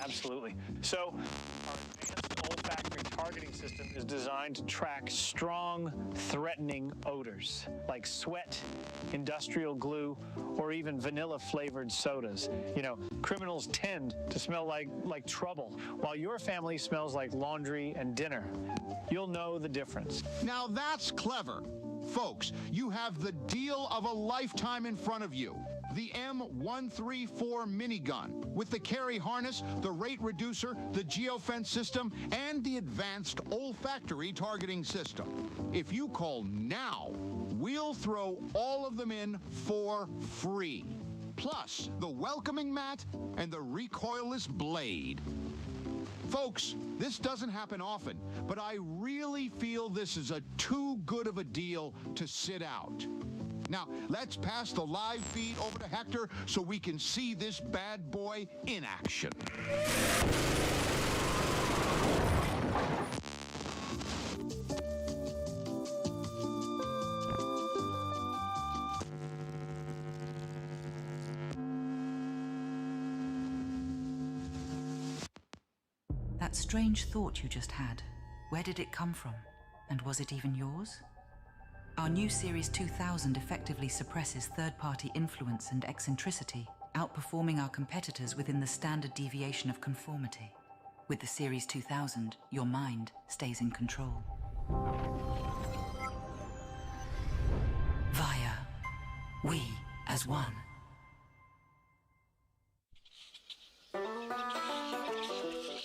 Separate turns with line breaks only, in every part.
Absolutely. So our advanced factory targeting system is designed to track strong, threatening odors like sweat, industrial glue, or even vanilla-flavored sodas. You know, criminals tend to smell like trouble, while your family smells like laundry and dinner. You'll know the difference.
Now that's clever. Folks, you have the deal of a lifetime in front of you. The M134 minigun with the carry harness, the rate reducer, the geofence system, and the advanced olfactory targeting system. If you call now, we'll throw all of them in for free. Plus, the welcoming mat and the recoilless blade. Folks, this doesn't happen often, but I really feel this is too good of a deal to sit out. Now, let's pass the live feed over to Hector so we can see this bad boy in action.
That strange thought you just had, where did it come from? And was it even yours? Our new Series 2000 effectively suppresses third-party influence and eccentricity, outperforming our competitors within the standard deviation of conformity. With the Series 2000, your mind stays in control. Via, we as one.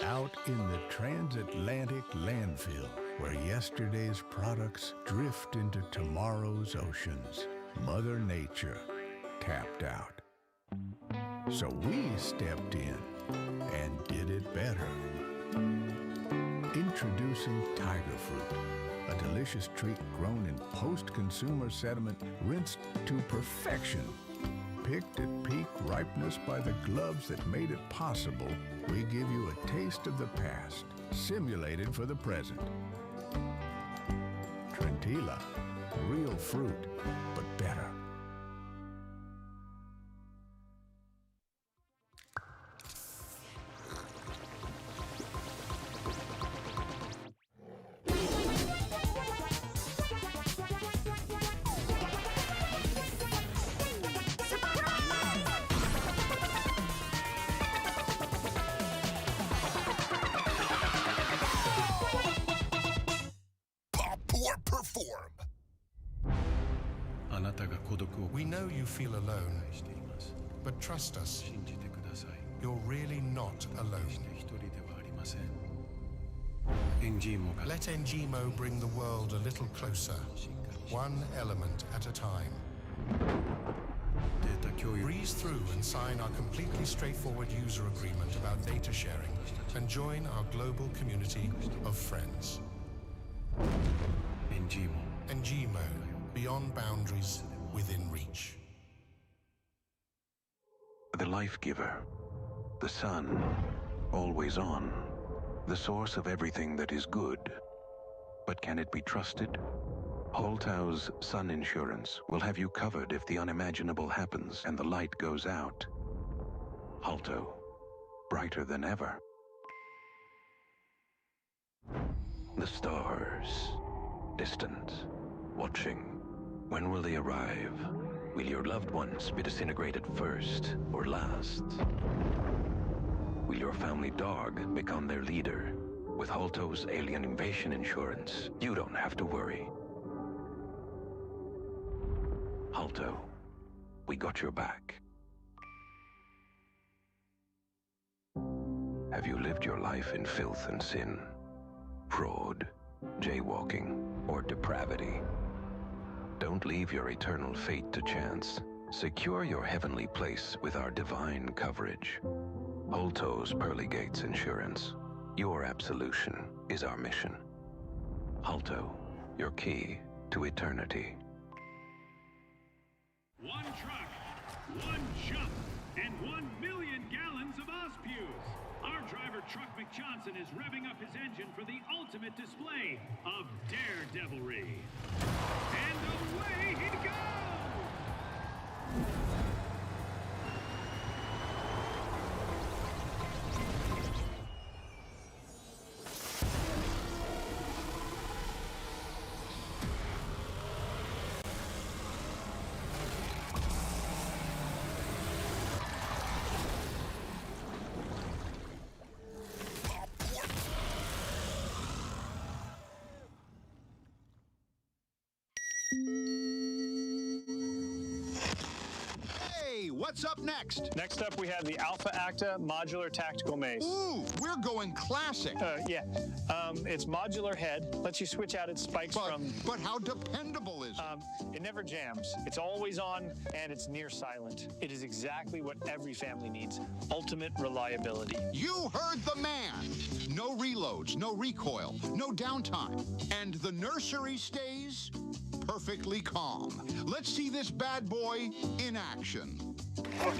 Out in the transatlantic landfill, where yesterday's products drift into tomorrow's oceans, Mother Nature tapped out. So we stepped in and did it better. Introducing Tiger Fruit, a delicious treat grown in post-consumer sediment rinsed to perfection. Picked at peak ripeness by the gloves that made it possible, we give you a taste of the past, simulated for the present. Trentilla, real fruit, but better.
We know you feel alone, but trust us, you're really not alone. Let Ngimo bring the world a little closer, one element at a time. Breeze through and sign our completely straightforward user agreement about data sharing and join our global community of friends. Ngimo, beyond boundaries, within reach.
The life giver, the sun, always on, the source of everything that is good. But can it be trusted? Holtau's Sun Insurance will have you covered if the unimaginable happens and the light goes out. Holto, brighter than ever. The stars, distant, watching. When will they arrive? Will your loved ones be disintegrated first or last? Will your family dog become their leader? With Holto's Alien Invasion Insurance, you don't have to worry. Holto, we got your back. Have you lived your life in filth and sin, fraud, jaywalking, or depravity? Don't leave your eternal fate to chance. Secure your heavenly place with our divine coverage. Holto's Pearly Gates Insurance. Your absolution is our mission. Holto, your key to eternity.
One truck, one jump, and 1 million gallons of Ospews. Our driver, Truck McJohnson, is revving up his engine for the ultimate display of daredevilry. And away he goes!
What's up next?
Next up, we have the Alpha Acta Modular Tactical Mace.
Ooh, we're going classic.
Its modular head lets you switch out its spikes
But how dependable is it?
It never jams. It's always on, and it's near silent. It is exactly what every family needs. Ultimate reliability.
You heard the man. No reloads, no recoil, no downtime. And the nursery stays perfectly calm. Let's see this bad boy in action. Wow,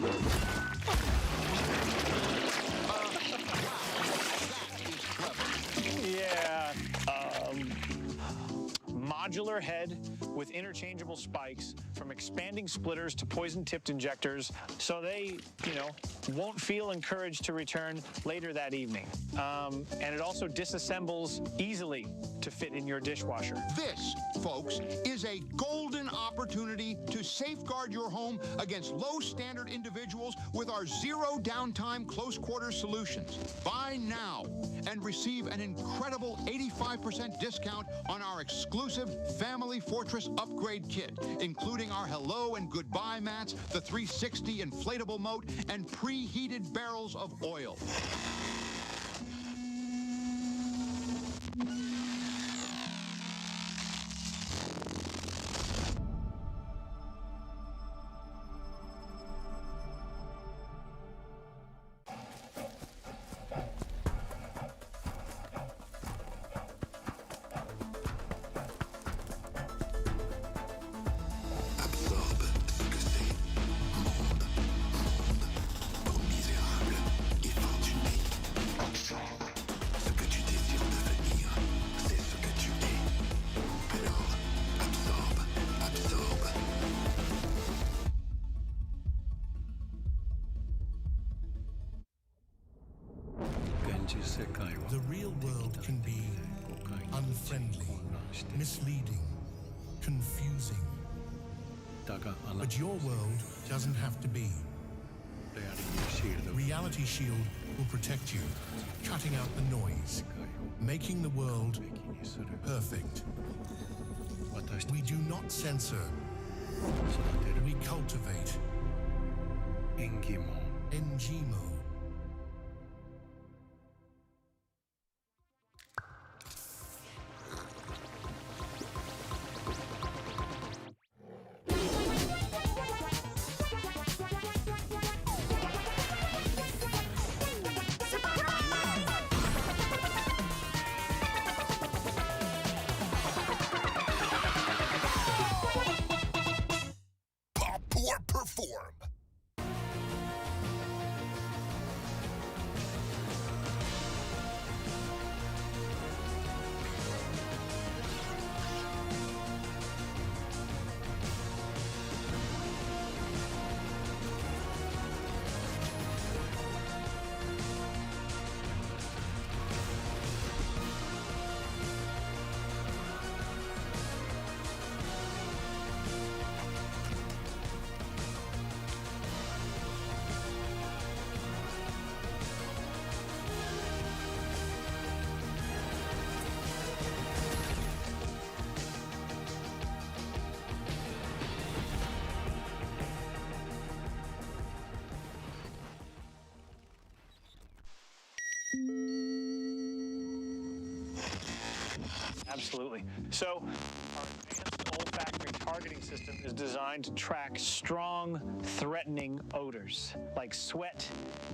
that is clever.
Yeah. Modular head with interchangeable spikes, from expanding splitters to poison-tipped injectors, so they, won't feel encouraged to return later that evening. And it also disassembles easily to fit in your dishwasher.
This, folks, is a golden opportunity to safeguard your home against low-standard individuals with our zero downtime close-quarter solutions. Buy now and receive an incredible 85% discount on our exclusive Family Fortress Upgrade Kit, including our hello and goodbye mats, the 360 inflatable moat, and preheated barrels of oil.
The real world can be unfriendly, misleading, confusing. But your world doesn't have to be. Reality Shield will protect you, cutting out the noise, making the world perfect. We do not censor. We cultivate. Engimo.
Perform.
Absolutely. So, our advanced olfactory targeting system is designed to track strong, threatening odors like sweat,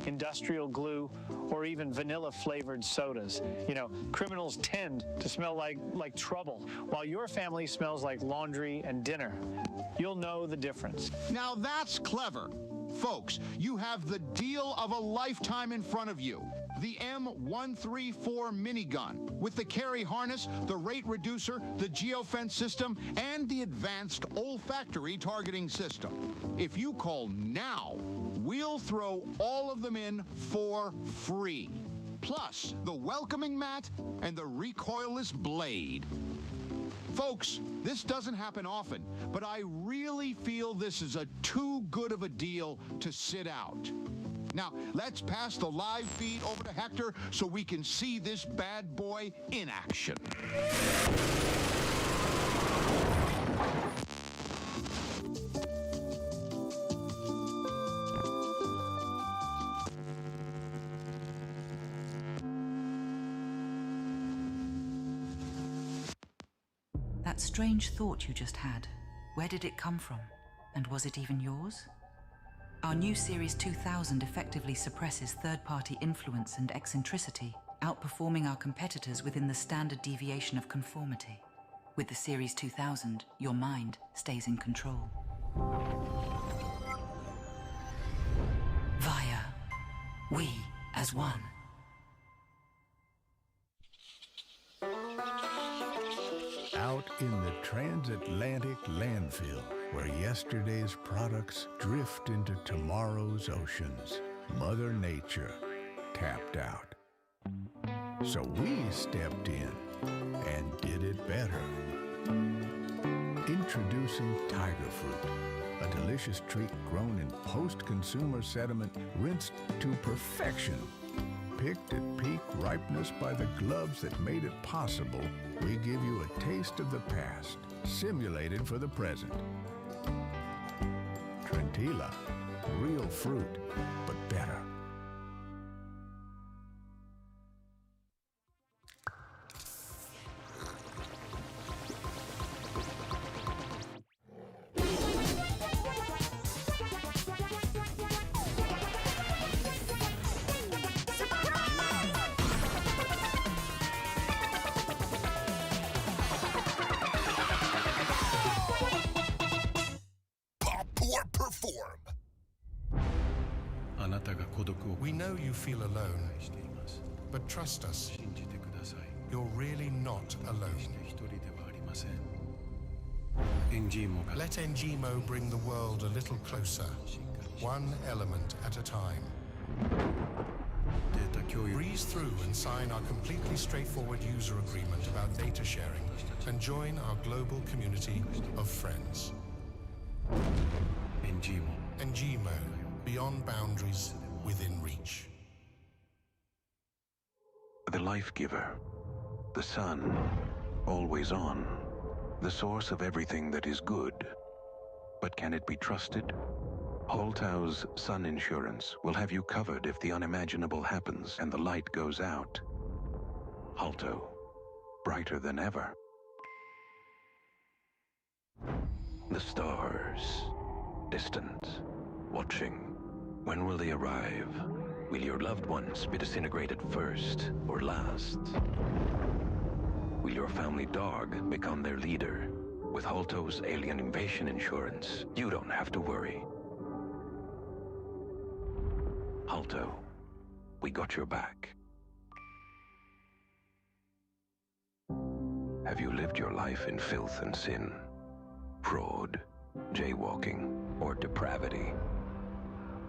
industrial glue, or even vanilla-flavored sodas. Criminals tend to smell like trouble, while your family smells like laundry and dinner. You'll know the difference.
Now that's clever. Folks, you have the deal of a lifetime in front of you. The M134 minigun with the carry harness, the rate reducer, the geofence system, and the advanced olfactory targeting system. If you call now, we'll throw all of them in for free. Plus, the welcoming mat and the recoilless blade. Folks, this doesn't happen often, but I really feel this is too good of a deal to sit out. Now, let's pass the live feed over to Hector so we can see this bad boy in action.
strange thought you just had, where did it come from? And was it even yours? Our new Series 2000 effectively suppresses third-party influence and eccentricity, outperforming our competitors within the standard deviation of conformity. With the Series 2000, your mind stays in control. Via, we as one.
Out in the transatlantic landfill, where yesterday's products drift into tomorrow's oceans, Mother Nature tapped out. So we stepped in and did it better. Introducing Tiger Fruit, a delicious treat grown in post-consumer sediment rinsed to perfection. Picked at peak ripeness by the gloves that made it possible, we give you a taste of the past, simulated for the present. Trentilla, real fruit, but better.
We know you feel alone, but trust us, you're really not alone. Let Engimo bring the world a little closer, one element at a time. Breeze through and sign our completely straightforward user agreement about data sharing and join our global community of friends. Engimo, beyond boundaries, within reach.
The life giver, the sun, always on, the source of everything that is good. But can it be trusted? Holtau's Sun Insurance will have you covered if the unimaginable happens and the light goes out. Holto, brighter than ever. The stars, distant, watching. When will they arrive? Will your loved ones be disintegrated first or last? Will your family dog become their leader? With Holto's Alien Invasion Insurance, you don't have to worry. Holto, we got your back. Have you lived your life in filth and sin, fraud, jaywalking, or depravity?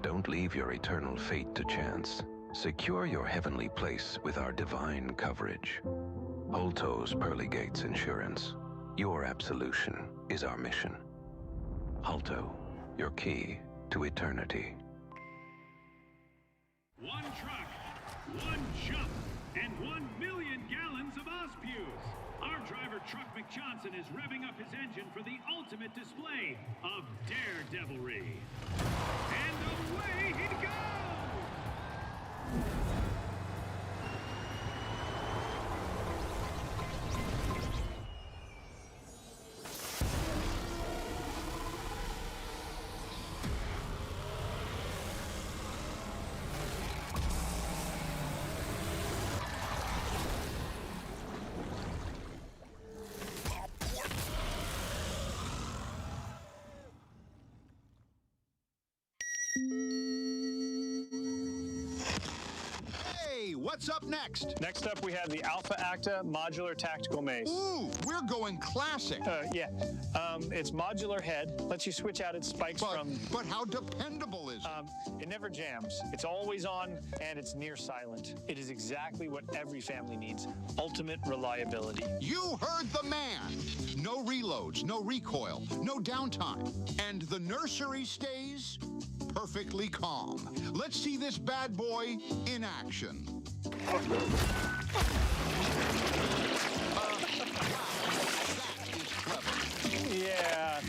Don't leave your eternal fate to chance. Secure your heavenly place with our divine coverage. Holto's Pearly Gates Insurance. Your absolution is our mission. Holto, your key to eternity.
One truck, one jump, and 1 million gallons of Ospews. Our driver, Truck McJohnson, is revving up his engine for the ultimate display of daredevilry. And away he goes!
Hey, what's up next?
Next up, we have the Alpha Acta Modular Tactical Mace.
Ooh, we're going classic.
It's modular head, lets you switch out its spikes
But how dependable is it?
It never jams. It's always on, and it's near silent. It is exactly what every family needs. Ultimate reliability.
You heard the man. No reloads, no recoil, no downtime. And the nursery stays perfectly calm. Let's see this bad boy in action. Wow, that is clever.
Yeah,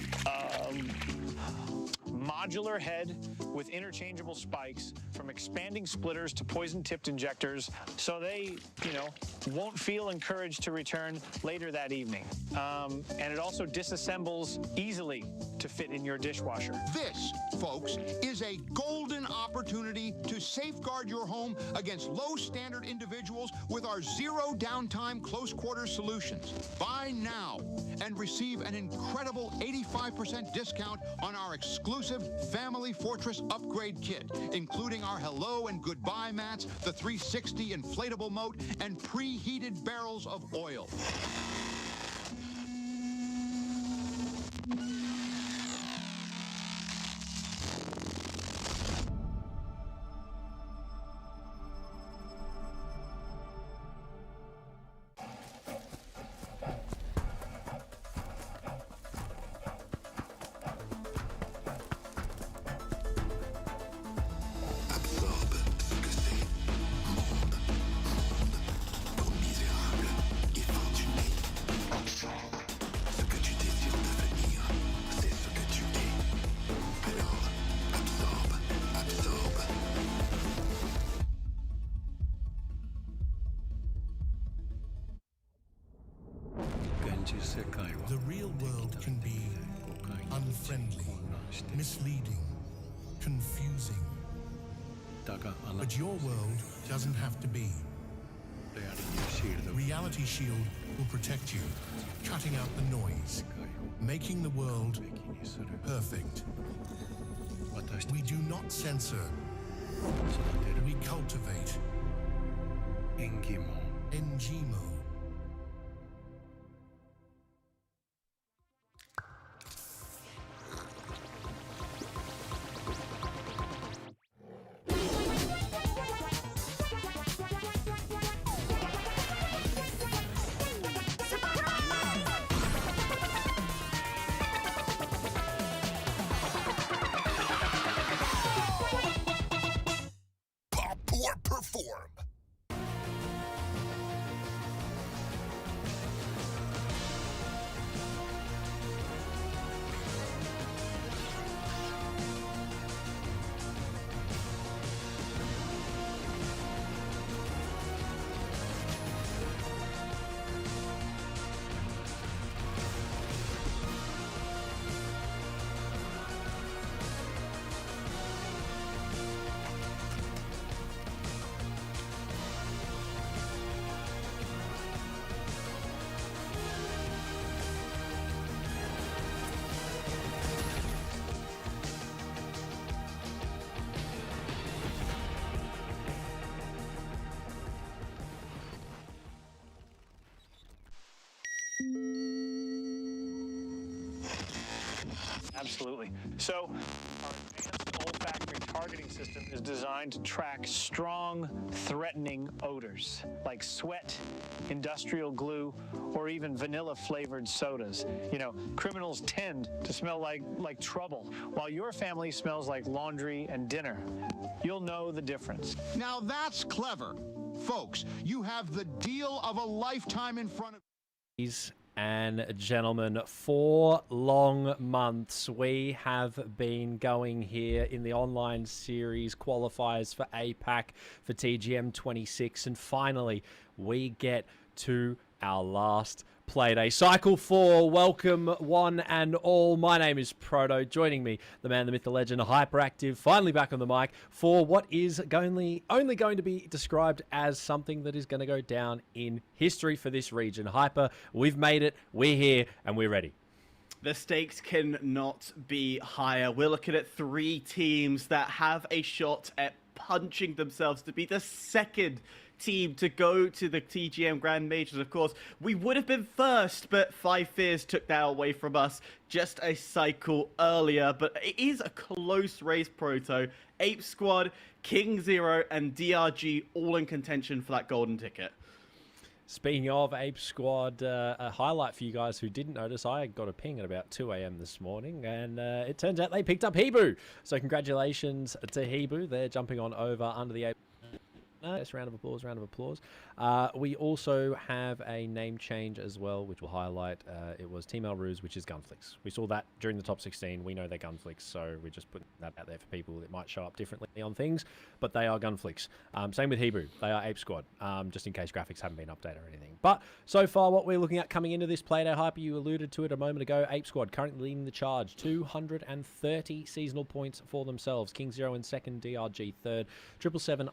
modular head with interchangeable spikes, from expanding splitters to poison-tipped injectors, so they, won't feel encouraged to return later that evening. And it also disassembles easily to fit in your dishwasher.
This, folks, is a golden opportunity to safeguard your home against low-standard individuals with our zero downtime close quarters solutions. Buy now and receive an incredible 85% discount on our exclusive Family Fortress Upgrade Kit, including our hello and goodbye mats, the 360 inflatable moat, and preheated barrels of oil.
The real world can be unfriendly, misleading, confusing. But your world doesn't have to be. Reality Shield will protect you, cutting out the noise, making the world perfect. We do not censor. We cultivate. Engimo.
Perform.
Absolutely. So our advanced olfactory targeting system is designed to track strong, threatening odors like sweat, industrial glue, or even vanilla-flavored sodas. Criminals tend to smell like trouble, while your family smells like laundry and dinner. You'll know the difference.
Now that's clever. Folks, you have the deal of a lifetime in front of you.
Ladies and gentlemen, 4 long months we have been going here in the online series qualifiers for APAC for TGM26, and finally we get to our last Playday. Cycle 4, welcome one and all. My name is Proto. Joining me, the man, the myth, the legend, Hyperactive, finally back on the mic for what is only going to be described as something that is going to go down in history for this region. Hyper, we've made it, we're here, and we're ready.
The stakes cannot be higher. We're looking at 3 teams that have a shot at punching themselves to be the second team to go to the TGM Grand Majors. Of course, we would have been first, but Five Fears took that away from us just a cycle earlier. But it is a close race, Proto. Ape Squad, King Zero, and DRG all in contention for that golden ticket.
Speaking of Ape Squad, a highlight for you guys who didn't notice, I got a ping at about 2 a.m. this morning, and it turns out they picked up Hebu. So congratulations to Hebu. They're jumping on over under the Ape. Yes, round of applause, round of applause. We also have a name change as well, which will highlight. It was Team El Ruse, which is Gunflix. We saw that during the top 16. We know they're Gunflix, so we're just putting that out there for people that might show up differently on things, but they are Gunflix. Same with Hebrew. They are Ape Squad, just in case graphics haven't been updated or anything. But so far, what we're looking at coming into this Play-Doh Hyper, you alluded to it a moment ago, Ape Squad currently leading the charge. 230 seasonal points for themselves. King Zero in second, DRG third, 777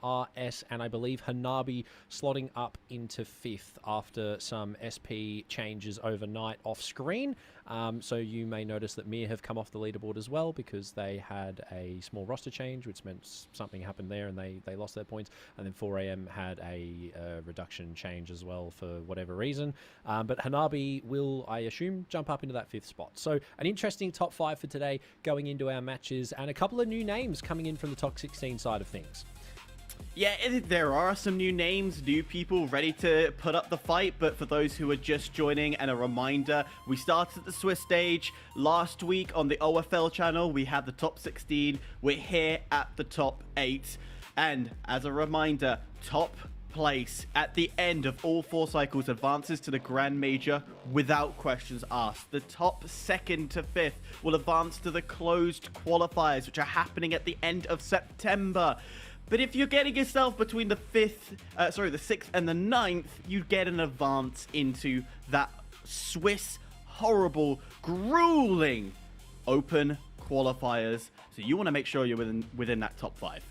RS, and I believe Hanabi slotting up into fifth after some SP changes overnight off screen. So you may notice that Mir have come off the leaderboard as well because they had a small roster change, which meant something happened there and they lost their points. And then 4AM had a reduction change as well for whatever reason. But Hanabi will, I assume, jump up into that fifth spot. So an interesting top 5 for today going into our matches, and a couple of new names coming in from the top 16 side of things.
Yeah, there are some new names, new people ready to put up the fight, but for those who are just joining, and a reminder, we started the Swiss stage last week on the OFL channel. We had the top 16. We're here at the top 8. And as a reminder, top place at the end of all 4 cycles advances to the Grand Major without questions asked. The top 2nd to 5th will advance to the closed qualifiers, which are happening at the end of September. But if you're getting yourself between the 6th and the 9th, you get an advance into that Swiss, horrible, grueling open qualifiers. So you want to make sure you're within that top 5.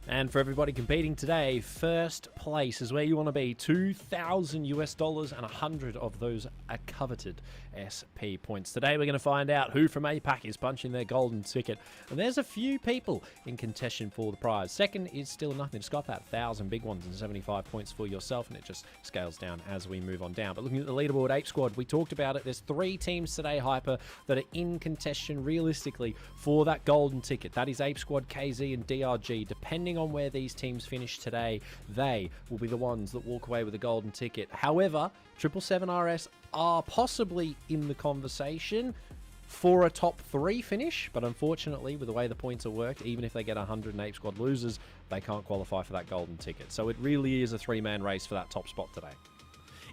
And for everybody competing today, first place is where you want to be. $2,000 and 100 of those are coveted SP points. Today we're going to find out who from APAC is punching their golden ticket. And there's a few people in contention for the prize. Second is still nothing to scoff at. 1,000 big ones and 75 points for yourself, and it just scales down as we move on down. But looking at the leaderboard, Ape Squad, we talked about it. There's 3 teams today, Hyper, that are in contention realistically for that golden ticket. That is Ape Squad, KZ, and DRG. Depending on where these teams finish today, they will be the ones that walk away with a golden ticket. However, 777 RS are possibly in the conversation for a top 3 finish, but unfortunately, with the way the points are worked, even if they get 100 and Ape Squad losers, they can't qualify for that golden ticket. So it really is a 3-man race for that top spot today.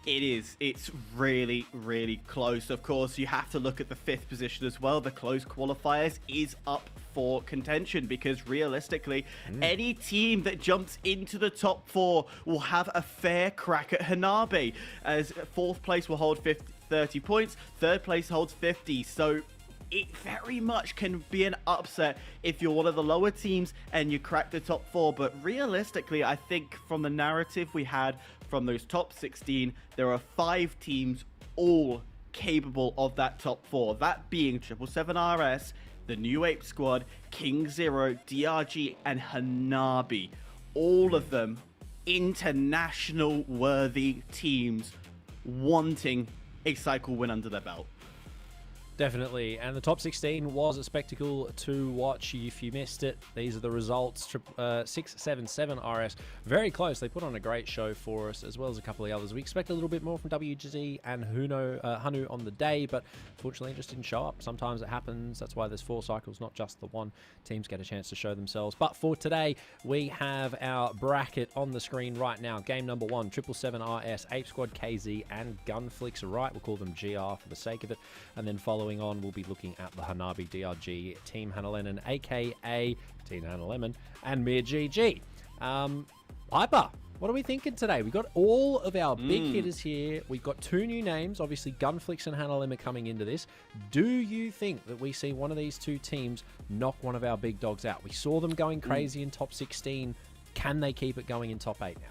It is. It's really, really close. Of course, you have to look at the 5th position as well. The closed qualifiers is up for contention because realistically, any team that jumps into the top 4 will have a fair crack at Hanabi, as 4th place will hold 30 points, 3rd place holds 50. So it very much can be an upset if you're one of the lower teams and you crack the top 4. But realistically, I think from the narrative we had from those top 16, there are 5 teams all capable of that top 4. That being 777 RS, the New Ape Squad, King Zero, DRG, and Hanabi. All of them international worthy teams wanting a cycle win under their belt.
Definitely, and the top 16 was a spectacle to watch. If you missed it, these are the results. 677 RS, very close. They put on a great show for us, as well as a couple of others. We expect a little bit more from WGZ and Hanu on the day, but unfortunately, it just didn't show up. Sometimes it happens. That's why there's 4 cycles, not just the one. Teams get a chance to show themselves. But for today, we have our bracket on the screen right now. Game number 1, 777 RS, Ape Squad, KZ, and Gunflix. Right, we'll call them GR for the sake of it, and then following on, we'll be looking at the Hanabi DRG, Team Hannah Lennon, aka Team Hannah Lemon, and Mir GG. Hyper, what are we thinking today? We've got all of our big hitters here. We've got 2 new names, obviously Gunflix and Hannah Lemon coming into this. Do you think that we see one of these 2 teams knock one of our big dogs out? We saw them going crazy in top 16. Can they keep it going in top 8 now?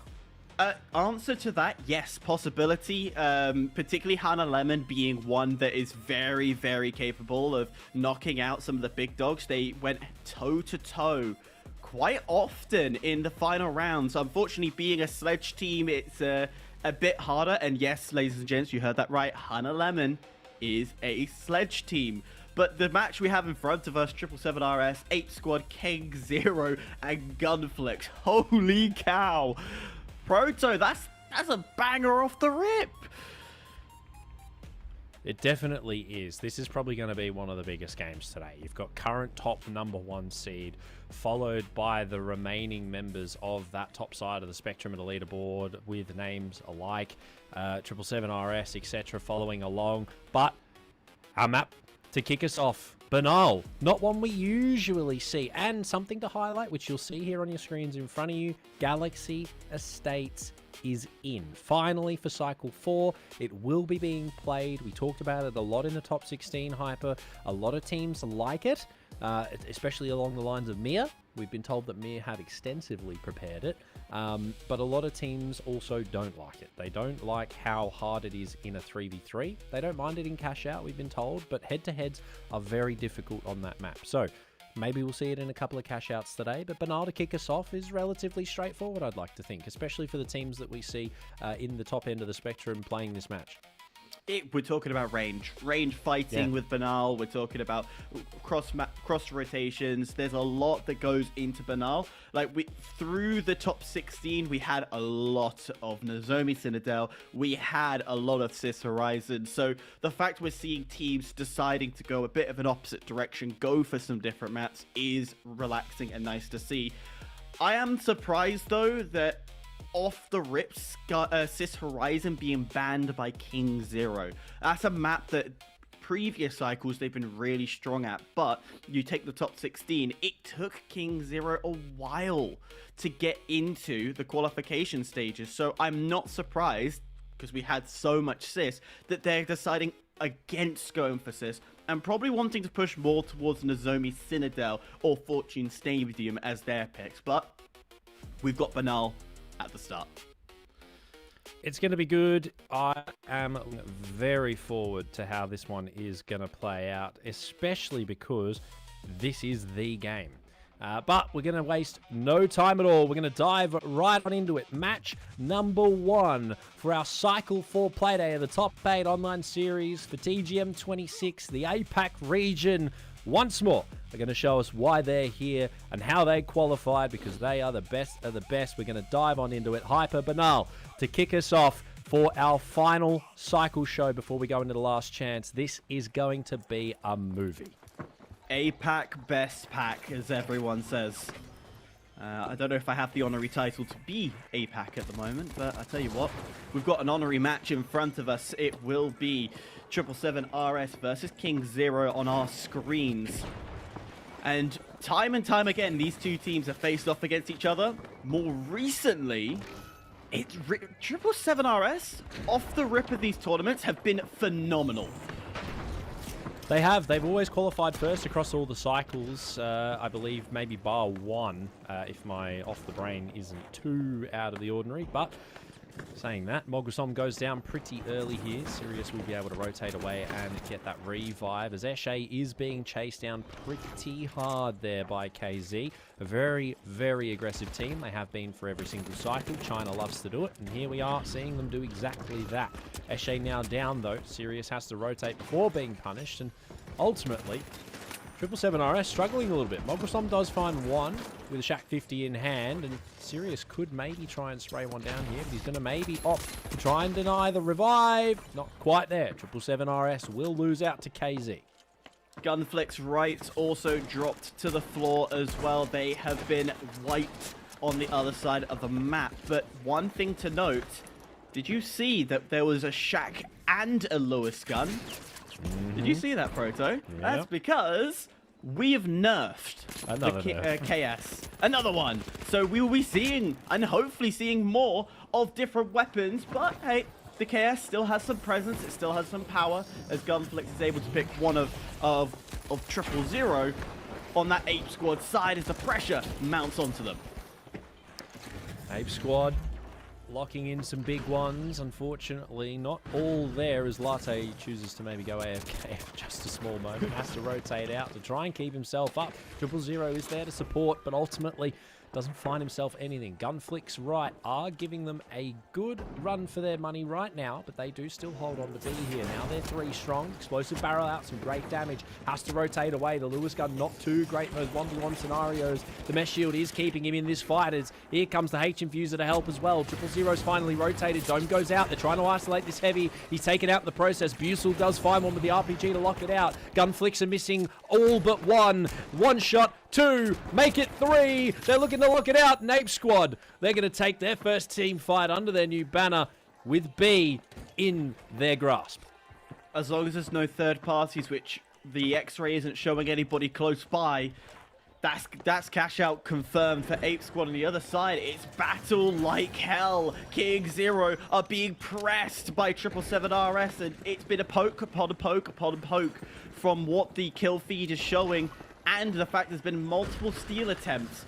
Answer to that, yes, possibility. Particularly Hannah Lemon being one that is very, very capable of knocking out some of the big dogs. They went toe-to-toe quite often in the final rounds. Unfortunately, being a sledge team, it's a bit harder. And yes, ladies and gents, you heard that right. Hannah Lemon is a sledge team. But the match we have in front of us, 777 RS, Ape Squad, King Zero, and Gunflix. Holy cow! Proto, that's a banger off the rip.
It definitely is. This is probably going to be one of the biggest games today. You've got current top #1 seed, followed by the remaining members of that top side of the spectrum at a leaderboard with names alike, 777RS, etc. following along. But our map to kick us off, banal, not one we usually see. And something to highlight, which you'll see here on your screens in front of you, Galaxy Estates is in. Finally, for Cycle 4, it will be being played. We talked about it a lot in the top 16 hyper. A lot of teams like it, especially along the lines of Mir. We've been told that Mir have extensively prepared it, but a lot of teams also don't like it. They don't like how hard it is in a 3v3. They don't mind it in cash out, we've been told, but head-to-heads are very difficult on that map. So maybe we'll see it in a couple of cash outs today, but Banal to kick us off is relatively straightforward, I'd like to think, especially for the teams that we see in the top end of the spectrum playing this match.
We're talking about range fighting with Banal. We're talking about cross rotations. There's a lot that goes into Banal. Like through the top 16, we had a lot of Nozomi Citadel. We had a lot of Sis Horizon. So the fact we're seeing teams deciding to go a bit of an opposite direction, go for some different maps, is relaxing and nice to see. I am surprised though that off the rip, Sis Horizon being banned by King Zero. That's a map that previous cycles they've been really strong at, but you take the top 16, it took King Zero a while to get into the qualification stages. So I'm not surprised, because we had so much Sis, that they're deciding against going for Sis and probably wanting to push more towards Nozomi Citadel or Fortune Stadium as their picks. But we've got Banal at the start.
It's going to be good. I am very forward to how this one is going to play out, especially because this is the game. But we're going to waste no time at all. We're going to dive right on into it. Match #1 for our Cycle 4 Playday of the top 8 online series for TGM26, the APAC region. Once more, they're going to show us why they're here and how they qualified, because they are the best of the best. We're going to dive on into it. Hyper Banal to kick us off for our final cycle show before we go into the last chance. This is going to be a movie.
APAC best pack, as everyone says. I don't know if I have the honorary title to be APAC at the moment, but I tell you what, we've got an honorary match in front of us. It will be 777RS versus King Zero on our screens. And time again, these two teams have faced off against each other. More recently, 777RS, off the rip of these tournaments, have been phenomenal.
They have. They've always qualified first across all the cycles. I believe maybe bar one, if my off the brain isn't too out of the ordinary. But saying that, Mogusom goes down pretty early here. Sirius will be able to rotate away and get that revive, as Eshe is being chased down pretty hard there by KZ. A very, very aggressive team. They have been for every single cycle. China loves to do it, and here we are seeing them do exactly that. Eshe now down though. Sirius has to rotate before being punished, and ultimately 777RS struggling a little bit. Mogusom does find one with a Shack 50 in hand, and Sirius could maybe try and spray one down here, but he's going to maybe opt to try and deny the revive. Not quite there. 777RS will lose out to KZ.
Gunflick's rights also dropped to the floor as well. They have been wiped on the other side of the map. But one thing to note, did you see that there was a Shack and a Lewis gun? Did you see that, Proto? Yep. That's because we have nerfed the KS. Another one. So we will be seeing, and hopefully seeing, more of different weapons. But hey, the KS still has some presence. It still has some power, as Gunflix is able to pick one of 000 on that Ape Squad side as the pressure mounts onto them.
Ape Squad locking in some big ones. Unfortunately, not all there, as Latte chooses to maybe go AFK for just a small moment. Has to rotate out to try and keep himself up. 000 is there to support, but ultimately doesn't find himself anything. Gunflick's right are giving them a good run for their money right now, but they do still hold on to be here. Now they're 3 strong. Explosive barrel out, some great damage. Has to rotate away. The Lewis gun not too great in those 1v1 scenarios. The mesh shield is keeping him in this fight, as here comes the H Infuser to help as well. 000 Zero's finally rotated. Dome goes out. They're trying to isolate this heavy. He's taken out in the process. Busel does find one with the RPG to lock it out. Gunflicks are missing all but one. One shot, two, make it three. They're looking to lock it out. Nape Squad, they're going to take their first team fight under their new banner with B in their grasp.
As long as there's no third parties, which the X-ray isn't showing anybody close by, that's cash out confirmed for Ape Squad on the other side. It's battle like hell. King Zero are being pressed by 777 RS, and it's been a poke upon a poke upon a poke from what the kill feed is showing, and the fact there's been multiple steal attempts.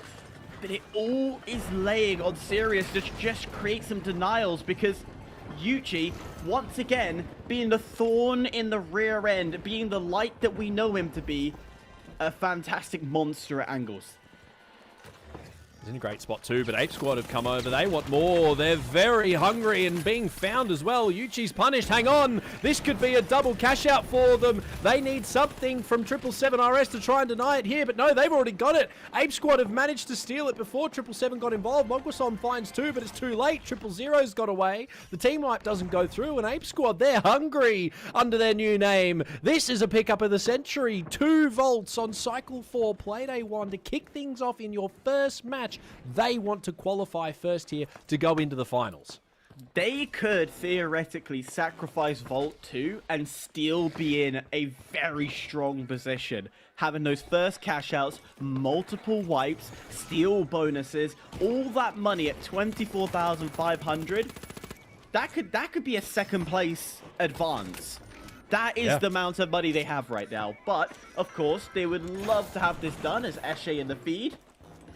But it all is laying on Sirius to just create some denials, because Yuchi, once again, being the thorn in the rear end, being the light that we know him to be, a fantastic monster at angles.
He's in a great spot too, but Ape Squad have come over. They want more. They're very hungry and being found as well. Yuchi's punished. Hang on. This could be a double cash out for them. They need something from 777 RS to try and deny it here, but no, they've already got it. Ape Squad have managed to steal it before 777 got involved. Mogwason finds two, but it's too late. 000's got away. The team wipe doesn't go through, and Ape Squad, they're hungry under their new name. This is a pickup of the century. 2 volts on Cycle 4 Playday 1 to kick things off in your first match. They want to qualify first here to go into the finals.
They could theoretically sacrifice Vault 2 and still be in a very strong position. Having those first cash outs, multiple wipes, steal bonuses, all that money at 24,500. That could be a second place advance. That is the amount of money they have right now. But, of course, they would love to have this done as Esche in the feed.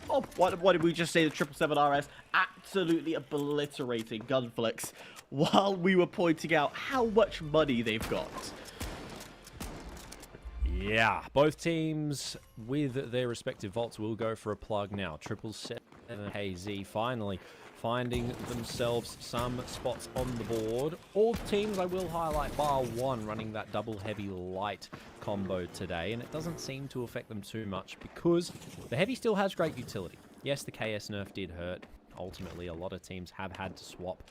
Oh, what did we just say? The 777 RS absolutely obliterating Gunflicks while we were pointing out how much money they've got.
Yeah, both teams with their respective vaults will go for a plug now. 777 KZ finally finding themselves some spots on the board. All teams, I will highlight, bar one, running that double heavy light combo today, and it doesn't seem to affect them too much because the heavy still has great utility. Yes, the KS nerf did hurt. Ultimately, a lot of teams have had to swap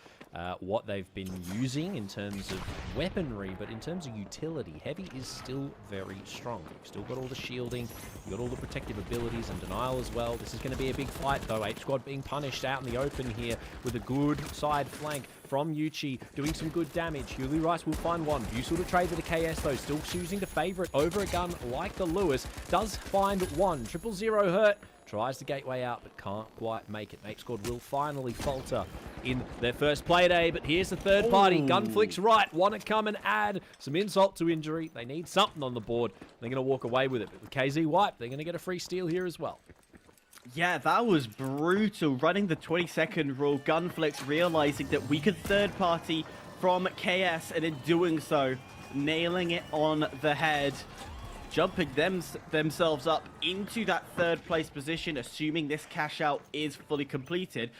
what they've been using in terms of weaponry, but in terms of utility, heavy is still very strong. You've still got all the shielding, you've got all the protective abilities and denial as well. This is going to be a big fight though. Ape Squad being punished out in the open here with a good side flank from Yuchi, doing some good damage. Huli Rice will find one. Busel to trade with the KS though, still choosing to favor it over a gun like the Lewis. Does find one. 000 hurt. Tries the gateway out, but can't quite make it. Ape Squad will finally falter in their first play day, but here's the third party. Gunflicks right, want to come and add some insult to injury. They need something on the board. They're going to walk away with it. But with KZ wipe, they're going to get a free steal here as well.
Yeah, that was brutal. Running the 20-second rule, Gunflicks realizing that we could third party from KS, and in doing so, nailing it on the head. Jumping themselves up into that third place position, assuming this cash out is fully completed.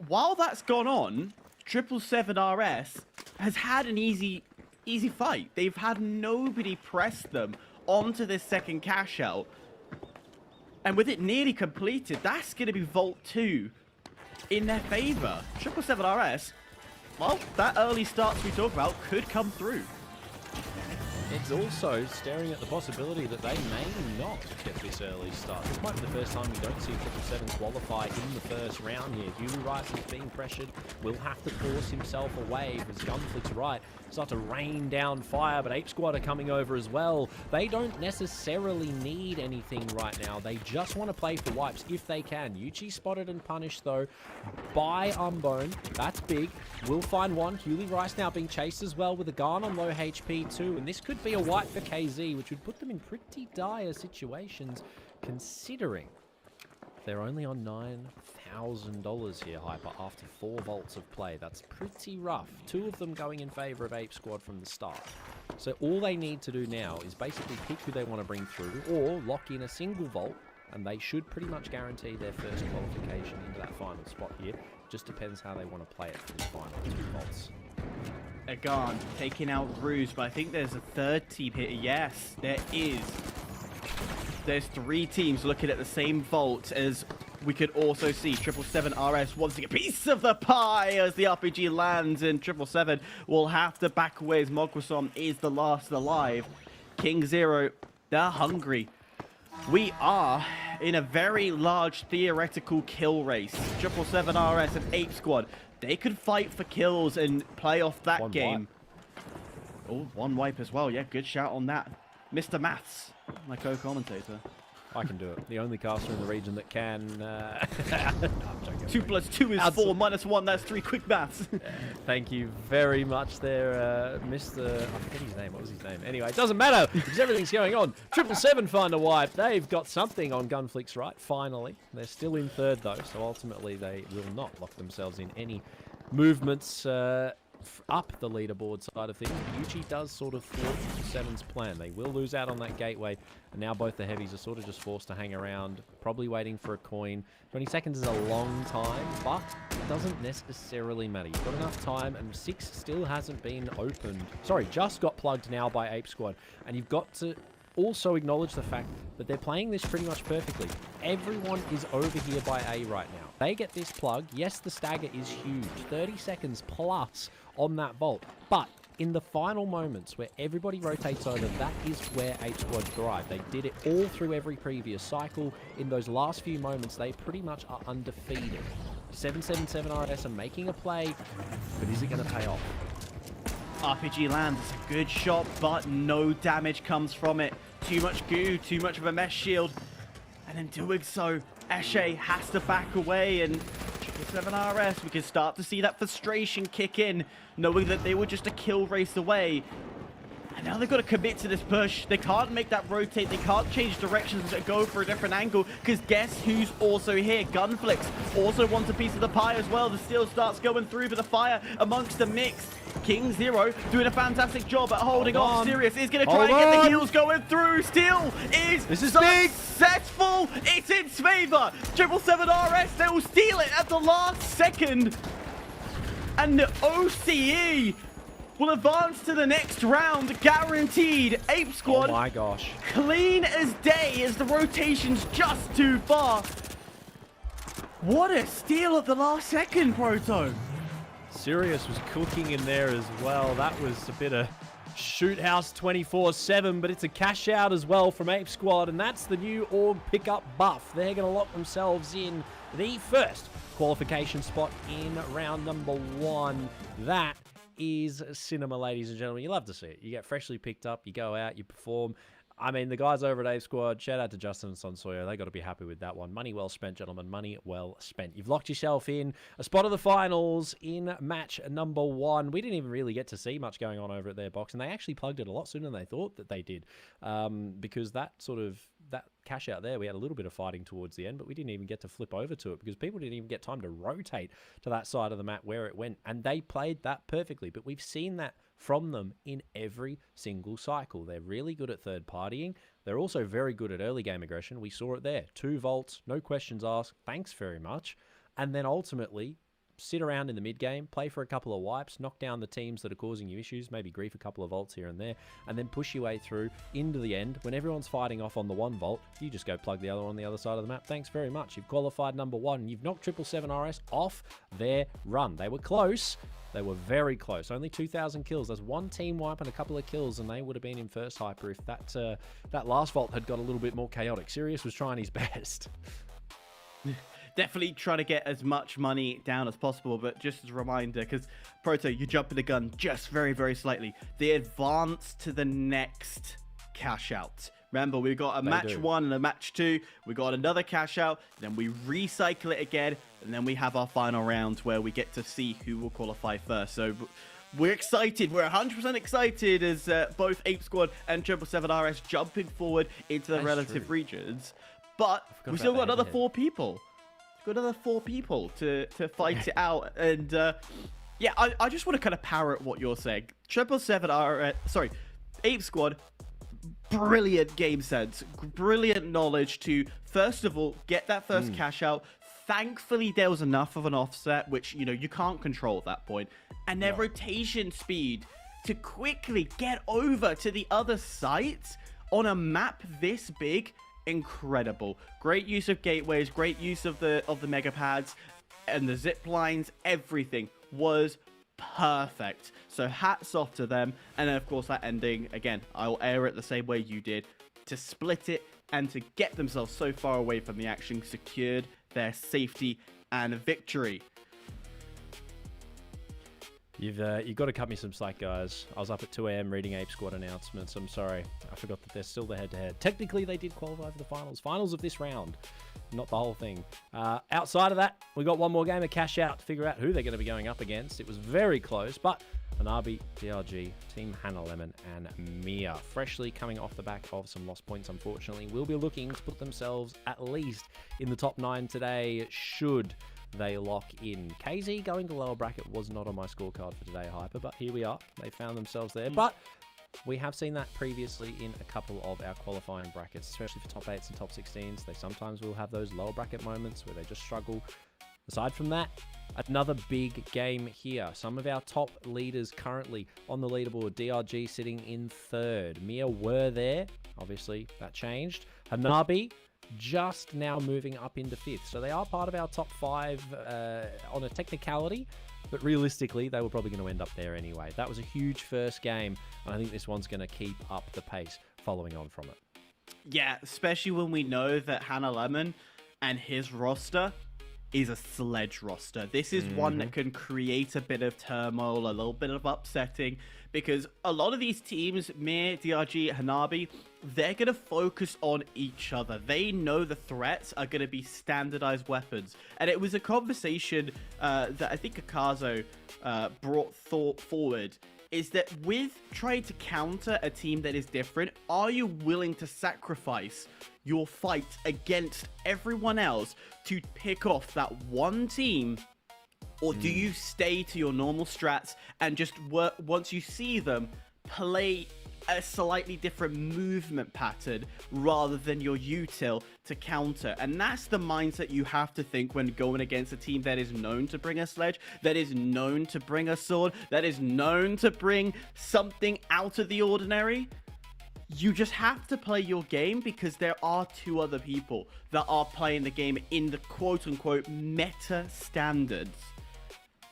While that's gone on, 777 RS has had an easy fight. They've had nobody press them onto this second cash out. And with it nearly completed, that's going to be Vault 2 in their favor. 777 RS, well, that early start we talk about could come through.
It's also staring at the possibility that they may not get this early start. This might be the first time we don't see 777 qualify in the first round here. Huli Rice is being pressured, will have to force himself away as Gunflicks right. Start to rain down fire, but Ape Squad are coming over as well. They don't necessarily need anything right now. They just want to play for wipes if they can. Yuchi spotted and punished though by Umbone. That's big. Will find one. Huli Rice now being chased as well with a gun on low HP too, and this could be a wipe for KZ, which would put them in pretty dire situations considering they're only on $9,000 here, Hyper, after 4 volts of play. That's pretty rough. 2 of them going in favor of Ape Squad from the start. So all they need to do now is basically pick who they want to bring through or lock in a single volt, and they should pretty much guarantee their first qualification into that final spot here. Just depends how they want to play it for the final 2 volts.
Agan taking out Ruse, but I think there's a third team here. Yes, there is. There's 3 teams looking at the same vault as we could also see 777 RS wanting a piece of the pie as the RPG lands, and 777 will have to back away as Mogwasom is the last alive. King Zero, they're hungry. We are in a very large theoretical kill race. 777 RS and Ape Squad, they could fight for kills and play off that game. Oh, one wipe as well. Yeah, good shout on that. Mr. Maths, my co-commentator.
I can do it. The only caster in the region that can. No,
2 + 2 is 4, -1, that's 3 quick maths.
Thank you very much there, Mr. I forget his name. What was his name? Anyway, it doesn't matter because everything's going on. 777 find a wipe. They've got something on Gunflix right, finally. They're still in third, though, so ultimately they will not lock themselves in any movements up the leaderboard side of things. Yuchi does sort of thwart 7's plan. They will lose out on that gateway, and now both the heavies are sort of just forced to hang around, probably waiting for a coin. 20 seconds is a long time, but it doesn't necessarily matter. You've got enough time, and 6 still hasn't been opened. Sorry, just got plugged now by Ape Squad, and you've got to also acknowledge the fact that they're playing this pretty much perfectly. Everyone is over here by A right now. They get this plug. Yes, the stagger is huge. 30 seconds plus on that vault. But in the final moments where everybody rotates over, that is where Ape Squad thrive. They did it all through every previous cycle. In those last few moments, they pretty much are undefeated. 777 RS are making a play, but is it going to pay off?
RPG lands, it's a good shot, but no damage comes from it. Too much goo, too much of a mesh shield. And in doing so, Eshe has to back away, and 777 RS, we can start to see that frustration kick in, knowing that they were just a kill race away. And now they've got to commit to this push. They can't make that rotate. They can't change directions and go for a different angle, because guess who's also here? Gunflix also wants a piece of the pie as well. The steel starts going through, but the fire amongst the mix. King Zero doing a fantastic job at holding off. Sirius is going to try and get the heals going through. Steel is successful. It's in its favor. 777 RS, they will steal it at the last second. And the OCE will advance to the next round, guaranteed. Ape Squad,
oh my gosh,
clean as day as the rotation's just too far. What a steal at the last second, Proto.
Sirius was cooking in there as well. That was a bit of shoot house 24/7, but it's a cash out as well from Ape Squad, and that's the new org pickup buff. They're going to lock themselves in the first qualification spot in round number 1. That is cinema, ladies and gentlemen. You love to see it. You get freshly picked up, you go out, you perform. I mean, the guys over at Ape Squad, shout out to Justin and Sonsoyo. They got to be happy with that one. Money well spent, gentlemen. Money well spent. You've locked yourself in a spot of the finals in match number 1. We didn't even really get to see much going on over at their box, and they actually plugged it a lot sooner than they thought that they did, because that cash out there, we had a little bit of fighting towards the end, but we didn't even get to flip over to it because people didn't even get time to rotate to that side of the map where it went, and they played that perfectly. But we've seen that from them in every single cycle. They're really good at third partying. They're also very good at early game aggression. We saw it there. 2 vaults, no questions asked, thanks very much. And then ultimately sit around in the mid game, play for a couple of wipes, knock down the teams that are causing you issues, maybe grief a couple of vaults here and there, and then push your way through into the end. When everyone's fighting off on the 1 vault, you just go plug the other on the other side of the map. Thanks very much. You've qualified number 1. You've knocked 777 RS off their run. They were close. They were very close. Only 2,000 kills. There's 1 team wipe and a couple of kills, and they would have been in first hyper if that last vault had got a little bit more chaotic. Sirius was trying his best.
Definitely try to get as much money down as possible, but just as a reminder, because Proto, you jump in the gun just very, very slightly. They advance to the next cash out. Remember, we've got a match 1 and a match 2. We got another cash out, then we recycle it again, and then we have our final round where we get to see who will qualify first. So we're excited. We're 100% excited as both Ape Squad and 777 RS jumping forward into the relative regions. But we still got another 4 people. Got another 4 people to fight it out. And yeah, I just want to kind of parrot what you're saying. 777 RS, Ape Squad, brilliant game sense, brilliant knowledge to, first of all, get that first cash out. Thankfully, there was enough of an offset, which, you know, you can't control at that point. And their rotation speed to quickly get over to the other site on a map this big incredible. Great use of gateways, great use of the mega pads, and the zip lines. Everything was perfect. So hats off to them. And then, of course, that ending, again, I'll air it the same way you did. To split it and to get themselves so far away from the action secured their safety and victory.
You've got to cut me some slack, guys. I was up at 2 a.m. reading Ape Squad announcements. I'm sorry. I forgot that they're still the head-to-head. Technically, they did qualify for the finals of this round, not the whole thing. Outside of that, we got one more game of cash out to figure out who they're going to be going up against. It was very close, but Hanabi, DRG, Team Hannah Lemon, and Mia, freshly coming off the back of some lost points, unfortunately, will be looking to put themselves at least in the top 9 today, should they lock in. KZ going to lower bracket was not on my scorecard for today, Hyper, but here we are. They found themselves there, but we have seen that previously in a couple of our qualifying brackets, especially for top 8s and top 16s. They sometimes will have those lower bracket moments where they just struggle. Aside from that, another big game here. Some of our top leaders currently on the leaderboard. DRG sitting in 3rd. Mia were there. Obviously, that changed. Hanabi just now moving up into 5th. So they are part of our top 5 on a technicality, but realistically, they were probably going to end up there anyway. That was a huge first game, and I think this one's going to keep up the pace following on from it.
Yeah, especially when we know that Hannah Lemon and his roster is a sledge roster. This is one that can create a bit of turmoil, a little bit of upsetting, because a lot of these teams, Mir, DRG, Hanabi, they're going to focus on each other. They know the threats are going to be standardized weapons. And it was a conversation that I think Akazo brought forward, is that with trying to counter a team that is different, are you willing to sacrifice your fight against everyone else to pick off that one team? Or do you stay to your normal strats and just work, once you see them, play a slightly different movement pattern rather than your util to counter? And that's the mindset you have to think when going against a team that is known to bring a sledge, that is known to bring a sword, that is known to bring something out of the ordinary. You just have to play your game, because there are 2 other people that are playing the game in the quote-unquote meta standards.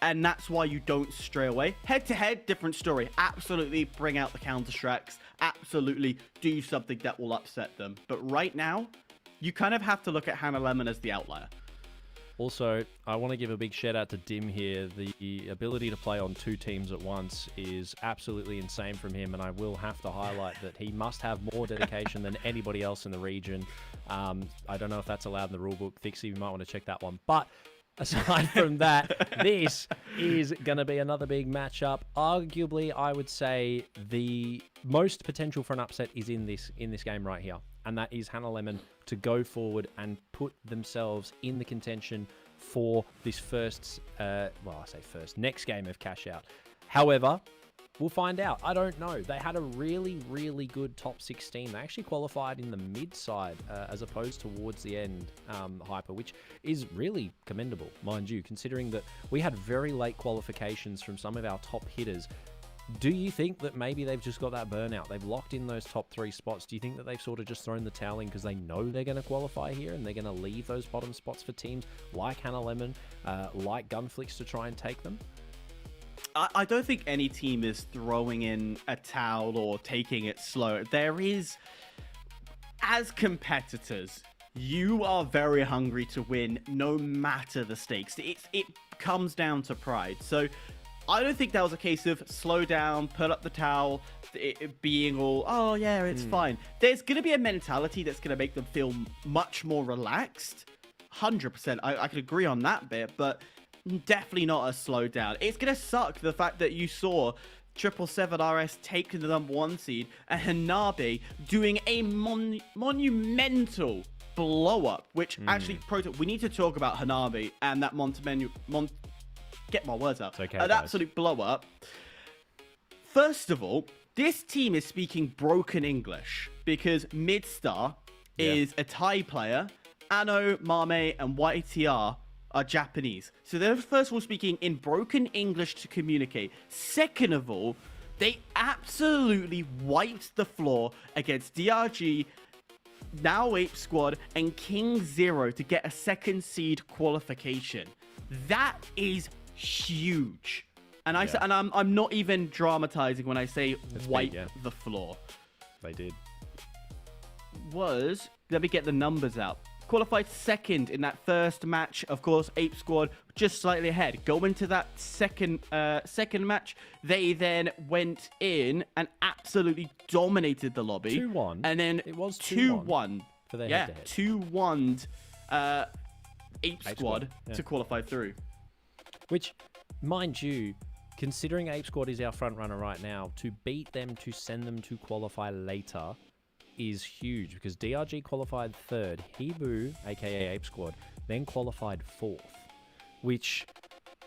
And that's why you don't stray away. Head-to-head, different story. Absolutely bring out the counter-strikes. Absolutely do something that will upset them. But right now, you kind of have to look at Hannah Lemon as the outlier.
Also, I want to give a big shout out to Dim here. The ability to play on 2 teams at once is absolutely insane from him, and I will have to highlight that he must have more dedication than anybody else in the region. I don't know if that's allowed in the rulebook. Fixie, you might want to check that one. But aside from that, this is going to be another big matchup. Arguably, I would say the most potential for an upset is in this game right here, and that is Hannah Lemon to go forward and put themselves in the contention for this next game of cash out. However, we'll find out. I don't know. They had a really, really good top 16. They actually qualified in the mid-side as opposed towards the end, Hyper, which is really commendable, mind you, considering that we had very late qualifications from some of our top hitters. Do you think that maybe they've just got that burnout? They've locked in those top 3 spots. Do you think that they've sort of just thrown the towel in because they know they're going to qualify here and they're going to leave those bottom spots for teams like Hannah Lemon, like Gunflix to try and take them?
I don't think any team is throwing in a towel or taking it slow. There is, as competitors, you are very hungry to win no matter the stakes. It comes down to pride. So I don't think that was a case of slow down, put up the towel, it being all, oh yeah, it's fine. There's going to be a mentality that's going to make them feel much more relaxed. 100%. I could agree on that bit, but definitely not a slow down. It's going to suck the fact that you saw 777 RS take the #1 seed and Hanabi doing a monumental blow up, which actually, we need to talk about Hanabi and that get my words out.
Okay,
an absolute blow up. First of all, this team is speaking broken English because Midstar is a Thai player. Ano, Mame, and YTR are Japanese. So they're first of all speaking in broken English to communicate. Second of all, they absolutely wiped the floor against DRG, Now Ape Squad and King Zero to get a second seed qualification. That is huge. And I'm not even dramatizing when I say wipe the floor.
They did.
Let me get the numbers out. Qualified second in that first match. Of course, Ape Squad just slightly ahead. Go into that second match. They then went in and absolutely dominated the lobby.
2-1.
And then
it was
2-1
for their head-to-head.
2-1 Ape Squad to qualify through.
Which, mind you, considering Ape Squad is our front runner right now, to beat them to send them to qualify later is huge, because DRG qualified third, Hebu, aka Ape Squad, then qualified fourth, which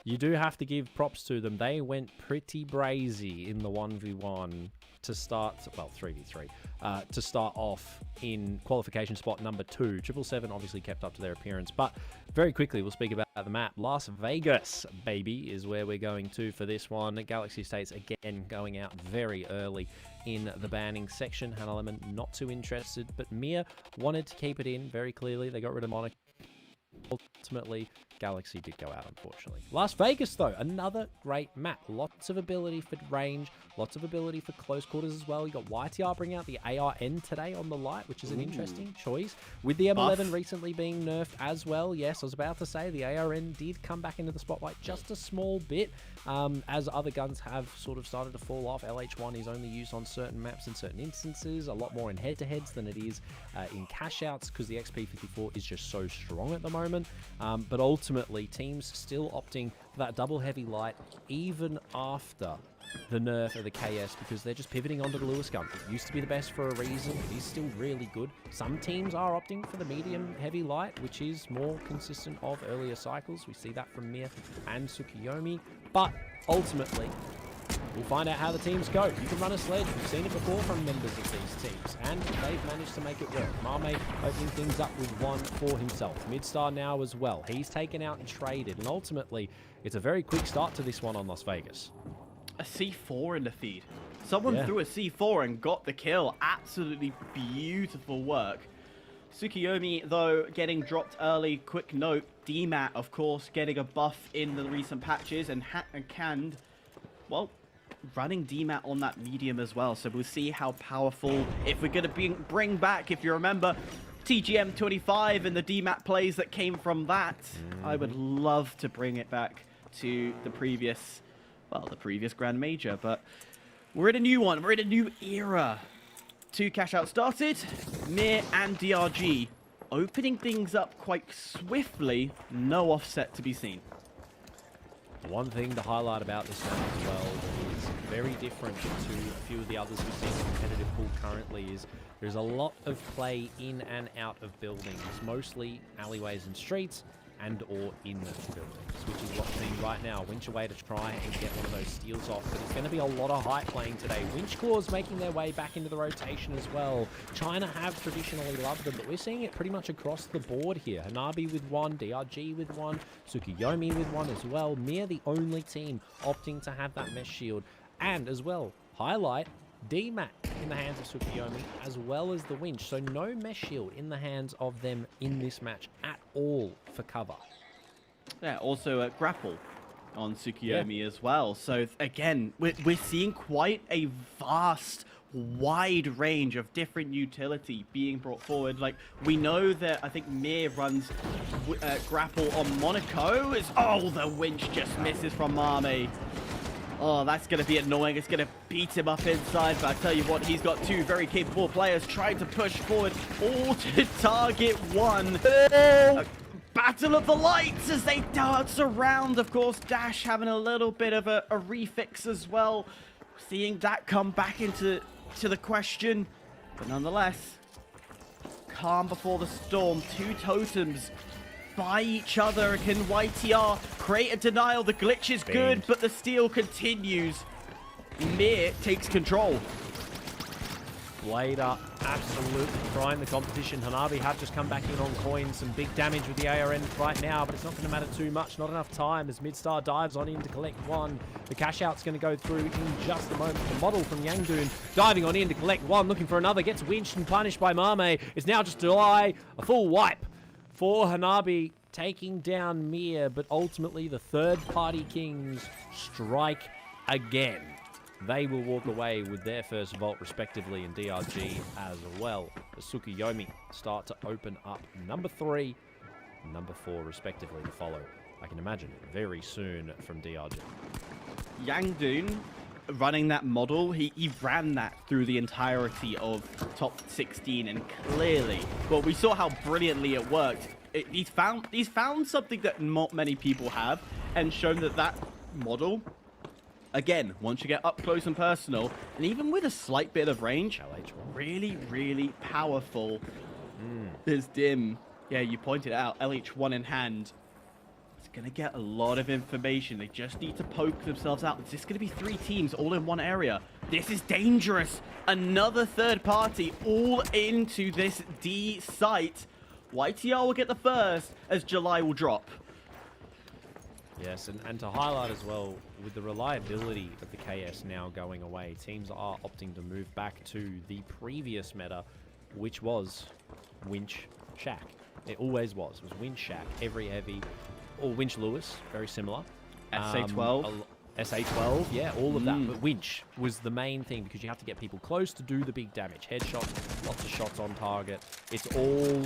you do have to give props to them. They went pretty brazy in the 1v1 to start, well, 3v3, to start off in qualification spot number 2. 777 obviously kept up to their appearance, but very quickly we'll speak about the map. Las Vegas, baby, is where we're going to for this one. Galaxy States, again, going out very early in the banning section. Hannah Lemon not too interested, but Mia wanted to keep it in very clearly. They got rid of Monaco. Ultimately, Galaxy did go out, unfortunately. Las Vegas, though, another great map. Lots of ability for range, lots of ability for close quarters as well. You got YTR bringing out the ARN today on the light, which is an interesting choice. With the M11 recently being nerfed as well. Yes, I was about to say the ARN did come back into the spotlight just a small bit, as other guns have sort of started to fall off. LH1 is only used on certain maps in certain instances, a lot more in head-to-heads than it is in cash-outs, because the XP54 is just so strong at the moment. But ultimately, teams still opting for that double heavy light even after the nerf of the KS, because they're just pivoting onto the Lewis gun. It used to be the best for a reason. It is still really good. Some teams are opting for the medium heavy light, which is more consistent of earlier cycles. We see that from Mir and Tsukuyomi. But ultimately, we'll find out how the teams go. You can run a sledge. We've seen it before from members of these teams, and they've managed to make it work. Mame opening things up with one for himself. Midstar now as well. He's taken out and traded, and ultimately, it's a very quick start to this one on Las Vegas.
A C4 in the feed. Someone threw a C4 and got the kill. Absolutely beautiful work. Tsukuyomi, though, getting dropped early. Quick note, DMAT, of course, getting a buff in the recent patches, and Canned, well, running DMAT on that medium as well. So we'll see how powerful, if we're going to bring back, if you remember, TGM26 and the DMAT plays that came from that. I would love to bring it back to the previous, well, the previous Grand Major, but we're in a new one. We're in a new era. 2 cash out started. Mir and DRG opening things up quite swiftly. No offset to be seen.
One thing to highlight about this map as well is very different to a few of the others we see in the competitive pool currently is there's a lot of play in and out of buildings, mostly alleyways and streets and or in the buildings, which is what's seen right now. Winch away to try and get one of those steals off, but it's going to be a lot of hype playing today. Winch Claws making their way back into the rotation as well. China have traditionally loved them, but we're seeing it pretty much across the board here. Hanabi with one, DRG with one, Tsukuyomi with one as well. Mir the only team opting to have that mesh shield, and as well, highlight, DMAT in the hands of Tsukuyomi, as well as the Winch. So no mesh shield in the hands of them in this match at all for cover.
Yeah, also a grapple on Tsukuyomi as well. So again, we're seeing quite a vast, wide range of different utility being brought forward. Like, we know that I think Mir runs grapple on Monaco. Oh, the Winch just misses from Mame. Oh, that's going to be annoying. It's going to beat him up inside. But I tell you what, he's got 2 very capable players trying to push forward, all to target one. Battle of the lights as they dance around. Of course, Dash having a little bit of a refix as well. Seeing that come back into the question. But nonetheless, calm before the storm. 2 totems by each other. Can YTR create a denial? The glitch is good, but the steal continues. Mir takes control.
Blader absolutely trying the competition. Hanabi have just come back in on coins. Some big damage with the ARN right now, but it's not going to matter too much. Not enough time as Midstar dives on in to collect one. The cash out's going to go through in just a moment. The model from Yangdoon diving on in to collect one, looking for another. Gets winched and punished by Mame. It's now just July. A full wipe for Hanabi, taking down Mir, but ultimately the third-party Kings strike again. They will walk away with their first vault respectively, and DRG as well. The Tsukuyomi start to open up number 3 and number 4 respectively to follow. I can imagine very soon from DRG.
Yangdoon running that model, he ran that through the entirety of top 16, and clearly, well, we saw how brilliantly it worked. He's found something that not many people have, and shown that model, again, once you get up close and personal, and even with a slight bit of range, really, really powerful. There's Dim. Yeah, you pointed out, LH1 in hand. It's going to get a lot of information. They just need to poke themselves out. Is this going to be 3 teams all in one area? This is dangerous. Another third party all into this D site. YTR will get the first as July will drop.
Yes, and to highlight as well, with the reliability of the KS now going away, teams are opting to move back to the previous meta, which was Winch Shack. It always was. It was Winch Shack, every heavy, or Winch Lewis, very similar.
SA-12.
SA-12, yeah, all of that. But Winch was the main thing because you have to get people close to do the big damage. Headshots, lots of shots on target. It's all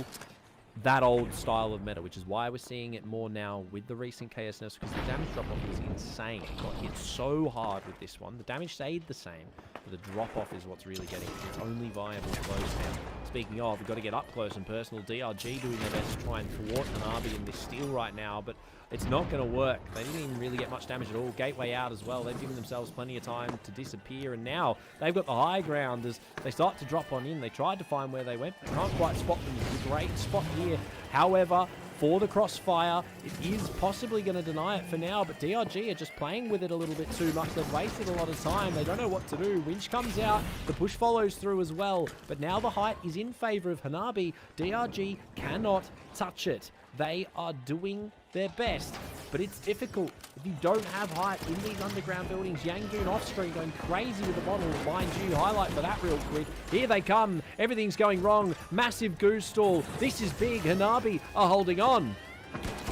that old style of meta, which is why we're seeing it more now with the recent KS nerfs, because the damage drop-off was insane. It got hit so hard with this one. The damage stayed the same, but the drop-off is what's really getting it. It's only viable close now. Speaking of, we've got to get up close and personal. DRG doing their best to try and thwart Hanabi in this steal right now, but it's not going to work. They didn't even really get much damage at all. Gateway out as well. They've given themselves plenty of time to disappear, and now they've got the high ground as they start to drop on in. They tried to find where they went, but can't quite spot them. It's a great spot here. However, for the crossfire, it is possibly going to deny it for now, but DRG are just playing with it a little bit too much. They've wasted a lot of time. They don't know what to do. Winch comes out. The push follows through as well, but now the height is in favor of Hanabi. DRG cannot touch it. They are doing their best, but it's difficult if you don't have height in these underground buildings. Yangdoon off screen going crazy with the model. Mind you, highlight for that real quick. Here they come. Everything's going wrong. Massive goose stall. This is big. Hanabi are holding on.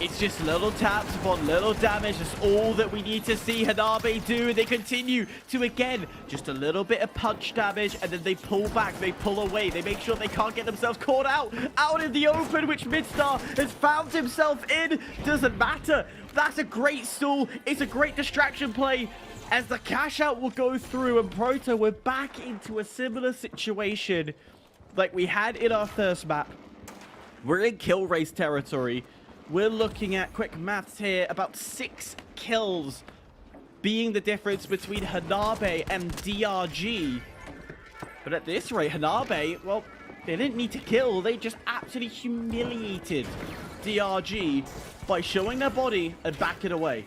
It's just little taps upon little damage. That's all that we need to see Hanabi do. They continue to, again, just a little bit of punch damage, and then they pull back, they pull away. They make sure they can't get themselves caught out in the open, which Midstar has found himself in. Doesn't matter. That's a great stall. It's a great distraction play. As the cash out will go through, and Proto, we're back into a similar situation like we had in our first map. We're in kill race territory. We're looking at, quick maths here, about 6 kills being the difference between Hanabi and DRG. But at this rate, Hanabi, well, they didn't need to kill. They just absolutely humiliated DRG by showing their body and backing away.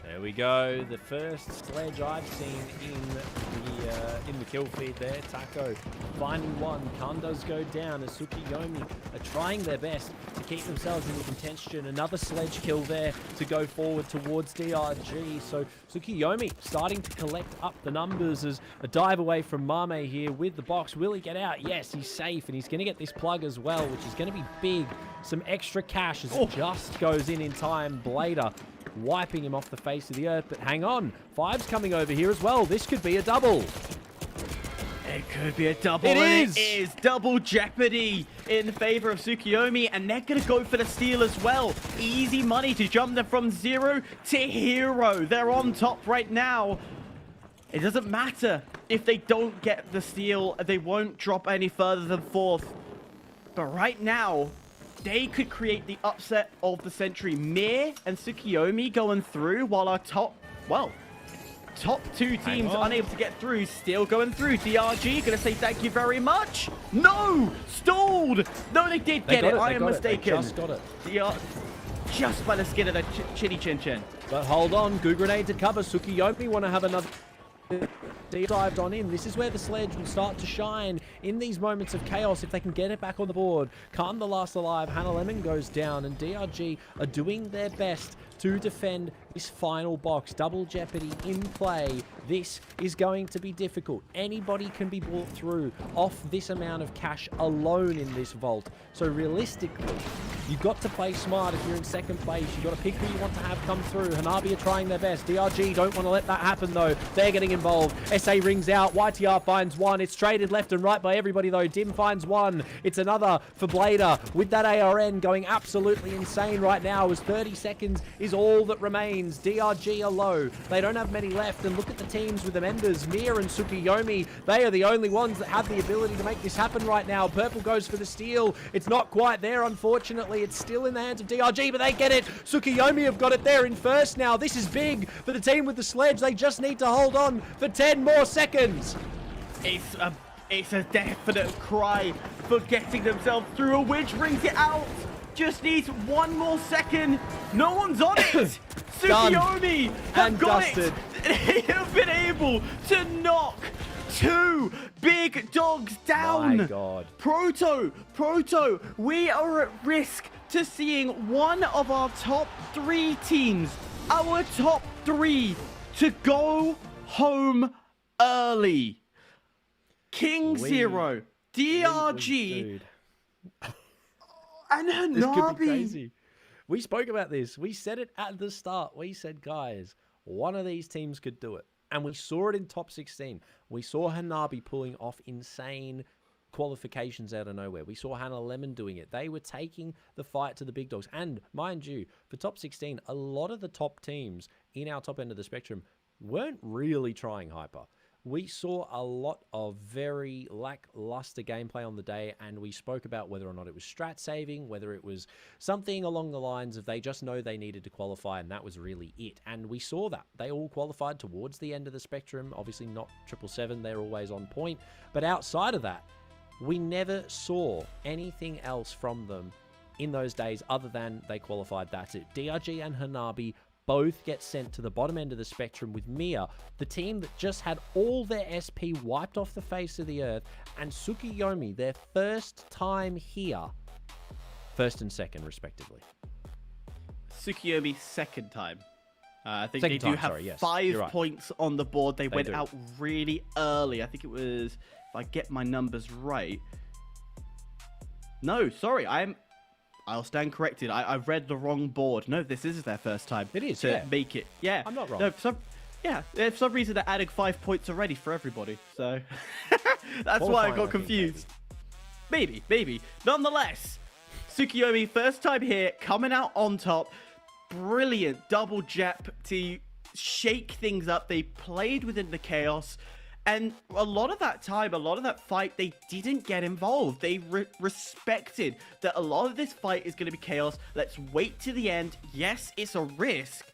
There we go. The first sledge I've seen in the kill feed there. Taco finding one. Khan does go down as Tsukuyomi are trying their best to keep themselves in the contention. Another sledge kill there to go forward towards DRG. So Tsukuyomi starting to collect up the numbers as a dive away from Mame here with the box. Will he get out? Yes, he's safe, and he's going to get this plug as well, which is going to be big. Some extra cash as it just goes in time. Blader wiping him off the face of the earth, but hang on. Five's coming over here as well. This could be a double.
It could be a double.
It is.
It is double jeopardy in favor of Tsukuyomi, and they're going to go for the steal as well. Easy money to jump them from 0 to hero. They're on top right now. It doesn't matter if they don't get the steal. They won't drop any further than 4th. But right now, they could create the upset of the century. Mir and Tsukuyomi going through while our top 2 teams unable to get through, still going through. DRG gonna say thank you very much. No! Stalled! No, they did get it. I am mistaken.
They just got it.
Just by the skin of the chinny chin chin.
But hold on, Goo Grenade to cover. Tsukuyomi want to have another dived on in. This is where the sledge will start to shine in these moments of chaos if they can get it back on the board. Khan the last alive, Hannah Lemon goes down, and DRG are doing their best to defend this final box. Double jeopardy in play. This is going to be difficult. Anybody can be brought through off this amount of cash alone in this vault. So realistically, you've got to play smart if you're in second place. You've got to pick who you want to have come through. Hanabi are trying their best. DRG don't want to let that happen though. They're getting involved. SA rings out. YTR finds one. It's traded left and right by everybody though. Dim finds one. It's another for Blader with that ARN going absolutely insane right now as 30 seconds is all that remains. DRG are low. They don't have many left, and look at the teams with the members. Mia and Tsukiyomi, they are the only ones that have the ability to make this happen right now. Purple goes for the steal. It's not quite there, unfortunately. It's still in the hands of DRG, but they get it. Tsukiyomi have got it there in first now. This is big for the team with the sledge. They just need to hold on for 10 more seconds.
It's a definite cry for getting themselves through. A Witch rings it out. Just needs one more second. No one's on it. Tsukiyomi have got it. They have been able to knock two big dogs down.
My God.
Proto, we are at risk to seeing one of our top 3 teams, our top 3, to go home early. King Zero, DRG, and Hanabi.
This could be crazy. We spoke about this. We said it at the start. We said, guys, one of these teams could do it. And we saw it in top 16. We saw Hanabi pulling off insane qualifications out of nowhere. We saw Hannah Lemon doing it. They were taking the fight to the big dogs. And mind you, for top 16, a lot of the top teams in our top end of the spectrum weren't really trying hyper. We saw a lot of very lackluster gameplay on the day, and we spoke about whether or not it was strat saving, whether it was something along the lines of they just know they needed to qualify, and that was really it. And we saw that. They all qualified towards the end of the spectrum. Obviously not 777, they're always on point. But outside of that, we never saw anything else from them in those days other than they qualified. That's it. DRG and Hanabi both get sent to the bottom end of the spectrum with Mia, the team that just had all their SP wiped off the face of the earth, and Tsukiyomi, their first time here, first and second respectively.
Tsukiyomi second time. I think
second
they
time,
do have
sorry, yes.
5 points on the board. They went
do.
out really early. I think it was, if I get my numbers right. No, sorry, I'll stand corrected. I've read the wrong board. No, this is their first time.
It is,
to make it. Yeah.
I'm not wrong.
No, for some reason they're adding 5 points already for everybody. So that's why I got confused. Maybe. Nonetheless, Tsukiyomi, first time here, coming out on top. Brilliant double jep to shake things up. They played within the chaos. And a lot of that time, a lot of that fight, they didn't get involved. They respected that a lot of this fight is going to be chaos. Let's wait to the end. Yes, it's a risk,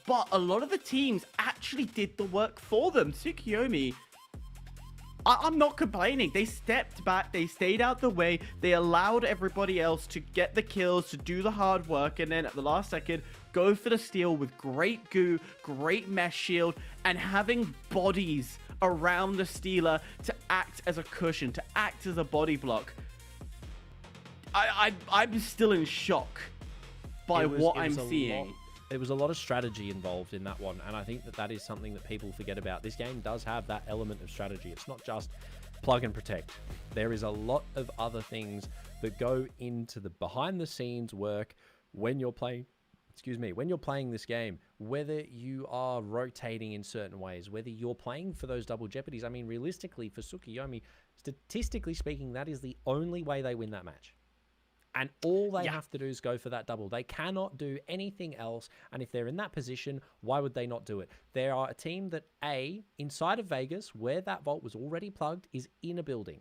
but a lot of the teams actually did the work for them. Tsukiyomi, I'm not complaining. They stepped back. They stayed out the way. They allowed everybody else to get the kills, to do the hard work, and then at the last second, go for the steal with great goo, great mesh shield, and having bodies around the stealer to act as a cushion, to act as a body block. I'm still in shock by what I'm seeing.
There was a lot of strategy involved in that one, and I think that is something that people forget about. This game does have that element of strategy. It's not just plug and protect. There is a lot of other things that go into the behind-the-scenes work when you're playing when you're playing this game, whether you are rotating in certain ways, whether you're playing for those double jeopardies. I mean, realistically, for Tsukiyomi, statistically speaking, that is the only way they win that match. And all they have to do is go for that double. They cannot do anything else. And if they're in that position, why would they not do it? They are a team that, inside of Vegas, where that vault was already plugged, is in a building.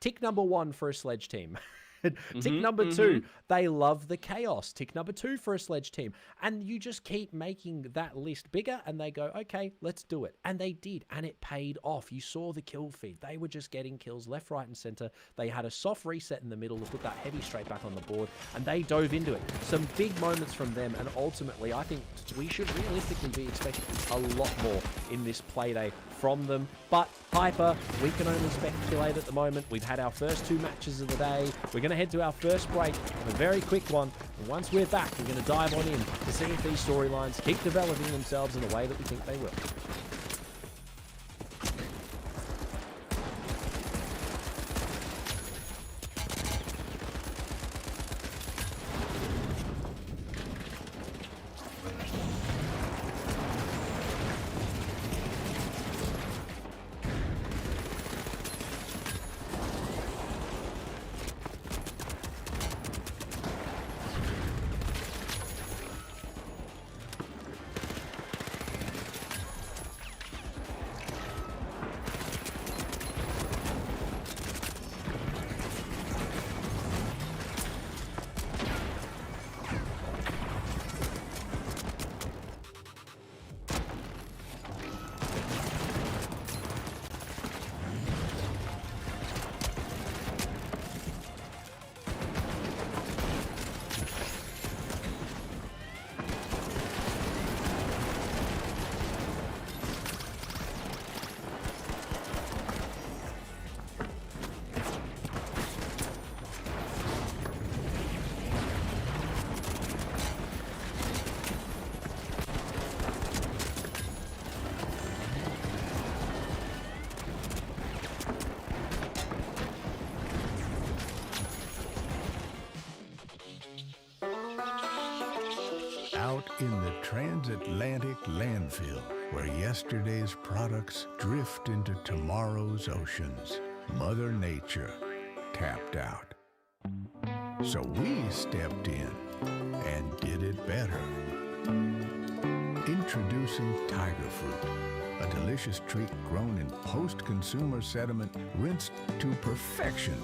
Tick number 1 for a sledge team. Tick number 2, they love the chaos. Tick number 2 for a Sledge team. And you just keep making that list bigger, and they go, okay, let's do it. And they did, and it paid off. You saw the kill feed. They were just getting kills left, right, and center. They had a soft reset in the middle to put that heavy straight back on the board, and they dove into it. Some big moments from them, and ultimately, I think we should realistically be expecting a lot more in this Playday from them. But Hyper, we can only speculate at the moment. We've had our first 2 matches of the day. We're going to head to our first break, a very quick one. And once we're back, we're going to dive on in to see if these storylines keep developing themselves in the way that we think they will.
Out in the transatlantic landfill, where yesterday's products drift into tomorrow's oceans, Mother Nature tapped out. So we stepped in and did it better. Introducing Tiger Fruit, a delicious treat grown in post-consumer sediment rinsed to perfection.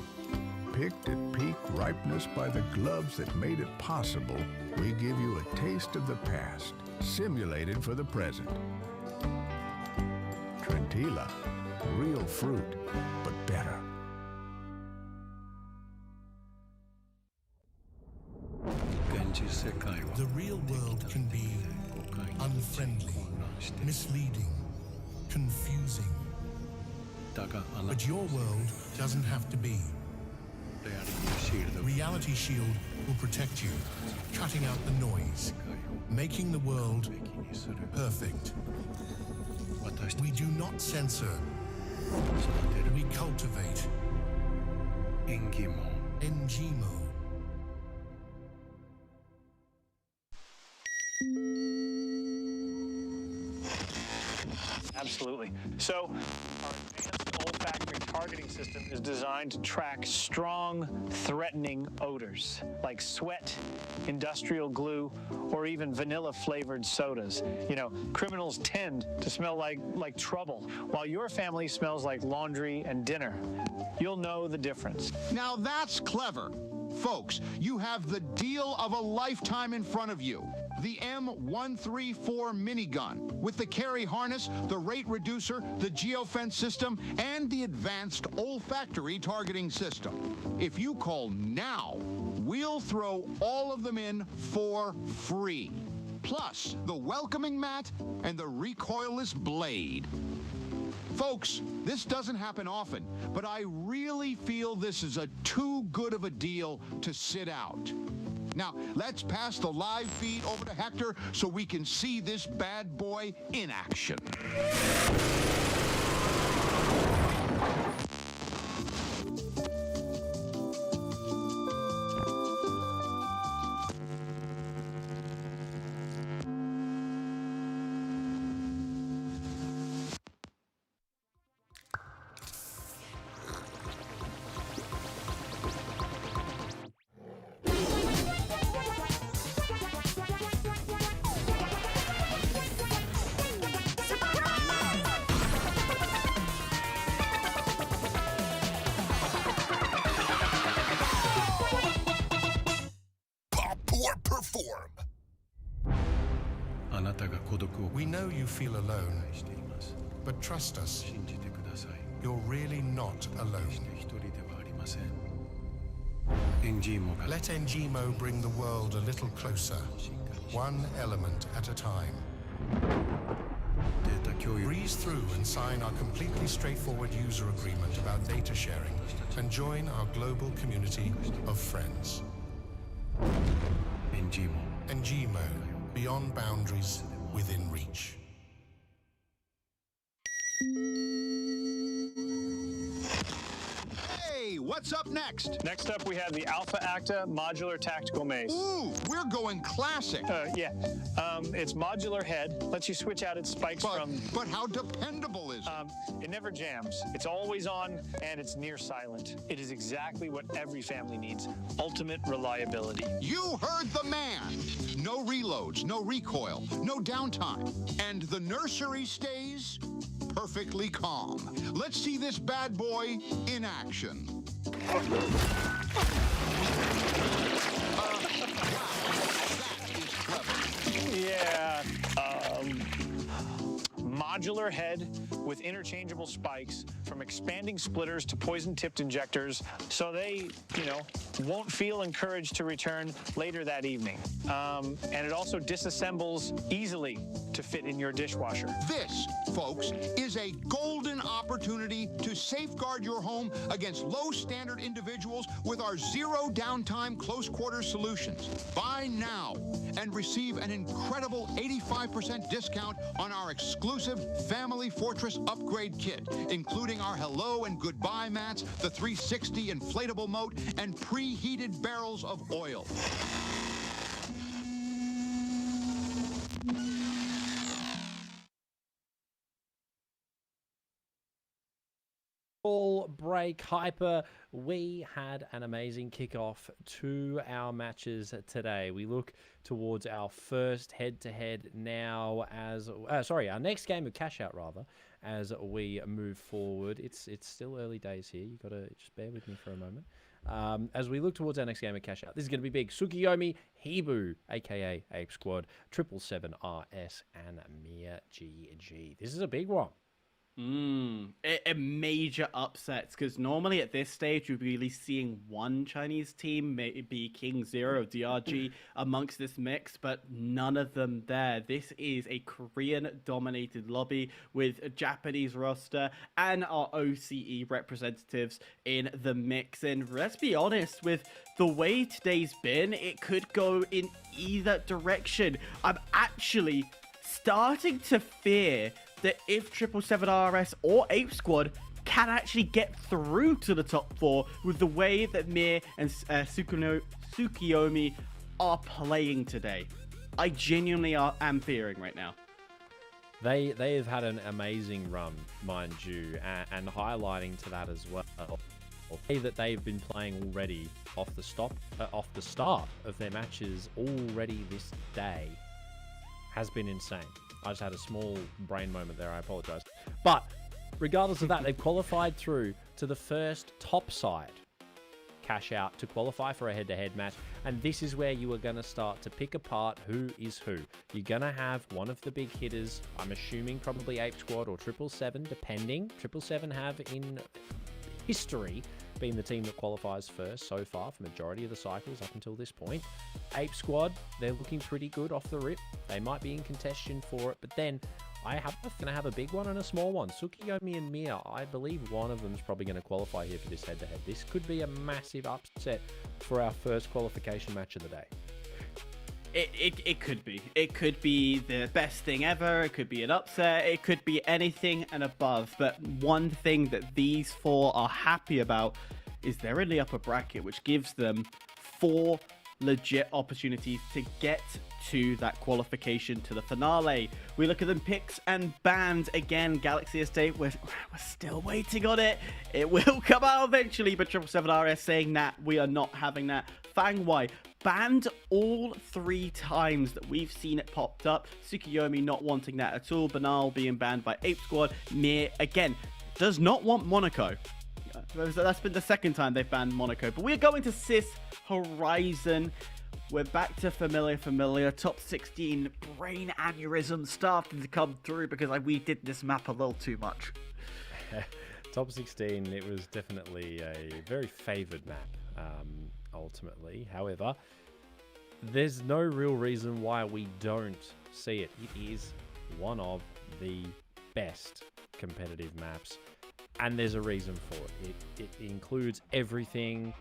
Picked at peak ripeness by the gloves that made it possible, we give you a taste of the past, simulated for the present. Trentilla, real fruit, but better.
The real world can be unfriendly, misleading, confusing. But your world doesn't have to be. Reality Shield will protect you, cutting out the noise, making the world perfect. We do not censor. We cultivate. Engimo.
Absolutely. So, our advanced olfactory targeting system is designed to track strong, threatening odors like sweat, industrial glue, or even vanilla-flavored sodas. You know, criminals tend to smell like trouble, while your family smells like laundry and dinner. You'll know the difference.
Now that's clever. Folks, you have the deal of a lifetime in front of you. The M134 minigun with the carry harness, the rate reducer, the geofence system, and the advanced olfactory targeting system. If you call now, we'll throw all of them in for free. Plus, the welcoming mat and the recoilless blade. Folks, this doesn't happen often, but I really feel this is a too good of a deal to sit out. Now, let's pass the live feed over to Hector so we can see this bad boy in action.
form. We know you feel alone, but trust us, you're really not alone. Let Ngimo bring the world a little closer, one element at a time. Breeze through and sign our completely straightforward user agreement about data sharing and join our global community of friends. Ngimo, beyond boundaries, within reach.
Hey, what's up next?
Next up, we have the Alpha Acta Modular Tactical Mace.
Ooh, we're going classic.
Yeah, it's modular head, lets you switch out its spikes
But how dependable is it?
It never jams. It's always on, and it's near silent. It is exactly what every family needs. Ultimate reliability.
You heard the man. No reloads, no recoil, no downtime. And the nursery stays perfectly calm. Let's see this bad boy in action. Wow, that is clever.
Yeah. Modular head with interchangeable spikes, from expanding splitters to poison-tipped injectors, so they, won't feel encouraged to return later that evening. And it also disassembles easily to fit in your dishwasher.
This, folks, is a golden opportunity to safeguard your home against low-standard individuals with our zero downtime close-quarters solutions. Buy now and receive an incredible 85% discount on our exclusive Family Fortress Upgrade Kit, including our hello and goodbye mats, the 360 inflatable moat, and preheated barrels of oil.
Break Hyper, we had an amazing kickoff to our matches today. We look towards our first head-to-head now as our next game of cash out rather, as we move forward. It's still early days here. You gotta just bear with me for a moment. As we look towards our next game of cash out, this is going to be big. Tsukiyomi, Hibu, aka Ape Squad, 777 RS, and Mia GG. This is a big one.
A major upsets, because normally at this stage you'd be really seeing one Chinese team, maybe King Zero, DRG, amongst this mix, but none of them there. This is a Korean-dominated lobby with a Japanese roster and our OCE representatives in the mix. And let's be honest, with the way today's been, it could go in either direction. I'm actually starting to fear that if 777RS or Ape Squad can actually get through to the top four with the way that Mir and Tsukiyomi are playing today. I genuinely am fearing right now.
They have had an amazing run, mind you, and highlighting to that as well, the way that they've been playing already off the start of their matches already this day has been insane. I just had a small brain moment there, I apologize. But regardless of that, they've qualified through to the first top side cash out to qualify for a head-to-head match, and this is where you are going to start to pick apart who is who. You're going to have one of the big hitters, I'm assuming probably Ape Squad or 777, depending. 777 have in history been the team that qualifies first so far for majority of the cycles up until this point. Ape Squad, they're looking pretty good off the rip. They might be in contention for it, but then I'm going to have a big one and a small one. Tsukiyomi and Mia, I believe one of them is probably going to qualify here for this head-to-head. This could be a massive upset for our first qualification match of the day.
It could be. It could be the best thing ever. It could be an upset. It could be anything and above. But one thing that these four are happy about is they're in the upper bracket, which gives them 4 legit opportunities to get to that qualification to the finale. We look at them picks and bans again. Galaxy Estate, we're still waiting on it. It will come out eventually, but 777RS saying that we are not having that. Fangwai banned all 3 times that we've seen it popped up. Tsukiyomi not wanting that at all. Banal being banned by Ape Squad. Mir again does not want Monaco. That's been the second time they've banned Monaco. But we're going to Sis Horizon. We're back to familiar. Top 16 brain aneurysm starting to come through because we did this map a little too much.
Top 16, it was definitely a very favoured map, ultimately. However, there's no real reason why we don't see it. It is one of the best competitive maps, and there's a reason for it. It includes everything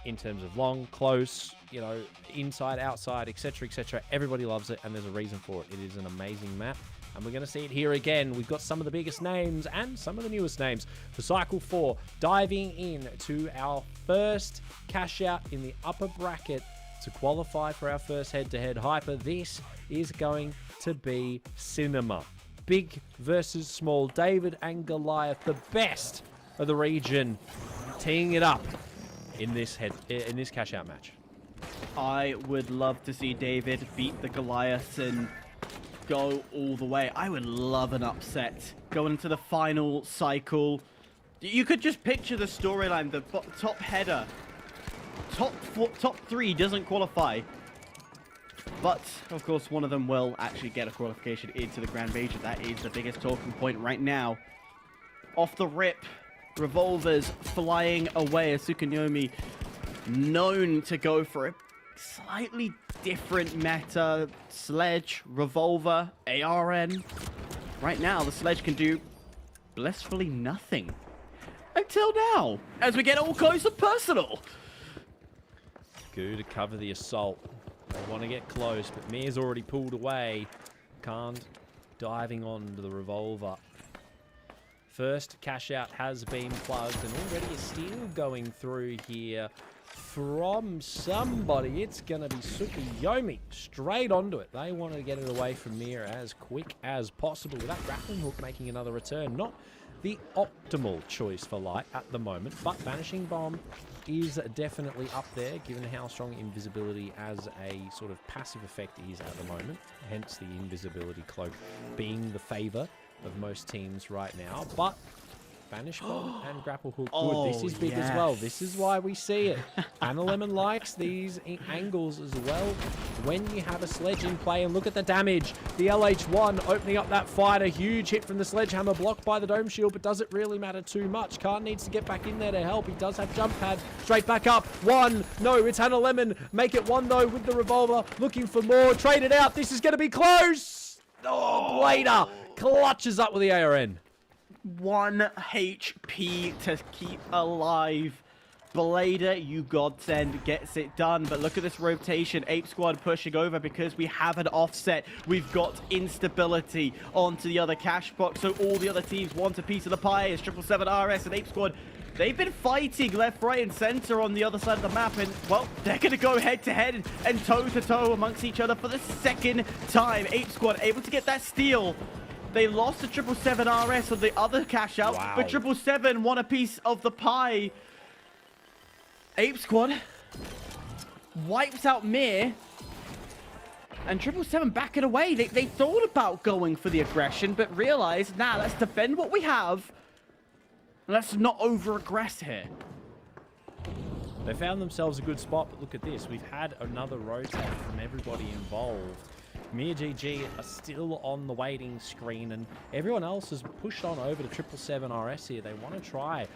in terms of long, close, you know, inside, outside, etc., etc. Everybody loves it, and there's a reason for it. It is an amazing map, and we're going to see it here again. We've got some of the biggest names and some of the newest names for Cycle 4, diving in to our first cash out in the upper bracket to qualify for our first head-to-head hyper. This is going to be cinema. Big versus small, David and Goliath, the best of the region, teeing it up in this cash out match.
I would love to see David beat the Goliaths and go all the way. I would love an upset going into the final cycle. You could just picture the storyline, the top header. Top 3 doesn't qualify. But, of course, one of them will actually get a qualification into the Grand Major. That is the biggest talking point right now. Off the rip, revolvers flying away as Tsukuyomi known to go for a slightly different meta. Sledge, revolver, ARN. Right now, the Sledge can do blissfully nothing. Until now, as we get all close and personal.
Goo to cover the assault. They want to get close, but Mir's already pulled away. Can't diving onto the revolver. First cash out has been plugged, and already a steal going through here from somebody. It's going to be Tsukuyomi straight onto it. They want to get it away from Mir as quick as possible. With that grappling hook making another return. Not the optimal choice for Light at the moment, but Vanishing Bomb is definitely up there, given how strong invisibility as a sort of passive effect is at the moment. Hence the invisibility cloak being the favor of most teams right now. But Vanish Bomb and Grapple Hook, good. This is big as well. This is why we see it. Anna Lemon likes these angles as well when you have a Sledge in play. And look at the damage. The LH1 opening up that fight. A huge hit from the Sledgehammer, blocked by the Dome Shield, but does it really matter too much? Khan needs to get back in there to help. He does have Jump Pad. Straight back up. One. No, it's Hannah Lemon. Make it one, though, with the Revolver. Looking for more. Trade it out. This is going to be close. Oh, Blader clutches up with the ARN.
1 HP to keep alive. Blader, you godsend, gets it done. But look at this rotation. Ape Squad pushing over because we have an offset. We've got instability onto the other cash box. So all the other teams want a piece of the pie. It's 777 RS and Ape Squad. They've been fighting left, right, and center on the other side of the map. And, well, they're going to go head-to-head and toe-to-toe amongst each other for the second time. Ape Squad able to get that steal. They lost to 777 RS on the other cash out, but 777 won a piece of the pie. Ape Squad wipes out Mir, and 777 back it away. They thought about going for the aggression, but realized, nah, let's defend what we have. Let's not over-aggress here.
They found themselves a good spot, but look at this. We've had another rotate from everybody involved. Mir GG are still on the waiting screen, and everyone else has pushed on over to 777 RS here. They want to try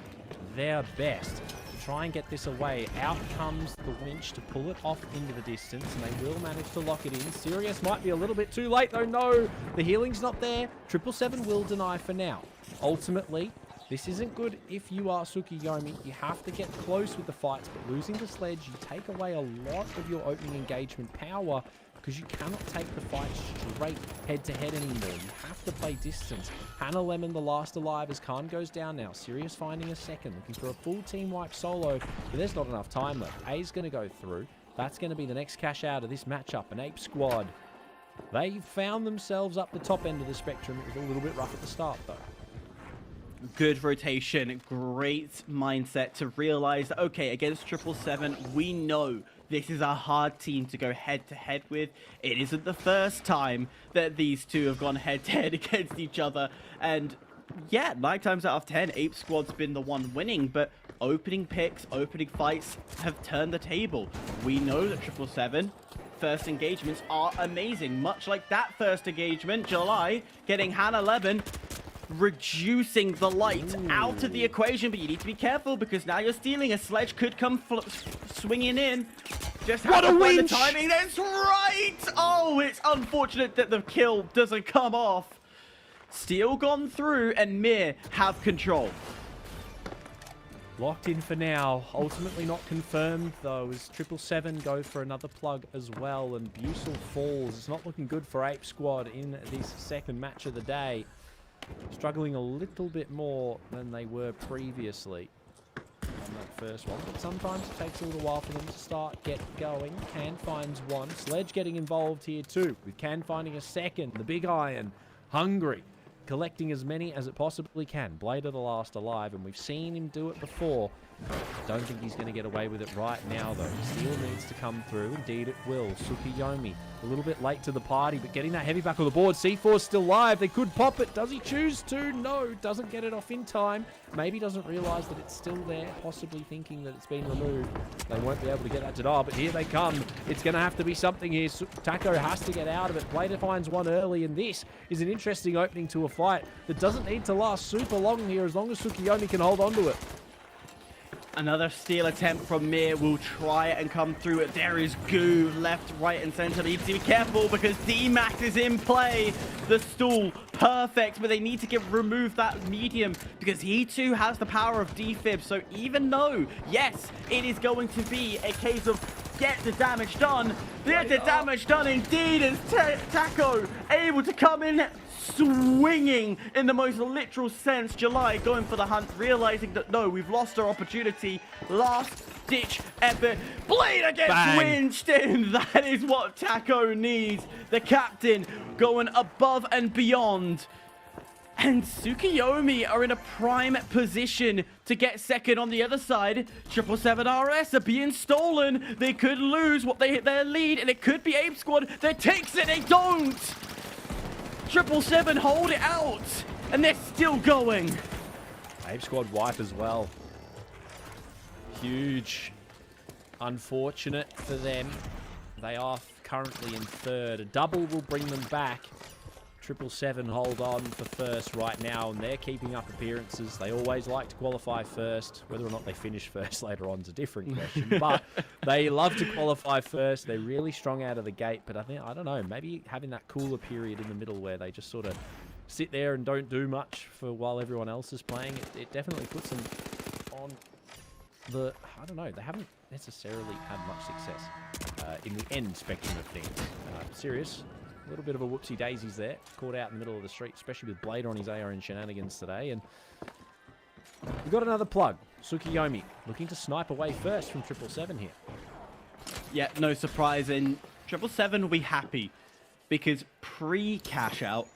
their best to try and get this away. Out comes the winch to pull it off into the distance, and they will manage to lock it in. Sirius might be a little bit too late, though. No, the healing's not there. 777 will deny for now. Ultimately, this isn't good if you are Tsukuyomi. You have to get close with the fights, but losing the Sledge, you take away a lot of your opening engagement power, because you cannot take the fight straight head-to-head anymore. You have to play distance. Hannah Lemon, the last alive, as Khan goes down now. Sirius finding a second, looking for a full team wipe solo, but there's not enough time left. A's going to go through. That's going to be the next cash out of this matchup. An Ape Squad. They found themselves up the top end of the spectrum. It was a little bit rough at the start, though.
Good rotation, great mindset to realize that, okay, against 777, we know this is a hard team to go head-to-head with. It isn't the first time that these two have gone head-to-head against each other. And yeah, 9 times out of 10, Ape Squad's been the one winning, but opening picks, opening fights have turned the table. We know that 777 first engagements are amazing, much like that first engagement, July, getting Han 11, reducing the light out of the equation, but you need to be careful because now you're stealing. A sledge could come swinging in. Just have to find the timing. That's right! Oh, it's unfortunate that the kill doesn't come off. Steel gone through, and Mir have control.
Locked in for now. Ultimately not confirmed, though, as 777 go for another plug as well, and Busel falls. It's not looking good for Ape Squad in this second match of the day. Struggling a little bit more than they were previously on that first one, but sometimes it takes a little while for them to start get going. Can finds one. Sledge getting involved here too, with Can finding a second. The Big Iron, hungry, collecting as many as it possibly can. Blade of the last alive, and we've seen him do it before. Don't think he's going to get away with it right now, though. Steel needs to come through. Indeed it will. Tsukiyomi, a little bit late to the party, but getting that heavy back on the board. C4's still live. They could pop it. Does he choose to? No, doesn't get it off in time. Maybe doesn't realize that it's still there, possibly thinking that it's been removed. They won't be able to get that to dial, but here they come. It's going to have to be something here. Taco has to get out of it. Blader finds one early, and this is an interesting opening to a fight that doesn't need to last super long here, as long as Tsukiyomi can hold on to it.
Another steal attempt from Mir will try and come through it. There is goo left, right, and center. They need to be careful because D-Max is in play. The stall, perfect, but they need to remove that medium because he too has the power of defib. So even though, yes, it is going to be a case of get the damage done, get the damage done indeed, as Taco able to come in swinging in the most literal sense. July going for the hunt, realizing that no, we've lost our opportunity. Last ditch effort. Blader gets winched in. That is what Taco needs. The captain going above and beyond. And Tsukiyomi are in a prime position to get second on the other side. 777 RS are being stolen. They could lose their lead, and it could be Ape Squad that takes it. They don't. 777 hold it out, and they're still going.
Ape Squad wipe as well. Huge. Unfortunate for them. They are currently in third. A double will bring them back. 777 hold on for first right now, and they're keeping up appearances. They always like to qualify first. Whether or not they finish first later on is a different question, but they love to qualify first. They're really strong out of the gate, but I don't know, maybe having that cooler period in the middle where they just sort of sit there and don't do much for while everyone else is playing, it definitely puts them on the, I don't know, they haven't necessarily had much success in the end spectrum of things. Serious. A little bit of a whoopsie daisies there. Caught out in the middle of the street, especially with Blader on his ARN shenanigans today. And we've got another plug. Tsukiyomi looking to snipe away first from 777 here.
Yeah, no surprise. And 777 will be happy because pre-cash out,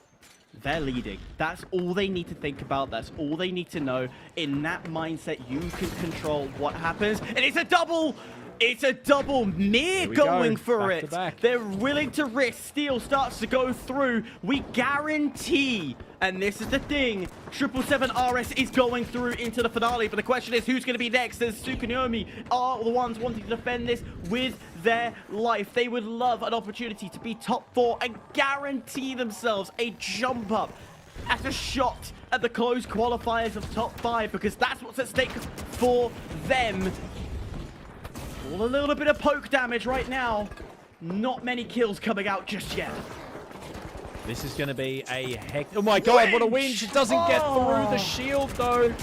they're leading. That's all they need to think about. That's all they need to know. In that mindset, you can control what happens. And it's a double! It's a double. Mir going for it. They're willing to risk. Steel starts to go through. We guarantee, and this is the thing, 777 RS is going through into the finale. But the question is, who's going to be next? As Tsukiyomi are the ones wanting to defend this with their life. They would love an opportunity to be top 4 and guarantee themselves a jump up at a shot at the closed qualifiers of top 5, because that's what's at stake for them. All a little bit of poke damage right now. Not many kills coming out just yet.
This is going to be a heck... Oh my god, what a winch! It doesn't get through the shield, though.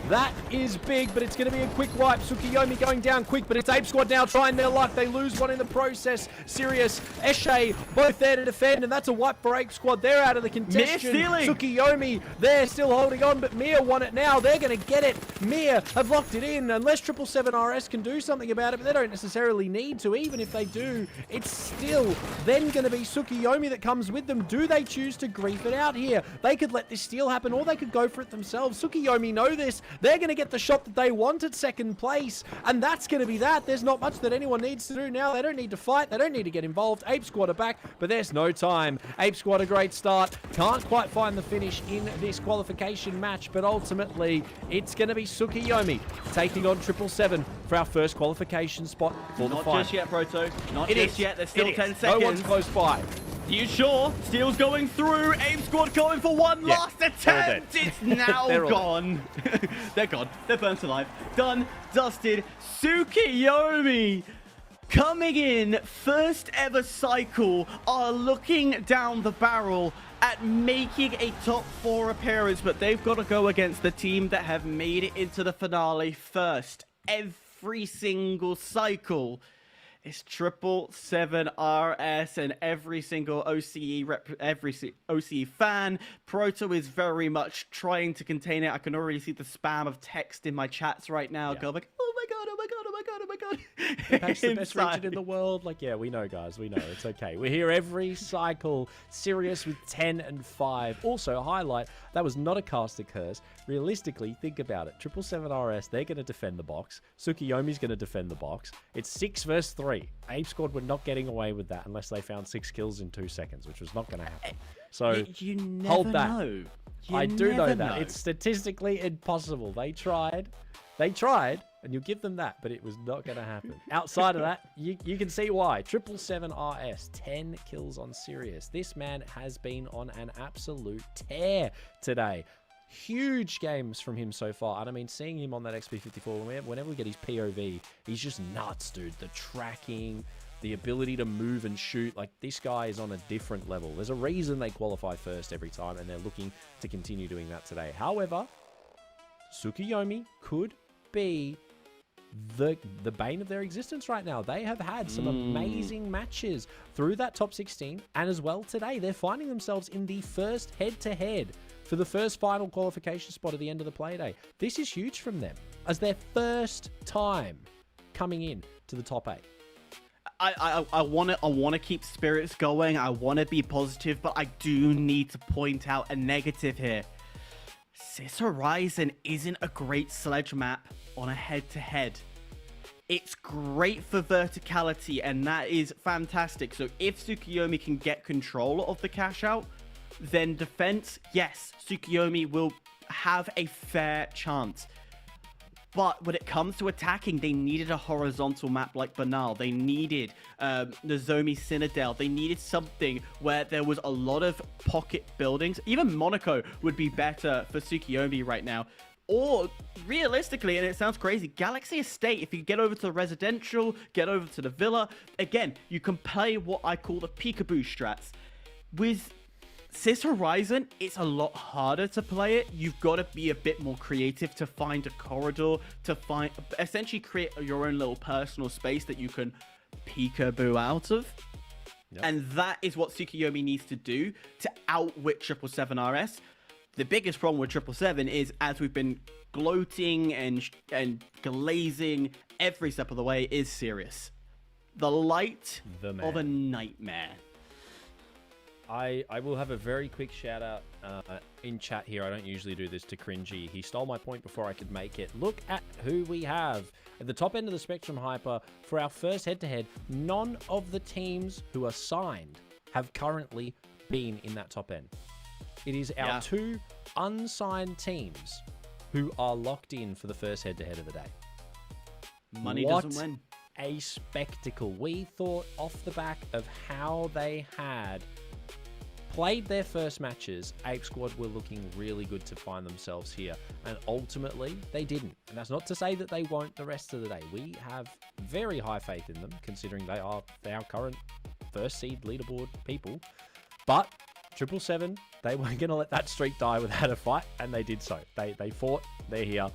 That is big, but it's going to be a quick wipe. Tsukiyomi going down quick, but it's Ape Squad now trying their luck. They lose one in the process. Sirius, Eshe, both there to defend, and that's a wipe for Ape Squad. They're out of the contention. Tsukiyomi, they're still holding on, but Mir won it now. They're going to get it. Mir have locked it in, unless 777 RS can do something about it, but they don't necessarily need to. Even if they do, it's still then going to be Tsukiyomi that comes with them. Do they choose to grief it out here? They could let this steal happen, or they could go for it themselves. Tsukiyomi know this. They're going to get the shot that they want at second place, and that's going to be that. There's not much that anyone needs to do now. They don't need to fight. They don't need to get involved. Ape Squad are back, but there's no time. Ape Squad, a great start. Can't quite find the finish in this qualification match, but ultimately, it's going to be Tsukiyomi taking on 777 for our first qualification spot for the final.
Not just yet, Proto. Not
It
just
is.
yet. There's still
It
10
is.
seconds.
No one's close by.
You sure? Steel's going through. Ape Squad going for one
Yeah,
last
all dead.
attempt. It's now
They're all
gone. They're gone. They're burnt alive. Done. Dusted. Tsukiyomi coming in first ever cycle are looking down the barrel at making a top 4 appearance, but they've got to go against the team that have made it into the finale first. Every single cycle. It's 777 RS and every single OCE fan. Proto is very much trying to contain it. I can already see the spam of text in my chats right now. Go like, oh my god, oh my god, oh my god, oh my god.
APAC's the best region in the world. Like, yeah, we know, guys. We know. It's okay. We're here every cycle. Sirius with 10 and 5. Also, a highlight, that was not a caster curse. Realistically, think about it. 777 RS, they're going to defend the box. Tsukiyomi's going to defend the box. It's 6 versus 3. Ape Squad were not getting away with that unless they found 6 kills in 2 seconds, which was not going to happen. So,
you never
hold that.
know.
I do know that. It's statistically impossible. They tried, and you give them that, but it was not going to happen. Outside of that, you can see why. 777 RS, 10 kills on Sirius. This man has been on an absolute tear today. Huge games from him so far. And I mean, seeing him on that XP54, whenever we get his POV, he's just nuts, dude. The tracking, the ability to move and shoot, like, this guy is on a different level. There's a reason they qualify first every time, and they're looking to continue doing that today. However, Tsukiyomi could be the bane of their existence right now. They have had some amazing matches through that top 16, and as well today, they're finding themselves in the first head-to-head for the first final qualification spot at the end of the playday. This is huge from them, as their first time coming in to the top 8.
I want to keep spirits going. I want to be positive, but I do need to point out a negative here. Sis Horizon isn't a great sledge map on a head-to-head. It's great for verticality, and that is fantastic. So if Tsukiyomi can get control of the cash out, then defense, yes, Tsukiyomi will have a fair chance. But when it comes to attacking, they needed a horizontal map like Banal. They needed Nozomi Citadel. They needed something where there was a lot of pocket buildings. Even Monaco would be better for Tsukiyomi right now. Or, realistically, and it sounds crazy, Galaxy Estate, if you get over to the residential, get over to the villa, again, you can play what I call the peekaboo strats. With Sis Horizon, it's a lot harder to play it. You've got to be a bit more creative to find a corridor, to essentially create your own little personal space that you can peekaboo out of. Yep. And that is what Tsukiyomi needs to do to outwit 777 RS. The biggest problem with 777 is, as we've been gloating and glazing every step of the way, is Sirius. The light of a nightmare.
I will have a very quick shout out in chat here. I don't usually do this to Cringy. He stole my point before I could make it. Look at who we have. At the top end of the spectrum, Hyper, for our first head-to-head, none of the teams who are signed have currently been in that top end. It is our 2 unsigned teams who are locked in for the first head-to-head of the day.
Money doesn't win.
A spectacle. We thought off the back of how they had played their first matches, Ape Squad were looking really good to find themselves here. And ultimately, they didn't. And that's not to say that they won't the rest of the day. We have very high faith in them, considering they are our current first seed leaderboard people. But 777, they weren't going to let that streak die without a fight, and they did so. They fought, they're here,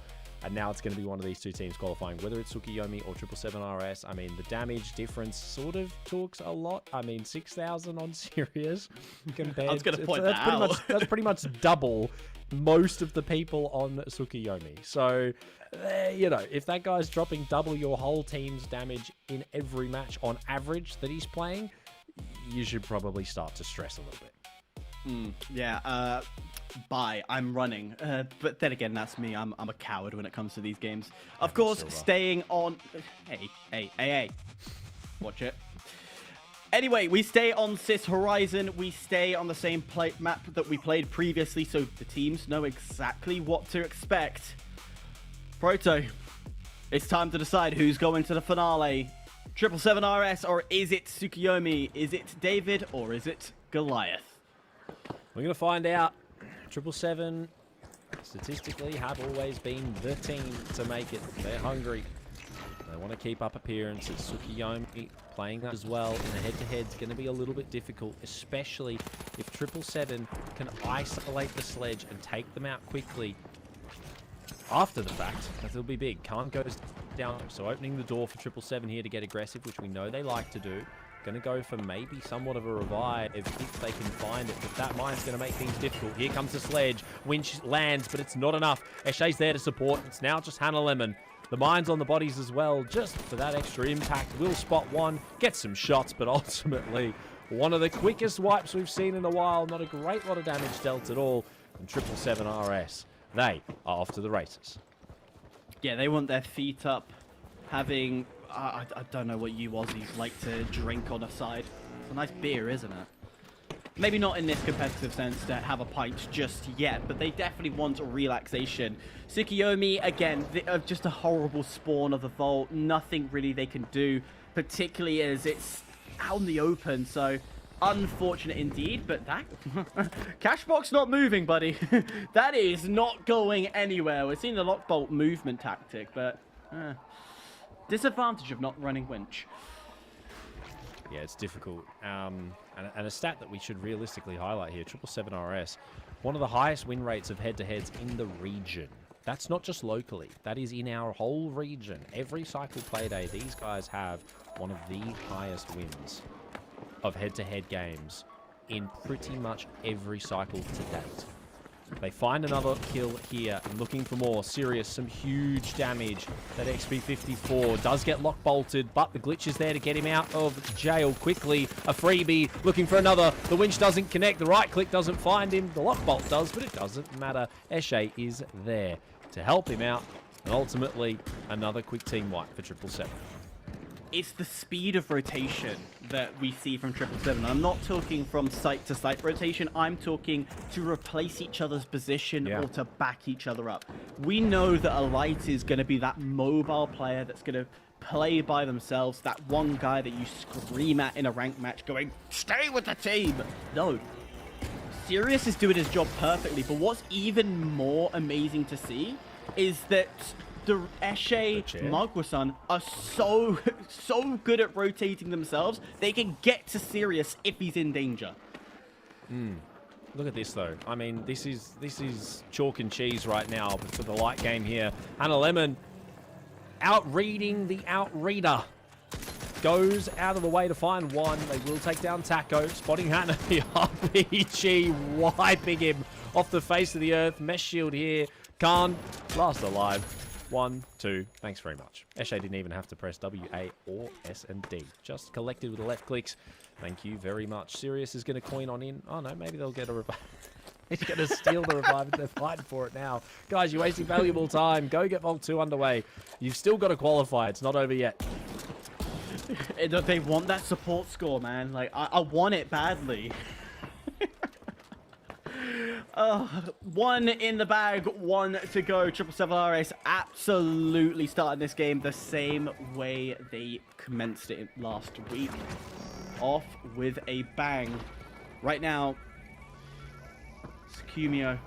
and now it's going to be one of these 2 teams qualifying, whether it's Tsukiyomi or 777 RS. I mean, the damage difference sort of talks a lot. I mean, 6,000 on Sirius compared.
I was going to point that out.
That's pretty much double most of the people on Tsukiyomi. So, you know, if that guy's dropping double your whole team's damage in every match on average that he's playing, you should probably start to stress a little bit.
Yeah, bye, I'm running. But then again, that's me. I'm a coward when it comes to these games. Of course, staying on... Hey. Watch it. Anyway, we stay on Cis Horizon. We stay on the same map that we played previously, so the teams know exactly what to expect. Proto, it's time to decide who's going to the finale. 777 RS, or is it Tsukuyomi? Is it David, or is it Goliath?
We're going to find out. 777 statistically have always been the team to make it. They're hungry. They want to keep up appearances. Tsukuyomi playing that as well in the head-to-head is going to be a little bit difficult, especially if 777 can isolate the sledge and take them out quickly after the fact, because it'll be big. Khan goes down, so opening the door for 777 here to get aggressive, which we know they like to do. Going to go for maybe somewhat of a revive if they can find it, but that mine's going to make things difficult. Here comes the sledge. Winch lands, but it's not enough. Eshe's there to support. It's now just Hannah Lemon. The mine's on the bodies as well, just for that extra impact. Will spot one, get some shots, but ultimately one of the quickest wipes we've seen in a while. Not a great lot of damage dealt at all. And 777 RS, they are off to the races.
Yeah, they want their feet up, having... I don't know what you Aussies like to drink on a side. It's a nice beer, isn't it? Maybe not in this competitive sense to have a pint just yet, but they definitely want relaxation. Tsukuyomi, again, just a horrible spawn of the vault. Nothing really they can do, particularly as it's out in the open. So unfortunate indeed, but that Cashbox not moving, buddy. That is not going anywhere. We're seeing the lockbolt movement tactic, but disadvantage of not running winch.
Yeah, it's difficult. And a stat that we should realistically highlight here, 777 RS, one of the highest win rates of head-to-heads in the region. That's not just locally. That is in our whole region. Every cycle play day, these guys have one of the highest wins of head-to-head games in pretty much every cycle to date. They find another kill here and looking for more. Sirius, some huge damage. That XP54 does get lock bolted, but the glitch is there to get him out of jail quickly. A freebie looking for another. The winch doesn't connect. The right click doesn't find him. The lock bolt does, but it doesn't matter. Eshe is there to help him out. And ultimately, another quick team wipe for 777.
It's the speed of rotation that we see from 777. I'm not talking from site to site rotation. I'm talking to replace each other's position or to back each other up. We know that a light is going to be that mobile player that's going to play by themselves. That one guy that you scream at in a ranked match going, stay with the team. No. Sirius is doing his job perfectly. But what's even more amazing to see is that the Eshe Magwa-san are so good at rotating themselves, they can get to Sirius if he's in danger.
Look at this though. I mean, this is chalk and cheese right now, but for the light game here, Hannah Lemon out-reading the out-reader. Goes out of the way to find one. They will take down Taco, spotting Hannah. The RPG wiping him off the face of the earth. Mesh shield here. Khan, last alive. 1, 2, thanks very much. Eshe didn't even have to press W, A, or S and D. Just collected with the left clicks. Thank you very much. Sirius is going to coin on in. Oh no, maybe they'll get a revive. He's going to steal the revive. They're fighting for it now. Guys, you're wasting valuable time. Go get Vault 2 underway. You've still got to qualify. It's not over yet.
They want that support score, man. Like, I want it badly. One in the bag, one to go. 777 RS absolutely starting this game the same way they commenced it last week. Off with a bang. Right now, Tsukimio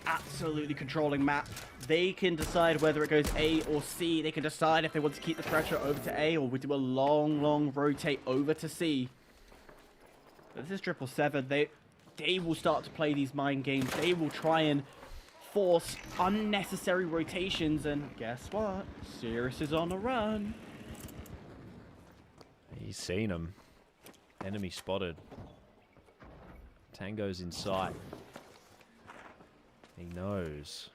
absolutely controlling map. They can decide whether it goes A or C. They can decide if they want to keep the pressure over to A or we do a long rotate over to C. But this is 777. They will start to play these mind games. They will try and force unnecessary rotations. And guess what? Sirius is on a run.
He's seen him. Enemy spotted. Tango's in sight. He knows.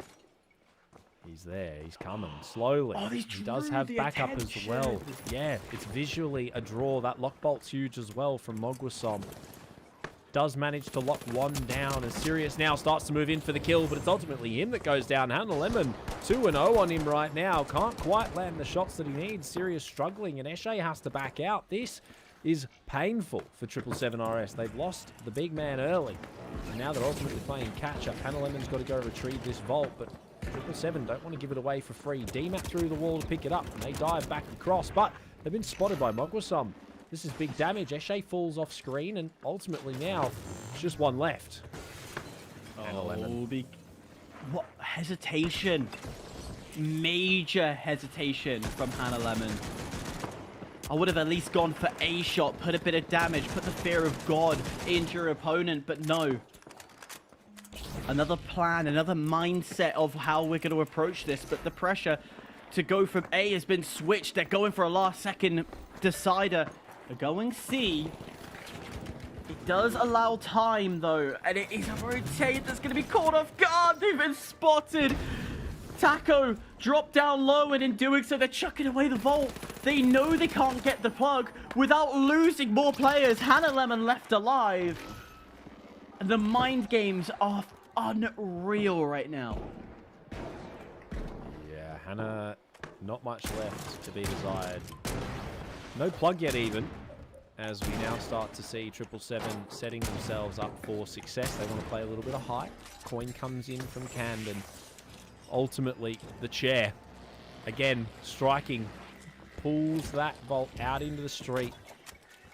He's there. He's coming slowly.
Oh,
he does have backup as well. Yeah, it's visually a draw. That lock bolt's huge as well from Mogwasom. does manage to lock one down as Sirius now starts to move in for the kill, but it's ultimately him that goes down. Hannah Lemon 2-0 on him right now. Can't quite land the shots that he needs. Sirius struggling, and Eshe has to back out. This is painful for 777RS. They've lost the big man early, and now they're ultimately playing catch-up. Hannah Lemon's got to go retrieve this vault, but 777 don't want to give it away for free. DMAT through the wall to pick it up, and they dive back across, but they've been spotted by Mogwasum. This is big damage. Eshe falls off screen, and ultimately now, it's just one left.
What hesitation. Major hesitation from Hannah Lemon. I would have at least gone for a shot, put a bit of damage, put the fear of God into your opponent, but no. Another plan, another mindset of how we're going to approach this, but the pressure to go from A has been switched. They're going for a last-second decider. They're going C. It does allow time, though, and it is a rotate that's going to be caught off guard. They've been spotted. Taco dropped down low, and in doing so, they're chucking away the vault. They know they can't get the plug without losing more players. Hannah Lemon left alive. And the mind games are unreal right now.
Yeah, Hannah, not much left to be desired. No plug yet even, as we now start to see 777 setting themselves up for success. They want to play a little bit of high. Coin comes in from Camden. Ultimately, the chair, again, striking, pulls that vault out into the street.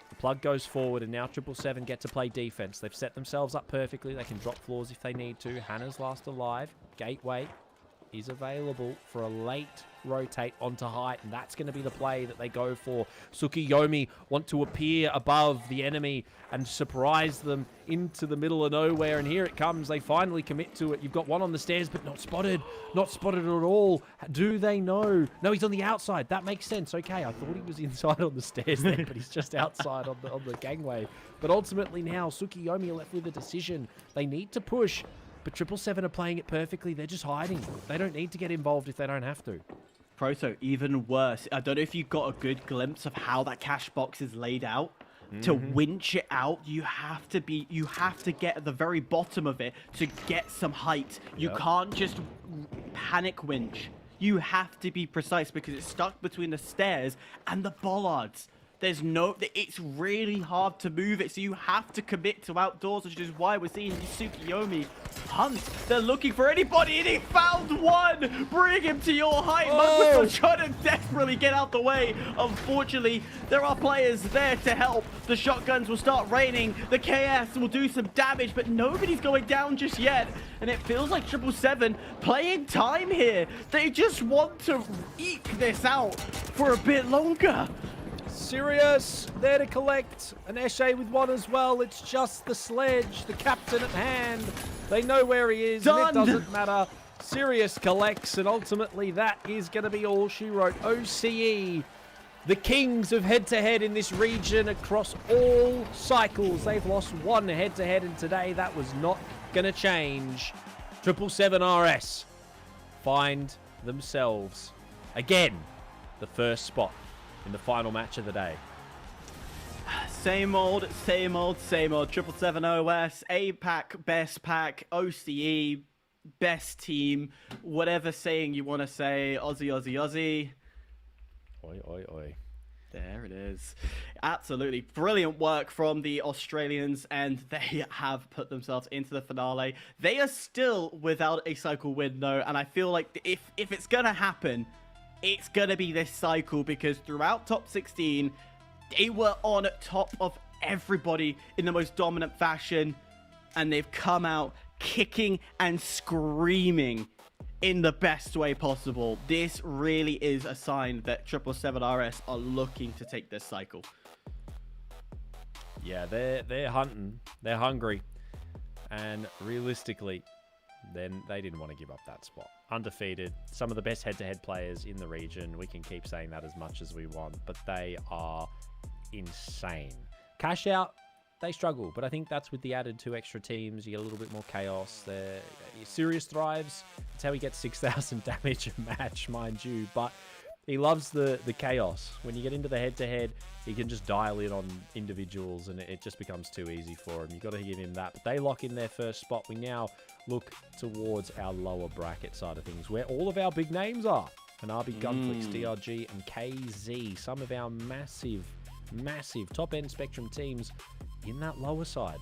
The plug goes forward, and now 777 get to play defense. They've set themselves up perfectly. They can drop floors if they need to. Hannah's last alive. Gateway is available for a late rotate onto height, and that's going to be the play that they go for. Tsukiyomi want to appear above the enemy and surprise them into the middle of nowhere, and here it comes. They finally commit to it. You've got one on the stairs, but not spotted at all. Do they know? No, he's on the outside. That makes sense. Okay, I thought he was inside on the stairs there, but he's just outside on the gangway. But ultimately now, Tsukiyomi are left with a decision. They need to push, but 777 are playing it perfectly. They're just hiding. They don't need to get involved if they don't have to.
Proto, even worse. I don't know if you got a good glimpse of how that cash box is laid out. To winch it out, you have to get at the very bottom of it to get some height. You can't just panic winch. You have to be precise because it's stuck between the stairs and the bollards. It's really hard to move it, so you have to commit to outdoors, which is why we're seeing Tsukiyomi hunt. They're looking for anybody, and he found one! Bring him to your height!
Oh.
Mugwasum trying to desperately get out the way. Unfortunately, there are players there to help. The shotguns will start raining. The KS will do some damage, but nobody's going down just yet. And it feels like 777 playing time here. They just want to eke this out for a bit longer.
Sirius there to collect, and Eshe with one as well. It's just the sledge, the captain at hand. They know where he is, and it doesn't matter. Sirius collects, and ultimately that is going to be all she wrote. OCE, the kings of head-to-head in this region across all cycles. They've lost one head-to-head, and today that was not going to change. 777RS find themselves, again, the first spot in the final match of the day.
Same old, same old, same old. 777 OS, APAC, best pack, OCE, best team, whatever saying you want to say. Aussie, Aussie, Aussie.
Oi, oi, oi.
There it is. Absolutely brilliant work from the Australians, and they have put themselves into the finale. They are still without a cycle win, though, and I feel like if it's going to happen, it's going to be this cycle, because throughout top 16, they were on top of everybody in the most dominant fashion, and they've come out kicking and screaming in the best way possible. This really is a sign that 777RS are looking to take this cycle.
Yeah, they're hunting. They're hungry. And realistically, then they didn't want to give up that spot. Undefeated, some of the best head-to-head players in the region. We can keep saying that as much as we want, but they are insane. Cash out, they struggle, but I think that's with the added 2 extra teams. You get a little bit more chaos. Sirius thrives. That's how he gets 6,000 damage a match, mind you. But He loves the chaos. When you get into the head-to-head, he can just dial in on individuals, and it just becomes too easy for him. You've got to give him that. But they lock in their first spot. We now look towards our lower bracket side of things, where all of our big names are. Hanabi, Gunflix, DRG, and KZ. Some of our massive top-end Spectrum teams in that lower side.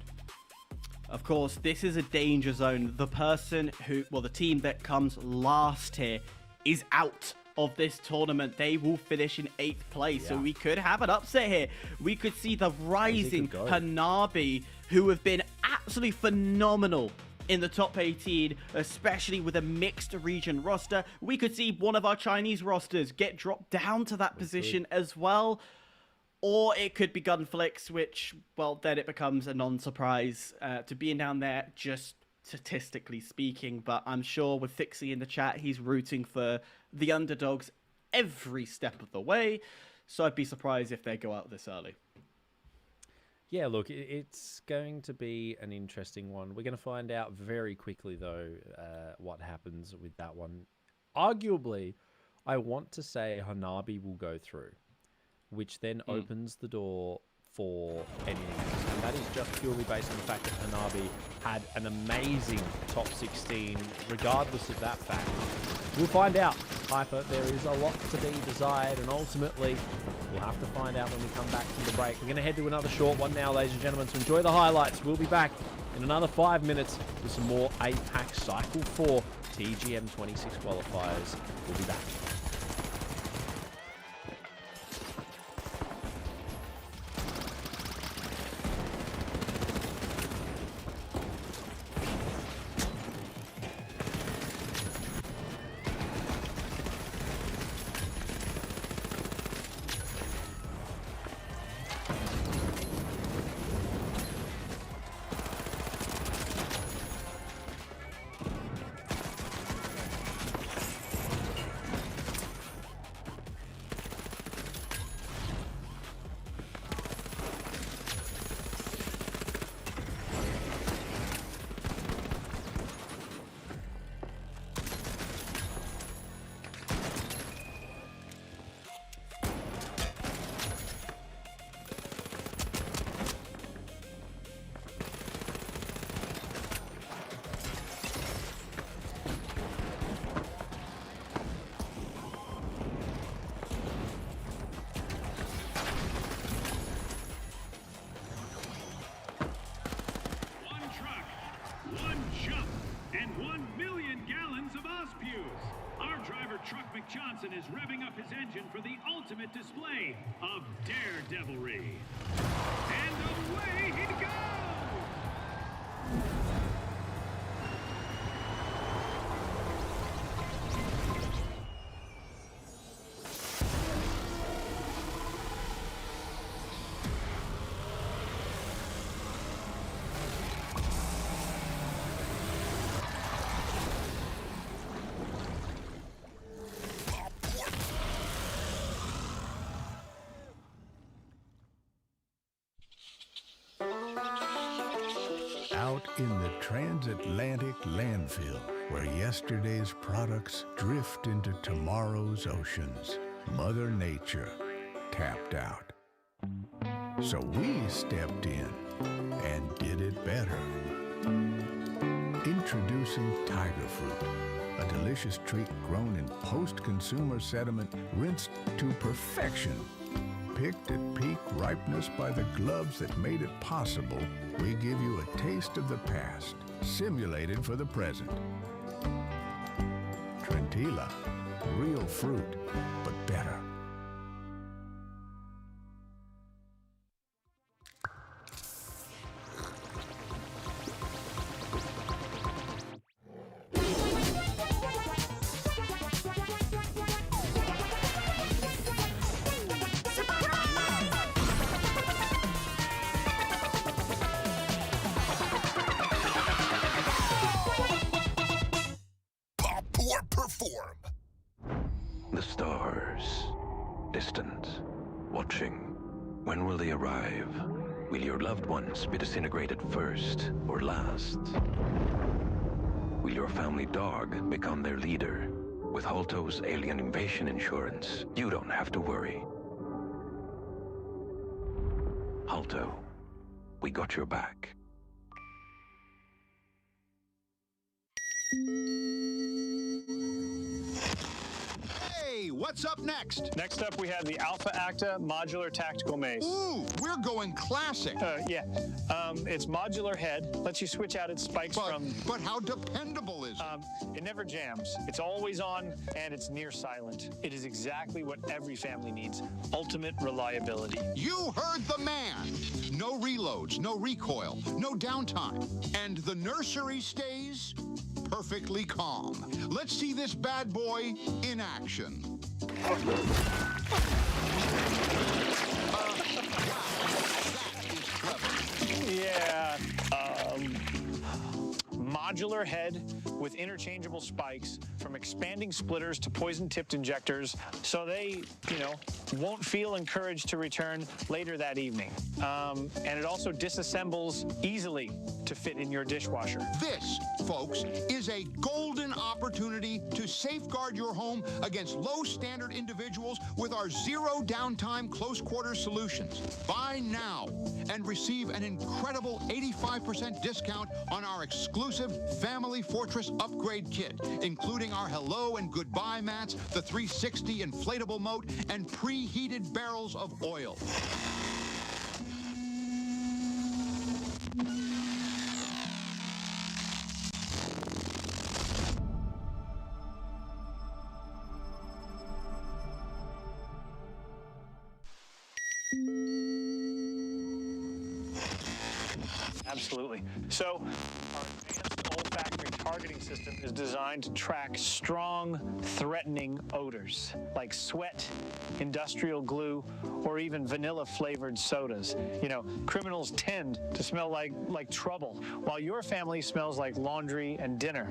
Of course, this is a danger zone. The team that comes last here is out of this tournament. They will finish in 8th place, so we could have an upset here. We could see the rising Hanabi, who have been absolutely phenomenal in the top 18, especially with a mixed region roster. We could see one of our Chinese rosters get dropped down to that position as well. Or it could be Gunflix, which, well, then it becomes a non-surprise to being down there, just statistically speaking. But I'm sure with Fixie in the chat, he's rooting for the underdogs every step of the way. So I'd be surprised if they go out this early.
Yeah, look, it's going to be an interesting one. We're going to find out very quickly, though, what happens with that one. Arguably, I want to say Hanabi will go through, which then opens the door for anything else. And that is just purely based on the fact that Hanabi had an amazing top 16, regardless of that fact. We'll find out. Hyper, there is a lot to be desired, and ultimately, we'll have to find out when we come back from the break. We're going to head to another short one now, ladies and gentlemen, so enjoy the highlights. We'll be back in another 5 minutes with some more APAC Cycle 4 TGM26 qualifiers. We'll be back.
Johnson is revving up his engine for the ultimate display of daredevilry. And away he goes!
Out in the transatlantic landfill, where yesterday's products drift into tomorrow's oceans, Mother Nature tapped out. So we stepped in and did it better. Introducing Tiger Fruit, a delicious treat grown in post-consumer sediment rinsed to perfection. Picked at peak ripeness by the gloves that made it possible, we give you a taste of the past, simulated for the present. Trentilla, real fruit, but better.
The stars, distant, watching. When will they arrive? Will your loved ones be disintegrated first or last? Will your family dog become their leader? With Halto's alien invasion insurance, you don't have to worry. Halto, we got your back.
Hey, what's up next?
Next up, we have the Alpha Acta Modular Tactical Mace.
Ooh, we're going classic.
It's modular head, lets you switch out its spikes
But how dependable is it?
It never jams. It's always on, and it's near silent. It is exactly what every family needs. Ultimate reliability.
You heard the man. No reloads, no recoil, no downtime. And the nursery stays perfectly calm. Let's see this bad boy in action. Wow, that is clever.
Yeah. Modular head with interchangeable spikes, from expanding splitters to poison-tipped injectors, so they, won't feel encouraged to return later that evening. And it also disassembles easily to fit in your dishwasher.
This, folks, is a golden opportunity to safeguard your home against low-standard individuals with our zero downtime close-quarters solutions. Buy now and receive an incredible 85% discount on our exclusive Family Fortress Upgrade Kit, including our hello and goodbye mats, the 360 inflatable moat, and preheated barrels of oil.
Absolutely. So, our advanced olfactory targeting system is designed to track strong, threatening odors like sweat, industrial glue, or even vanilla-flavored sodas. Criminals tend to smell like trouble, while your family smells like laundry and dinner.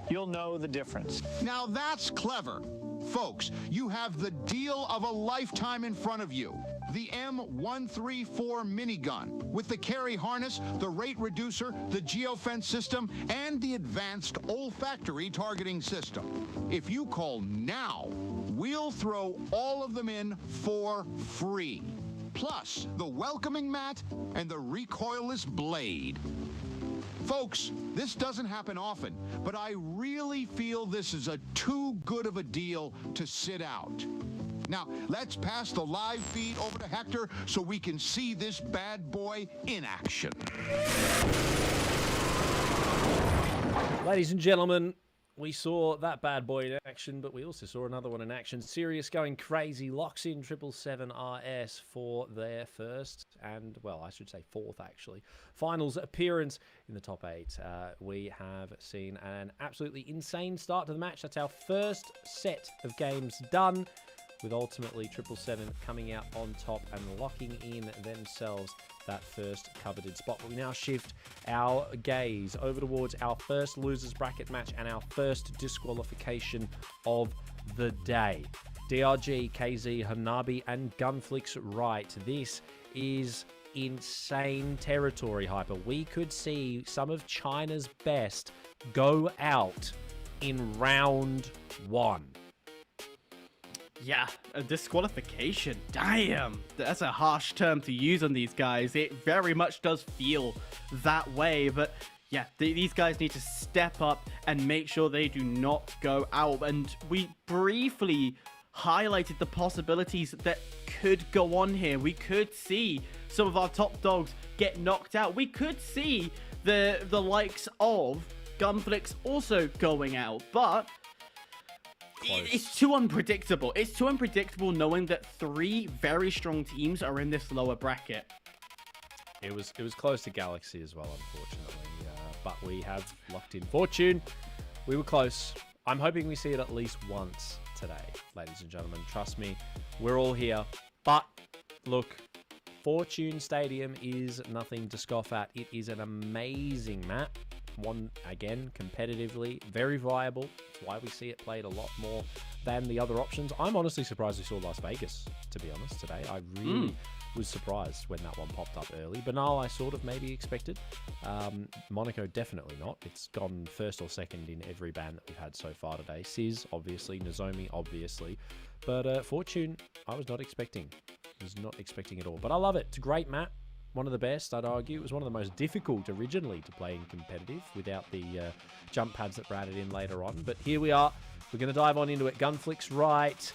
You'll know the difference.
Now that's clever. Folks, you have the deal of a lifetime in front of you. The M134 minigun with the carry harness, the rate reducer, the geofence system, and the advanced olfactory targeting system. If you call now, we'll throw all of them in for free. Plus, the welcoming mat and the recoilless blade. Folks, this doesn't happen often, but I really feel this is too good of a deal to sit out. Now, let's pass the live feed over to Hector so we can see this bad boy in action.
Ladies and gentlemen, we saw that bad boy in action, but we also saw another one in action. Sirius going crazy, locks in 777RS for their first and, well, I should say fourth, actually, finals appearance in the top 8. We have seen an absolutely insane start to the match. That's our first set of games done, with ultimately 777 coming out on top and locking in themselves that first coveted spot. But we now shift our gaze over towards our first losers bracket match and our first disqualification of the day. DRG, KZ, Hanabi, and Gunflix Right. This is insane territory, Hyper. We could see some of China's best go out in round 1.
Yeah, a disqualification. Damn, that's a harsh term to use on these guys. It very much does feel that way, but yeah, these guys need to step up and make sure they do not go out. And we briefly highlighted the possibilities that could go on here. We could see some of our top dogs get knocked out. We could see the likes of Gunflix also going out, but it's too unpredictable. It's too unpredictable knowing that 3 very strong teams are in this lower bracket.
It was close to Galaxy as well, unfortunately. But we have locked in Fortune. We were close. I'm hoping we see it at least once today, ladies and gentlemen. Trust me, we're all here. But look, Fortune Stadium is nothing to scoff at. It is an amazing map. One, again, competitively, very viable. That's why we see it played a lot more than the other options. I'm honestly surprised we saw Las Vegas, to be honest, today. I really was surprised when that one popped up early. Banal, I sort of maybe expected. Monaco, definitely not. It's gone first or second in every ban that we've had so far today. Sizz, obviously. Nozomi, obviously. But Fortune, I was not expecting. Was not expecting at all. But I love it. It's a great map. One of the best, I'd argue. It was one of the most difficult originally to play in competitive without the jump pads that were added in later on. But here we are. We're going to dive on into it. Gunflick's right.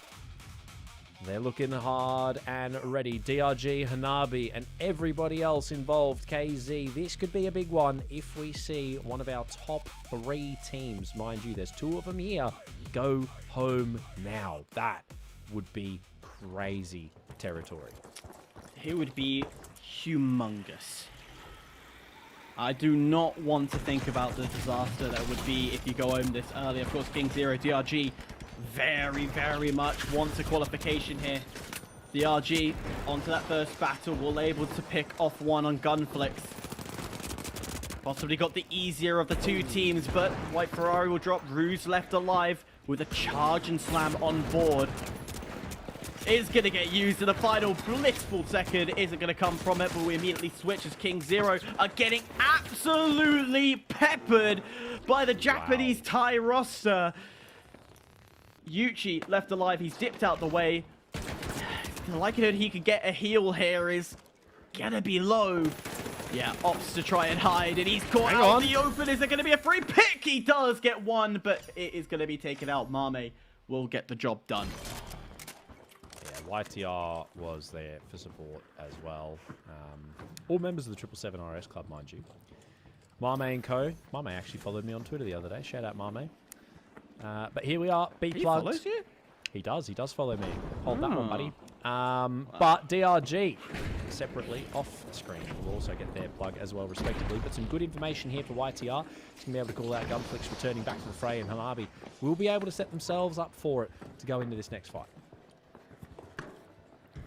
They're looking hard and ready. DRG, Hanabi, and everybody else involved. KZ, this could be a big one if we see one of our top 3 teams. Mind you, there's 2 of them here. Go home now. That would be crazy territory.
It would be humongous. I do not want to think about the disaster that would be if you go home this early. Of course, King Zero, DRG, very much wants a qualification here. DRG onto that first battle, will able to pick off one on Gunflicks. Possibly got the easier of the 2 teams, but White Ferrari will drop. Ruse left alive with a charge and slam on board. Is going to get used in the final blissful second. Isn't going to come from it, but we immediately switch as King Zero are getting absolutely peppered by the Japanese Thai roster. Yuchi left alive. He's dipped out the way. The likelihood he could get a heal here is going to be low. Yeah, opts to try and hide, and he's caught out in the open. Is there going to be a free pick? He does get one, but it is going to be taken out. Mame will get the job done.
YTR was there for support as well. All members of the 777 RS Club, mind you. Mame and co. Mame actually followed me on Twitter the other day. Shout out Mame. But here we are. B plugged.
He follows you?
He does. He does follow me. Hold that one, buddy. But DRG, separately off screen, will also get their plug as well, respectively. But some good information here for YTR. He's going to be able to call out Gunflicks returning back to the fray, and Hanabi will be able to set themselves up for it to go into this next fight.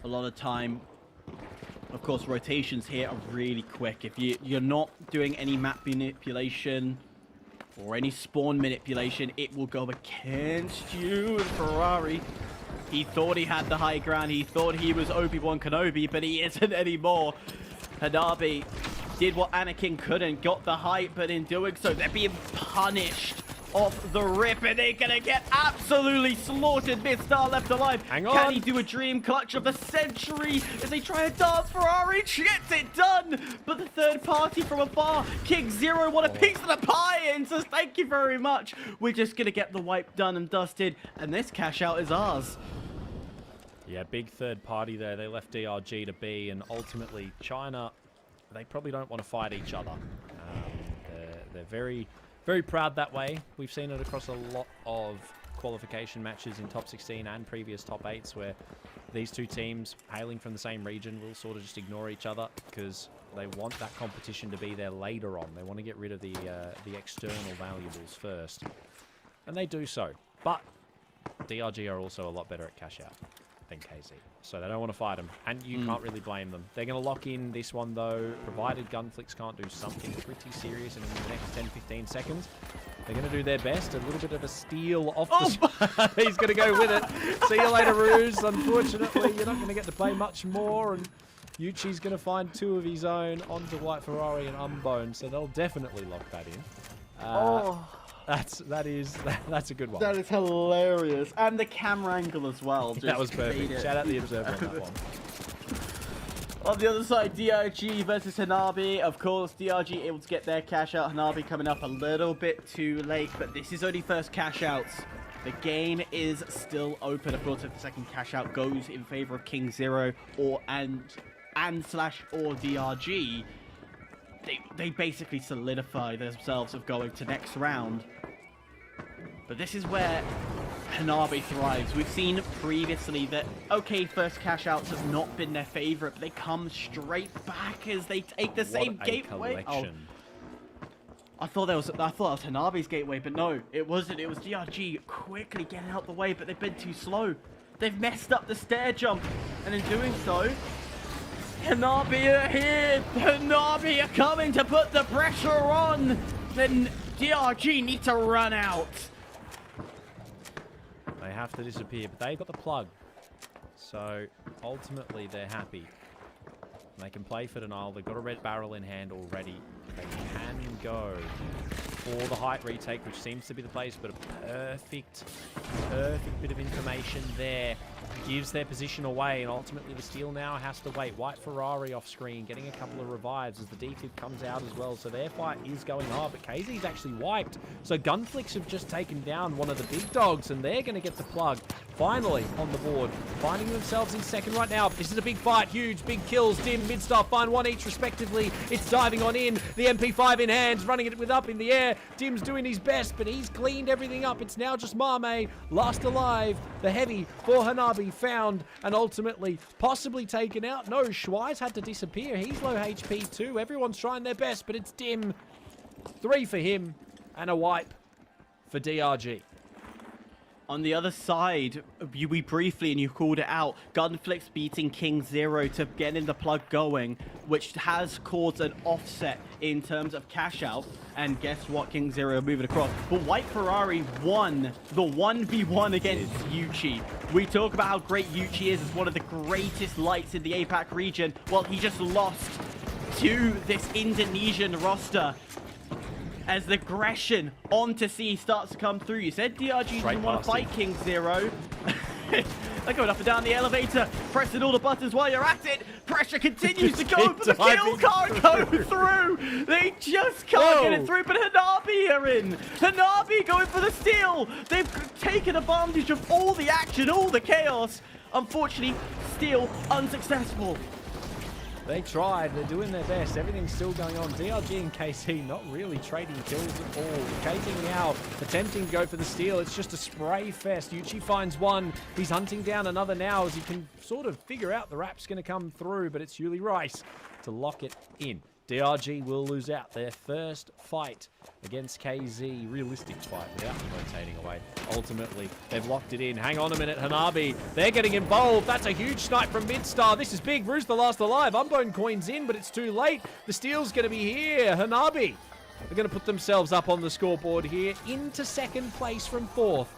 A lot of time. Of course, rotations here are really quick. If you're not doing any map manipulation or any spawn manipulation, it will go against you. And Ferrari, he thought he had the high ground. He thought he was Obi-Wan Kenobi, but he isn't anymore. Hanabi did what Anakin couldn't, got the height, but in doing so, they're being punished off the rip, and they're gonna get absolutely slaughtered. Midstar left alive.
Hang on.
Can he do a dream clutch of the century as they try to dance? Ferrari gets it done, but the third party from afar, King Zero, want a piece of the pie and says thank you very much. We're just gonna get the wipe done and dusted, and this cash out is ours.
Yeah, big third party there. They left DRG to be, and ultimately China, they probably don't want to fight each other. They're very proud that way. We've seen it across a lot of qualification matches in top 16 and previous top 8s where these 2 teams hailing from the same region will sort of just ignore each other because they want that competition to be there later on. They want to get rid of the external valuables first, and they do so. But DRG are also a lot better at cash out than KZ, so they don't want to fight them, and you can't really blame them. They're going to lock in this one though, provided Gunflicks can't do something pretty serious in the next 10-15 seconds. They're going to do their best. A little bit of a steal off the he's going to go with it. See you later, Ruse. Unfortunately, you're not going to get to play much more, and Yuchi's going to find 2 of his own onto White Ferrari and Unbone, so they'll definitely lock that in. That's a good one.
That is hilarious. And the camera angle as well.
That was perfect. Shout out the observer on that one.
On the other side, DRG versus Hanabi. Of course, DRG able to get their cash out. Hanabi coming up a little bit too late, but this is only first cash outs. The game is still open. Of course, if the second cash out goes in favor of King Zero or DRG, they basically solidify themselves of going to next round. But this is where Hanabi thrives. We've seen previously that, okay, first cash outs have not been their favorite, but they come straight back as they take the same gateway. Oh, I thought it was Hanabi's gateway, but no, it wasn't. It was DRG quickly getting out the way, but they've been too slow. They've messed up the stair jump, and in doing so, Hanabi are here. Hanabi are coming to put the pressure on. Then DRG need to run out.
They have to disappear, but they've got the plug. So ultimately, they're happy. And they can play for denial. They've got a red barrel in hand already. They can go for the height retake, which seems to be the place, but a perfect bit of information there. Gives their position away, and ultimately the Steel now has to wait. White Ferrari off screen, getting a couple of revives as the defib comes out as well. So their fight is going hard, but KZ's actually wiped. So Gunflix have just taken down one of the big dogs, and they're going to get the plug finally on the board. Finding themselves in second right now. This is a big fight, huge, big kills. Dim, Midstar find one each respectively. It's diving on in. The MP5 in hands, running it with up in the air. Dim's doing his best, but he's cleaned everything up. It's now just Mame, last alive. The heavy for Hanabi found and ultimately possibly taken out. No, Schweiz had to disappear. He's low HP too. Everyone's trying their best, but it's Dim. 3 for him and a wipe for DRG.
On the other side, we briefly, and you called it out, Gunflix beating King Zero to get in the plug going, which has caused an offset in terms of cash out. And guess what? King Zero moving across. But White Ferrari won the 1v1 against Yuchi. We talk about how great Yuchi is as one of the greatest lights in the APAC region. Well, he just lost to this Indonesian roster. As the aggression onto C starts to come through. You said DRG didn't want to fight King Zero. They're going up and down the elevator, pressing all the buttons while you're at it. Pressure continues to go, but the kill can't go through. They just can't get it through, but Hanabi are in. Hanabi going for the steal. They've taken advantage of all the action, all the chaos. Unfortunately, still unsuccessful.
They tried. They're doing their best. Everything's still going on. DRG and KC not really trading kills at all. KC now attempting to go for the steal. It's just a spray fest. Yuchi finds one. He's hunting down another now as he can sort of figure out the wrap's going to come through, but it's Yuli Rice to lock it in. DRG will lose out their first fight against KZ. Realistic fight without rotating away. Ultimately, they've locked it in. Hang on a minute, Hanabi. They're getting involved. That's a huge snipe from Midstar. This is big. Roo's the last alive. Unbone coins in, but it's too late. The steal's going to be here. Hanabi. They're going to put themselves up on the scoreboard here into second place from fourth.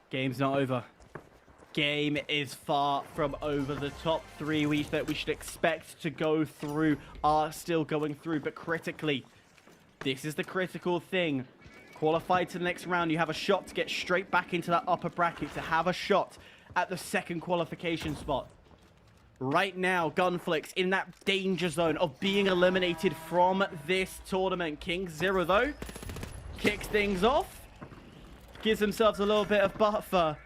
Game's not over. Game is far from over. The top three that we should expect to go through are still going through, but critically, this is the critical thing. Qualified to the next round, you have a shot to get straight back into that upper bracket, to have a shot at the second qualification spot. Right now, Gunflix in that danger zone of being eliminated from this tournament. King Zero, though, kicks things off, gives themselves a little bit of buffer.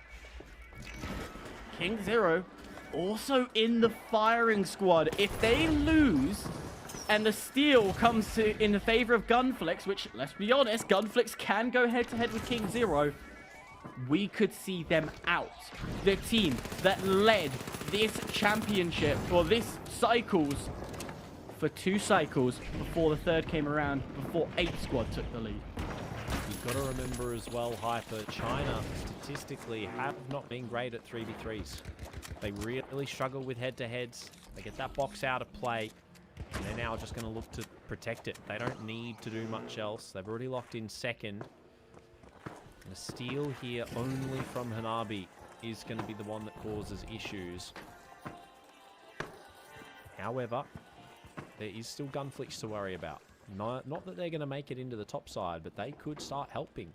King Zero also in the firing squad. If they lose and the steal comes in the favor of Gunflix, which, let's be honest, Gunflix can go head-to-head with King Zero, we could see them out. The team that led this championship, or this cycles, for 2 cycles before the third came around, before 8 squad took the lead.
You've got to remember as well, Hyper, China statistically have not been great at 3v3s. They really struggle with head-to-heads. They get that box out of play, and they're now just going to look to protect it. They don't need to do much else. They've already locked in second. And a steal here only from Hanabi is going to be the one that causes issues. However, there is still Gunflix to worry about. Not that they're going to make it into the top side, but they could start helping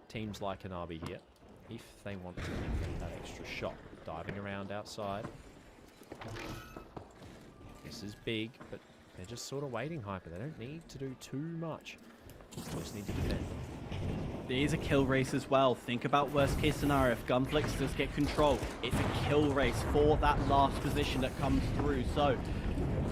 teams like Hanabi here if they want to get that extra shot. Diving around outside. This is big, but they're just sort of waiting, Hyper. They don't need to do too much. They just need to defend.
There is a kill race as well. Think about worst case scenario. If Gunflix does get control, it's a kill race for that last position that comes through. So,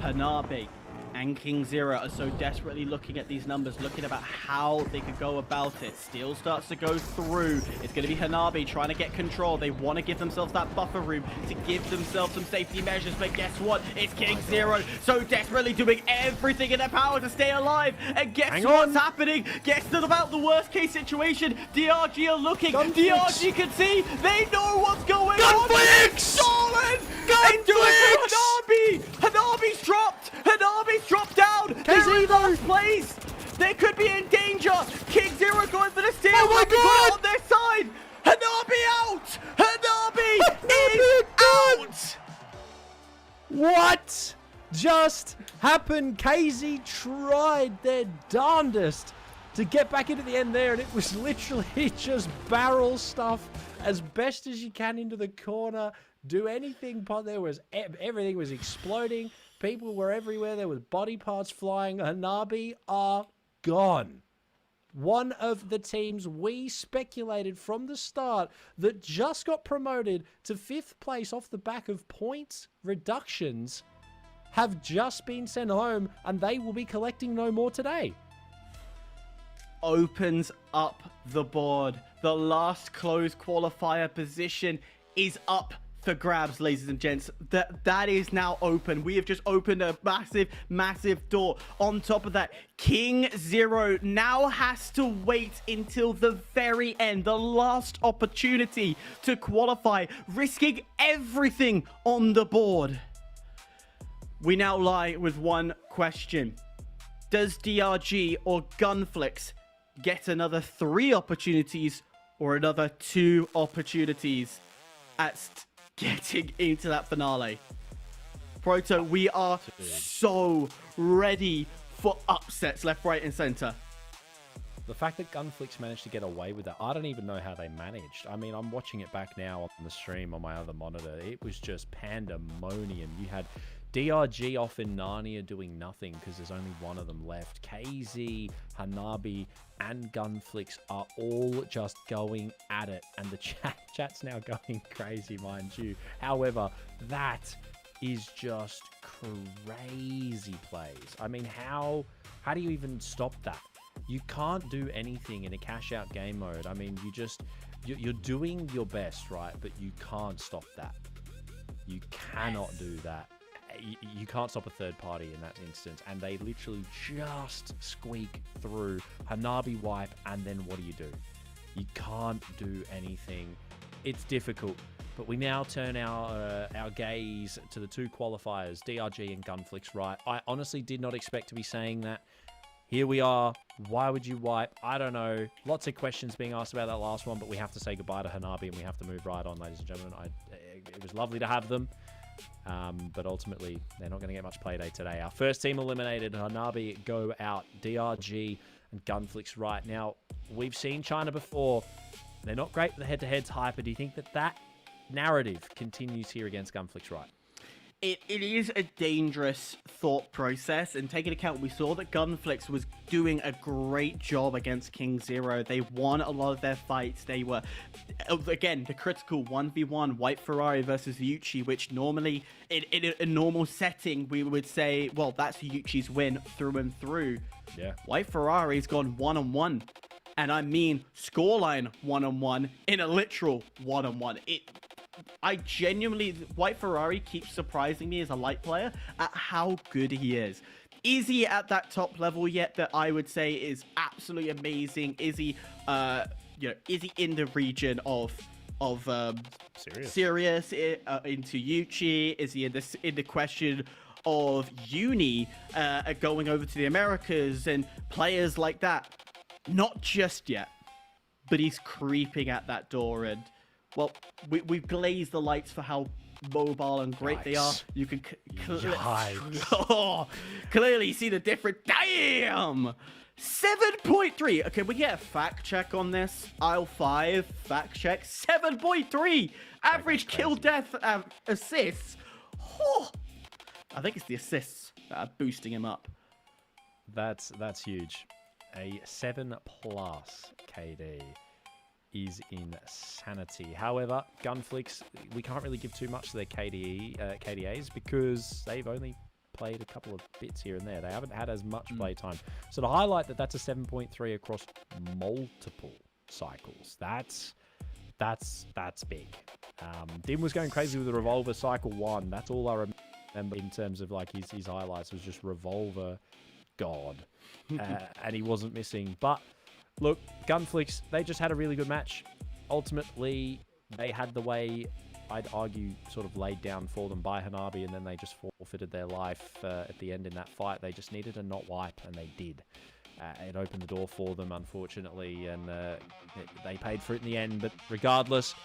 Hanabi and King Zero are so desperately looking at these numbers, looking about how they could go about it. Steel starts to go through. It's going to be Hanabi trying to get control. They want to give themselves that buffer room to give themselves some safety measures, but guess what? It's King Zero so desperately doing everything in their power to stay alive. And guess what's happening? Guess about the worst case situation. DRG are looking. DRG can see. They know what's going on.
Gunflix!
Stolen! Hanabi! Hanabi's dropped! Hanabi's dropped down! They're in last place! They could be in danger! King Zero going for the steal!
Oh my God!
On their side! Hanabi out! Hanabi is out!
What just happened? KZ tried their darndest to get back into the end there, and it was literally just barrel stuff as best as you can into the corner. Do anything, but everything was exploding. People were everywhere. There was body parts flying. Hanabi are gone. One of the teams we speculated from the start that just got promoted to 5th place off the back of points reductions have just been sent home, and they will be collecting no more today.
Opens up the board. The last closed qualifier position is up for grabs, ladies and gents. That is now open. We have just opened a massive door. On top of that, King Zero now has to wait until the very end, the last opportunity to qualify, risking everything on the board. We now lie with one question. Does DRG or Gunflix get another 3 opportunities or another 2 opportunities at getting into that finale? Proto, we are so ready for upsets left, right, and center.
The fact that Gunflix managed to get away with that, I don't even know how they managed. I mean, I'm watching it back now on the stream on my other monitor. It was just pandemonium. You had DRG off in Narnia doing nothing because there's only one of them left. KZ, Hanabi, and Gunflix are all just going at it. And the chat's now going crazy, mind you. However, that is just crazy plays. I mean, how do you even stop that? You can't do anything in a cash-out game mode. I mean, you're doing your best, right? But you can't stop that. You cannot do that. You can't stop a third party in that instance, and they literally just squeak through. Hanabi wipe, and then what do? You can't do anything. It's difficult, but we now turn our gaze to the 2 qualifiers, DRG and Gunflix, right? I honestly did not expect to be saying that. Here we are. Why would you wipe? I don't know. Lots of questions being asked about that last one, but we have to say goodbye to Hanabi, and we have to move right on, ladies and gentlemen. It was lovely to have them. But ultimately, they're not going to get much playday today. Our first team eliminated. Hanabi go out. DRG and Gunflix right. Now, we've seen China before. They're not great with the head-to-heads hyper. Do you think that narrative continues here against Gunflix right?
It is a dangerous thought process, and taking account we saw that Gunflix was doing a great job against King Zero. They won a lot of their fights. They were, again, the critical 1v1 White Ferrari versus Yuchi, which normally, in a normal setting, we would say, well, that's Yuchi's win through and through.
Yeah.
White Ferrari's gone one-on-one, and I mean scoreline one-on-one in a literal one-on-one. I genuinely, White Ferrari keeps surprising me as a light player at how good he is. Is he at that top level yet that I would say is absolutely amazing? Is he, is he in the region of Sirius into Yuchi? Is he in the question of Uni going over to the Americas and players like that? Not just yet, but he's creeping at that door, and well, we've glazed the lights for how mobile and great they are. You can clearly see the difference. Damn! 7.3. Okay, we get a fact check on this. Aisle 5, fact check. 7.3. Average kill death assists. Oh, I think it's the assists that are boosting him up.
That's huge. A 7+ KD. Is insanity. However, Gunflix, we can't really give too much to their KDAs because they've only played a couple of bits here and there. They haven't had as much play time. So to highlight that's a 7.3 across multiple cycles. That's big. Dim was going crazy with the Revolver cycle 1. That's all I remember in terms of like his highlights was just Revolver God. And he wasn't missing. But look, Gunflix, they just had a really good match. Ultimately, they had the way, I'd argue, sort of laid down for them by Hanabi, and then they just forfeited their life at the end in that fight. They just needed to not wipe, and they did. It opened the door for them, unfortunately, and they paid for it in the end. But regardless,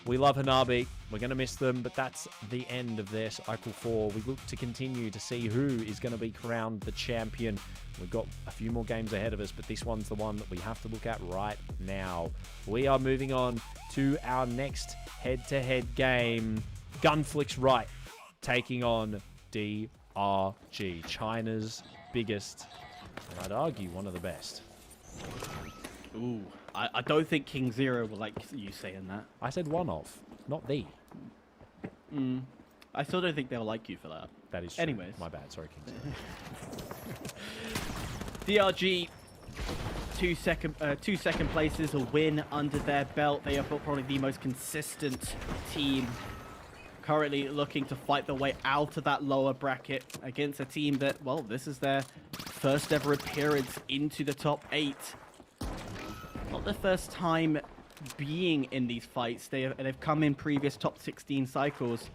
We love Hanabi. We're going to miss them, but that's the end of their Cycle 4. We look to continue to see who is going to be crowned the champion. We've got a few more games ahead of us, but this one's the one that we have to look at right now. We are moving on to our next head-to-head game. Gunflix Right taking on DRG, China's biggest, and I'd argue one of the best.
Ooh, I don't think King Zero will like you saying that.
I said one of, not the.
I still don't think they'll like you for that.
That is true.
Anyways.
My bad. Sorry, King Zero.
DRG, two second places, a win under their belt. They are probably the most consistent team currently looking to fight their way out of that lower bracket against a team that, well, this is their first ever appearance into the top 8. Not their first time being in these fights. They've come in previous top 16 cycles.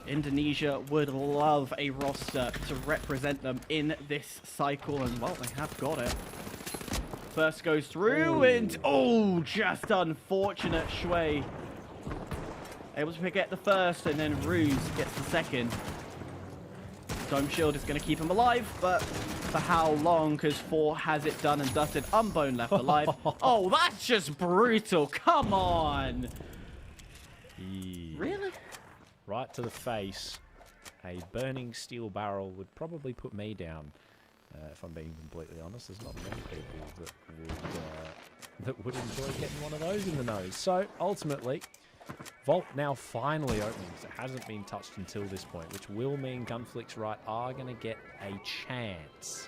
Indonesia would love a roster to represent them in this cycle, and well, they have got it. First goes through, and oh, just unfortunate. Shui able to get the first, and then Ruse gets the second. Dome Shield is going to keep him alive, but for how long? Because 4 has it done and dusted. Unbone left alive. Oh, that's just brutal. Come on.
Yeah.
Really?
Right to the face. A burning steel barrel would probably put me down, if I'm being completely honest. There's not many people that would enjoy getting one of those in the nose. So, ultimately, Vault now finally opening, because it hasn't been touched until this point, which will mean Gunflix Right are going to get a chance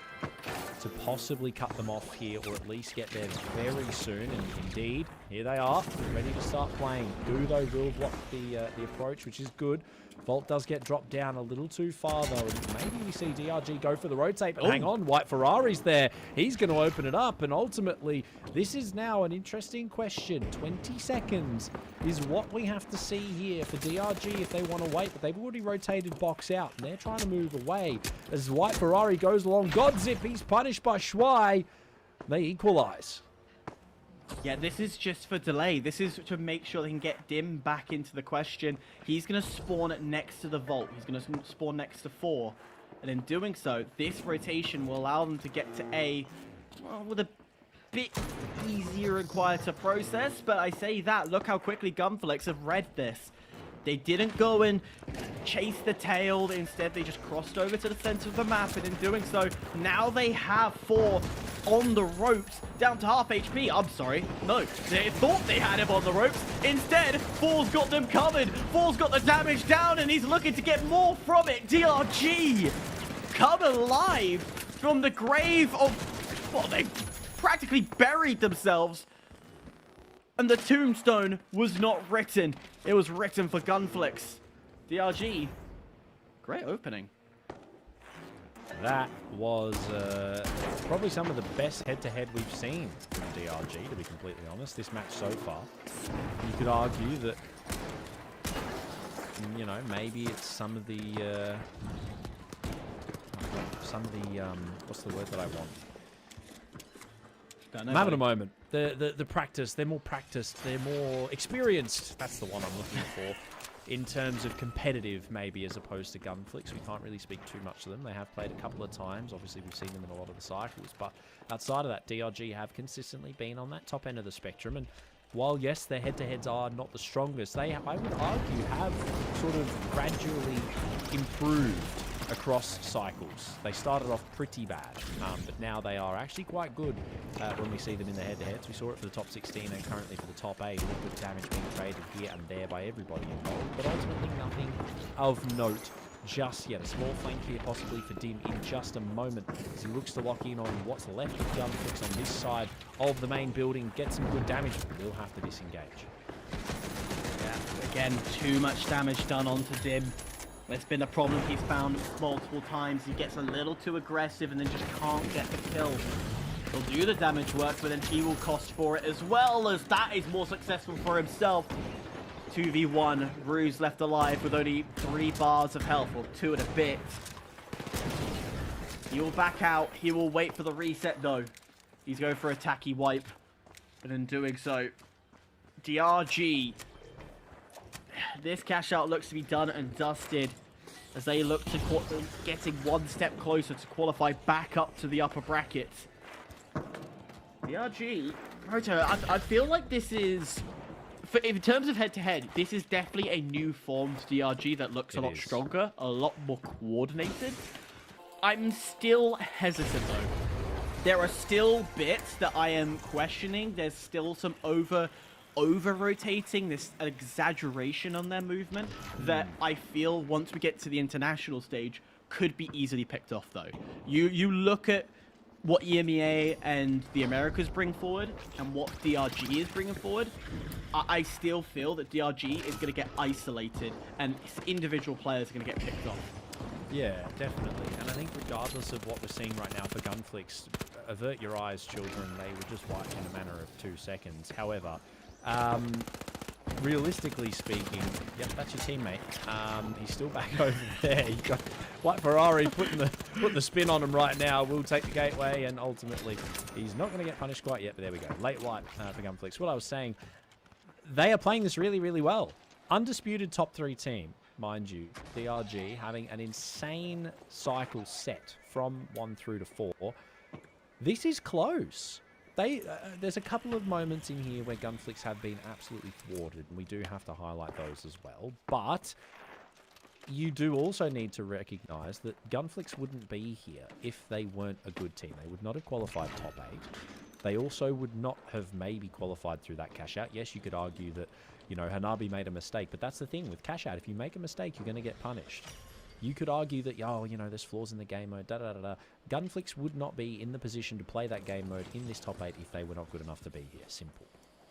to possibly cut them off here, or at least get there very soon. And indeed, here they are, ready to start playing. Gudo will block the approach, which is good. Vault does get dropped down a little too far, though, and maybe we see DRG go for the rotate, but hang on, White Ferrari's there. He's going to open it up, and ultimately, this is now an interesting question. 20 seconds is what we have to see here for DRG if they want to wait, but they've already rotated box out, and they're trying to move away. As White Ferrari goes along, Godzip, he's punished by Shui. They equalize.
Yeah, this is just for delay. This is to make sure they can get Dim back into the question. He's going to spawn next to the Vault. He's going to spawn next to 4. And in doing so, this rotation will allow them to get to A, well, with a bit easier and quieter process. But I say that, look how quickly Gunflix have read this. They didn't go and chase the tail. Instead, they just crossed over to the center of the map. And in doing so, now they have 4 on the ropes, down to half HP. I'm sorry. No, they thought they had him on the ropes. Instead, 4's got them covered. 4's got the damage down, and he's looking to get more from it. DRG come alive from the grave of, well, they practically buried themselves. And the tombstone was not written. It was written for Gunflix. DRG, great opening.
That was probably some of the best head-to-head we've seen from DRG, to be completely honest, this match so far. You could argue that, you know, maybe it's some of the, what's the word that I want? I'm having a moment. The practice, they're more practiced, they're more experienced. That's the one I'm looking for. In terms of competitive, maybe, as opposed to Gunflix. We can't really speak too much to them. They have played a couple of times. Obviously, we've seen them in a lot of the cycles. But outside of that, DRG have consistently been on that top end of the spectrum. And while, yes, their head-to-heads are not the strongest, they, I would argue, have sort of gradually improved across cycles. They started off pretty bad, but now they are actually quite good when we see them in the head-to-heads. We saw it for the top 16 and currently for the top 8. Good damage being traded here and there by everybody involved, but ultimately nothing of note just yet. A small flank here possibly for Dim in just a moment as he looks to lock in on what's left of Gunflix on this side of the main building. Get some good damage, but we'll have to disengage.
Yeah, again, too much damage done onto Dim. It's been a problem he's found multiple times. He gets a little too aggressive and then just can't get the kill. He'll do the damage work, but then he will cost for it as well, as that is more successful for himself. 2v1, Ruse left alive with only 3 bars of health, or 2 and a bit. He will back out. He will wait for the reset though. He's going for a tacky wipe. And in doing so, DRG this cash out looks to be done and dusted as they look to getting one step closer to qualify back up to the upper bracket. DRG, Proto, I feel like this is, in terms of head-to-head, this is definitely a new formed DRG that looks a lot stronger, a lot more coordinated. I'm still hesitant, though. There are still bits that I am questioning. There's still some over-rotating, this exaggeration on their movement that I feel once we get to the international stage could be easily picked off, though. You look at what EMEA and the Americas bring forward and what DRG is bringing forward, I still feel that DRG is going to get isolated and individual players are going to get picked off.
Yeah, definitely. And I think regardless of what we're seeing right now for Gunflix, avert your eyes, children, they were just wiped in a matter of 2 seconds. However, realistically speaking, yep, that's your teammate. He's still back over there. You got White Ferrari putting the spin on him right now. Will take the gateway, and ultimately, he's not going to get punished quite yet. But there we go. Late wipe for Gunflix. What I was saying, they are playing this really, really well. Undisputed top 3 team, mind you. DRG having an insane cycle set from 1 through to 4. This is close. There's a couple of moments in here where Gunflix have been absolutely thwarted, and we do have to highlight those as well. But you do also need to recognize that Gunflix wouldn't be here if they weren't a good team. They would not have qualified top 8. They also would not have maybe qualified through that cash out. Yes, you could argue that, you know, Hanabi made a mistake, but that's the thing with cash out. If you make a mistake, you're going to get punished. You could argue that, oh, you know, there's flaws in the game mode, da-da-da-da. Gunflix would not be in the position to play that game mode in this top 8 if they were not good enough to be here. Simple.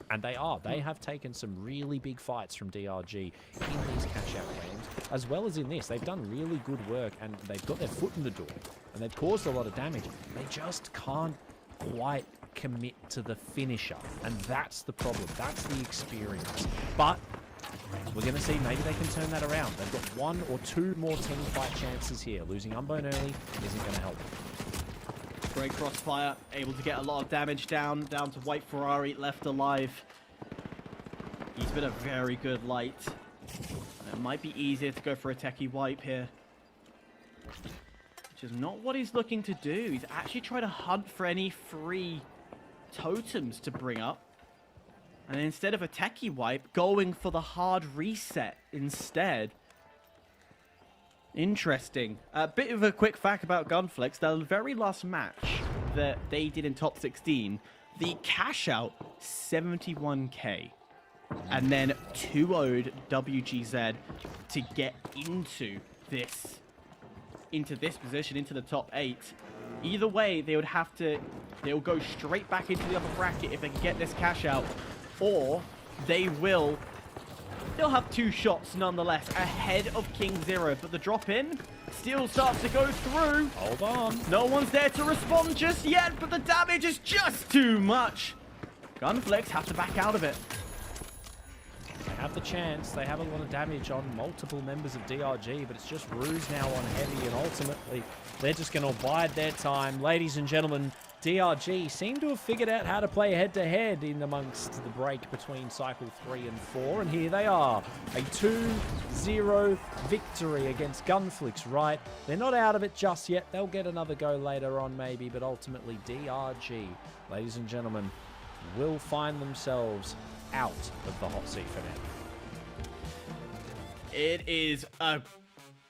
And they are. They have taken some really big fights from DRG in these cash-out games, as well as in this. They've done really good work, and they've got their foot in the door, and they've caused a lot of damage. They just can't quite commit to the finisher, and that's the problem. That's the experience. But we're going to see maybe they can turn that around. They've got 1 or 2 more team fight chances here. Losing Unbone early isn't going to help.
Great crossfire, able to get a lot of damage down to White Ferrari, left alive. He's been a very good light. It might be easier to go for a techie wipe here, which is not what he's looking to do. He's actually trying to hunt for any free totems to bring up. And instead of a techie wipe, going for the hard reset instead. Interesting. A bit of a quick fact about Gunflix. The very last match that they did in top 16, the cash out, 71k. And then 2-0'd WGZ to get into this position, into the top 8. Either way, they will go straight back into the upper bracket if they can get this cash out. Or they'll have 2 shots nonetheless ahead of King Zero, but the drop in still starts to go through.
Hold on.
No one's there to respond just yet, but the damage is just too much. Gunflix have to back out of it.
They have the chance. They have a lot of damage on multiple members of DRG, but it's just Ruse now on heavy, and ultimately they're just going to bide their time. Ladies and gentlemen, DRG seem to have figured out how to play head-to-head in amongst the break between Cycle 3 and 4. And here they are, a 2-0 victory against Gunflix, right? They're not out of it just yet. They'll get another go later on maybe, but ultimately DRG, ladies and gentlemen, will find themselves out of the hot seat for now.
It is a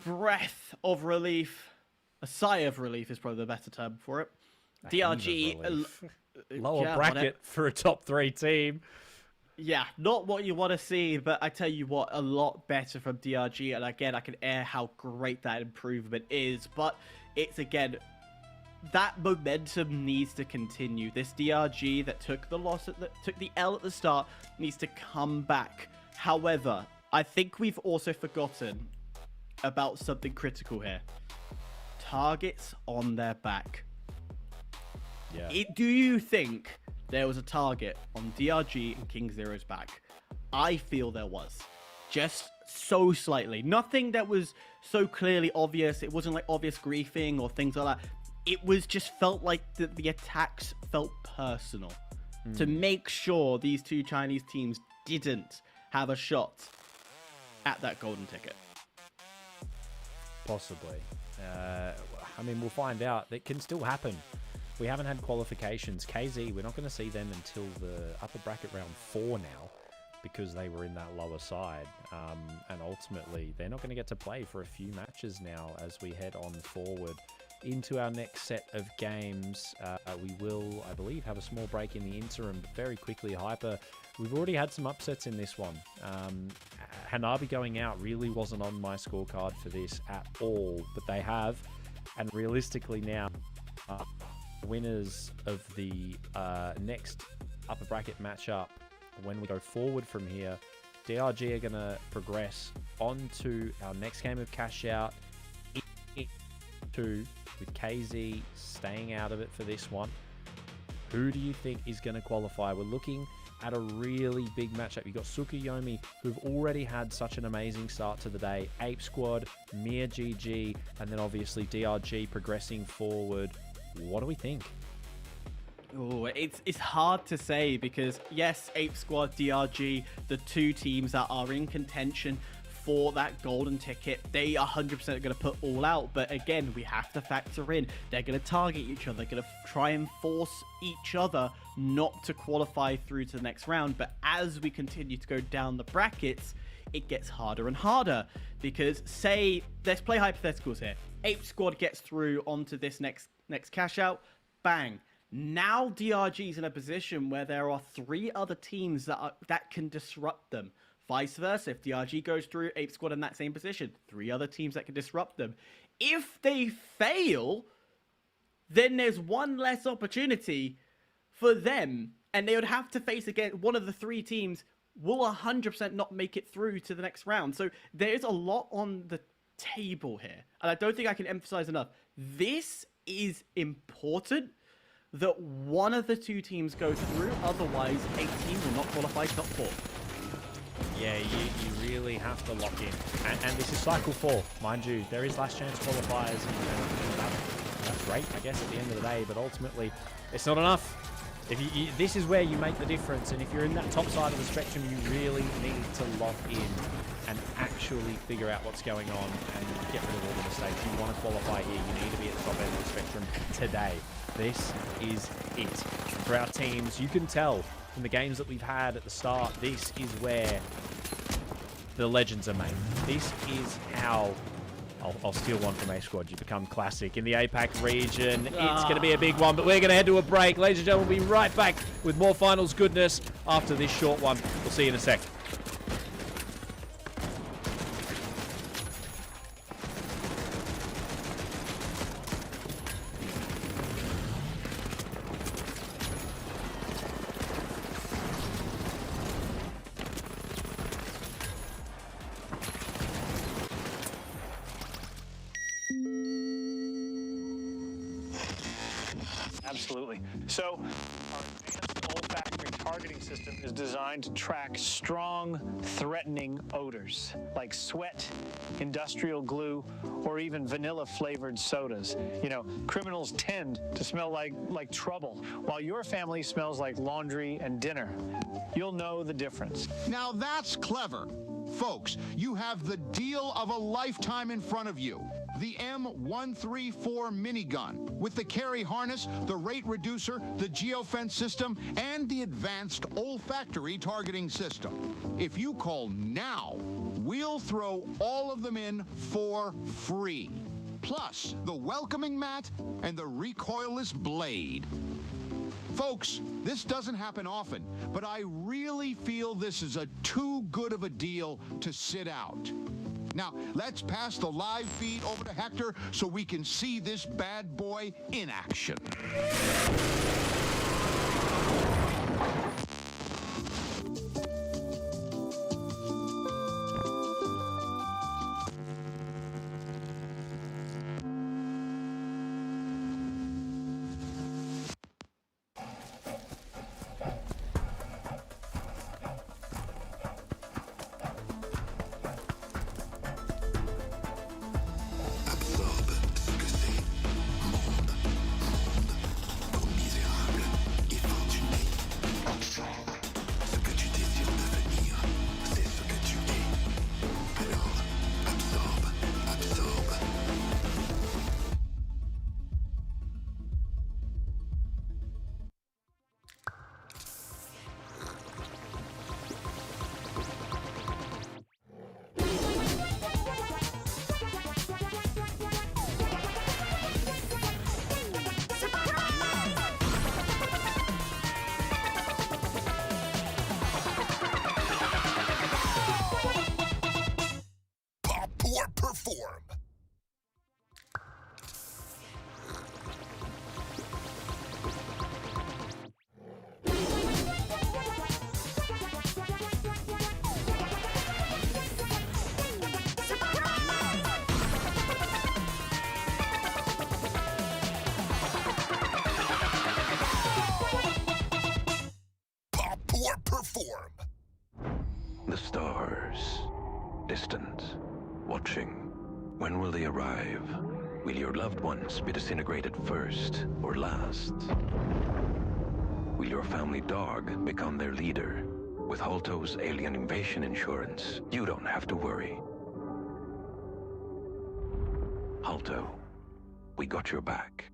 breath of relief. A sigh of relief is probably the better term for it. DRG,
lower bracket for a top 3 team.
Yeah, not what you want to see, but I tell you what, a lot better from DRG. And again, I can air how great that improvement is. But it's, again, that momentum needs to continue. This DRG that took the loss, took the L at the start, needs to come back. However, I think we've also forgotten about something critical here. Targets on their back.
Yeah.
Do you think there was a target on DRG and King Zero's back? I feel there was. Just so slightly. Nothing that was so clearly obvious. It wasn't like obvious griefing or things like that. It was just felt like the attacks felt personal. To make sure these 2 Chinese teams didn't have a shot. at that golden ticket.
Possibly. I mean, we'll find out. It can still happen. We haven't had qualifications. KZ, we're not going to see them until the upper bracket round 4 now, because they were in that lower side. And ultimately, they're not going to get to play for a few matches now as we head on forward into our next set of games. We will, I believe, have a small break in the interim, but very quickly, Hyper, we've already had some upsets in this one. Hanabi going out really wasn't on my scorecard for this at all, but they have. And realistically now, winners of the next upper bracket matchup, when we go forward from here, DRG are going to progress on to our next game of cash out, with KZ staying out of it for this one. Who do you think is going to qualify? We're looking at a really big matchup. You've got Tsukuyomi, who've already had such an amazing start to the day. Ape Squad, Mir GG, and then obviously DRG progressing forward. What do we think?
Oh, it's hard to say because, yes, Ape Squad, DRG, the two teams that are in contention for that golden ticket, they 100% are going to put all out. But again, we have to factor in, they're going to target each other, they're going to try and force each other not to qualify through to the next round. But as we continue to go down the brackets, it gets harder and harder because, say, let's play hypotheticals here. Ape Squad gets through onto this next cash out, bang. Now DRG's in a position where there are 3 other teams that can disrupt them. Vice versa, if DRG goes through, Ape Squad in that same position, 3 other teams that can disrupt them. If they fail, then there's one less opportunity for them, and they would have to face again one of the 3 teams will 100% not make it through to the next round. So there's a lot on the table here, and I don't think I can emphasize enough. This is important that one of the 2 teams go through, otherwise 8 teams will not qualify top 4.
Yeah, you really have to lock in. And this is cycle 4, mind you. There is last chance qualifiers, and that's great, I guess, at the end of the day, but ultimately, it's not enough. This is where you make the difference, and if you're in that top side of the spectrum, you really need to lock in and actually figure out what's going on and get rid of all the mistakes. You want to qualify here, you need to be at the top end of the spectrum today. This is it. For our teams, you can tell from the games that we've had at the start, this is where the legends are made. This is how... I'll steal one from A Squad. You become classic in the APAC region. It's going to be a big one, but we're going to head to a break. Ladies and gentlemen, we'll be right back with more finals goodness after this short one. We'll see you in a sec.
Absolutely. So our advanced olfactory targeting system is designed to track strong, threatening odors like sweat, industrial glue, or even vanilla-flavored sodas. You know, criminals tend to smell like trouble, while your family smells like laundry and dinner. You'll know the difference.
Now that's clever. Folks, you have the deal of a lifetime in front of you. The M134 minigun with the carry harness, the rate reducer, the geofence system, and the advanced olfactory targeting system. If you call now, we'll throw all of them in for free. Plus, the welcoming mat and the recoilless blade. Folks, this doesn't happen often, but I really feel this is too good of a deal to sit out. Now, let's pass the live feed over to Hector so we can see this bad boy in action.
Misérable et fortuné.
survive? Will your loved ones be disintegrated first or last? Will your family dog become their leader? With Holto's alien invasion insurance, you don't have to worry. Holto, we got your back.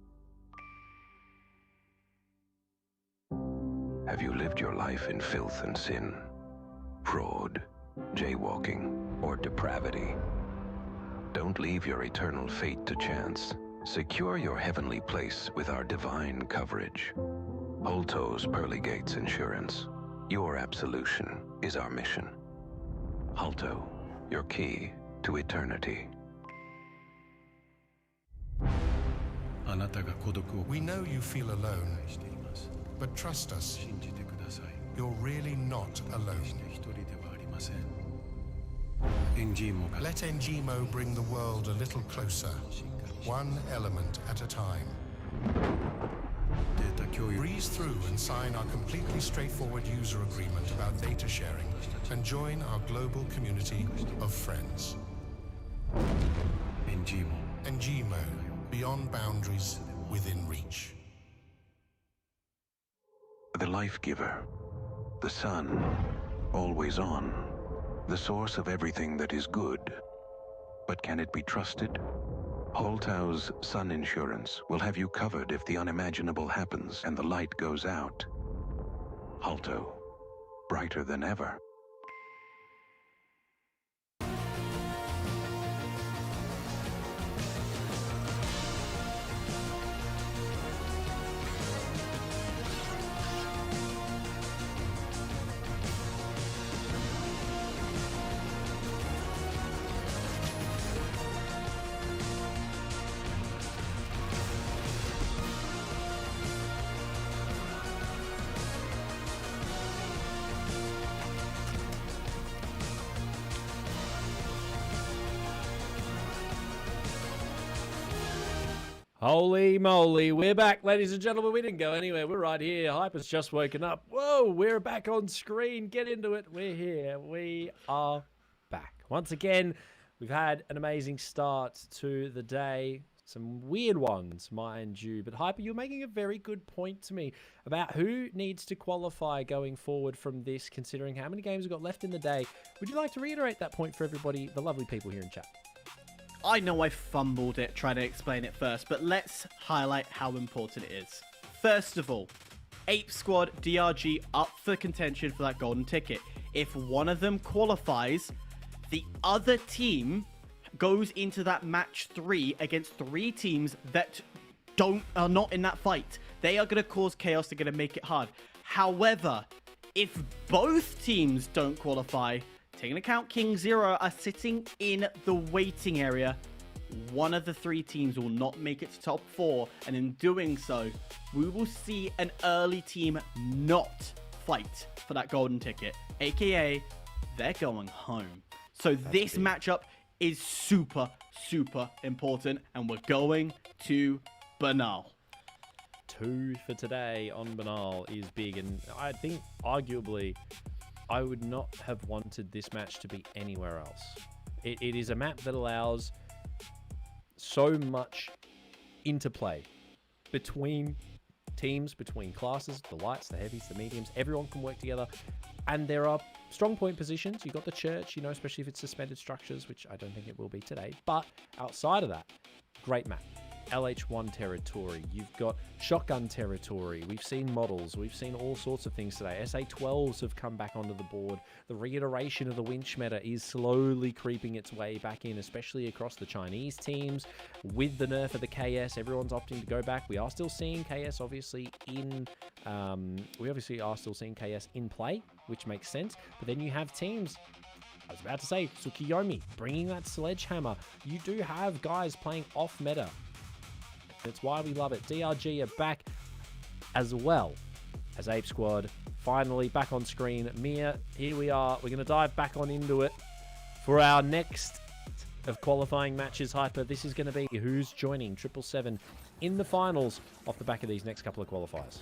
Have you lived your life in filth and sin, fraud, jaywalking, or depravity? Don't leave your eternal fate to chance. Secure your heavenly place with our divine coverage. Holto's Pearly Gates Insurance. Your absolution is our mission. Holto, your key to eternity.
We know you feel alone, but trust us, you're really not alone. Let Ngimo bring the world a little closer, one element at a time. Breeze through and sign our completely straightforward user agreement about data sharing and join our global community of friends. Ngimo, beyond boundaries, within reach.
The life giver, the sun, always on, the source of everything that is good. But can it be trusted? Holto's Sun Insurance will have you covered if the unimaginable happens and the light goes out. Holto, brighter than ever.
Holy moly, we're back, ladies and gentlemen. We didn't go anywhere. We're right here. Hyper's just woken up. Whoa, we're back on screen. Get into it. We're here. We are back. Once again, we've had an amazing start to the day. Some weird ones, mind you. But Hyper, you're making a very good point to me about who needs to qualify going forward from this, considering how many games we've got left in the day. Would you like to reiterate that point for everybody, the lovely people here in chat?
I know I fumbled it trying to explain it first, but let's highlight how important it is. First of all, Ape Squad, DRG up for contention for that golden ticket. If one of them qualifies, the other team goes into that match 3 against 3 teams that are not in that fight. They are going to cause chaos. They're going to make it hard. However, if both teams don't qualify, taking into account King Zero are sitting in the waiting area, one of the 3 teams will not make it to top 4, and in doing so, we will see an early team not fight for that golden ticket, aka they're going home. So this matchup is super, super important, and we're going to Banal.
2 for today on Banal is big, and I think arguably I would not have wanted this match to be anywhere else. It is a map that allows so much interplay between teams, between classes, the lights, the heavies, the mediums. Everyone can work together, and there are strong point positions. You've got the church, you know, especially if it's suspended structures, which I don't think it will be today. But outside of that, great map. LH1 territory, you've got shotgun territory, we've seen models, we've seen all sorts of things today. SA-12s have come back onto the board. The reiteration of the winch meta is slowly creeping its way back in, especially across the Chinese teams. With the nerf of the KS, everyone's opting to go back. We are still seeing KS obviously in KS in play, which makes sense. But then you have teams, I was about to say, Tsukiyomi bringing that sledgehammer. You do have guys playing off meta. That's why we love it. DRG are back as well as Ape Squad. Finally back on screen. Mia, here we are. We're going to dive back on into it for our next of qualifying matches. Hyper, this is going to be who's joining 777 in the finals off the back of these next couple of qualifiers.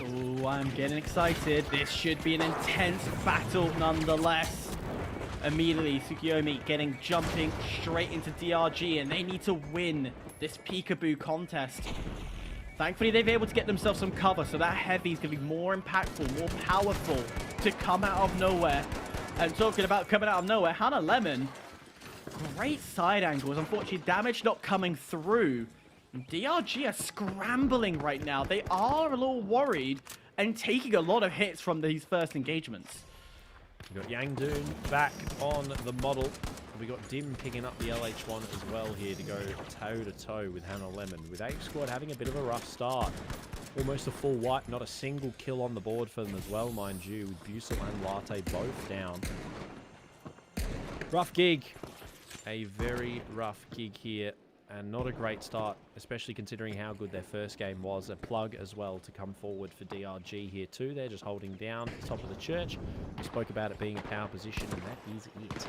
Oh, I'm getting excited. This should be an intense battle nonetheless. Immediately, Tsukiyomi jumping straight into DRG, and they need to win this peekaboo contest. Thankfully, they've been able to get themselves some cover, so that heavy is going to be more impactful, more powerful to come out of nowhere. And talking about coming out of nowhere, Hannah Lemon, great side angles. Unfortunately, damage not coming through. DRG are scrambling right now. They are a little worried and taking a lot of hits from these first engagements.
We've got Yangdoon back on the model. We got Dim picking up the LH1 as well here to go toe-to-toe with Hannah Lemon. With Ape Squad having a bit of a rough start. Almost a full wipe, not a single kill on the board for them as well, mind you, with Busel and Latte both down. Rough gig. A very rough gig here, and not a great start, especially considering how good their first game was. A plug as well to come forward for DRG here too. They're just holding down the top of the church. We spoke about it being a power position, and that is it.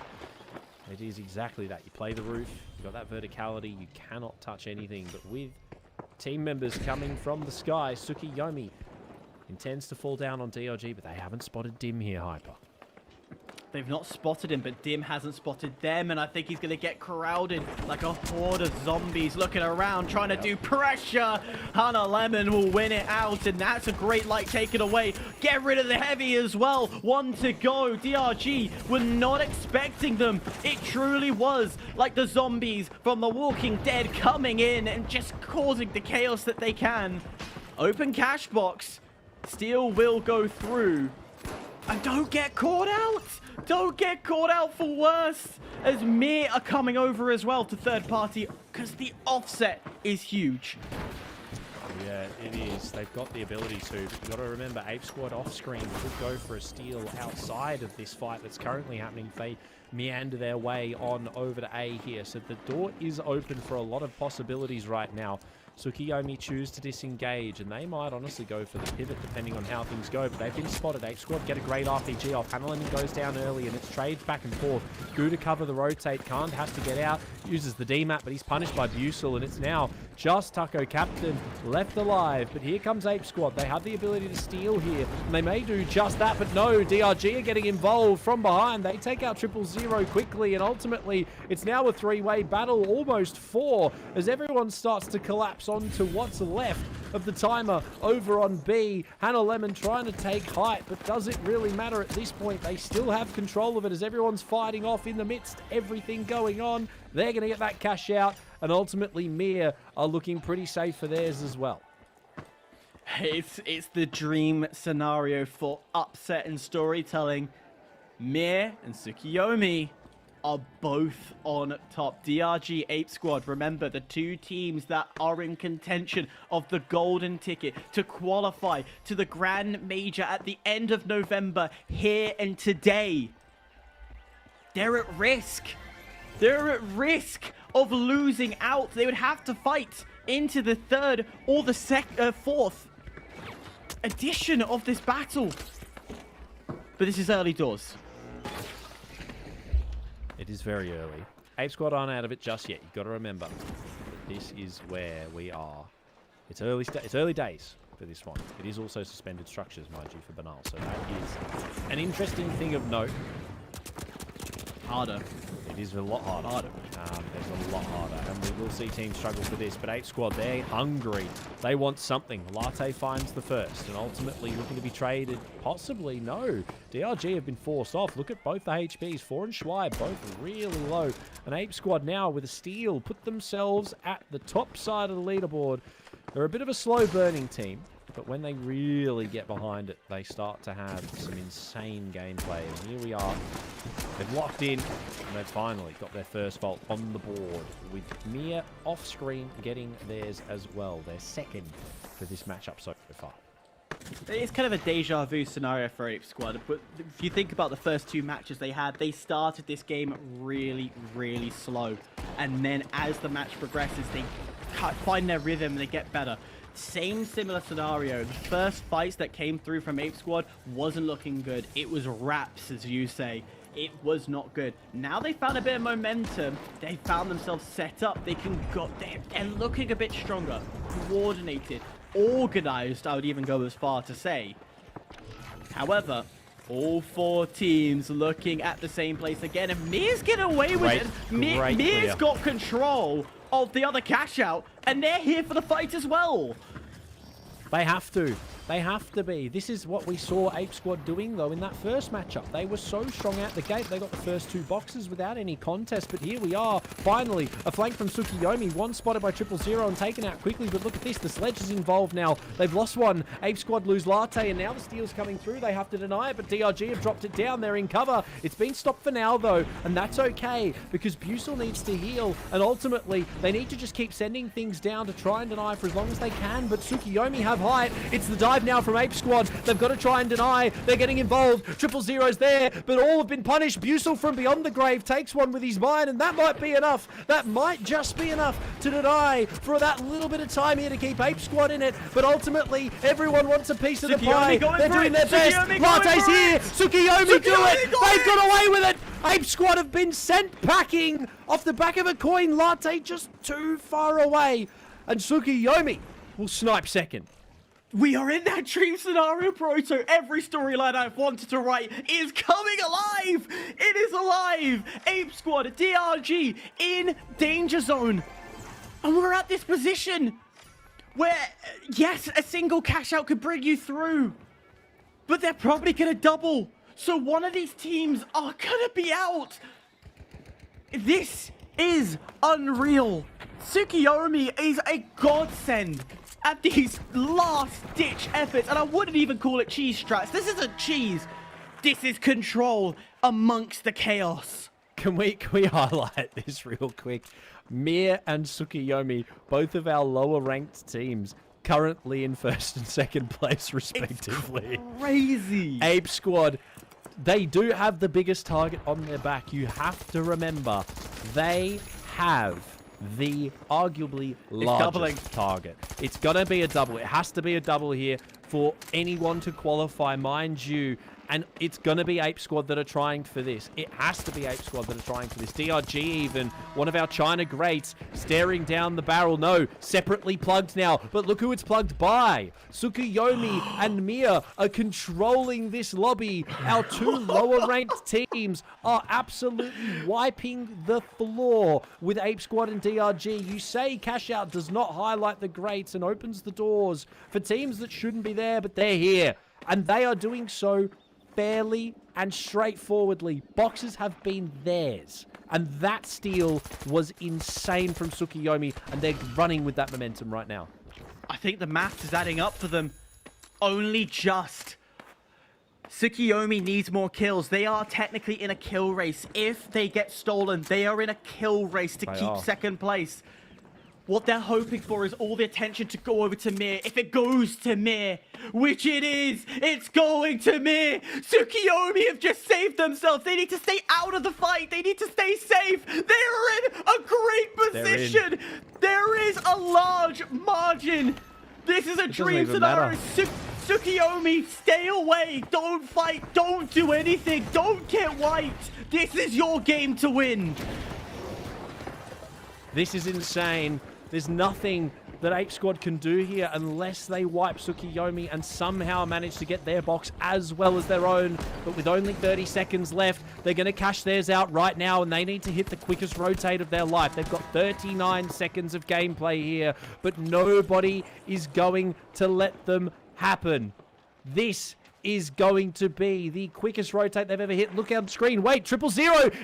It is exactly that. You play the roof, you've got that verticality, you cannot touch anything. But with team members coming from the sky, Tsukiyomi intends to fall down on DRG, but they haven't spotted Dim here, Hyper.
They've not spotted him, but Dim hasn't spotted them, and I think he's going to get crowded like a horde of zombies looking around, trying to do pressure. Hannah Lemon will win it out, and that's a great light taken away. Get rid of the heavy as well. 1 to go. DRG were not expecting them. It truly was like the zombies from The Walking Dead coming in and just causing the chaos that they can. Open cash box. Steel will go through. And don't get caught out! Don't get caught out for worse! As Mir are coming over as well to third party, because the offset is huge.
Yeah, it is. They've got the ability to, but you've got to remember, Ape Squad off-screen could go for a steal outside of this fight that's currently happening. They meander their way on over to A here, so the door is open for a lot of possibilities right now. Tsukiyomi choose to disengage, and they might honestly go for the pivot depending on how things go, but they've been spotted. Ape Squad get a great RPG off. Hannah Lemon goes down early, and it's trades back and forth. Goo to cover the rotate. Khan has to get out, uses the DMAT, but he's punished by Busel, and it's now just Taco Captain left alive. But here comes Ape Squad. They have the ability to steal here, and they may do just that, but no, DRG are getting involved from behind. They take out 000 quickly, and ultimately it's now a three-way battle, almost four, as everyone starts to collapse onto what's left of the timer over on B. Hannah Lemon trying to take height, but does it really matter at this point? They still have control of it as everyone's fighting off in the midst, everything going on. They're going to get that cash out, and ultimately Mir are looking pretty safe for theirs as well.
It's the dream scenario for upset and storytelling. Mir and Tsukiyomi are both on top. DRG, Ape Squad, remember, the two teams that are in contention of the golden ticket to qualify to the Grand Major at the end of November, here and today. They're at risk. They're at risk of losing out. They would have to fight into the third or the fourth edition of this battle. But this is early doors.
It is very early. Ape Squad aren't out of it just yet. You've got to remember, this is where we are. It's early days for this one. It is also suspended structures, mind you, for Banal. So that is an interesting thing of note.
Harder.
It is a lot harder. There's a lot harder, and we will see teams struggle for this. But Ape Squad, they're hungry. They want something. Latte finds the first, and ultimately looking to be traded. Possibly, no. DRG have been forced off. Look at both the HPs. 4 and Schweib, both really low. And Ape Squad now, with a steal, put themselves at the top side of the leaderboard. They're a bit of a slow-burning team, but when they really get behind it, they start to have some insane gameplay. And here we are. They've locked in, and they've finally got their first vault on the board, with Mir off-screen getting theirs as well. Their second for this matchup so far.
It's kind of a deja vu scenario for Ape Squad, but if you think about the first two matches they had, they started this game really, really slow. And then as the match progresses, they find their rhythm and they get better. Similar scenario. The first fights that came through from Ape Squad wasn't looking good. It was raps, as you say. It was not good. Now they found a bit of momentum. They found themselves set up. They can go. They're looking a bit stronger, coordinated, organized. I would even go as far to say. However, All 4 teams looking at the same place again, and Mir's getting away with it. Mir's got control of the other cash out, and they're here for the fight as well.
They have to. They have to be. This is what we saw Ape Squad doing, though, in that first matchup. They were so strong out the gate. They got the first 2 boxes without any contest. But here we are, finally, a flank from Tsukiyomi. One spotted by 000 and taken out quickly. But look at this. The Sledge is involved now. They've lost one. Ape Squad lose Latte, and now the steal's coming through. They have to deny it, but DRG have dropped it down. They're in cover. It's been stopped for now, though, and that's okay, because Busel needs to heal, and ultimately, they need to just keep sending things down to try and deny for as long as they can. But Tsukiyomi have height. It's the dive now from Ape Squad. They've got to try and deny. They're getting involved. 000's there, but all have been punished. Busel from beyond the grave takes one with his mine, and that might be enough. That might just be enough to deny for that little bit of time here to keep Ape Squad in it. But ultimately, everyone wants a piece of the pie. They're doing their best. Latte's here. Tsukiyomi do it. They've got away with it. Ape Squad have been sent packing off the back of a coin. Latte just too far away, and Tsukiyomi will snipe second.
We are in that dream scenario, Proto. Every storyline I've wanted to write is coming alive. It is alive. Ape Squad, DRG in danger zone. And we're at this position where, yes, a single cash out could bring you through, but they're probably going to double. So one of these teams are going to be out. This is unreal. Tsukiyomi is a godsend at these last-ditch efforts, and I wouldn't even call it cheese strats. This isn't cheese. This is control amongst the chaos.
Can we highlight this real quick? Mir and Tsukiyomi, both of our lower-ranked teams, currently in first and second place, respectively.
It's crazy.
Ape Squad, they do have the biggest target on their back. You have to remember, they have the arguably largest target. It's going to be a double. It has to be a double here for anyone to qualify, mind you. And it's going to be Ape Squad that are trying for this. It has to be Ape Squad that are trying for this. DRG even, one of our China greats, staring down the barrel. No, separately plugged now. But look who it's plugged by. Tsukiyomi and Mia are controlling this lobby. Our 2 lower-ranked teams are absolutely wiping the floor with Ape Squad and DRG. You say Cash Out does not highlight the greats and opens the doors for teams that shouldn't be there, but they're here. And they are doing so fairly and straightforwardly. Boxes have been theirs, and that steal was insane from Tsukiyomi, and they're running with that momentum right now.
I think the math is adding up for them. Only just. Tsukiyomi needs more kills. They are technically in a kill race. If they get stolen, they are in a kill race to keep second place. What they're hoping for is all the attention to go over to Mir. If it goes to Mir, which it is, it's going to Mir. Tsukiyomi have just saved themselves. They need to stay out of the fight. They need to stay safe. They're in a great position. There is a large margin. This is a dream scenario. Tsukiyomi, stay away. Don't fight. Don't do anything. Don't get wiped. This is your game to win.
This is insane. There's nothing that Ape Squad can do here unless they wipe Tsukiyomi and somehow manage to get their box as well as their own. But with only 30 seconds left, they're going to cash theirs out right now, and they need to hit the quickest rotate of their life. They've got 39 seconds of gameplay here, but nobody is going to let them happen. This is going to be the quickest rotate they've ever hit. Look on screen. Wait, 000.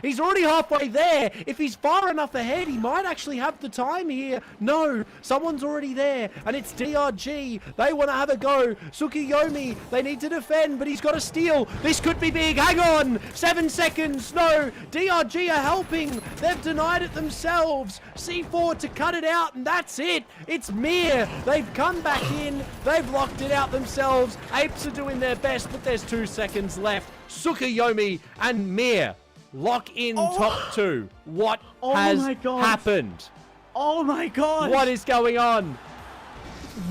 He's already halfway there. If he's far enough ahead, he might actually have the time here. No, someone's already there, and it's DRG. They want to have a go. Tsukiyomi, they need to defend, but he's got to steal. This could be big. Hang on. 7 seconds. No, DRG are helping. They've denied it themselves. C4 to cut it out, and that's it. It's Mir. They've come back in. They've locked it out themselves. Apes are doing their best, but there's 2 seconds left. Tsukiyomi and Mir lock in top 2. What has happened?
Oh my god!
What is going on?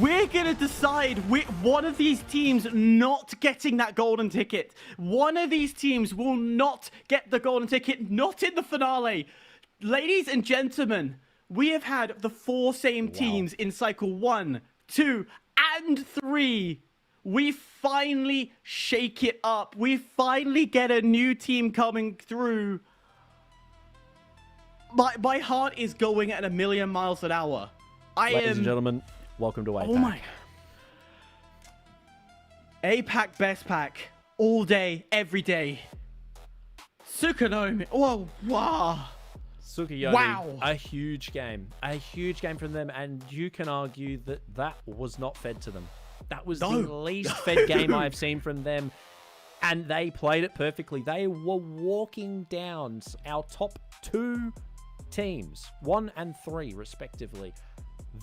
We're gonna decide one of these teams not getting that golden ticket. One of these teams will not get the golden ticket, not in the finale. Ladies and gentlemen, we have had the 4 same teams in cycle 1, 2, and 3. We finally shake it up. We finally get a new team coming through. My heart is going at 1,000,000 miles an hour.
Ladies and gentlemen, welcome to APAC.
Oh my. APAC best pack. All day, every day. Tsukuyomi. Whoa, wow.
Tsukuyomi,
wow.
A huge game from them, and you can argue that that was not fed to them. That was the least fed game I've seen from them, and they played it perfectly. They were walking down our top 2 teams, 1 and 3 respectively.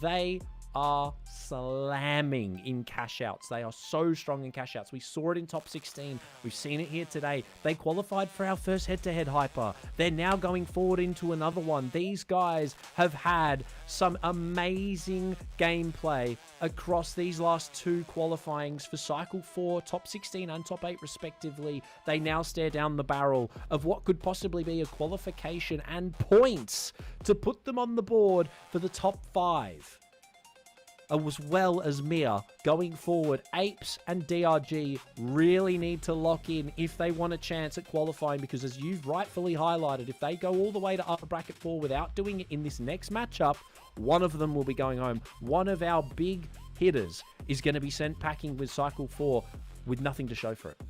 They are slamming in cash outs. They are so strong in cash outs. We saw it in top 16. We've seen it here today. They qualified for our first head-to-head hyper. They're now going forward into another one. These guys have had some amazing gameplay across these last 2 qualifyings for Cycle 4, top 16 and top 8 respectively. They now stare down the barrel of what could possibly be a qualification and points to put them on the board for the top 5. As well as Mia going forward. Apes and DRG really need to lock in if they want a chance at qualifying, because as you've rightfully highlighted, if they go all the way to upper bracket 4 without doing it in this next matchup, one of them will be going home. One of our big hitters is going to be sent packing with Cycle 4 with nothing to show for it.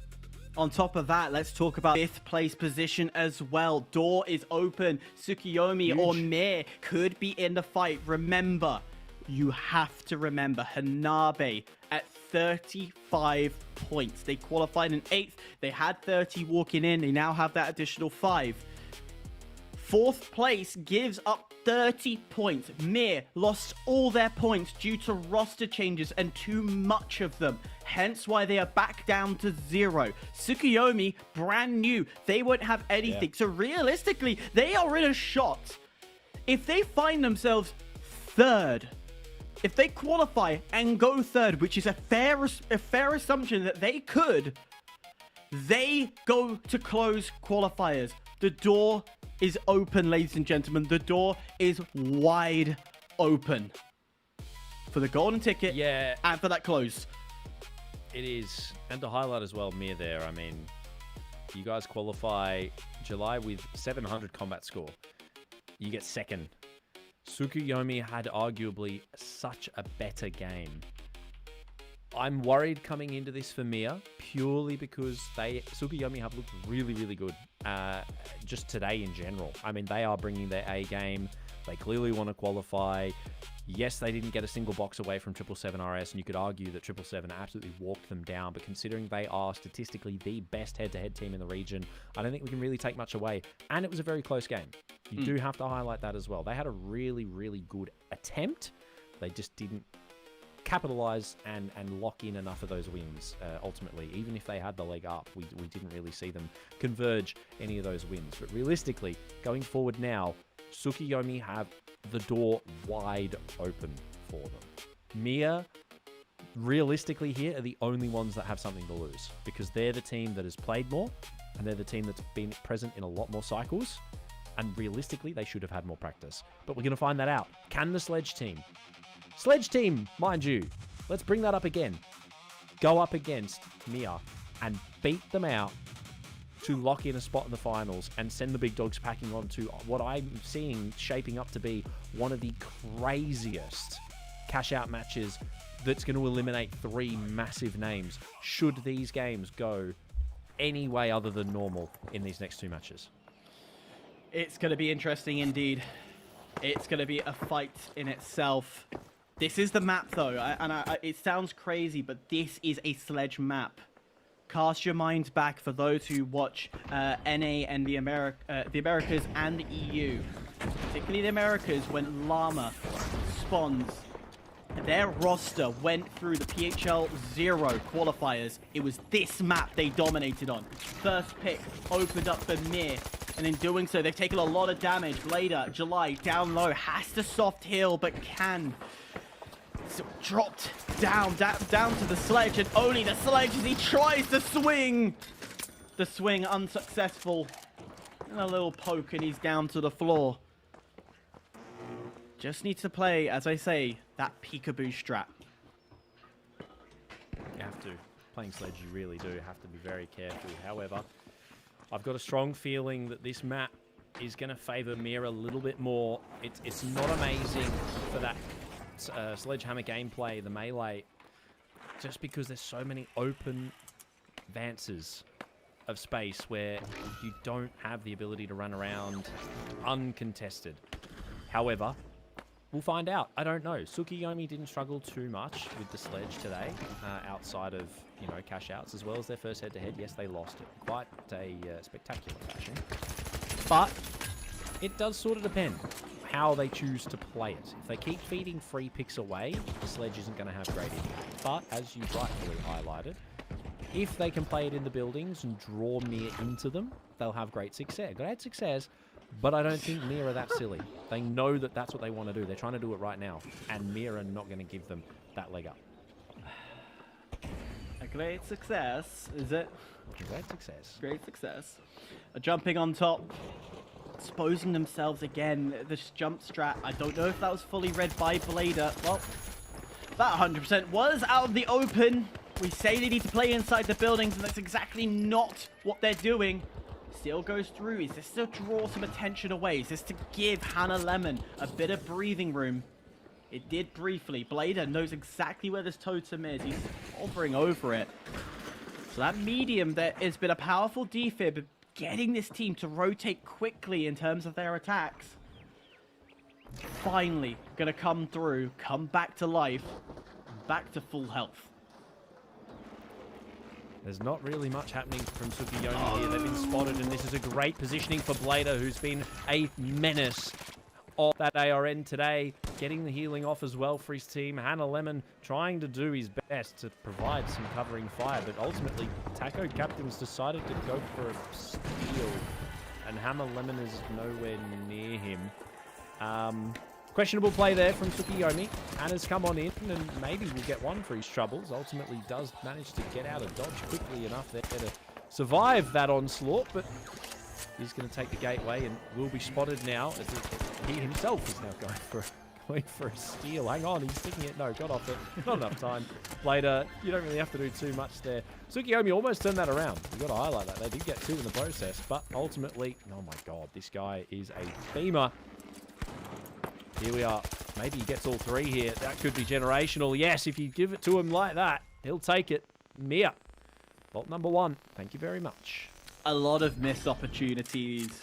On top of that, let's talk about 5th place position as well. Door is open. Tsukuyomi or Mir could be in the fight. Remember, you have to remember Hanabe at 35 points. They qualified in 8th. They had 30 walking in. They now have that additional 5. 4th place gives up 30 points. Mir lost all their points due to roster changes and too much of them. Hence why they are back down to 0. Tsukuyomi, brand new. They won't have anything. So realistically, they are in a shot. If they find themselves 3rd, if they qualify and go 3rd, which is a fair assumption that they could, they go to close qualifiers. The door is open, ladies and gentlemen. The door is wide open for the golden ticket and for that close.
It is. And to highlight as well, Mir there, I mean, you guys qualify July with 700 combat score. You get 2nd. Tsukuyomi had arguably such a better game. I'm worried coming into this for Mia, purely because Tsukuyomi have looked really, really good just today in general. I mean, they are bringing their A game. They clearly want to qualify. Yes, they didn't get a single box away from 777 RS, and you could argue that 777 absolutely walked them down, but considering they are statistically the best head-to-head team in the region, I don't think we can really take much away. And it was a very close game. You do have to highlight that as well. They had a really, really good attempt. They just didn't capitalize and lock in enough of those wins. Ultimately, even if they had the leg up, we didn't really see them converge any of those wins. But realistically, going forward now, Tsukuyomi have the door wide open for them. Mia, realistically here, are the only ones that have something to lose, because they're the team that has played more, and they're the team that's been present in a lot more cycles, and realistically, they should have had more practice. But we're going to find that out. Can the Sledge team, mind you, let's bring that up again, go up against Mia and beat them out to lock in a spot in the finals and send the big dogs packing on to what I'm seeing shaping up to be one of the craziest cash-out matches that's going to eliminate 3 massive names, should these games go any way other than normal in these next 2 matches.
It's going to be interesting indeed. It's going to be a fight in itself. This is the map, though, it sounds crazy, but this is a Sledge map. Cast your minds back for those who watch NA and the Americas and the EU. Particularly the Americas, when Llama spawns. Their roster went through the PHL 0 qualifiers. It was this map they dominated on. First pick opened up for Mir, and in doing so, they've taken a lot of damage. Later, July down low, has to soft heal, but can. So dropped down to the Sledge, and only the Sledge as he tries to swing. The swing unsuccessful. And a little poke, and he's down to the floor. Just needs to play, as I say, that peekaboo strat.
You have to. Playing Sledge, you really do have to be very careful. However, I've got a strong feeling that this map is going to favour Mira a little bit more. It's not amazing for that Sledgehammer gameplay, the melee, just because there's so many open advances of space where you don't have the ability to run around uncontested. However, we'll find out. I don't know. Tsukiyomi didn't struggle too much with the Sledge today, outside of, you know, cash outs, as well as their first head-to-head. Yes, they lost it. Quite a spectacular fashion. But it does sort of depend how they choose to play it. If they keep feeding free picks away, the Sledge isn't going to have great impact. But, as you rightfully highlighted, if they can play it in the buildings and draw Mir into them, they'll have great success. Great success. But I don't think Mir are that silly. They know that that's what they want to do. They're trying to do it right now. And Mir are not going to give them that leg up.
A great success, is it?
Great success.
Great success. Jumping on top. Exposing themselves again. This jump strat, I don't know if that was fully read by Blader. Well, that 100% was out of the open. We say they need to play inside the buildings, and that's exactly not what they're doing. Still goes through. Is this to draw some attention away? Is this to give Hannah Lemon a bit of breathing room? It did briefly. Blader knows exactly where this totem is. He's hovering over it. So that medium that has been a powerful defib, getting this team to rotate quickly in terms of their attacks. Finally going to come through, come back to life, back to full health.
There's not really much happening from Tsukiyomi here. They've been spotted, and this is a great positioning for Blader, who's been a menace of that ARN today. Getting the healing off as well for his team. Hannah Lemon trying to do his best to provide some covering fire, but ultimately, Taco Captain's decided to go for a steal, and Hannah Lemon is nowhere near him. Questionable play there from Tsukiyomi. Hannah's come on in, and maybe we'll get one for his troubles. Ultimately does manage to get out of dodge quickly enough there to survive that onslaught, but he's going to take the gateway and will be spotted now, as he himself is now going for a steal. Hang on, he's sticking it. No, got off it. Not enough time. Later, you don't really have to do too much there. Tsukiyomi almost turned that around. You've got to highlight that. They did get two in the process, but ultimately, oh my god, this guy is a beamer. Here we are. Maybe he gets all three here. That could be generational. Yes, if you give it to him like that, he'll take it. Mia. Vault number one. Thank you very much.
A lot of missed opportunities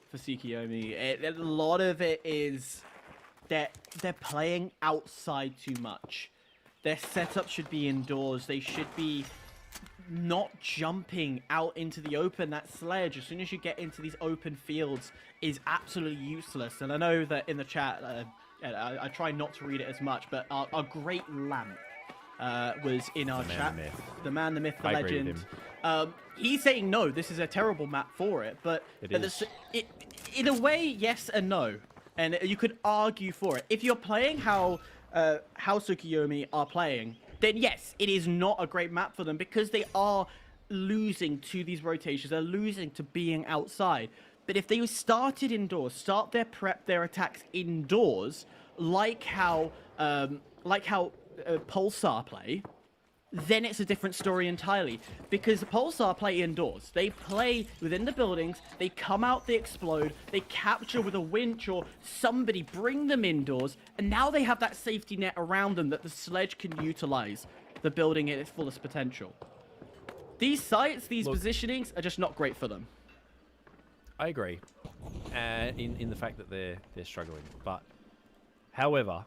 for Tsukiyomi. A lot of it is that they're playing outside too much. Their setup should be indoors. They should be not jumping out into the open. That Sledge, as soon as you get into these open fields, is absolutely useless. And I know that in the chat, I try not to read it as much, but our great Lamp was in our chat. The man, the myth, the legend. He's saying, no, this is a terrible map for it, but in a way, yes and no. And you could argue for it. If you're playing how Tsukiyomi are playing, then yes, it is not a great map for them, because they are losing to these rotations. They're losing to being outside. But if they started indoors, start their prep, their attacks indoors, like how Pulsar play, then it's a different story entirely. Because Pulsar play indoors. They play within the buildings, they come out, they explode, they capture with a winch or somebody, bring them indoors, and now they have that safety net around them that the Sledge can utilize the building at its fullest potential. These sites, these positionings are just not great for them.
I agree, in the fact that they're struggling. But, however,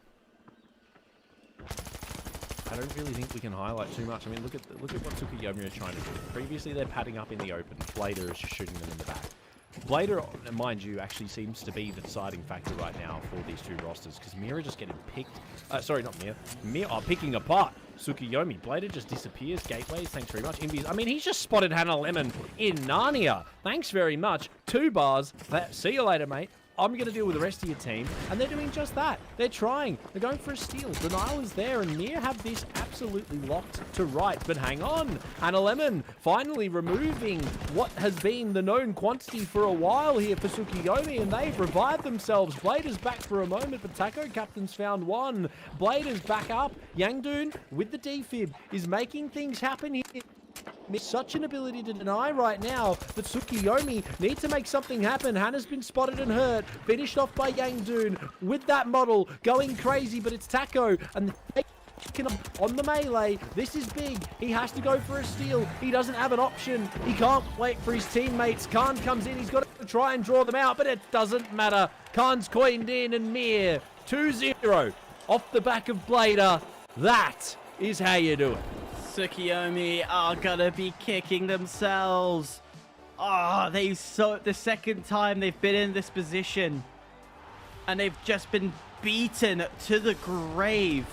I don't really think we can highlight too much. I mean, look at what Tsukiyomi are trying to do. Previously, they're padding up in the open. Blader is just shooting them in the back. Blader, mind you, actually seems to be the deciding factor right now for these two rosters, because Mira just getting picked. Sorry, not Mira. Mira are picking apart Tsukiyomi. Blader just disappears. Gateways, thanks very much. Invis, I mean, he's just spotted Hannah Lemon in Narnia. Thanks very much. 2 bars. See you later, mate. I'm going to deal with the rest of your team. And they're doing just that. They're trying. They're going for a steal. Denial is there, and Mir have this absolutely locked to right. But hang on. Hannah Lemon finally removing what has been the known quantity for a while here for Tsukiyomi, and they've revived themselves. Blade is back for a moment, but Taco Captain's found one. Blade is back up. Yangdoon with the defib is making things happen here. Such an ability to deny right now, but Tsukiyomi need to make something happen. Hannah's been spotted and hurt, finished off by Yangdoon with that model, going crazy, but it's Taco, and on the melee. This is big. He has to go for a steal. He doesn't have an option. He can't wait for his teammates. Khan comes in. He's got to try and draw them out, but it doesn't matter. Khan's coined in, and Mir 2-0 off the back of Blader. That is how you do it.
Tsukiyomi are gonna be kicking themselves. The second time they've been in this position, and they've just been beaten to the grave.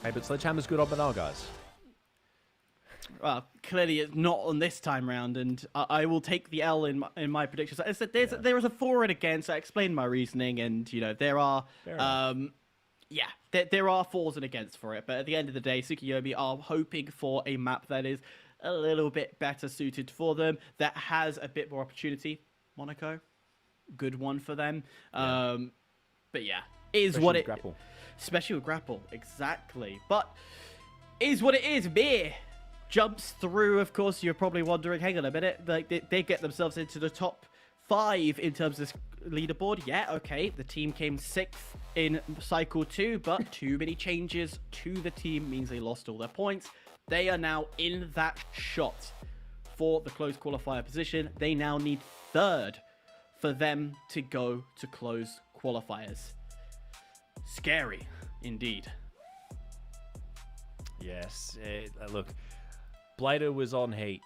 Hey, but Sledgehammer's good on banal, guys.
Well, clearly it's not on this time round, and I will take the L in my predictions. There is a for and against. I explained my reasoning, and there are there are fors and against for it. But at the end of the day, Tsukiyomi are hoping for a map that is a little bit better suited for them, that has a bit more opportunity. Monaco, good one for them. Yeah. But yeah,
especially
with grapple, exactly. But is what it is. Mir jumps through. Of course, you're probably wondering, hang on a minute, like they get themselves into the top 5 in terms of leaderboard. Yeah, okay, the team came 6th in cycle 2, but too many changes to the team means they lost all their points. They are now in that shot for the close qualifier position. They now need 3rd for them to go to close qualifiers. Scary indeed.
Yes, look, Blader was on heat.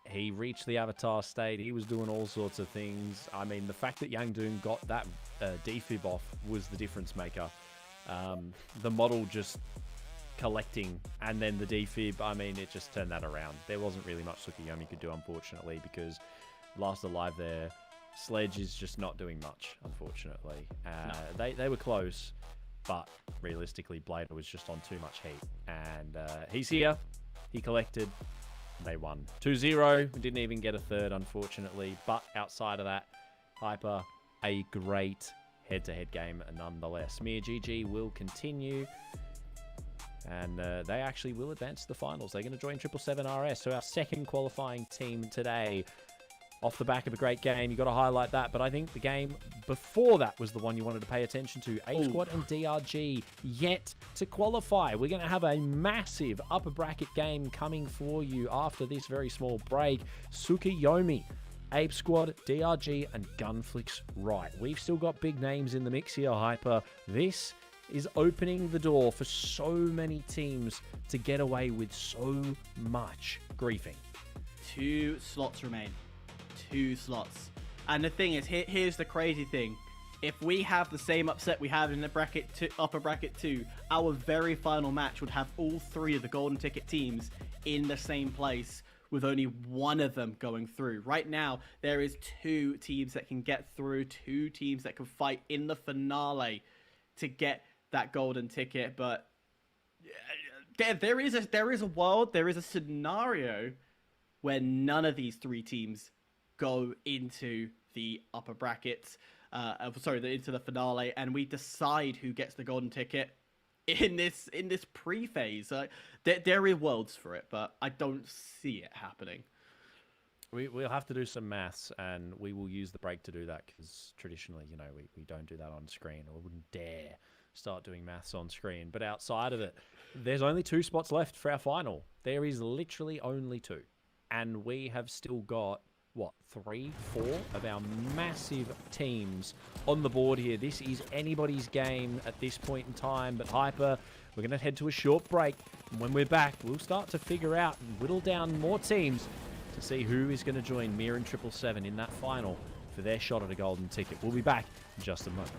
He reached the Avatar state. He was doing all sorts of things. I mean, the fact that Yangdoon got that defib off was the difference maker. The model just collecting and then the defib, I mean, it just turned that around. There wasn't really much Tsukiyomi could do, unfortunately, because last alive there, Sledge is just not doing much, unfortunately. No. They were close, but realistically, Blader was just on too much heat. And he's here. He collected. They won 2-0. We didn't even get a 3rd, unfortunately. But outside of that, Hyper, a great head-to-head game nonetheless. Mir GG will continue. And they actually will advance to the finals. They're going to join 777 RS. So our second qualifying team today. Off the back of a great game. You got to highlight that. But I think the game before that was the one you wanted to pay attention to. Ape Squad and DRG yet to qualify. We're going to have a massive upper bracket game coming for you after this very small break. Tsukiyomi, Ape Squad, DRG, and Gunflix right. We've still got big names in the mix here, Hyper. This is opening the door for so many teams to get away with so much griefing.
2 slots remain. 2 slots. And the thing is, here's the crazy thing. If we have the same upset we have in the upper bracket 2, our very final match would have all 3 of the golden ticket teams in the same place, with only one of them going through. Right now, there is 2 teams that can get through, 2 teams that can fight in the finale to get that golden ticket. But there is a world, there is a scenario where none of these 3 teams go into the upper brackets, into the finale, and we decide who gets the golden ticket in this pre-phase. There are worlds for it, but I don't see it happening.
We'll have to do some maths, and we will use the break to do that, because traditionally, we don't do that on screen, or wouldn't dare start doing maths on screen. But outside of it, there's only 2 spots left for our final. There is literally only 2, and we have still got 3, 4 of our massive teams on the board here. This is anybody's game at this point in time. But Hyper, we're going to head to a short break. And when we're back, we'll start to figure out and whittle down more teams to see who is going to join Mir and 777 in that final for their shot at a golden ticket. We'll be back in just a moment.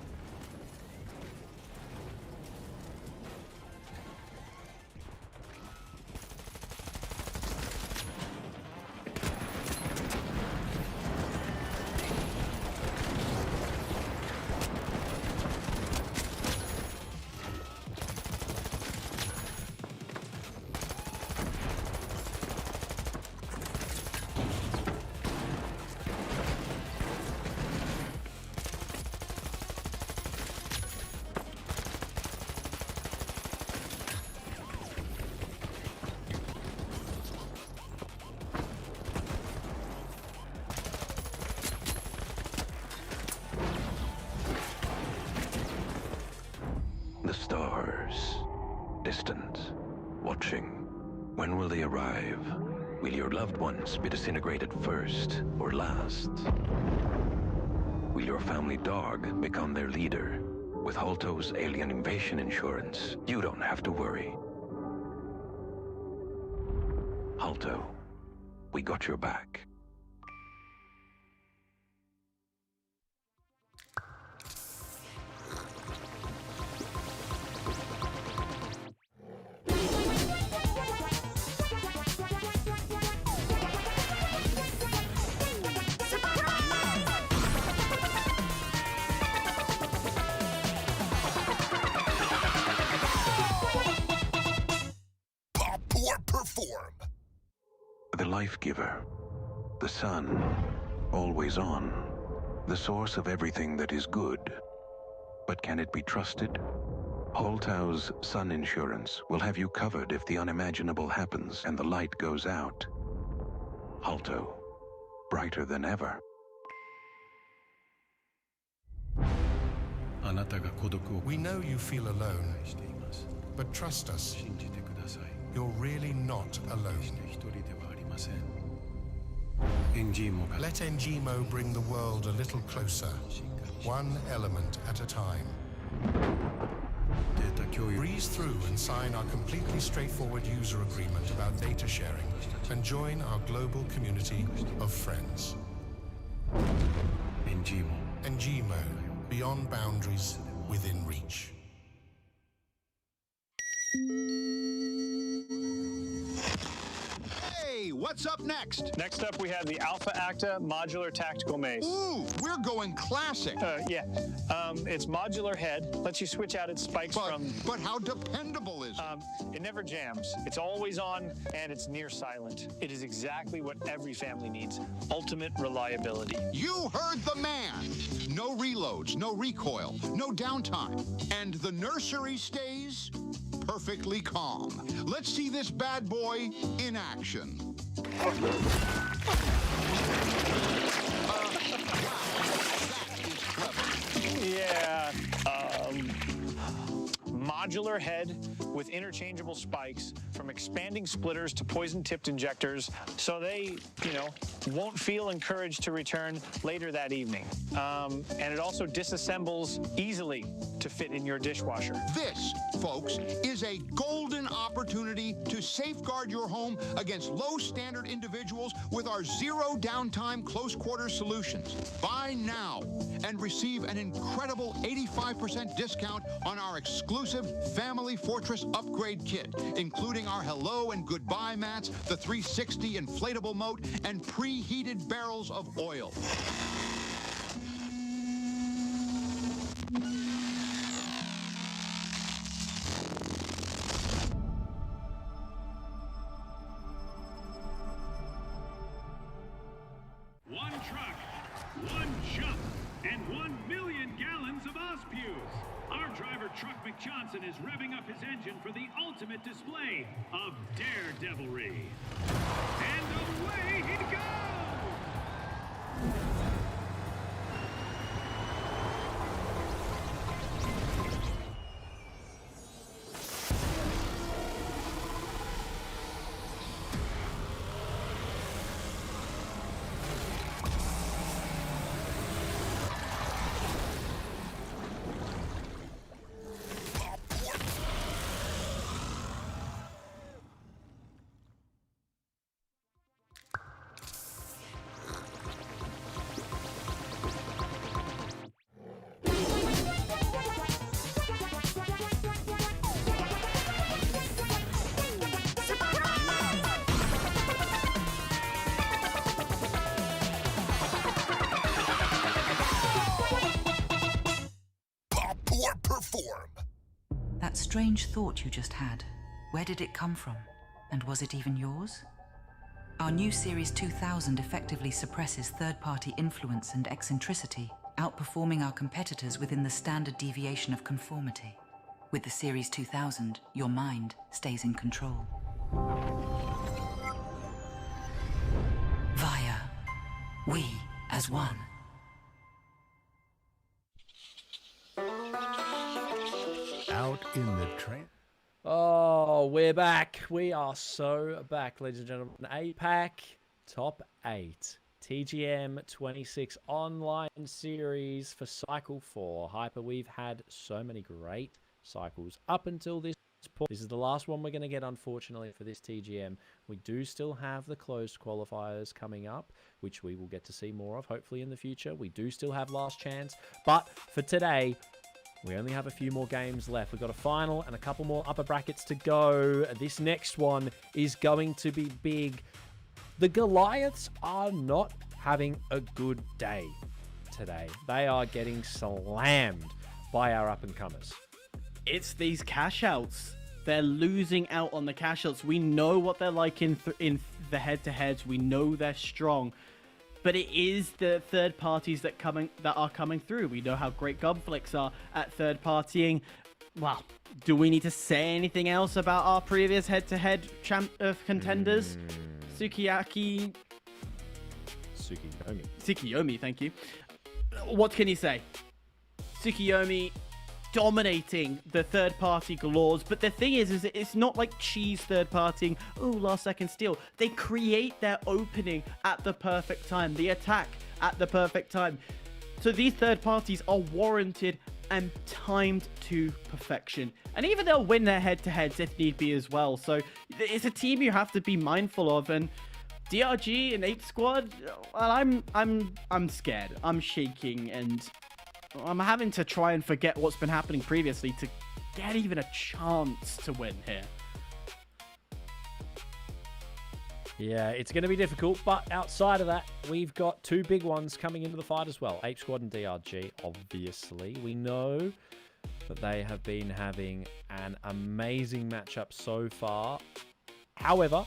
watching. When will they arrive? Will your loved ones be disintegrated first or last? Will your family dog become their leader? With Holto's alien invasion insurance, you don't have to worry. Holto, we got your back.
Perform.
The life giver, the sun, always on, the source of everything that is good. But can it be trusted? Holtau's sun insurance will have you covered if the unimaginable happens and the light goes out. Holto, brighter than ever.
We know you feel alone, but trust us, you're really not alone. Let Ngimo bring the world a little closer, one element at a time. Breeze through and sign our completely straightforward user agreement about data sharing and join our global community of friends. Ngimo, beyond boundaries, within reach.
Hey, what's up next?
Next up, we have the Alpha Acta Modular Tactical Mace.
Ooh, we're going classic.
Yeah. It's modular head. Lets you switch out its spikes from...
But how dependable is it?
It never jams. It's always on, and it's near silent. It is exactly what every family needs. Ultimate reliability.
You heard the man. No reloads, no recoil, no downtime. And the nursery stays perfectly calm. Let's see this bad boy in action. Wow, that is clever.
Yeah. Modular head with interchangeable spikes, from expanding splitters to poison-tipped injectors, so they, won't feel encouraged to return later that evening. And it also disassembles easily to fit in your dishwasher.
This, folks, is a golden opportunity to safeguard your home against low-standard individuals with our zero downtime close-quarters solutions. Buy now and receive an incredible 85% discount on our exclusive Family Fortress Upgrade Kit, including our hello and goodbye mats, the 360 inflatable moat, and preheated barrels of oil.
One truck, one jump, and 1 million gallons of Ospews. Our driver, Truck McJohnson, is revving up his engine for the ultimate display of daredevilry. And away he goes!
Perform.
That strange thought you just had, where did it come from? And was it even yours? Our new Series 2000 effectively suppresses third-party influence and eccentricity, outperforming our competitors within the standard deviation of conformity. With the Series 2000, your mind stays in control. Via, we as one.
Out in the train.
Oh, we're back. We are so back, ladies and gentlemen. APAC Top 8. TGM26 online series for Cycle 4. Hyper, we've had so many great cycles up until this point. This is the last one we're going to get, unfortunately, for this TGM. We do still have the closed qualifiers coming up, which we will get to see more of, hopefully, in the future. We do still have last chance. But for today, we only have a few more games left. We've got a final and a couple more upper brackets to go. This next one is going to be big. The Goliaths are not having a good day today. They are getting slammed by our up-and-comers.
It's these cash outs. They're losing out on the cash outs. We know what they're like in the head-to-heads. We know they're strong. But it is the third parties that are coming through. We know how great Gunflix are at third partying. Well, do we need to say anything else about our previous head-to-head contenders? Tsukiyomi, thank you. What can you say? Tsukiyomi dominating the third-party galores, but the thing is it's not like cheese third-partying, oh, last-second steal. They create their opening at the perfect time, the attack at the perfect time. So these third parties are warranted and timed to perfection. And even they'll win their head-to-heads if need be as well. So it's a team you have to be mindful of, and DRG and Ape Squad, I'm scared. I'm shaking, and I'm having to try and forget what's been happening previously to get even a chance to win here.
Yeah, it's going to be difficult, but outside of that, we've got two big ones coming into the fight as well. Ape Squad and DRG, obviously. We know that they have been having an amazing matchup so far. However,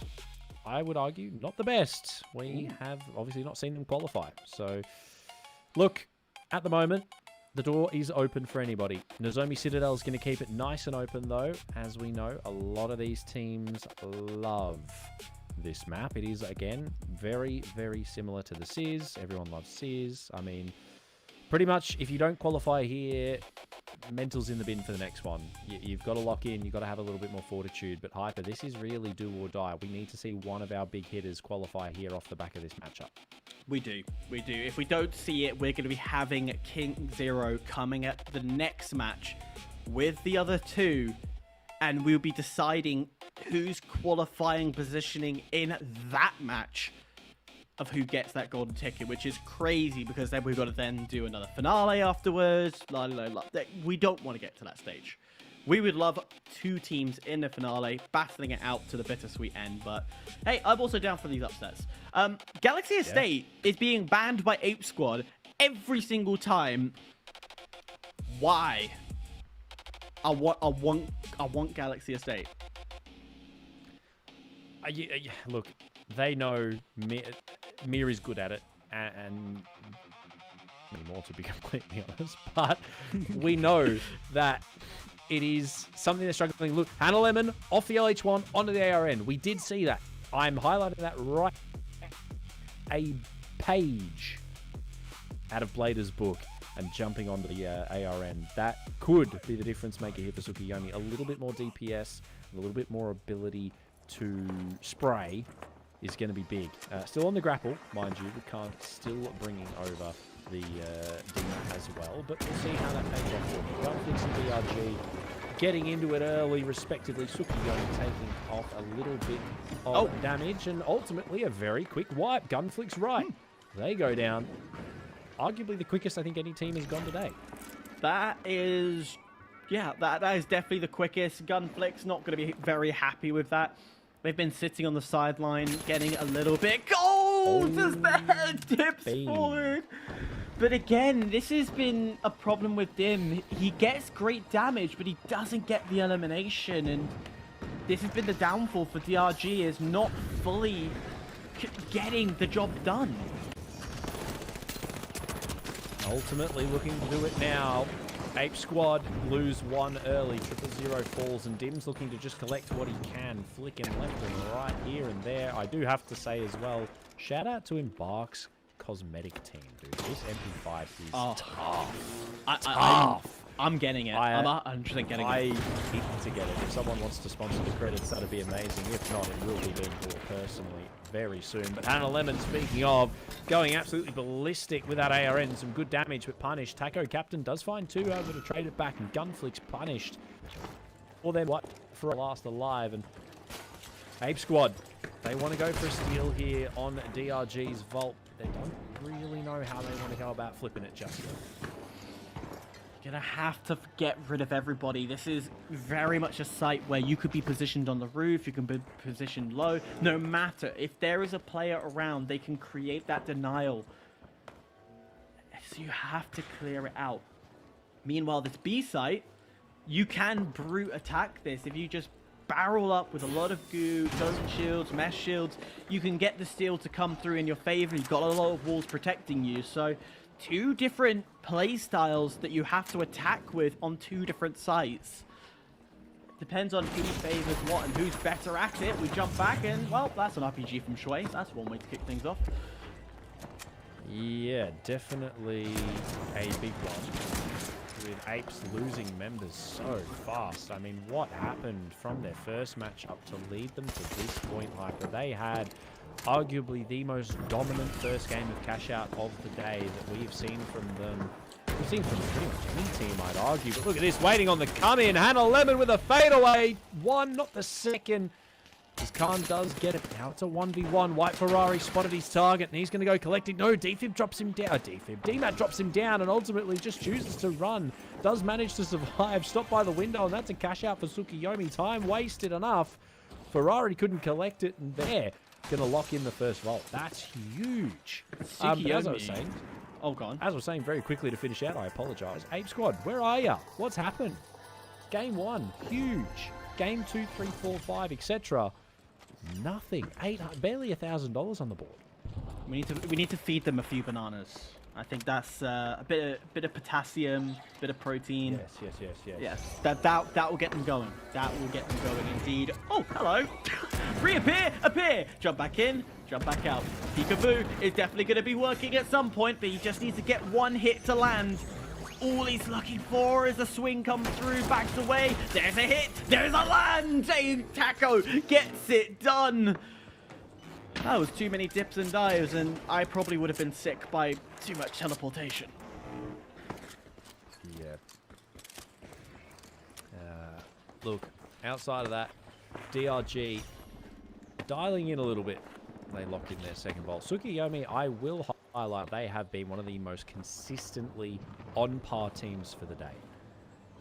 I would argue not the best. We have obviously not seen them qualify. So, look, at the moment, the door is open for anybody. Nozomi Citadel is going to keep it nice and open, though. As we know, a lot of these teams love this map. It is, again, very, very similar to the SIS. Everyone loves SIS. I mean, pretty much, if you don't qualify here, mental's in the bin for the next one. You've got to lock in. You've got to have a little bit more fortitude. But Hyper, this is really do or die. We need to see one of our big hitters qualify here off the back of this matchup.
We do. If we don't see it, we're going to be having King Zero coming at the next match with the other two, and we'll be deciding who's qualifying positioning in that match of who gets that golden ticket, which is crazy because then we've got to then do another finale afterwards. We don't want to get to that stage. We would love two teams in the finale battling it out to the bittersweet end, but hey, I'm also down for these upsets. Galaxy Estate is being banned by Ape Squad every single time. Why? I want Galaxy Estate.
Look, they know Mir is good at it, and more to be completely honest, but we know that it is something they're struggling. Look, Hannah Lemon off the LH1 onto the ARN. We did see that. I'm highlighting that right. A page out of Blader's book and jumping onto the ARN. That could be the difference maker here for Tsukiyomi. A little bit more DPS, a little bit more ability to spray is going to be big. Still on the grapple, mind you. We can't still bringing over the DMAP as well, but we'll see how that pays off for Gunflix and DRG getting into it early, respectively. Tsukiyomi taking off a little bit of damage, and ultimately a very quick wipe. Gunflix right. They go down. Arguably the quickest I think any team has gone today.
That is... Yeah, that is definitely the quickest. Gunflix not going to be very happy with that. They've been sitting on the sideline, getting a little bit cold as the head dips forward. But again, this has been a problem with Dim. He gets great damage, but he doesn't get the elimination. And this has been the downfall for DRG, is not fully getting the job done.
Ultimately looking to do it now. Ape Squad lose one early. 000 falls, and Dim's looking to just collect what he can. Flicking left and right here and there. I do have to say as well, shout out to Embark's cosmetic team, dude. This MP5 is tough.
I'm getting it. I'm 100% getting it.
I need to get it. If someone wants to sponsor the credits, that'd be amazing. If not, it will be being bought personally very soon. But Hannah Lemon, speaking of, going absolutely ballistic with that ARN. Some good damage, but punished. Taco Captain does find 2 over to trade it back, and Gunflick's punished. Or then what for a last alive. And Ape Squad, they want to go for a steal here on DRG's vault. They don't really know how they want to go about flipping it just yet.
Gonna have to get rid of everybody. This is very much a site where you could be positioned on the roof, you can be positioned low. No matter if there is a player around, they can create that denial. So you have to clear it out. Meanwhile, this B site, you can brute attack this. If you just barrel up with a lot of goo, chosen shields, mesh shields, you can get the steal to come through in your favor. You've got a lot of walls protecting you. So 2 different play styles that you have to attack with on 2 different sites. Depends on who favors what and who's better at it. We jump back and, well, that's an RPG from Shui. That's one way to kick things off.
Yeah, definitely a big one. With Apes losing members so fast. I mean, what happened from their first matchup to lead them to this point, Hyper? They had arguably the most dominant first game of cash out of the day that we've seen from them. We've seen from pretty much any team, I'd argue. But look at this, waiting on the come in. Hannah Lemon with a fadeaway. 1, not the second. As Khan does get it. Now it's a 1v1. White Ferrari spotted his target, and he's going to go collecting. No, Defib drops him down. DMAT drops him down, and ultimately just chooses to run. Does manage to survive. Stopped by the window, and that's a cash out for Tsukiyomi. Time wasted enough. Ferrari couldn't collect it, and they're going to lock in the first vault. That's huge. As I was saying...
Oh, gone.
As I was saying very quickly to finish out, I apologize. Ape Squad, where are you? What's happened? Game 1, huge. Game 2, 3, 4, 5, etc. Nothing. Barely $1,000 on the board.
We need to feed them a few bananas. I think that's a bit of potassium, bit of protein.
Yes.
That will get them going. That will get them going indeed. Oh, hello. Reappear, appear. Jump back in, jump back out. Peekaboo is definitely going to be working at some point, but he just needs to get 1 hit to land. All he's looking for is a swing comes through, backs away. There's a hit. There's a land. Taco gets it done. That was too many dips and dives, and I probably would have been sick by too much teleportation.
Yeah. Look, outside of that, DRG dialing in a little bit. They locked in their second vault. Tsukiyomi, I will highlight, they have been one of the most consistently on-par teams for the day.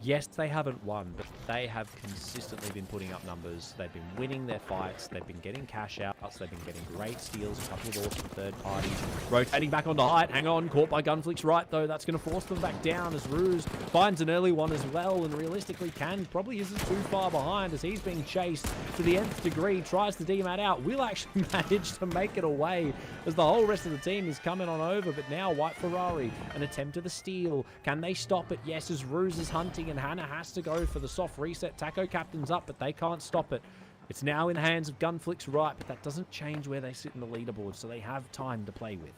Yes, they haven't won, but they have consistently been putting up numbers. They've been winning their fights. They've been getting cash outs. They've been getting great steals, a couple of balls from third parties. Rotating back onto height. Hang on, caught by Gunflick's right, though. That's going to force them back down as Ruse finds an early one as well, and realistically probably isn't too far behind as he's being chased to the nth degree. Tries to DMAT out. Will actually manage to make it away as the whole rest of the team is coming on over, but now White Ferrari, an attempt at the steal. Can they stop it? Yes, as Ruse is hunting, and Hannah has to go for the soft reset. Taco Captain's up, but they can't stop it. It's now in the hands of Gunflick's right, but that doesn't change where they sit in the leaderboard, so they have time to play with.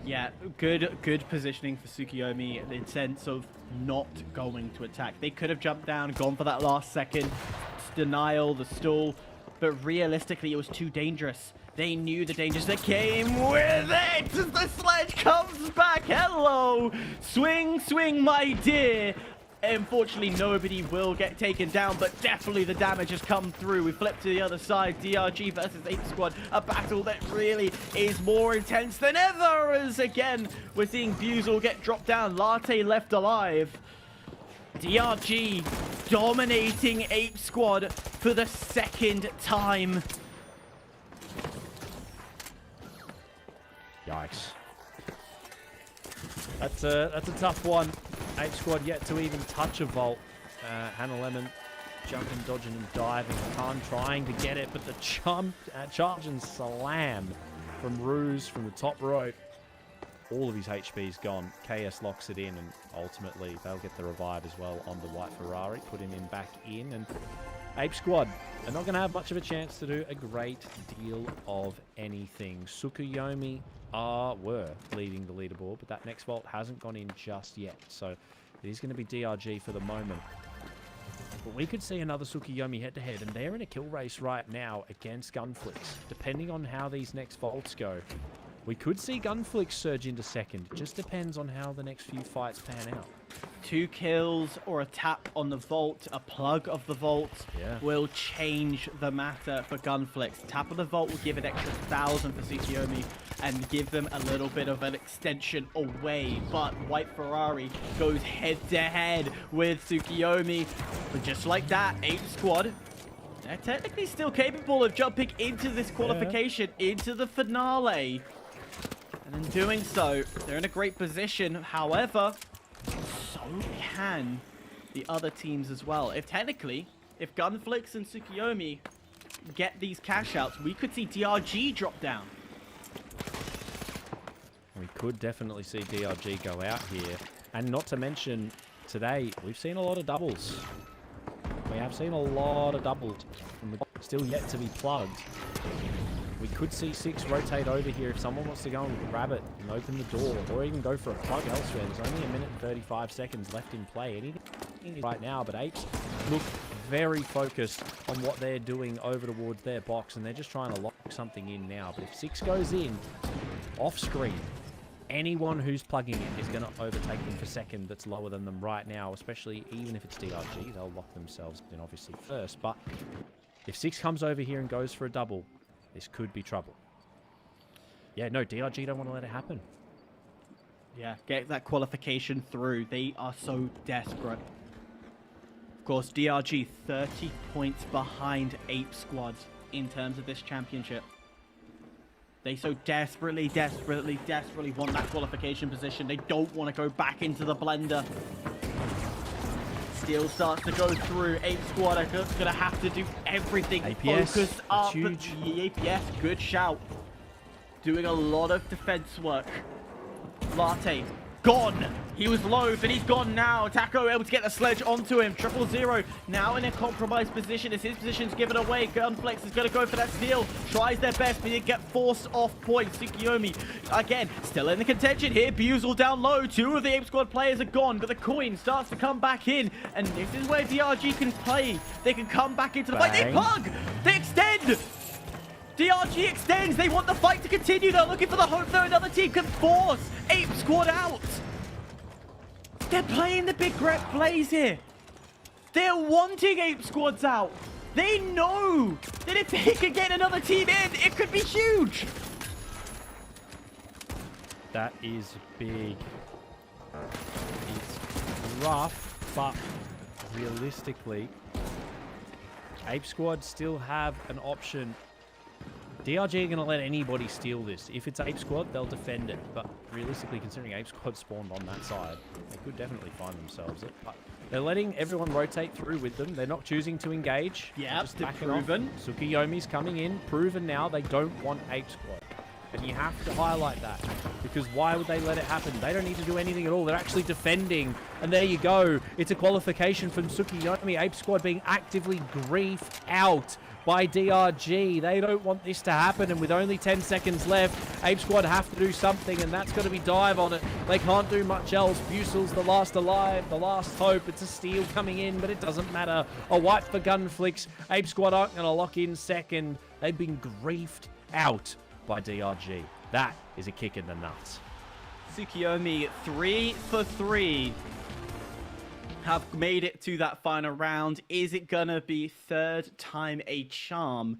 Yeah, good positioning for Tsukiyomi in the sense of not going to attack. They could have jumped down, gone for that last second, denial, the stall, but realistically it was too dangerous. They knew the dangers that came with it as the sledge comes back. Hello! Swing, swing, my dear. Unfortunately, nobody will get taken down, but definitely the damage has come through. We flip to the other side. DRG versus Ape Squad. A battle that really is more intense than ever. As again, we're seeing Buzil get dropped down. Latte left alive. DRG dominating Ape Squad for the second time.
Yikes. That's a tough one. Ape Squad yet to even touch a vault. Hannah Lemon jumping, dodging, and diving. Khan trying to get it, but the charge and slam from Ruse from the top rope. All of his HP's gone. KS locks it in, and ultimately they'll get the revive as well on the White Ferrari. Put him back in, and Ape Squad are not going to have much of a chance to do a great deal of anything. Tsukiyomi were leading the leaderboard, but that next vault hasn't gone in just yet. So It is going to be DRG for the moment. But we could see another Tsukuyomi head-to-head, and they're in a kill race right now against Gunflix. Depending on how these next vaults go, we could see Gunflix surge into second. It just depends on how the next few fights pan out.
2 kills or a tap on the vault, a plug of the vault will change the matter for Gunflix. Tap of the vault will give an extra 1,000 for Tsukuyomi and give them a little bit of an extension away. But White Ferrari goes head-to-head with Tsukuyomi. But just like that, Ape Squad, they're technically still capable of jumping into this qualification, into the finale. And in doing so, they're in a great position. However, so can the other teams as well. If Gunflix and Tsukuyomi get these cash outs, we could see DRG drop down.
We could definitely see DRG go out here. And not to mention, today, we've seen a lot of doubles. We have seen a lot of doubles. And we're still yet to be plugged. We could see 6 rotate over here if someone wants to go and grab it and open the door, or even go for a plug elsewhere. There's only 1 minute and 35 seconds left in play. Anything right now, but Apes look very focused on what they're doing over towards their box, and they're just trying to lock something in now. But if 6 goes in, off screen, anyone who's plugging it is going to overtake them for second that's lower than them right now, especially even if it's DRG. They'll lock themselves in obviously first, but if 6 comes over here and goes for a double, this could be trouble. Yeah, no, DRG don't want to let it happen.
Yeah, get that qualification through. They are so desperate. Of course, DRG 30 points behind Ape Squad in terms of this championship. They so desperately want that qualification position. They don't want to go back into the blender. Steel starts to go through. Ape Squad are going to have to do everything.
APS,
focus up.
huge.
The APS, good shout. Doing a lot of defense work. Latte, gone. He was low, but he's gone now. Taco able to get the sledge onto him. 000 now in a compromised position as his position's given away. Gunflex is going to go for that steal. Tries their best, but they get forced off point. Tsukuyomi, again, still in the contention here. Buzel down low. 2 of the Ape Squad players are gone, but the coin starts to come back in. And this is where DRG can play. They can come back into the fight. They plug! They extend! DRG extends. They want the fight to continue. They're looking for the hope that another team can force Ape Squad out. They're playing the big Grep plays here. They're wanting Ape Squads out. They know that if they can get another team in, it could be huge.
That is big. It's rough, but realistically, Ape Squad still have an option. DRG are going to let anybody steal this. If it's Ape Squad, they'll defend it. But realistically, considering Ape Squad spawned on that side, they could definitely find themselves it. But they're letting everyone rotate through with them. They're not choosing to engage.
Yeah,
just backing
proven.
off. Tsukuyomi's coming in. Proven now. They don't want Ape Squad. And you have to highlight that. Because why would they let it happen? They don't need to do anything at all. They're actually defending. And there you go. It's a qualification from Tsukuyomi. Ape Squad being actively griefed out by DRG. They don't want this to happen, and with only 10 seconds left, Ape Squad have to do something, and that's got to be dive on it. They can't do much else. Busel's the last alive, the last hope. It's a steal coming in, but it doesn't matter. A wipe for Gunflix. Ape Squad aren't going to lock in second. They've been griefed out by DRG. That is a kick in the nuts.
Tsukuyomi 3 for 3. Have made it to that final round. Is it gonna be third time a charm?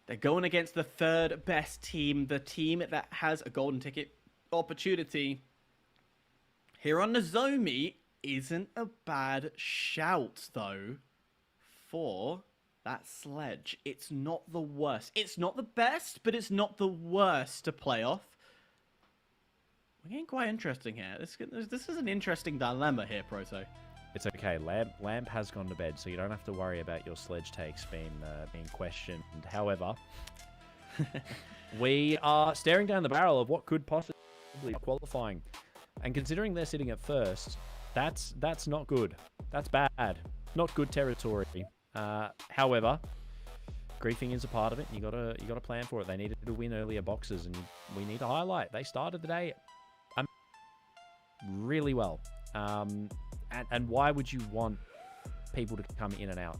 They're going against the third best team, the team that has a golden ticket opportunity. Here on Nozomi isn't a bad shout though for that sledge. It's not the worst. It's not the best, but it's not the worst to play off. We're getting quite interesting here. This is an interesting dilemma here, Proto.
It's okay. Lamp has gone to bed, so you don't have to worry about your sledge takes being questioned. However, we are staring down the barrel of what could possibly be qualifying. And considering they're sitting at first, that's not good. That's bad. Not good territory. However, griefing is a part of it. You gotta plan for it. They needed to win earlier boxes, and we need to highlight they started the day really well. And why would you want people to come in and out?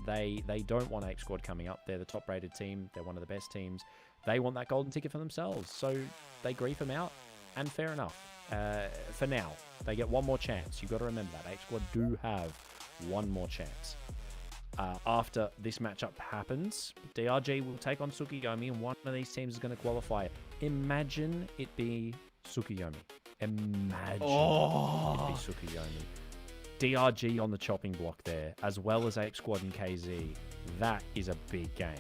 They don't want Ape Squad coming up. They're the top-rated team. They're one of the best teams. They want that golden ticket for themselves. So they grief them out, and fair enough. For now, they get one more chance. You've got to remember that. Ape Squad do have one more chance. After this matchup happens, DRG will take on Tsukiyomi, and one of these teams is going to qualify. Imagine it be Tsukiyomi. Imagine it be Tsukiyomi. DRG on the chopping block there, as well as Ape Squad and KZ. That is a big game.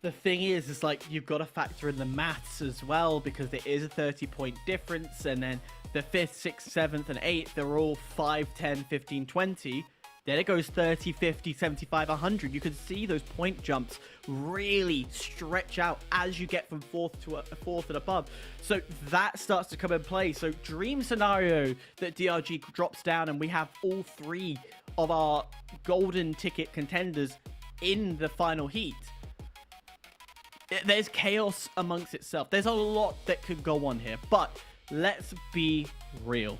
The thing is like, you've got to factor in the maths as well, because there is a 30-point difference, and then the 5th, 6th, 7th, and 8th, they're all 5, 10, 15, 20. Then it goes 30, 50, 75, 100. You can see those point jumps really stretch out as you get from 4th to 4th and above. So that starts to come in play. So dream scenario that DRG drops down and we have all 3 of our golden ticket contenders in the final heat. There's chaos amongst itself. There's a lot that could go on here, but let's be real.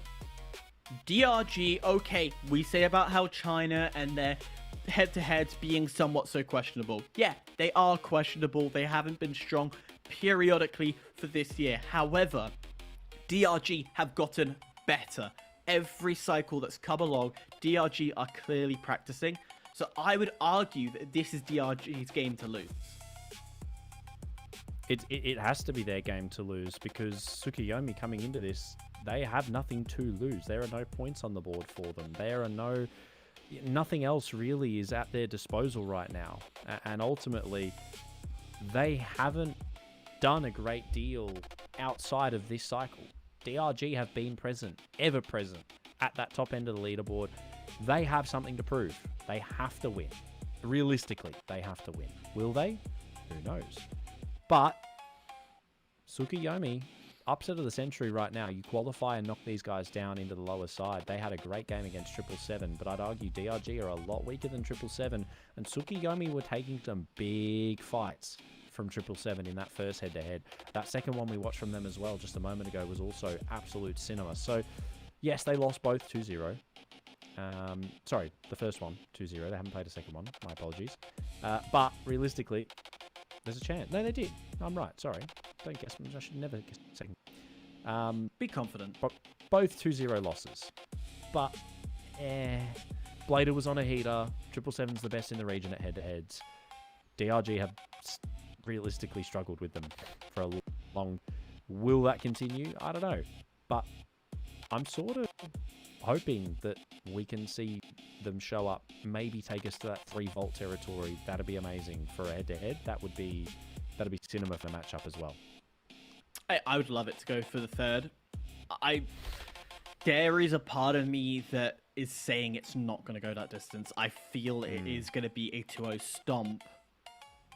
DRG, okay, we say about how China and their head-to-heads being somewhat so questionable. Yeah, they are questionable. They haven't been strong periodically for this year. However, DRG have gotten better. Every cycle that's come along, DRG are clearly practicing. So I would argue that this is DRG's game to lose.
It has to be their game to lose, because Tsukiyomi coming into this, they have nothing to lose. There are no points on the board for them. Nothing else really is at their disposal right now. And ultimately, they haven't done a great deal outside of this cycle. DRG have been present, ever present, at that top end of the leaderboard. They have something to prove. They have to win. Realistically, they have to win. Will they? Who knows? But Tsukiyomi, upset of the century right now. You qualify and knock these guys down into the lower side. They had a great game against 777, but I'd argue DRG are a lot weaker than 777, and Tsukiyomi were taking some big fights from 777 in that first head-to-head. That second one we watched from them as well just a moment ago was also absolute cinema. So, yes, they lost both 2-0. Sorry, the first one, 2-0. They haven't played a second one. My apologies. But realistically, there's a chance. No, they did. I'm right. Sorry. Don't guess. I should never guess second.
Be confident.
Both 2-0 losses. But, Blader was on a heater. 777's the best in the region at head-to-heads. DRG have realistically struggled with them for a long... Will that continue? I don't know. But I'm sort of hoping that we can see them show up, maybe take us to that 3-vault territory. That'd be amazing for a head-to-head. That'd be cinema for matchup as well.
I would love it to go for the third. There is a part of me that is saying it's not going to go that distance. I feel it is going to be a 2-0 stomp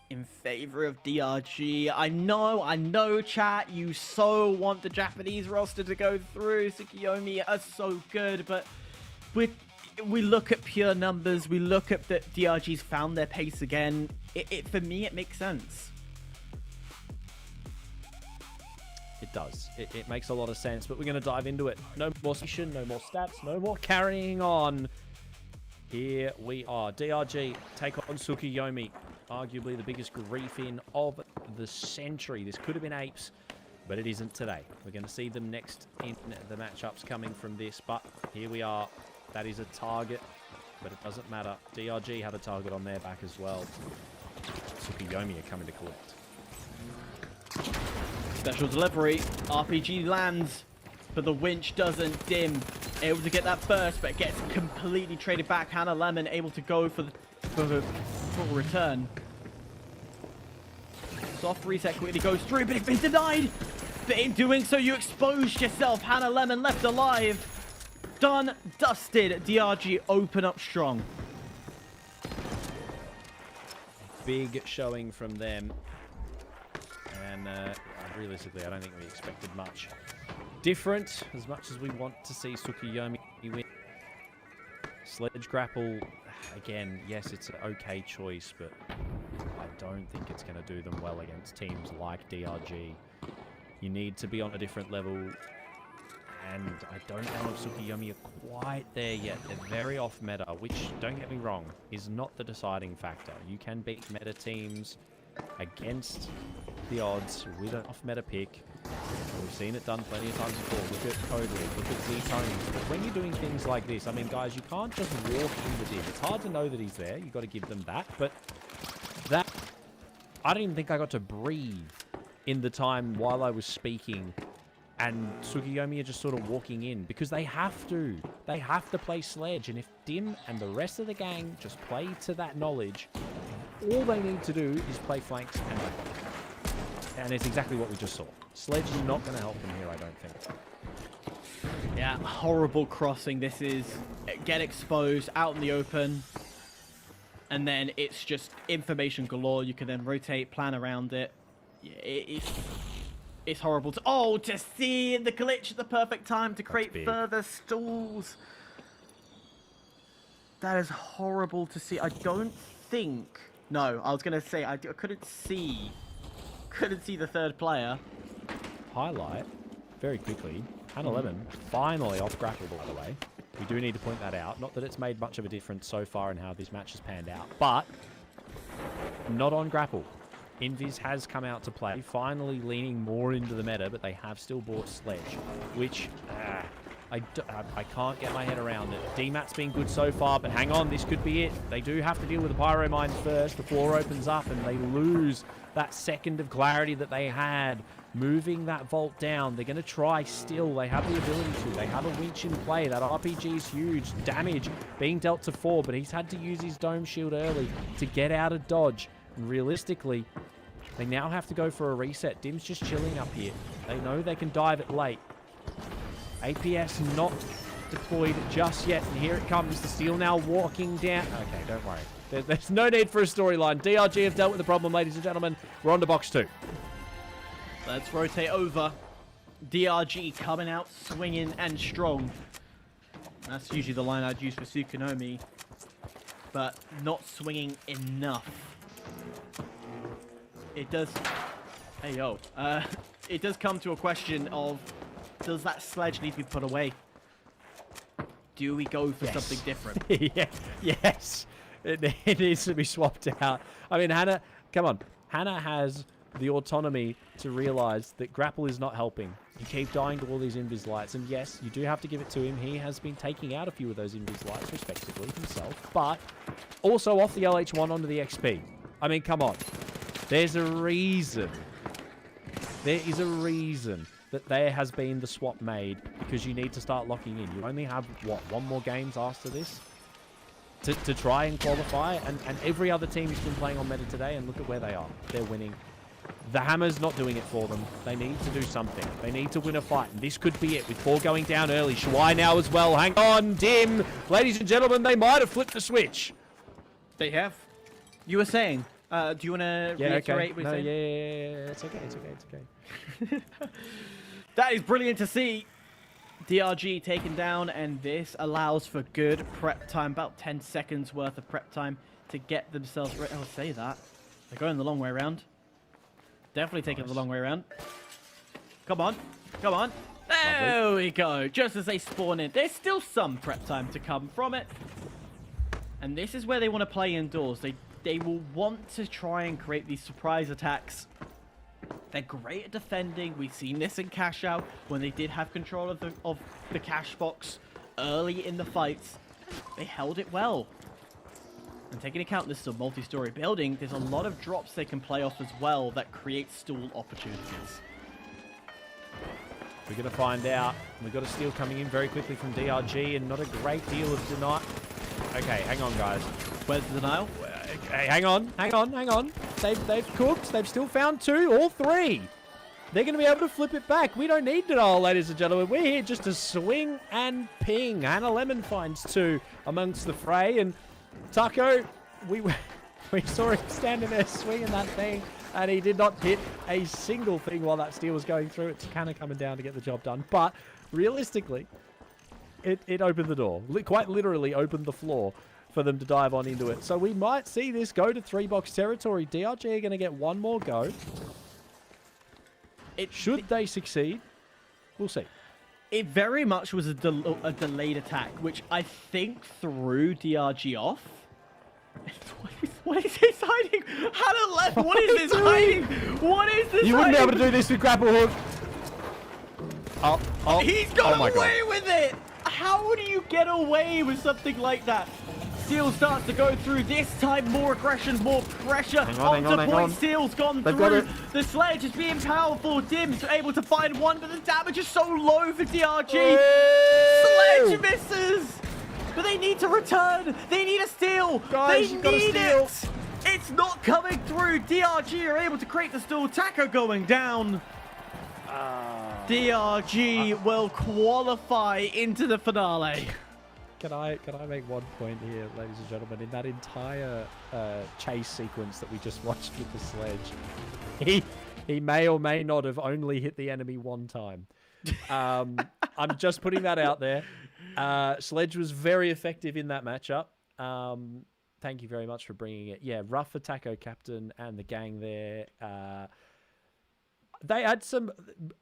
in favor of DRG. I know, chat, you so want the Japanese roster to go through. Tsukiyomi are so good, but we look at pure numbers. We look at that DRG's found their pace again. For me, it makes sense.
It does. It makes a lot of sense, but we're going to dive into it. No more session, no more stats, no more carrying on. Here we are. DRG take on Tsukiyomi. Arguably the biggest grief-in of the century. This could have been Apes, but it isn't today. We're going to see them next in the matchups coming from this, but here we are. That is a target, but it doesn't matter. DRG have a target on their back as well. Tsukiyomi are coming to collect.
Special delivery. RPG lands, but the winch doesn't dim. Able to get that first, but it gets completely traded back. Hannah Lemon able to go for the full return. Soft reset quickly goes through, but it's been denied. But in doing so, you exposed yourself. Hannah Lemon left alive. Done, dusted. DRG open up strong.
Big showing from them. And realistically, I don't think we expected much different, as much as we want to see Tsukiyomi win. Sledge grapple, again, yes, it's an okay choice, but I don't think it's going to do them well against teams like DRG. You need to be on a different level. And I don't know if Tsukiyomi are quite there yet. They're very off meta, which, don't get me wrong, is not the deciding factor. You can beat meta teams against the odds with an off meta pick. We've seen it done plenty of times before. Look at Codely, look at Z-Tony. But when you're doing things like this, I mean, guys, you can't just walk in the div. It's hard to know that he's there. You've got to give them that. But that, I don't even think I got to breathe in the time while I was speaking. And Tsukiyomi are just sort of walking in because they have to. They have to play Sledge. And if Dim and the rest of the gang just play to that knowledge, all they need to do is play flanks and back. And it's exactly what we just saw. Sledge is not going to help them here, I don't think.
Yeah, horrible crossing. This is get exposed out in the open. And then it's just information galore. You can then rotate, plan around it. Yeah, it's horrible to see the glitch at the perfect time to create further stalls. That is horrible to see. I don't think. No, I was gonna say I couldn't see the third player.
Highlight very quickly. Hannah Lemon finally off grapple, by the way. We do need to point that out. Not that it's made much of a difference so far in how this match has panned out, but not on grapple. Invis has come out to play, finally leaning more into the meta, but they have still bought Sledge, which I can't get my head around it. DMAT's been good so far, but hang on, this could be it. They do have to deal with the Pyro Mine first. The floor opens up and they lose that second of clarity that they had. Moving that vault down, they're going to try still. They have the ability to. They have a winch in play. That RPG is huge. Damage being dealt to 4, but he's had to use his dome shield early to get out of dodge. And realistically, they now have to go for a reset. Dim's just chilling up here. They know they can dive it late. APS not deployed just yet. And here it comes. The steal now walking down. Okay, don't worry. There's no need for a storyline. DRG have dealt with the problem, ladies and gentlemen. We're on to box 2.
Let's rotate over. DRG coming out swinging and strong. That's usually the line I'd use for Tsukuyomi. But not swinging enough. It does... Hey, yo. It does come to a question of, does that Sledge need to be put away? Do we go for something different?
Yeah, yes. It needs to be swapped out. I mean, Hannah, come on. Hannah has the autonomy to realize that grapple is not helping. You keep dying to all these invis lights, and yes, you do have to give it to him. He has been taking out a few of those invis lights, respectively, himself, but also off the LH1 onto the XP. I mean, come on. There's a reason. There is a reason that there has been the swap made, because you need to start locking in. You only have, what, one more games after this to try and qualify, and every other team has been playing on meta today, and look at where they are. They're winning. The Hammer's not doing it for them. They need to do something. They need to win a fight, and this could be it, with 4 going down early. Shuai now as well. Hang on, Dim. Ladies and gentlemen, they might have flipped the switch.
They have. You were saying... do you want to reiterate what you're saying?
Yeah. It's okay.
That is brilliant to see. DRG taken down, and this allows for good prep time. About 10 seconds worth of prep time to get themselves ready. I'll say that. They're going the long way around. Definitely taking the long way around. Come on. Come on. There we go. Just as they spawn in. There's still some prep time to come from it. And this is where they want to play indoors. They will want to try and create these surprise attacks. They're great at defending. We've seen this in Cash Out when they did have control of the cash box early in the fights. They held it well. And taking into account this is a multi-story building, there's a lot of drops they can play off as well that create stall opportunities.
We're going to find out. We've got a steal coming in very quickly from DRG, and not a great deal of deny. Okay, hang on, guys.
Where's the denial?
Hey, hang on. They've cooked. They've still found 2, all 3. They're going to be able to flip it back. We don't need denial, ladies and gentlemen. We're here just to swing and ping. Hannah Lemon finds 2 amongst the fray, and Taco, we saw him standing there swinging that thing, and he did not hit a single thing while that steal was going through. It's kind of coming down to get the job done, but realistically, it opened the door. Quite literally opened the floor for them to dive on into it. So we might see this go to 3-box territory. DRG are going to get one more go. Should they succeed? We'll see.
It very much was a delayed attack, which I think threw DRG off. What is this hiding? Hannah left. What is this hiding? What is this?
You wouldn't be able to do this with grapple hook. Oh,
He's got
my
away
God.
with it. How do you get away with something like that? Seal starts to go through. This time, more aggression, more pressure.
Hang on.
Seal's gone
They've got
through.
it.
The sledge is being powerful. Dim's able to find one, but the damage is so low for DRG. Sledge misses. But they need to return. They need a steal.
Guys,
they
you've got a
need
steal.
it. It's not coming through. DRG are able to create the steal. Taco going down. DRG will qualify into the finale.
Can I make one point here, ladies and gentlemen? In that entire chase sequence that we just watched with the sledge, he may or may not have only hit the enemy one time. I'm just putting that out there. Sledge was very effective in that matchup. Thank you very much for bringing it. Yeah, rough for Taco Captain and the gang there. They had some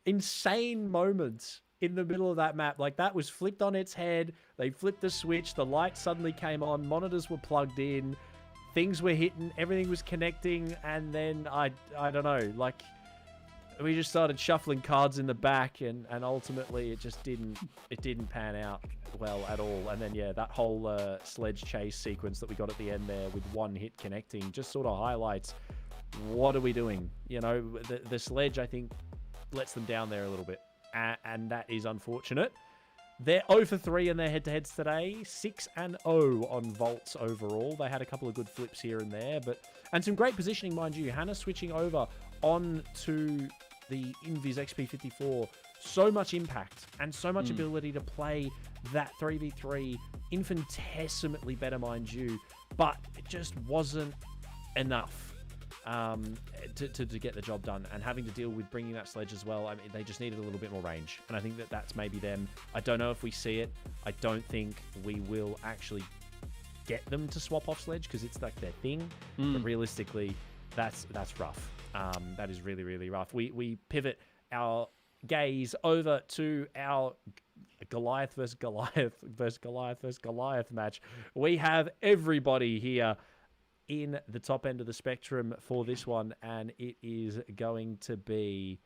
insane moments in the middle of that map. Like, that was flipped on its head. They flipped the switch. The light suddenly came on. Monitors were plugged in. Things were hitting. Everything was connecting. And then, I don't know, like, we just started shuffling cards in the back. And ultimately, it just didn't pan out well at all. And then, yeah, that whole sledge chase sequence that we got at the end there with one hit connecting just sort of highlights, what are we doing? You know, the sledge, I think, lets them down there a little bit. And that is unfortunate. They're 0 for 3 in their head-to-heads today. 6-0 on vaults overall. They had a couple of good flips here and there, and some great positioning, mind you. Hannah switching over on to the Invis XP54. So much impact and so much ability to play that 3v3 infinitesimally better, mind you. But it just wasn't enough to get the job done, and having to deal with bringing that sledge as well. I mean, they just needed a little bit more range, and I think that's maybe them. I don't know if we see it. I don't think we will actually get them to swap off sledge because it's like their thing. But realistically, that's rough. That is really, really rough. We pivot our gaze over to our Goliath versus Goliath versus Goliath versus Goliath match. We have everybody here in the top end of the spectrum for this one, and it's going to be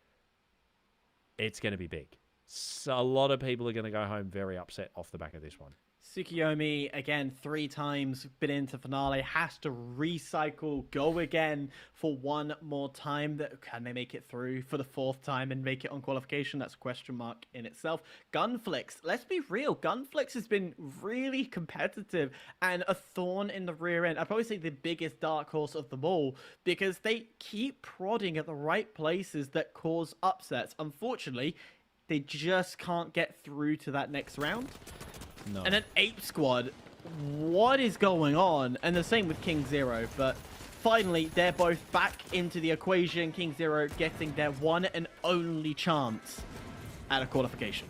big. So a lot of people are going to go home very upset off the back of this one.
Tsukiyomi, again, 3 times been into finale, has to recycle, go again for one more time. Can they make it through for the 4th time and make it on qualification? That's a question mark in itself. Gunflix, let's be real, Gunflix has been really competitive and a thorn in the rear end. I'd probably say the biggest dark horse of them all, because they keep prodding at the right places that cause upsets. Unfortunately, they just can't get through to that next round. No. And an Ape Squad, what is going on? And the same with King Zero, but finally they're both back into the equation. King Zero getting their one and only chance at a qualification.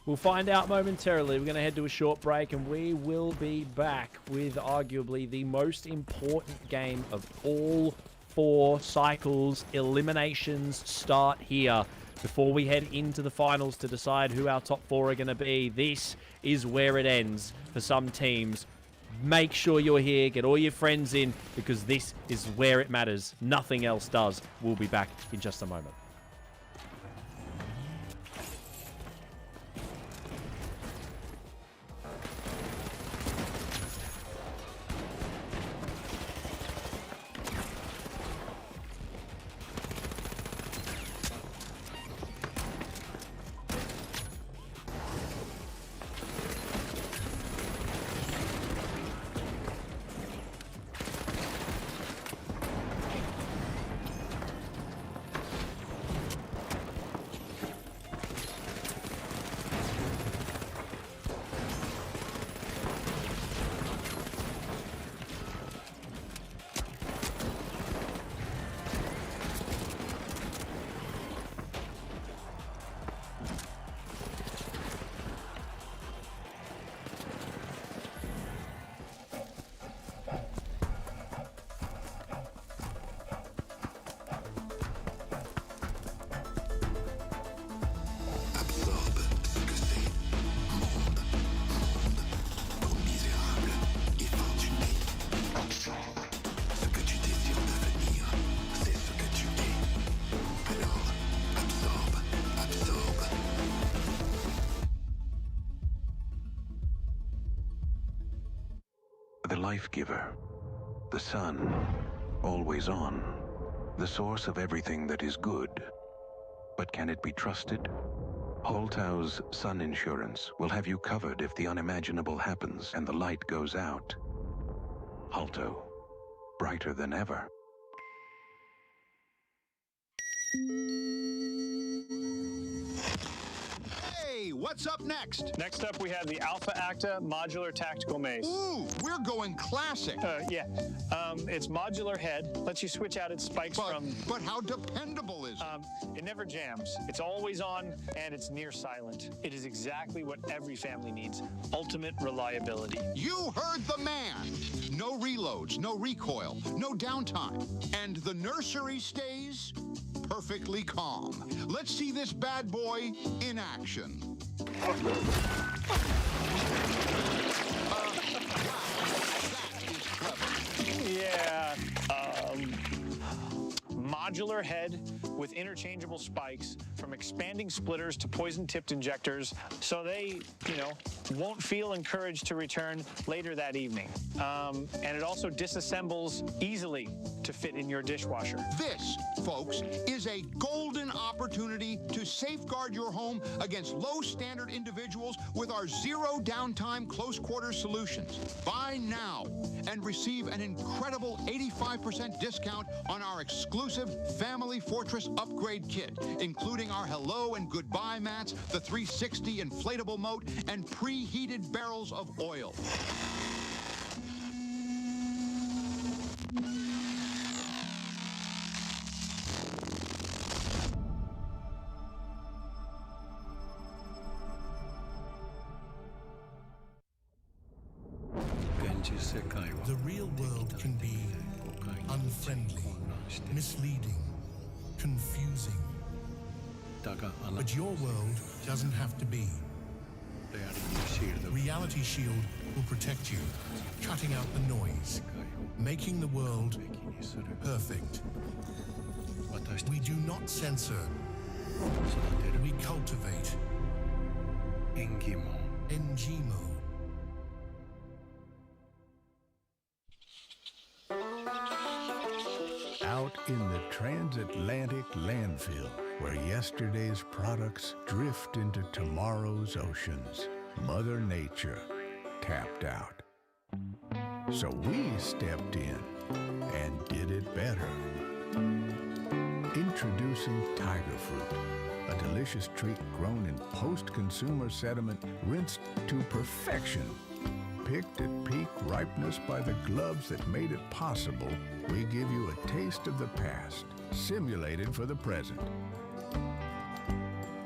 We'll find out momentarily. We're going to head to a short break, and we will be back with arguably the most important game of all 4 cycles. Eliminations start here before we head into the finals to decide who our top 4 are going to be. This is where it ends for some teams. Make sure you're here. Get all your friends in, because this is where it matters. Nothing else does. We'll be back in just a moment.
life giver. The sun, always on. The source of everything that is good. But can it be trusted? Holtau's Sun Insurance will have you covered if the unimaginable happens and the light goes out. Holto, brighter than ever.
Hey, what's up next?
Next up, we have the Alpha Acta Modular Tactical Mace.
Ooh, we're going classic.
Yeah. It's modular head. Lets you switch out its spikes from...
But how dependable is it?
It never jams. It's always on, and it's near silent. It is exactly what every family needs. Ultimate reliability.
You heard the man. No reloads, no recoil, no downtime. And the nursery stays perfectly calm. Let's see this bad boy in action. Wow, that is clever.
Yeah. Modular head with interchangeable spikes, from expanding splitters to poison-tipped injectors, so they, won't feel encouraged to return later that evening. And it also disassembles easily to fit in your dishwasher.
This, folks, is a golden opportunity to safeguard your home against low-standard individuals with our zero downtime close-quarters solutions. Buy now and receive an incredible 85% discount on our exclusive Family Fortress Upgrade Kit, including our hello and goodbye mats, the 360 inflatable moat, and preheated barrels of oil.
The real world can be unfriendly, misleading, confusing. But your world doesn't have to be. Reality Shield will protect you, cutting out the noise, making the world perfect. We do not censor. We cultivate. Engimo.
Out in the transatlantic landfill, where yesterday's products drift into tomorrow's oceans, Mother Nature tapped out. So we stepped in and did it better. Introducing Tiger Fruit, a delicious treat grown in post-consumer sediment rinsed to perfection. Picked at peak ripeness by the gloves that made it possible, we give you a taste of the past, simulated for the present.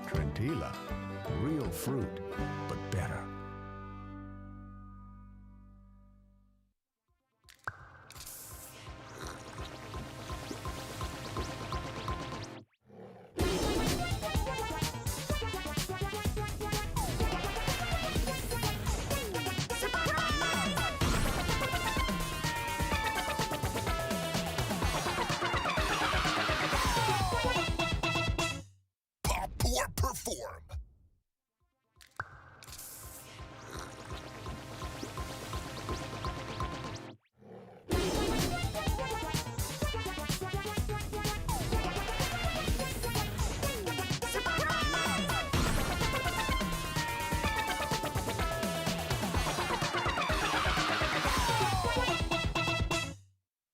Trentilla, real fruit, but better.
Perform.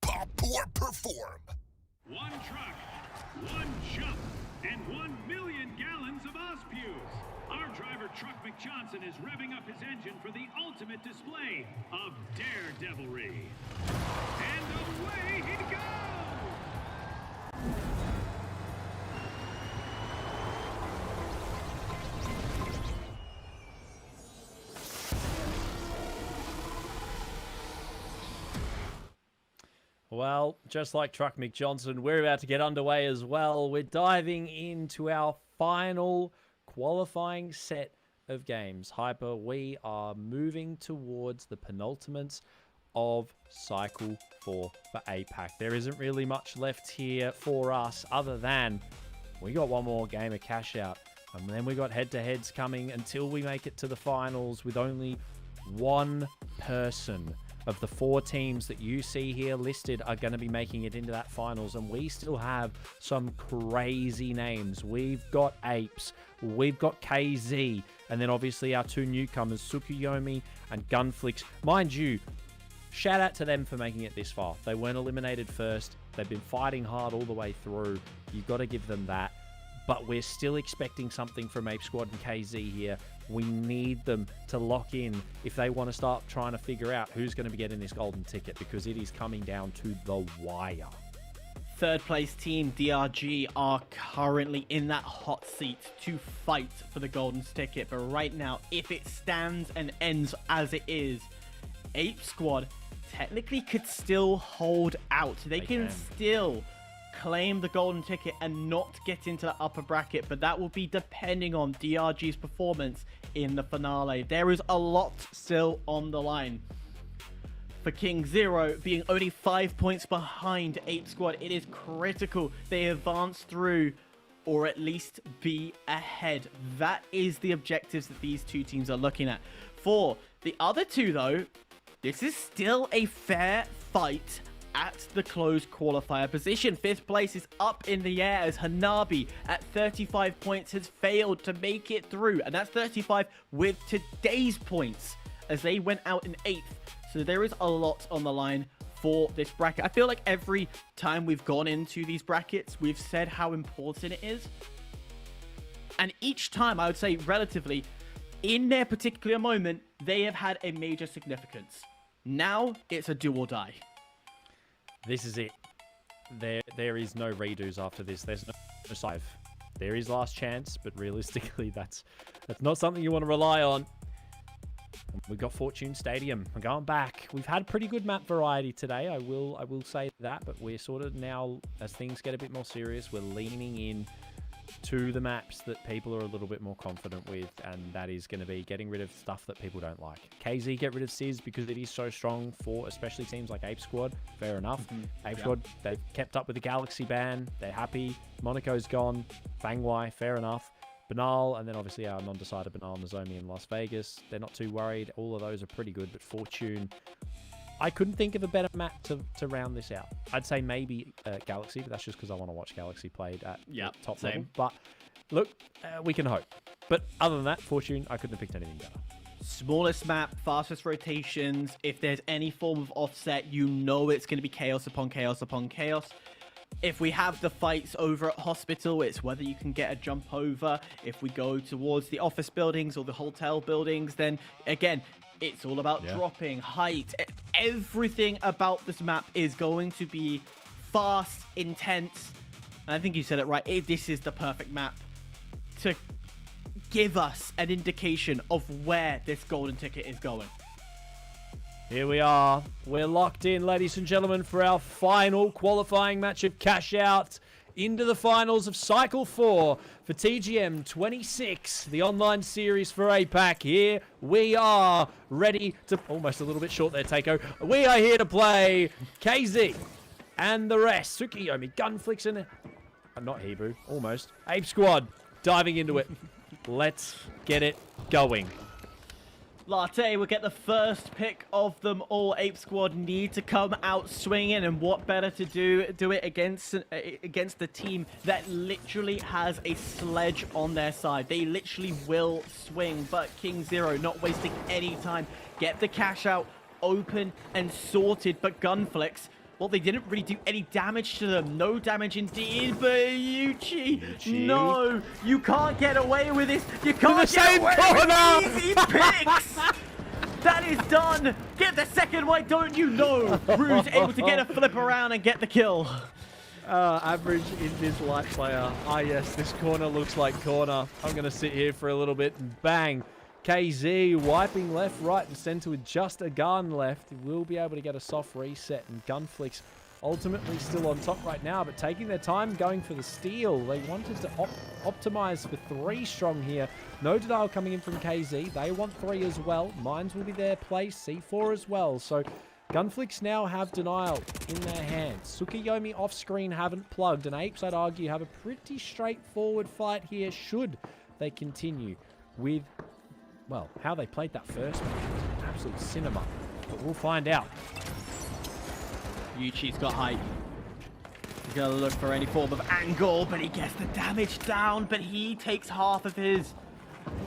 Pop or perform.
One truck, one jump, and 1 million gallons of Ospews. Our driver, Truck McJohnson, is revving up his engine for the ultimate display of daredevilry. And away he goes!
Well, just like Truck McJohnson, we're about to get underway as well. We're diving into our final qualifying set of games. Hyper, we are moving towards the penultimate of Cycle 4 for APAC. There isn't really much left here for us other than we got one more game of cash out. And then we got head-to-heads coming until we make it to the finals with only one person of the 4 teams that you see here listed are going to be making it into that finals, and we still have some crazy names. We've got Apes, we've got KZ, and then obviously our 2 newcomers, Tsukuyomi and Gunflix. Mind you, shout out to them for making it this far. They weren't eliminated first. They've been fighting hard all the way through. You've got to give them that. But we're still expecting something from Ape Squad and KZ here. We need them to lock in if they want to start trying to figure out who's going to be getting this golden ticket, because it is coming down to the wire.
Third place team DRG are currently in that hot seat to fight for the golden ticket. But right now, if it stands and ends as it is, Ape Squad technically could still hold out. They can still claim the golden ticket and not get into the upper bracket, but that will be depending on DRG's performance in the finale. There is a lot still on the line. For King Zero being only 5 points behind Ape Squad, it is critical they advance through or at least be ahead. That is the objectives that these 2 teams are looking at. For the other 2 though, this is still a fair fight at the closed qualifier position. 5th place is up in the air as Hanabi at 35 points has failed to make it through. And that's 35 with today's points as they went out in 8th. So there is a lot on the line for this bracket. I feel like every time we've gone into these brackets, we've said how important it is. And each time, I would say relatively, in their particular moment, they have had a major significance. Now, it's a do or die.
This is it. There is no redos after this. There's no save. There is last chance, but realistically, that's not something you want to rely on. We've got Fortune Stadium. We're going back. We've had pretty good map variety today. I will say that, but we're sort of now, as things get a bit more serious, we're leaning in to the maps that people are a little bit more confident with, and that is going to be getting rid of stuff that people don't like. KZ get rid of Sizz because it is so strong for especially teams like Ape Squad. Fair enough. Ape Squad, they've kept up with the Galaxy ban. They're happy. Monaco's gone. Fangwai, fair enough. Banal, and then obviously our non-decided Banal, Nozomi in Las Vegas. They're not too worried. All of those are pretty good, but Fortune, I couldn't think of a better map to round this out. I'd say maybe Galaxy, but that's just because I want to watch Galaxy played at top level. But look, we can hope. But other than that, Fortune, I couldn't have picked anything better.
Smallest map, fastest rotations. If there's any form of offset, you know it's going to be chaos upon chaos upon chaos. If we have the fights over at Hospital, it's whether you can get a jump over. If we go towards the office buildings or the hotel buildings, then again, it's all about dropping, height. Everything about this map is going to be fast, intense. And I think you said it right. This is the perfect map to give us an indication of where this golden ticket is going.
Here we are. We're locked in, ladies and gentlemen, for our final qualifying match of Cash Out into the finals of Cycle 4 for TGM26, the online series for APAC. Here we are, ready to... Almost a little bit short there, Takeo. We are here to play KZ and the rest. Tsukuyomi, Gunflix, and... not Hebrew, almost. Ape Squad, diving into it. Let's get it going.
Latte will get the first pick of them all. Ape Squad need to come out swinging, and what better to do it against the team that literally has a sledge on their side. They literally will swing, but King Zero not wasting any time. Get the cash out open and sorted, but Gunflix, well, they didn't really do any damage to them. No damage indeed, but Yuchi, no, you can't get away with this. You can't get away with easy picks. That is done. Get the second, why don't you know? Rue's able to get a flip around and get the kill.
Average in this light player. Ah, yes, this corner looks like corner. I'm going to sit here for a little bit and bang. KZ wiping left, right, and center with just a gun left. He will be able to get a soft reset, and Gunflix ultimately still on top right now, but taking their time going for the steal. They wanted to optimize for 3 strong here. No denial coming in from KZ. They want 3 as well. Mines will be their place. C4 as well. So Gunflix now have denial in their hands. Tsukuyomi off screen haven't plugged, and Apes, I'd argue, have a pretty straightforward fight here should they continue with... well, how they played that first match was absolute cinema. But we'll find out.
Yuchi's got height. He's going to look for any form of angle, but he gets the damage down, but he takes half of his.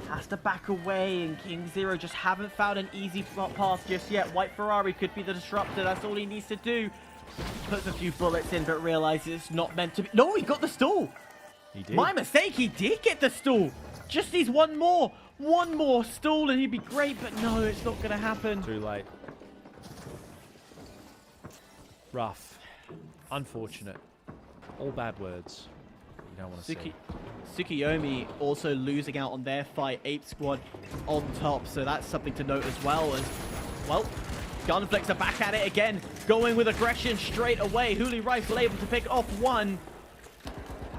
Has to back away, and King Zero just haven't found an easy path just yet. White Ferrari could be the disruptor. That's all he needs to do. Puts a few bullets in, but realizes it's not meant to be. No, he got the stall.
He did.
My mistake, he did get the stall. Just needs one more stall, and he'd be great, but no, it's not going to happen.
Too late. Rough. Unfortunate. All bad words. You don't want to see.
Tsukiyomi also losing out on their fight. Ape Squad on top, so that's something to note as well. As well, Gunflicks are back at it again, going with aggression straight away. Huli Rifle able to pick off one.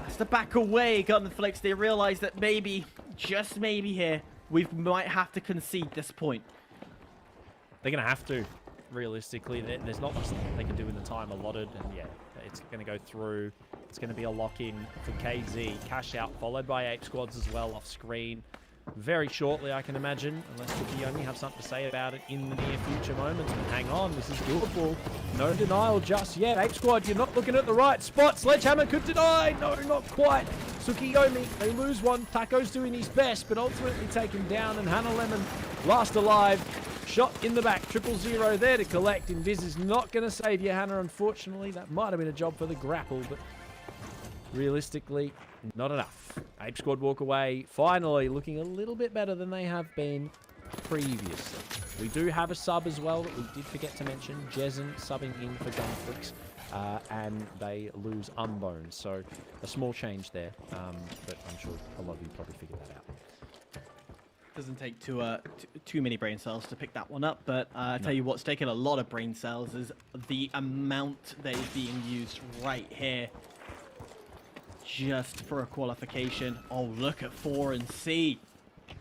Has to back away. Gunflicks, they realize that maybe, just maybe here, we might have to concede this point.
They're going to have to, realistically. There's not much they can do in the time allotted, and yeah, it's going to go through. It's going to be a lock-in for KZ. Cash out, followed by Ape Squads as well off screen. Very shortly, I can imagine, unless Tsukiyomi have something to say about it in the near future moments. But hang on, this is doable. No denial just yet. Ape Squad, you're not looking at the right spot. Sledgehammer could deny. No, not quite. Tsukiyomi, they lose one. Taco's doing his best, but ultimately taken down. And Hannah Lemon, last alive. Shot in the back. 000 there to collect. Invis is not going to save you, Hannah, unfortunately. That might have been a job for the grapple, but realistically, not enough. Ape Squad walk away, finally looking a little bit better than they have been previously. We do have a sub as well that we did forget to mention. Jezen subbing in for Gunflicks, and they lose Unbone. So a small change there, but I'm sure a lot of you probably figured that out.
Doesn't take too many brain cells to pick that one up, but I tell you what's taken a lot of brain cells is the amount that is being used right here. Just for a qualification. Oh, look at 4 and C.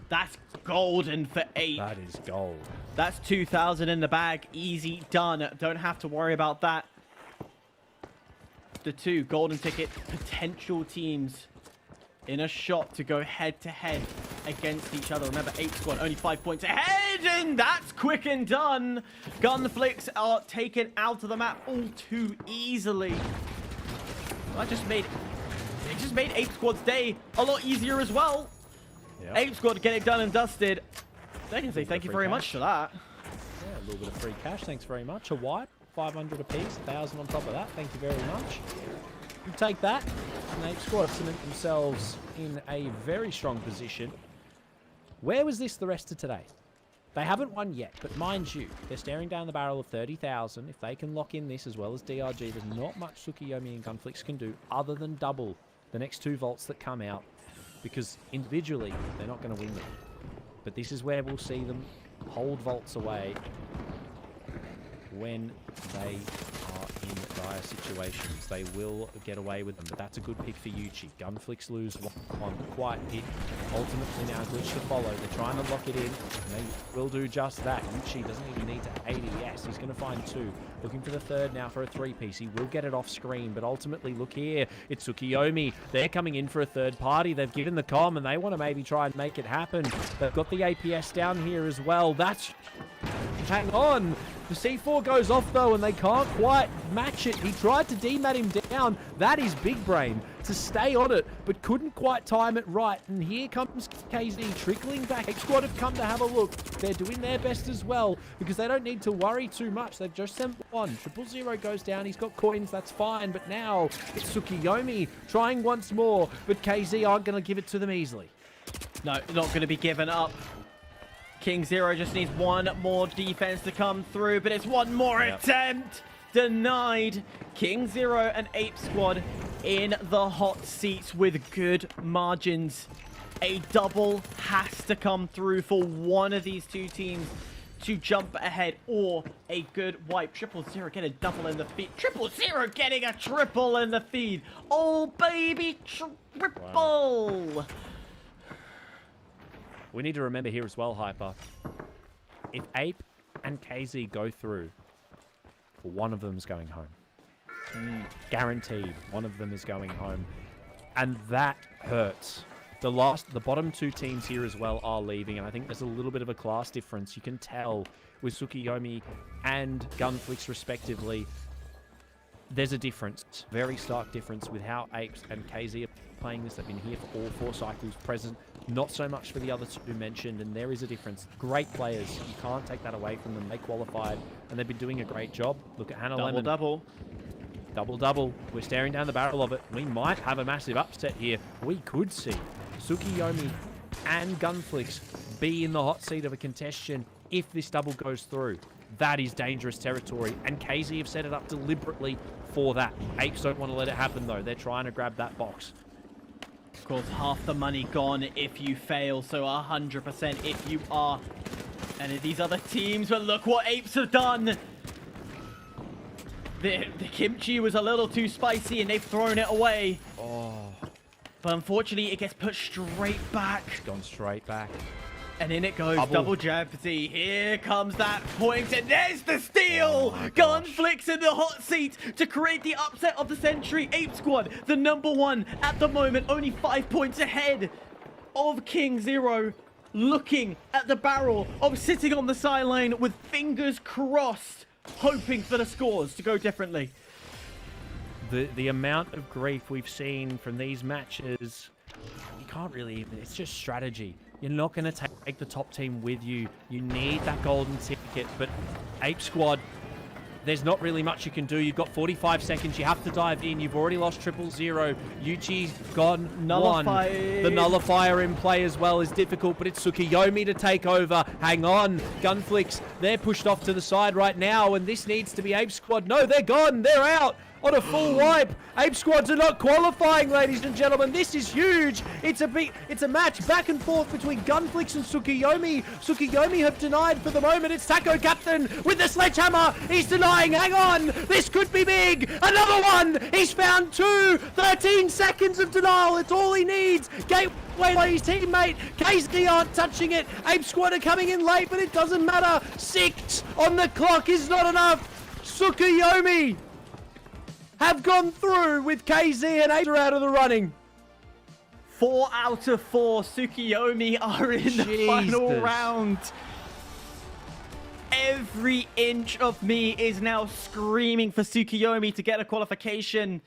That's golden for 8.
That is gold.
That's 2,000 in the bag. Easy done. Don't have to worry about that. The 2 golden ticket potential teams in a shot to go head-to-head against each other. Remember, Ape Squad only 5 points ahead, and that's quick and done. Gunflicks are taken out of the map all too easily. It just made Ape Squad's day a lot easier as well. Yep. Ape Squad get it done and dusted. They can say thank you very much for that.
Yeah, a little bit of free cash. Thanks very much. A white, 500 apiece, 1,000 on top of that. Thank you very much. You take that, and Ape Squad cement themselves in a very strong position. Where was this the rest of today? They haven't won yet, but mind you, they're staring down the barrel of 30,000. If they can lock in this as well as DRG, there's not much Tsukiyomi and Gunflicks can do other than double the next 2 vaults that come out, because individually they're not going to win them. But this is where we'll see them hold vaults away when they are in dire situations. They will get away with them, but that's a good pick for Yuchi. Gunflicks lose one quiet pick. Ultimately now glitch to follow. They're trying to lock it in, and they will do just that. Yuchi doesn't even need to ADS. He's going to find 2. Looking for the 3rd now for a 3-piece. He will get it off screen, but ultimately, look here. It's Tsukiyomi. They're coming in for a 3rd party. They've given the comm, and they want to maybe try and make it happen. They've got the APS down here as well. That's... Hang on. The C4 goes off, though, and they can't quite match it. He tried to demat him down. That is big brain to stay on it, but couldn't quite time it right. And here comes KZ trickling back. Ape Squad have come to have a look. They're doing their best as well, because they don't need to worry too much. They've just sent 1. 000 goes down. He's got coins. That's fine. But now it's Tsukiyomi trying once more, but KZ aren't going to give it to them easily.
No, not going to be given up. King Zero just needs 1 more defense to come through, but it's 1 more attempt. Denied. King Zero and Ape Squad in the hot seats with good margins. A double has to come through for one of these 2 teams to jump ahead, or a good wipe. 000 get a double in the feed. 000 getting a triple in the feed. Oh, baby, triple. Wow.
We need to remember here as well, Hyper. If Ape and KZ go through, one of them is going home. Guaranteed, one of them is going home. And that hurts. The bottom two teams here as well are leaving, and I think there's a little bit of a class difference. You can tell with Tsukiyomi and Gunflix respectively. There's a difference, very stark difference with how Apes and KZ are playing this. They've been here for all 4 cycles present. Not so much for the other two mentioned, and there is a difference. Great players. You can't take that away from them. They qualified, and they've been doing a great job. Look at Hannah Lemon.
Double.
Double. We're staring down the barrel of it. We might have a massive upset here. We could see Tsukiyomi and Gunflix be in the hot seat of a contention if this double goes through. That is dangerous territory, and KZ have set it up deliberately for that. Apes don't want to let it happen, though. They're trying to grab that box.
Of course, half the money gone if you fail, so 100% if you are. And these other teams, but look what Apes have done. The kimchi was a little too spicy, and they've thrown it away.
Oh.
But unfortunately, it gets put straight back.
It's gone straight back.
And in it goes, double jeopardy. Here comes that point, and there's the steal! Gunflix in the hot seat to create the upset of the century. Ape Squad, the #1 at the moment, only 5 points ahead of King Zero, looking at the barrel of sitting on the sideline with fingers crossed, hoping for the scores to go differently.
The amount of grief we've seen from these matches, you can't really even, it's just strategy. You're not going to take the top team with you. You need that golden ticket. But Ape Squad, there's not really much you can do. You've got 45 seconds. You have to dive in. You've already lost 0-0. Yuchi's gone
Nullify.
1. The nullifier in play as well is difficult, but it's Tsukiyomi to take over. Hang on. Gunflix, they're pushed off to the side right now, and this needs to be Ape Squad. No, they're gone. They're out. On a full wipe. Ape Squads are not qualifying, ladies and gentlemen. This is huge. It's a match back and forth between Gunflix and Tsukiyomi. Tsukiyomi have denied for the moment. It's Taco Captain with the sledgehammer. He's denying. Hang on. This could be big. Another one. He's found 2. 13 seconds of denial. It's all he needs. Gateway by his teammate. KZ aren't touching it. Ape Squad are coming in late, but it doesn't matter. 6 on the clock is not enough. Tsukiyomi have gone through with KZ and Apes are out of the running.
4 out of 4. Tsukiyomi are in the final round. Every inch of me is now screaming for Tsukiyomi to get a qualification.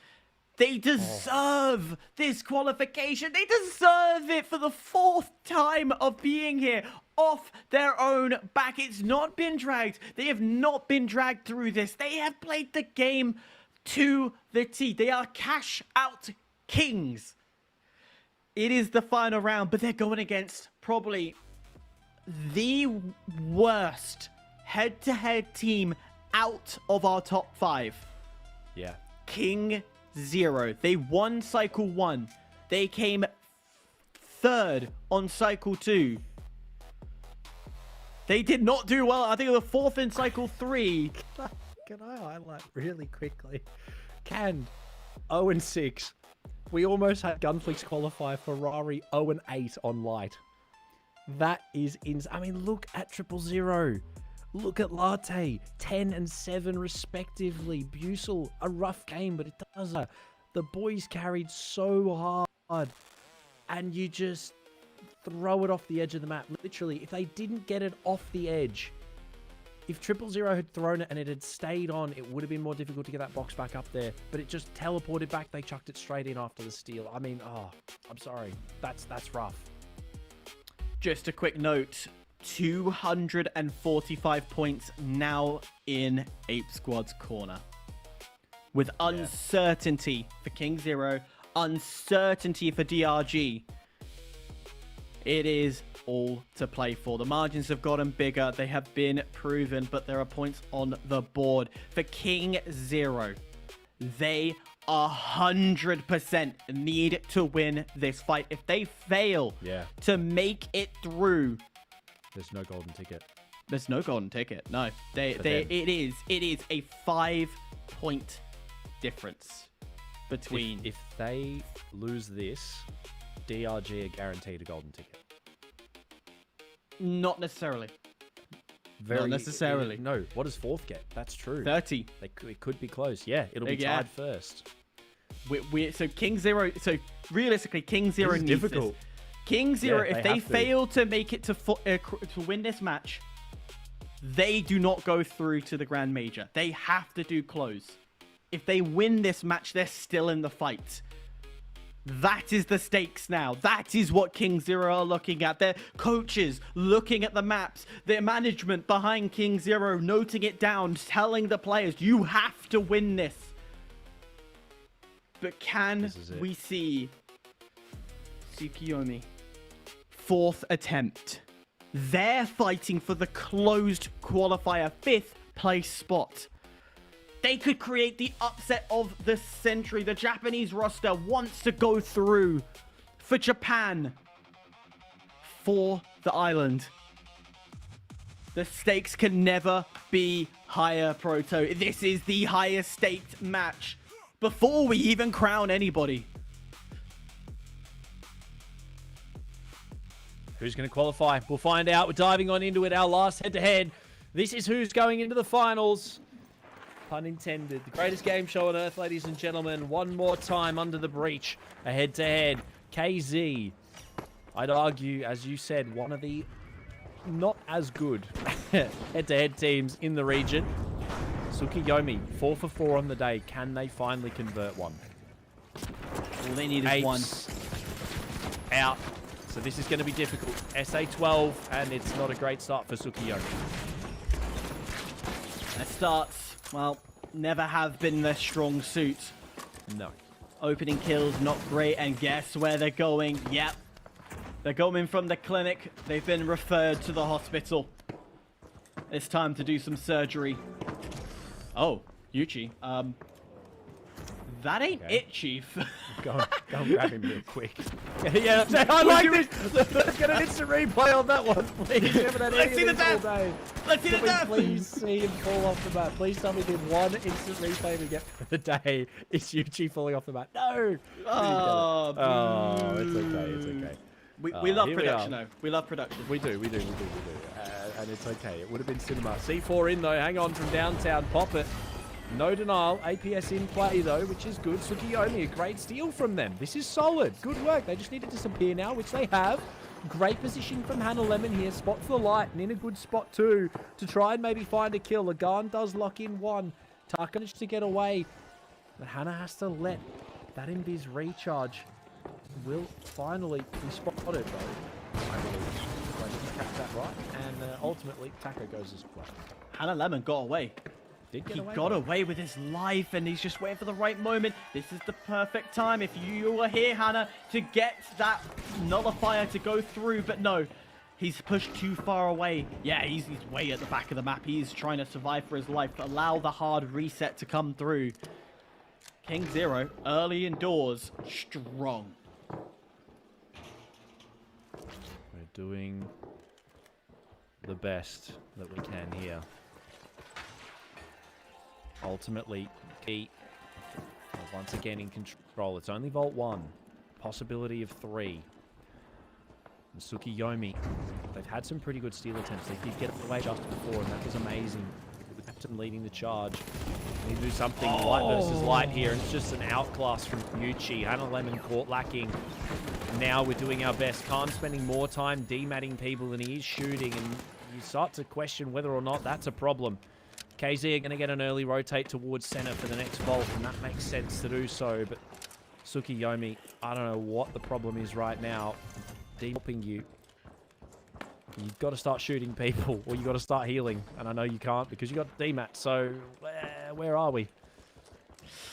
They deserve this qualification. They deserve it for the 4th time of being here off their own back. It's not been dragged. They have not been dragged through this. They have played the game to the T. They are cash out kings. It is the final round, but they're going against probably the worst head-to-head team out of our top 5.
Yeah.
King Zero. They won Cycle 1. They came 3rd on Cycle 2. They did not do well. I think they were 4th in Cycle 3.
Can I highlight really quickly? Canned 0-6. We almost had Gunflix qualify. Ferrari 0-8 on light. That is insane. I mean, look at 0-0. Look at Latte 10-7 respectively. Busel, a rough game, but it does. The boys carried so hard, and you just throw it off the edge of the map. Literally, if they didn't get it off the edge. If 0-0 had thrown it and it had stayed on, it would have been more difficult to get that box back up there. But it just teleported back. They chucked it straight in after the steal. I mean, oh, I'm sorry. That's rough.
Just a quick note. 245 points now in Ape Squad's corner. With uncertainty for King Zero, uncertainty for DRG. It is all to play for. The margins have gotten bigger. They have been proven, but there are points on the board. For King Zero, they 100% need to win this fight. If they fail to make it through,
there's no golden ticket.
There's no golden ticket. No, it is a 5-point difference between.
If they lose this, DRG are guaranteed a golden ticket.
Not necessarily. Not necessarily.
No. What does 4th get? That's true.
30.
It could be close. Yeah, it'll be tied first.
So King Zero. So realistically, King Zero needs
difficult.
King Zero,
Yeah,
if they
have to.
fail to make it to win this match, they do not go through to the Grand Major. They have to do close. If they win this match, they're still in the fight. That is the stakes now. That is what King Zero are looking at. Their coaches looking at the maps. Their management behind King Zero noting it down, telling the players, you have to win this. But can we see Tsukiyomi? 4th attempt. They're fighting for the closed qualifier 5th place spot. They could create the upset of the century. The Japanese roster wants to go through for Japan, for the island. The stakes can never be higher, Proto. This is the highest staked match before we even crown anybody.
Who's going to qualify? We'll find out. We're diving on into it. Our last head-to-head. This is who's going into the finals. Pun intended. The greatest game show on earth, ladies and gentlemen. One more time under the breach. A head-to-head. KZ. I'd argue, as you said, one of the not as good head-to-head teams in the region. Tsukiyomi, 4 for 4 on the day. Can they finally convert one?
All they need is one.
Out. So this is going to be difficult. SA12, and it's not a great start for Tsukiyomi.
It starts, well, never have been their strong suit.
No.
Opening kills, not great, and guess where they're going? Yep. They're going from the clinic. They've been referred to the hospital. It's time to do some surgery. Oh, Yuchi. That ain't it, Chief.
Go and grab him real quick. Yeah, I like this. Let's get an instant replay on that one, please.
Let's see the death. Let's see the death.
Please see him fall off the mat. Please tell me the one instant replay we get for the day is Yuchi falling off the mat. No. Oh, it's okay. It's okay.
We love production, though. We love production.
We do. And it's okay. It would have been cinema. C4 in, though. Hang on from downtown. Pop it. No denial. APS in play, though, which is good. Tsukiyomi, a great steal from them. This is solid. Good work. They just need to disappear now, which they have. Great position from Hannah Lemon here. Spot for the light, and in a good spot, too, to try and maybe find a kill. Lagan does lock in one. Taka managed to get away. But Hannah has to let that Invis recharge. Will finally be spotted, though. I believe. I didn't catch that right. And ultimately, Taka goes as planned.
Hannah Lemon got away. He got away with his life, and he's just waiting for the right moment. This is the perfect time, if you are here, Hannah, to get that nullifier to go through. But no, he's pushed too far away. Yeah, he's way at the back of the map. He's trying to survive for his life. Allow the hard reset to come through. King Zero, early indoors, strong.
We're doing the best that we can here. Ultimately, Key once again in control. It's only Vault 1. Possibility of 3. And Tsukiyomi, they've had some pretty good steal attempts. They did get away just before, and that was amazing. The captain leading the charge. They do something light versus light here, and it's just an outclass from Yuchi. Hannah Lemon caught lacking. Now we're doing our best. Khan spending more time dematting people than he is shooting, and you start to question whether or not that's a problem. KZ are going to get an early rotate towards center for the next vault, and that makes sense to do so. But Tsukiyomi, I don't know what the problem is right now. Helping you. You've got to start shooting people, or you've got to start healing. And I know you can't because you got demat. So where are we? You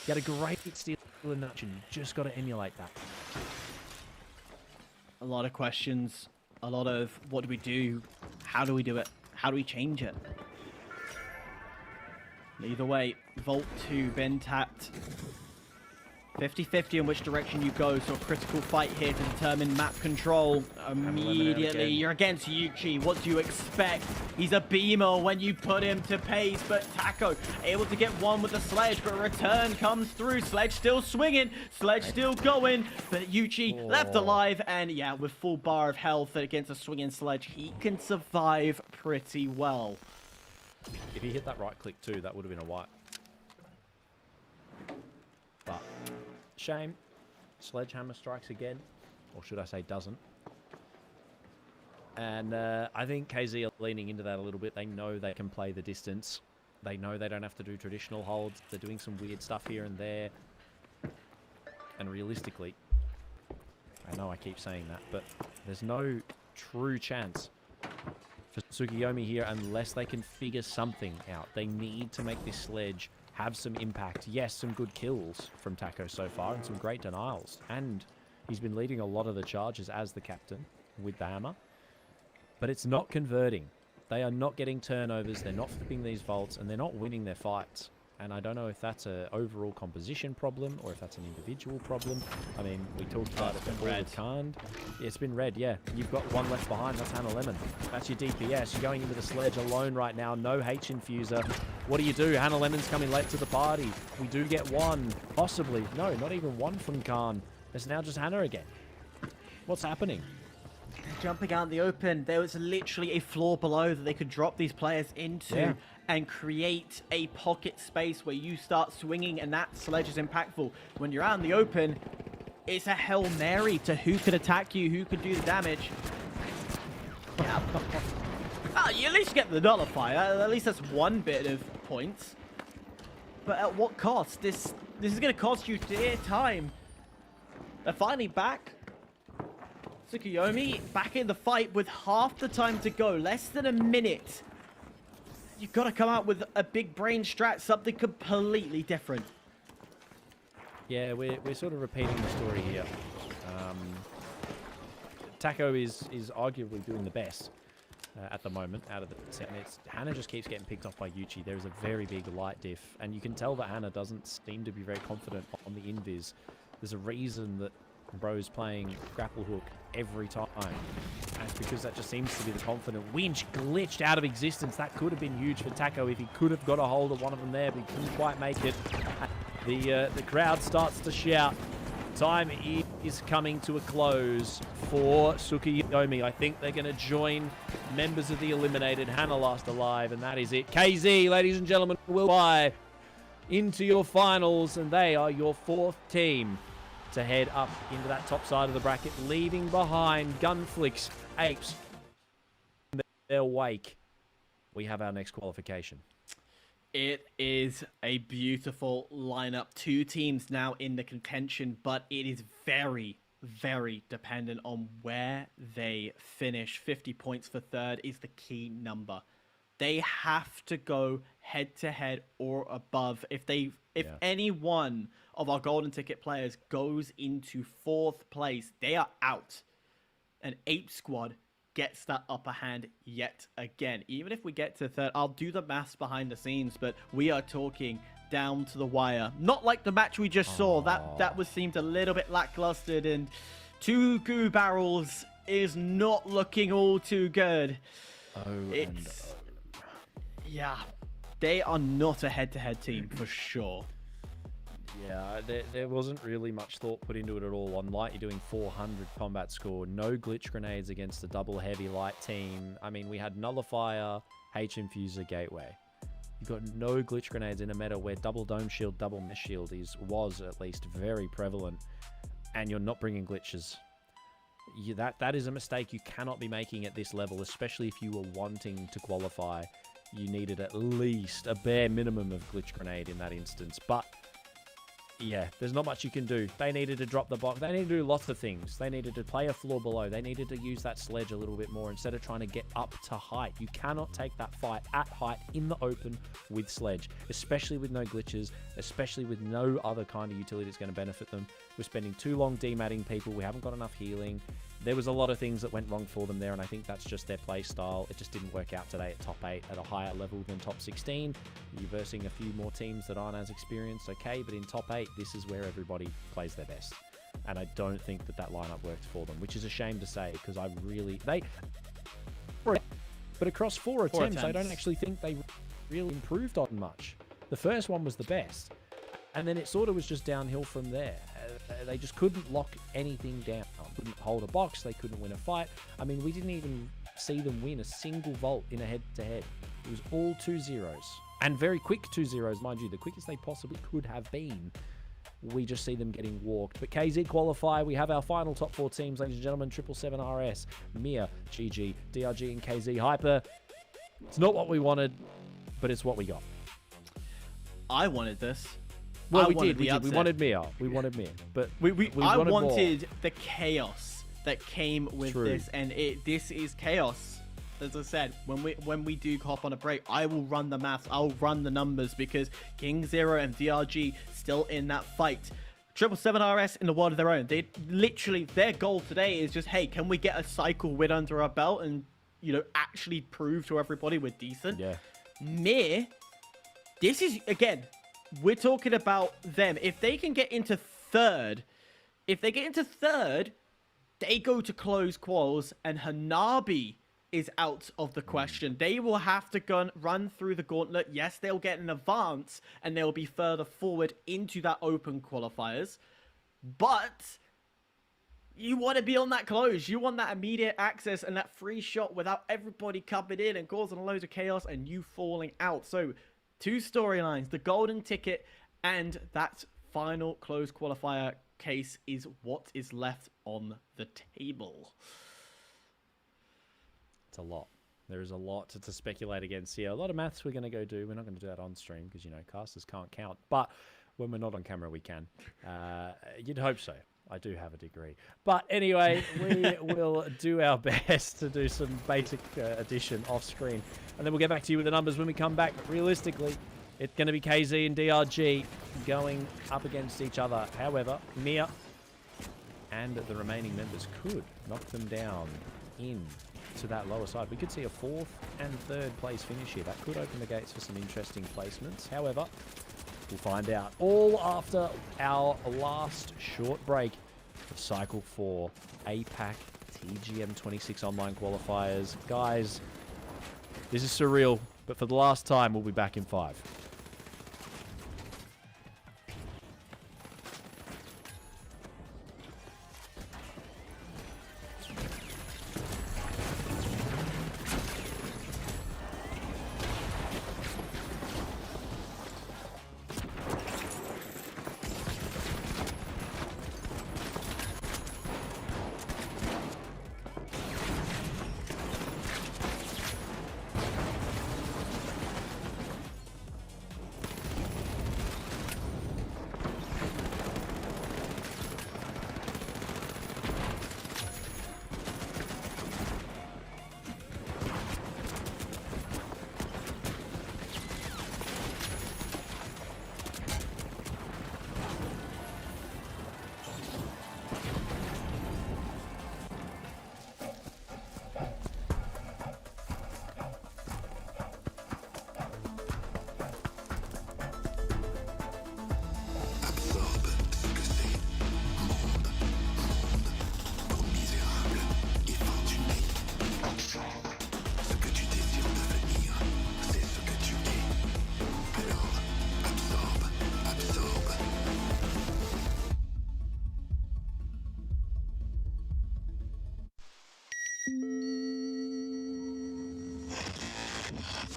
had a great steal in that, and you just got to emulate that.
A lot of questions. A lot of what do we do? How do we do it? How do we change it? Either way, Vault 2 been tapped. 50-50 in which direction you go, so a critical fight here to determine map control. Immediately, you're against Yuchi. What do you expect? He's a beamer when you put him to pace, but Taco able to get one with the sledge, but return comes through. Sledge still swinging, Sledge still going, but Yuchi left alive, and yeah, with full bar of health against a swinging Sledge, he can survive pretty well.
If he hit that right click too, that would have been a wipe. But shame. Sledgehammer strikes again. Or should I say doesn't. And I think KZ are leaning into that a little bit. They know they can play the distance. They know they don't have to do traditional holds. They're doing some weird stuff here and there. And realistically, I know I keep saying that, but there's no true chance for Tsukuyomi here unless they can figure something out. They need to make this sledge have some impact. Yes, some good kills from Taco so far and some great denials. And he's been leading a lot of the charges as the captain with the hammer. But it's not converting. They are not getting turnovers. They're not flipping these vaults and they're not winning their fights. And I don't know if that's an overall composition problem or if that's an individual problem. I mean, we talked about it before with Khan. It's been red, yeah. You've got one left behind. That's Hannah Lemon. That's your DPS. You're going into the sledge alone right now. No H infuser. What do? Hannah Lemon's coming late to the party. We do get one. Possibly. No, not even one from Khan. It's now just Hannah again. What's happening?
Jumping out in the open, there was literally a floor below that they could drop these players into and create a pocket space where you start swinging, and that sledge is impactful. When you're out in the open, it's a Hail Mary to who could attack you, who could do the damage. Yeah. You at least get the nullifier. At least that's one bit of points. But at what cost? This is going to cost you dear time. They're finally back. Tsukuyomi back in the fight with half the time to go, less than a minute. You've got to come out with a big brain strat, something completely different.
Yeah, we're sort of repeating the story here. Taco is arguably doing the best at the moment out of the set. And Hannah just keeps getting picked off by Yuchi. There is a very big light diff, and you can tell that Hannah doesn't seem to be very confident on the invis. There's a reason that Bro's playing grapple hook every time. And it's because that just seems to be the confident. Winch glitched out of existence. That could have been huge for Taco if he could have got a hold of one of them there, but he couldn't quite make it. The crowd starts to shout. Time is coming to a close for Tsukuyomi. I think they're going to join members of the eliminated Hannah last alive, and that is it. KZ, ladies and gentlemen, will buy into your finals, and they are your fourth team to head up into that top side of the bracket, leaving behind Gunflicks, Apes, in their wake. We have our next qualification.
It is a beautiful lineup. Two teams now in the contention, but it is very, very dependent on where they finish. 50 points for third is the key number. They have to go head-to-head or above. If any one of our golden ticket players goes into fourth place, they are out. An Ape squad gets that upper hand yet again. Even if we get to third, I'll do the maths behind the scenes, but we are talking down to the wire. Not like the match we just saw. That seemed a little bit lackluster, and 2 goo barrels is not looking all too good. Yeah, they are not a head-to-head team for sure.
Yeah, there wasn't really much thought put into it at all. On light, you're doing 400 combat score. No glitch grenades against the double heavy light team. I mean, we had nullifier, H infuser, gateway. You've got no glitch grenades in a meta where double dome shield, double mesh shield was at least very prevalent, and you're not bringing glitches. That is a mistake you cannot be making at this level, especially if you were wanting to qualify. You needed at least a bare minimum of glitch grenade in that instance, but yeah, there's not much you can do. They needed to drop the box. They needed to do lots of things. They needed to play a floor below. They needed to use that sledge a little bit more instead of trying to get up to height. You cannot take that fight at height in the open with sledge, especially with no glitches, especially with no other kind of utility that's going to benefit them. We're spending too long dematting people. We haven't got enough healing. There was a lot of things that went wrong for them there, and I think that's just their play style. It just didn't work out today at top 8 at a higher level than top 16. You're versing a few more teams that aren't as experienced, okay, but in top 8, this is where everybody plays their best. And I don't think that lineup worked for them, which is a shame to say, because I really... But across four attempts, I don't actually think they really improved on much. The first one was the best, and then it sort of was just downhill from there. They just couldn't lock anything down. Couldn't hold a box. They couldn't win a fight. I mean, we didn't even see them win a single vault in a head-to-head. It was all 2-0s. And very quick 2-0s, mind you, the quickest they possibly could have been. we just see them getting walked. But KZ qualify. We have our final top 4 teams, ladies and gentlemen. 777 RS, Mia, GG, DRG, and KZ Hyper. It's not what we wanted, but it's what we got.
I wanted this.
Well, we did. We wanted Mia. We wanted Mia. But
I wanted
more.
the chaos that came with this, and this is chaos. As I said, when we do hop on a break, I will run the maths. I'll run the numbers because King Zero and DRG still in that fight. 777 RS in the world of their own. They literally, their goal today is just, hey, can we get a cycle win under our belt and, you know, actually prove to everybody we're decent?
Yeah.
Mir, this is, again, we're talking about them. If they can get into third, they go to close quals, and Hanabi is out of the question. They will have to run through the gauntlet. Yes, they'll get an advance, and they'll be further forward into that open qualifiers. But you want to be on that close. You want that immediate access and that free shot without everybody coming in and causing loads of chaos and you falling out. So 2 storylines, the golden ticket and that final close qualifier case is what is left on the table.
It's a lot. There is a lot to speculate against here. A lot of maths we're going to go do. We're not going to do that on stream because, you know, casters can't count. But when we're not on camera, we can. You'd hope so. I do have a degree. But anyway, we will do our best to do some basic addition off screen. And then we'll get back to you with the numbers when we come back. But realistically, it's going to be KZ and DRG going up against each other. However, Mia and the remaining members could knock them down in to that lower side. We could see a 4th and 3rd place finish here. That could open the gates for some interesting placements. However, we'll find out all after our last short break of Cycle 4 APAC TGM26 online qualifiers. Guys, this is surreal, but for the last time, we'll be back in 5.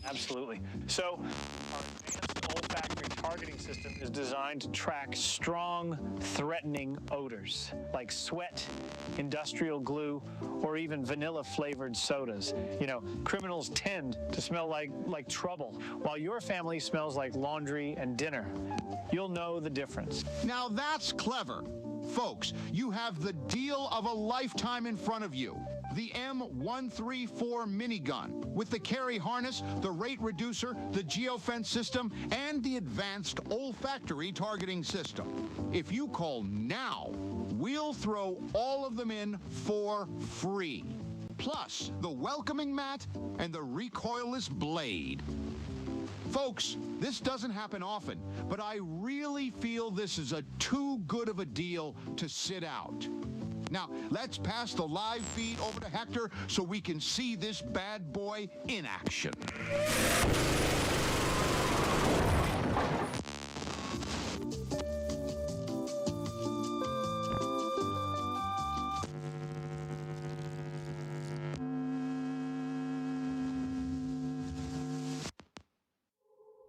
Absolutely. So our advanced olfactory targeting system is designed to track strong, threatening odors like sweat, industrial glue, or even vanilla-flavored sodas. You know, criminals tend to smell like trouble, while your family smells like laundry and dinner. You'll know the difference.
Now that's clever. Folks, you have the deal of a lifetime in front of you. The M134 minigun with the carry harness, the rate reducer, the geofence system, and the advanced olfactory targeting system. If you call now, we'll throw all of them in for free. Plus, the welcoming mat and the recoilless blade. Folks, this doesn't happen often, but I really feel this is too good of a deal to sit out. Now, let's pass the live feed over to Hector so we can see this bad boy in action.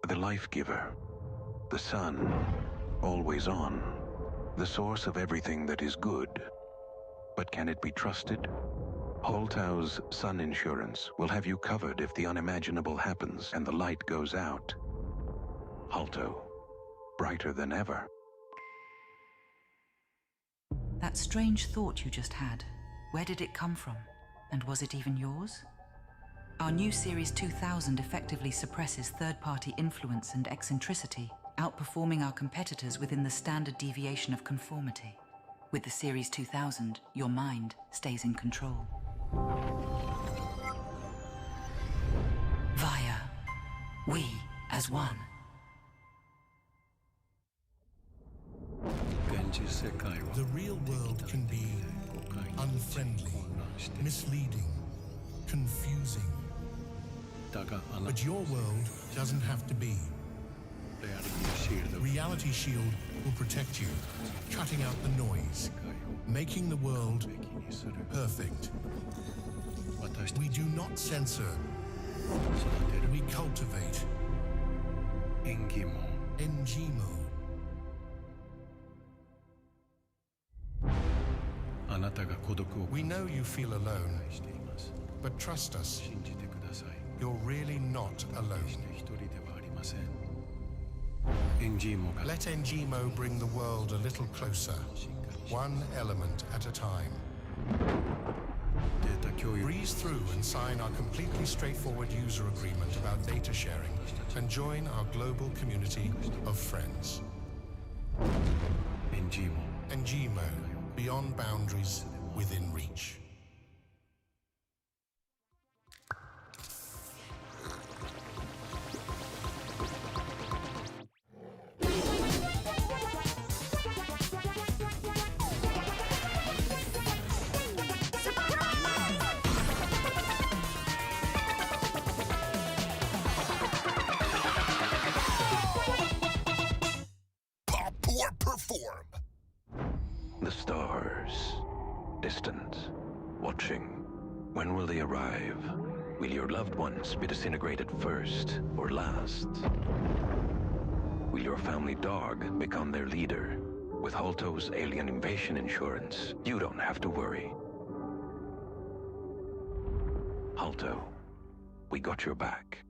The life giver, the sun, always on, the source of everything that is good. But can it be trusted? Holtau's Sun Insurance will have you covered if the unimaginable happens and the light goes out. Holto, brighter than ever.
That strange thought you just had, where did it come from? And was it even yours? Our new Series 2000 effectively suppresses third-party influence and eccentricity, outperforming our competitors within the standard deviation of conformity. With the Series 2000, your mind stays in control. Via, we as one.
The real world can be unfriendly, misleading, confusing. But your world doesn't have to be. Reality Shield will protect you, cutting out the noise, making the world perfect. We do not censor. We cultivate. Engimo. We know you feel alone, but trust us, you're really not alone. Let Engimo bring the world a little closer, one element at a time. Breeze through and sign our completely straightforward user agreement about data sharing and join our global community of friends. Engimo, beyond boundaries, within reach. Perform.
The stars, distant, watching. When will they arrive? Will your loved ones be disintegrated first or last? Will your family dog become their leader? With Holto's alien invasion insurance, you don't have to worry. Holto, we got your back.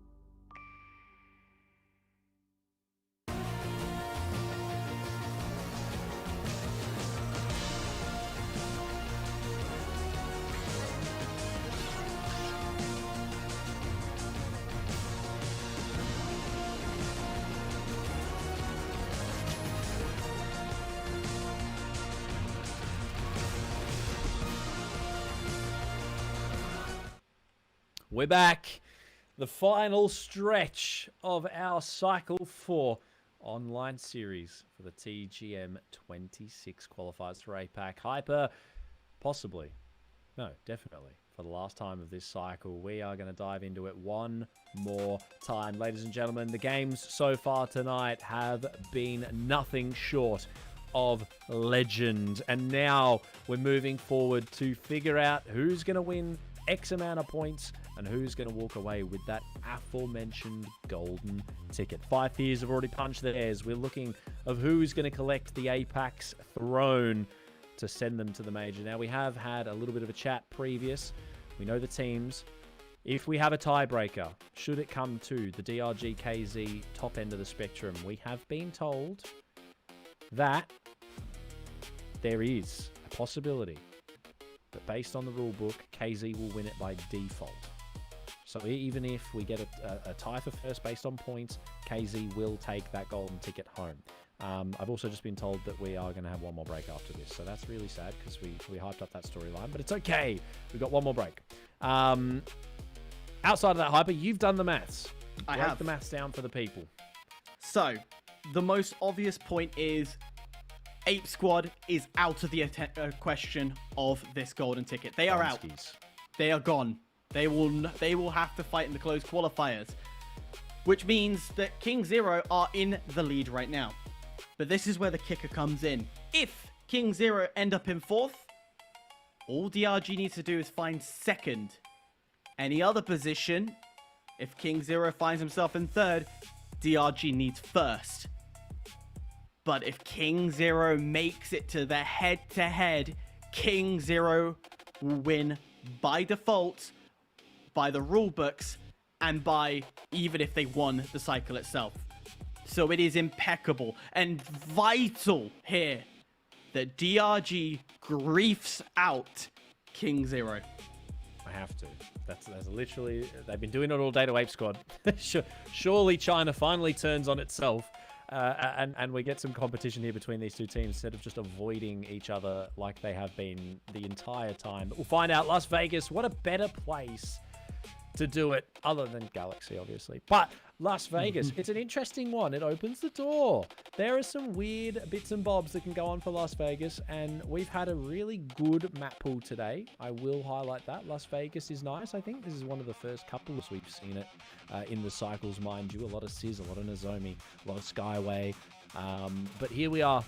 We're back. The final stretch of our Cycle 4 online series for the TGM26 qualifiers for APAC. Hyper, possibly, no, definitely, for the last time of this cycle. We are going to dive into it one more time. Ladies and gentlemen, the games so far tonight have been nothing short of legend. And now we're moving forward to figure out who's going to win X amount of points and who's going to walk away with that aforementioned golden ticket. 5 fears have already punched theirs. We're looking of who's going to collect the APAC's throne to send them to the major. Now, we have had a little bit of a chat previous. We know the teams. If we have a tiebreaker, should it come to the DRG KZ top end of the spectrum, we have been told that there is a possibility that based on the rule book, KZ will win it by default. So even if we get a tie for first based on points, KZ will take that golden ticket home. I've also just been told that we are going to have one more break after this. So that's really sad because we hyped up that storyline. But it's okay. We've got one more break. Outside of that, Hyper, you've done the maths.
I
Break
have.
the maths down for the people.
So, the most obvious point is Ape Squad is out of the question of this golden ticket. They are out.
Donskis.
They are gone. They will have to fight in the closed qualifiers, which means that King Zero are in the lead right now. But this is where the kicker comes in. If King Zero end up in 4th, all DRG needs to do is find 2nd. Any other position, if King Zero finds himself in 3rd, DRG needs 1st. But if King Zero makes it to the head-to-head, King Zero will win by default, by the rule books, and by even if they won the cycle itself. So it is impeccable and vital here that DRG griefs out King Zero.
I have to. That's literally... They've been doing it all day to Ape Squad. Surely China finally turns on itself. And we get some competition here between these two teams instead of just avoiding each other like they have been the entire time. But we'll find out. Las Vegas, what a better place to do it other than Galaxy, obviously. But Las Vegas, it's an interesting one. It opens the door. There are some weird bits and bobs that can go on for Las Vegas, and we've had a really good map pool today. I will highlight that. Las Vegas is nice. I think this is one of the first couple of we've seen it in the cycles, mind you. A lot of Sizz, a lot of Nozomi, a lot of Skyway. But here we are.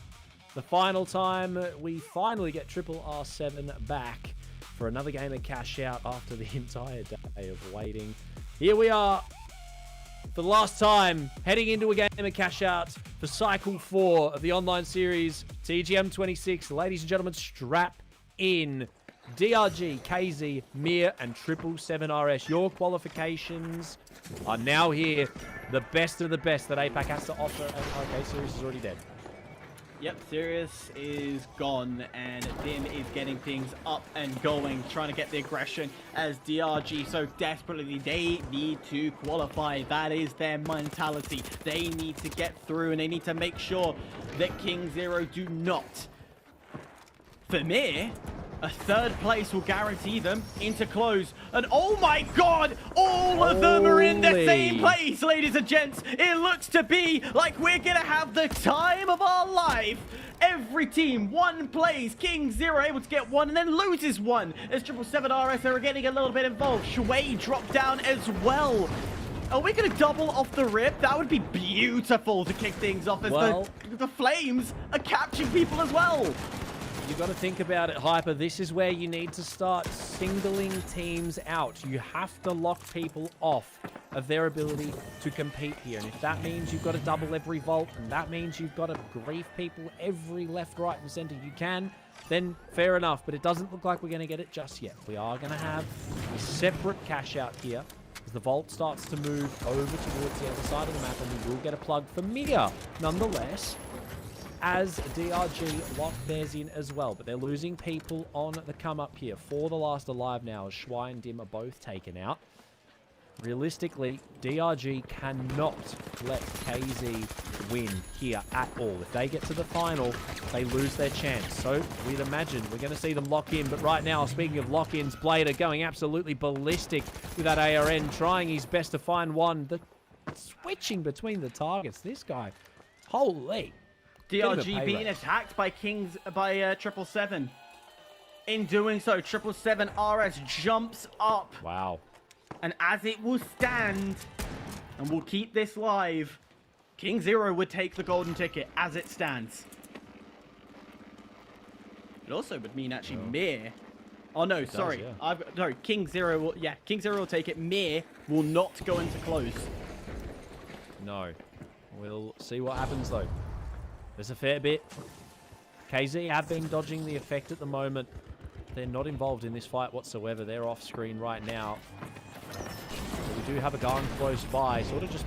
The final time, we finally get Triple R7 back for another game of cash out after the entire day of waiting. Here we are for the last time, heading into a game of cash out for Cycle 4 of the online series TGM26. Ladies and gentlemen, strap in. DRG, KZ, Mir, and 777RS. Your qualifications are now here. The best of the best that APAC has to offer. And okay, Sirius is already dead.
Yep, Sirius is gone, and Dim is getting things up and going, trying to get the aggression as DRG so desperately they need to qualify. That is their mentality. They need to get through, and they need to make sure that King Zero do not. For me, a third place will guarantee them into close. And oh my god, all of them are in the same place, ladies and gents. It looks to be like we're gonna have the time of our life. Every team, one plays. King Zero able to get one and then loses one. As 777RS are getting a little bit involved. Shui dropped down as well. Are we going to double off the rip? That would be beautiful to kick things off as the flames are catching people as well.
You've got to think about it, Hyper. This is where you need to start singling teams out. You have to lock people off of their ability to compete here. And if that means you've got to double every vault, and that means you've got to grief people every left, right, and center you can, then fair enough. But it doesn't look like we're going to get it just yet. We are going to have a separate cash out here as the vault starts to move over towards the other side of the map, and we will get a plug for Mia nonetheless, as DRG lock theirs in as well. But they're losing people on the come up here. For the last alive now, as Shui and Dim are both taken out. Realistically, DRG cannot let KZ win here at all. If they get to the final, they lose their chance. So we'd imagine we're going to see them lock in. But right now, speaking of lock-ins, Blader going absolutely ballistic with that ARN, trying his best to find one. The switching between the targets, this guy, holy.
DRG being attacked by 777. In doing so, 777RS jumps up.
Wow.
And as it will stand, and we'll keep this live, King Zero would take the golden ticket as it stands. It also would mean actually Mir. Oh no, sorry.
Yeah.
No, King Zero will, King Zero will take it. Mir will not go into close.
No. We'll see what happens though. There's a fair bit. KZ have been dodging the effect at the moment. They're not involved in this fight whatsoever. They're off screen right now. But we do have a gun close by, sort of just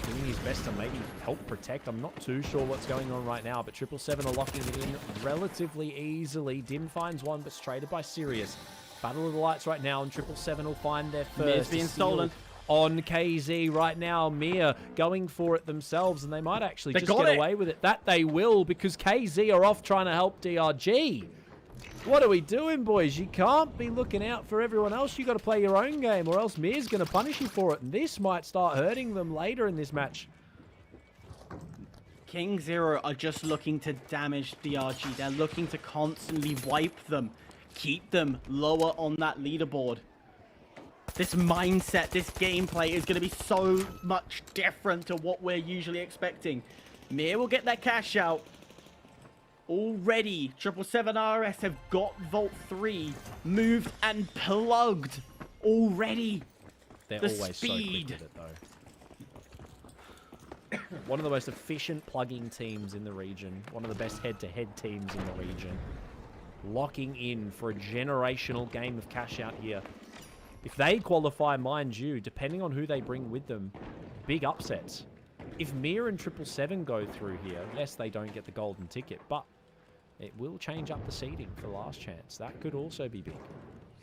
doing his best to maybe help protect. I'm not too sure what's going on right now, but 777 are locking it in relatively easily. Dim finds one, but traded by Sirius. Battle of the Lights right now, and 777 will find their first.
Mir's being stolen.
On KZ right now. Mir going for it themselves, and they might actually just get away with it. That they will, because KZ are off trying to help DRG. What are we doing, boys? You can't be looking out for everyone else. You got to play your own game, or else Mir's going to punish you for it, and this might start hurting them later in this match.
King Zero are just looking to damage DRG. They're looking to constantly wipe them, keep them lower on that leaderboard. This mindset, this gameplay is going to be so much different to what we're usually expecting. Mir will get that cash out. Already, 777RS have got Vault 3 moved and plugged already.
They're
the
always
speed.
so quick with it, though. One of the most efficient plugging teams in the region. One of the best head-to-head teams in the region. Locking in for a generational game of cash out here. If they qualify, mind you, depending on who they bring with them, big upsets. If Mir and 777 go through here, yes, they don't get the golden ticket, but it will change up the seeding for last chance. That could also be big.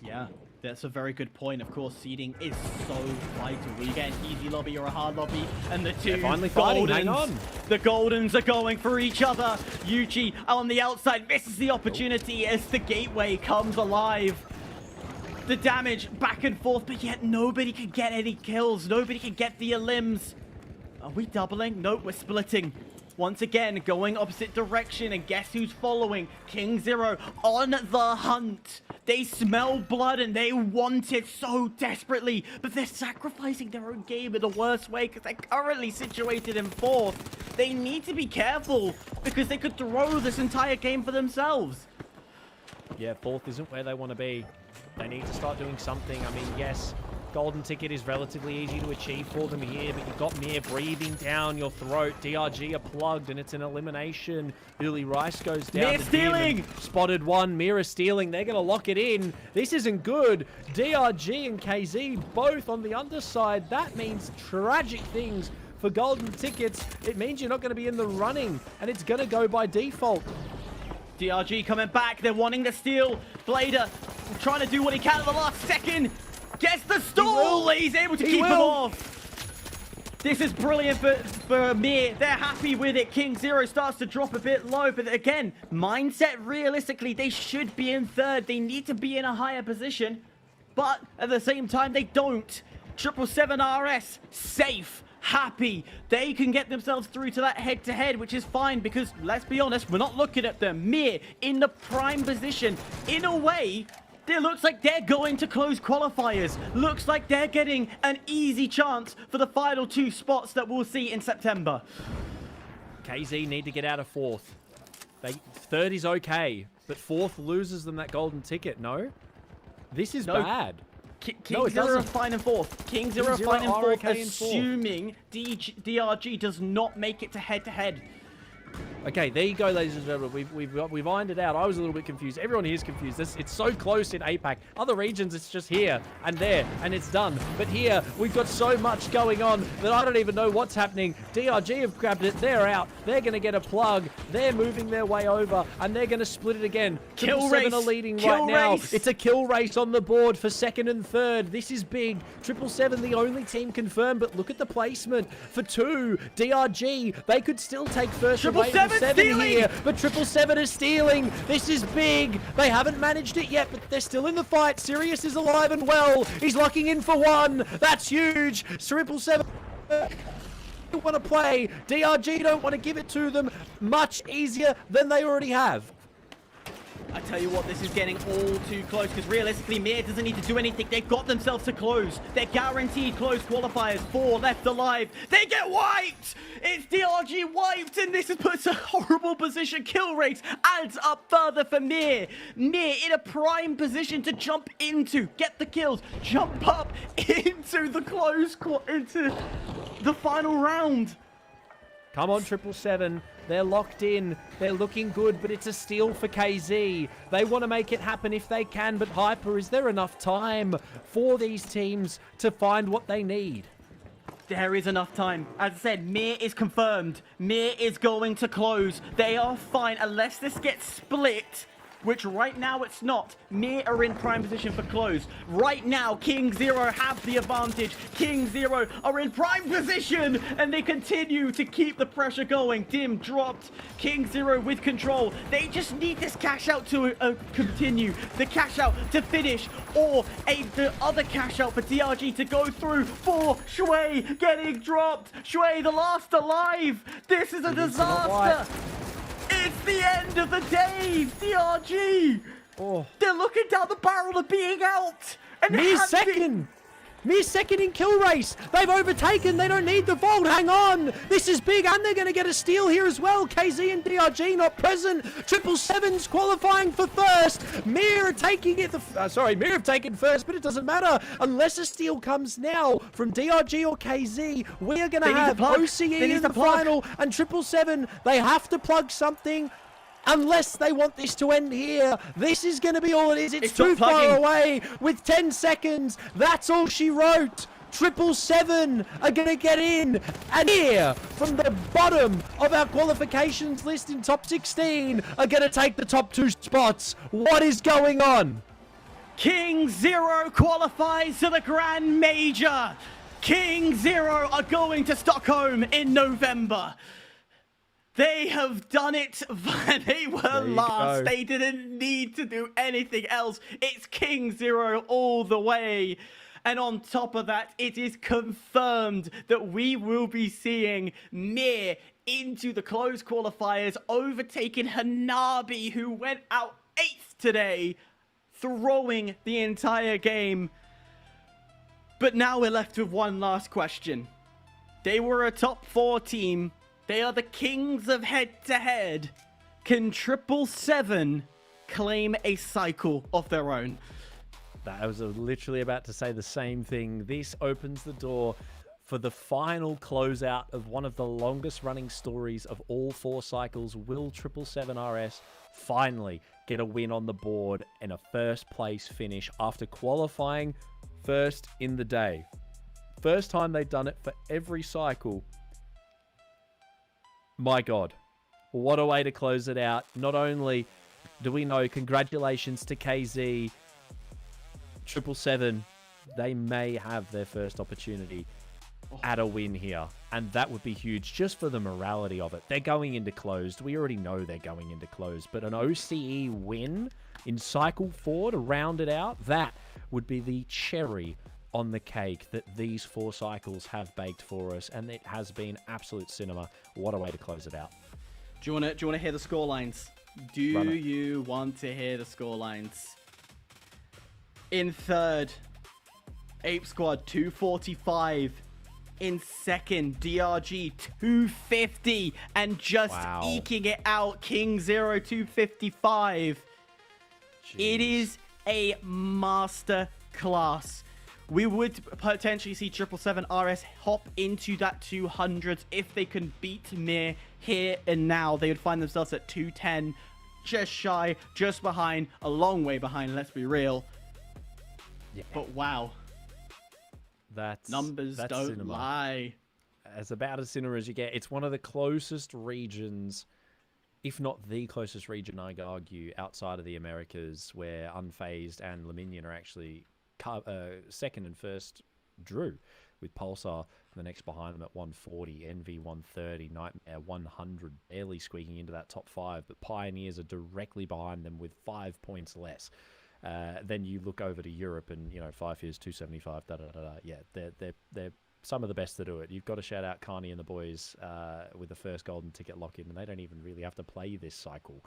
Yeah, that's a very good point. Of course, seeding is so vital. We get an easy lobby or a hard lobby, and the two
finally fighting. Hang on.
The Goldens are going for each other. Yuji on the outside misses the opportunity as the gateway comes alive. The damage back and forth, but yet nobody can get any kills. Nobody can get the elims. Are we doubling? Nope, we're splitting. Once again, going opposite direction, and guess who's following? King Zero on the hunt. They smell blood and they want it so desperately, but they're sacrificing their own game in the worst way because they're currently situated in 4th. They need to be careful because they could throw this entire game for themselves.
Yeah, 4th isn't where they want to be. They need to start doing something. I mean, yes, golden ticket is relatively easy to achieve for them here, but you've got Mir breathing down your throat. DRG are plugged, and it's an elimination. Billy Rice goes down.
Mir stealing!
Spotted one. Mir is stealing. They're going to lock it in. This isn't good. DRG and KZ both on the underside. That means tragic things for golden tickets. It means you're not going to be in the running, and it's going to go by default.
DRG coming back. They're wanting to steal. Blader trying to do what he can at the last second. Gets the stall. He's able to keep him off. This is brilliant for Mir. They're happy with it. King Zero starts to drop a bit low. But again, mindset, realistically, they should be in 3rd. They need to be in a higher position. But at the same time, they don't. 777 RS, safe. Happy. They can get themselves through to that head-to-head, which is fine because, let's be honest, we're not looking at them. Mir in the prime position. In a way, it looks like they're going to close qualifiers. Looks like they're getting an easy chance for the final 2 spots that we'll see in September.
KZ need to get out of 4th. 3rd is okay, but 4th loses them that golden ticket, no? This is bad.
King Zero fine in 4th. King Zero fine in 4th, assuming DRG does not make it to head-to-head.
Okay, there you go, ladies and gentlemen. We've ironed it out. I was a little bit confused. Everyone here is confused. It's so close in APAC. Other regions, it's just here and there, and it's done. But here, we've got so much going on that I don't even know what's happening. DRG have grabbed it. They're out. They're going to get a plug. They're moving their way over, and they're going to split it again.
Kill race.
777 are leading right now. It's a kill race on the board for 2nd and 3rd. This is big. 777, the only team confirmed, but look at the placement. For 2, DRG, they could still take first.
777
here, but 777 is stealing. This is big. They haven't managed it yet, but they're still in the fight. Sirius is alive and well. He's locking in for 1. That's huge. 777 don't want to play. DRG don't want to give it to them. Much easier than they already have.
I tell you what, this is getting all too close because realistically, Mir doesn't need to do anything. They've got themselves to close. They're guaranteed close qualifiers. 4 left alive. They get wiped! It's DRG wiped, and this puts a horrible position. Kill rates adds up further for Mir. Mir in a prime position to jump into, get the kills, jump up into the into the final round.
Come on, 777. They're locked in. They're looking good, but it's a steal for KZ. They want to make it happen if they can, but Hyper, is there enough time for these teams to find what they need?
There is enough time. As I said, Mir is confirmed. Mir is going to close. They are fine unless this gets split, which right now it's not. Mir are in prime position for close. Right now, King Zero have the advantage. King Zero are in prime position, and they continue to keep the pressure going. Dim dropped. King Zero with control. They just need this cash out to continue. The cash out to finish, or the other cash out for DRG to go through for Shui getting dropped. Shui, the last alive. This is a disaster. It's the end of the day, DRG.
Oh.
They're looking down the barrel of being out. And
Mir's second. Mere second in kill race. They've overtaken. They don't need the vault. Hang on. This is big, and they're going to get a steal here as well. KZ and DRG not present. 777's qualifying for first. Mere taking it. Mere have taken first, but it doesn't matter unless a steal comes now from DRG or KZ. We are going to have OCE in the final, and 777. They have to plug something. Unless they want this to end here, this is going to be all it is. It's too far away with 10 seconds. That's all she wrote. 777 are going to get in. And here, from the bottom of our qualifications list in top 16, are going to take the top 2 spots. What is going on?
King Zero qualifies to the Grand Major. King Zero are going to Stockholm in November. They have done it. They were last. They didn't need to do anything else. It's King Zero all the way. And on top of that, it is confirmed that we will be seeing Mir into the closed qualifiers, overtaking Hanabi, who went out 8th today, throwing the entire game. But now we're left with one last question. They were a top 4 team. They are the kings of head-to-head. Can 777 claim a cycle of their own?
I was literally about to say the same thing. This opens the door for the final closeout of one of the longest running stories of all 4 cycles. Will 777RS finally get a win on the board and a first place finish after qualifying first in the day? First time they've done it for every cycle. My God, what a way to close it out. Not only do we know, congratulations to KZ, 777, they may have their first opportunity at a win here. And that would be huge just for the morality of it. They're going into closed. We already know they're going into closed. But an OCE win in Cycle 4 to round it out, that would be the cherry on the cake that these 4 cycles have baked for us, and it has been absolute cinema. What a way to close it out.
Do you want to hear the scorelines? Do you want to hear the scorelines? In third, Ape Squad 245. In second, DRG 250, and just eking it out, King Zero 255. It is a master class. We would potentially see 777RS hop into that 200s if they can beat Mir here and now. They would find themselves at 210, just shy, just behind, a long way behind, let's be real. Yeah. But wow. Numbers don't cinema. Lie.
As about as cinema as you get. It's one of the closest regions, if not the closest region, I argue, outside of the Americas, where Unfazed and Leminion are actually second and first drew, with Pulsar the next behind them at 140, Envy 130, Nightmare 100, barely squeaking into that top 5, but Pioneers are directly behind them with 5 points less. Then you look over to Europe and, you know, 5 Years 275, yeah, they're some of the best to do it. You've got to shout out Carney and the boys with the first golden ticket lock-in, and they don't even really have to play this cycle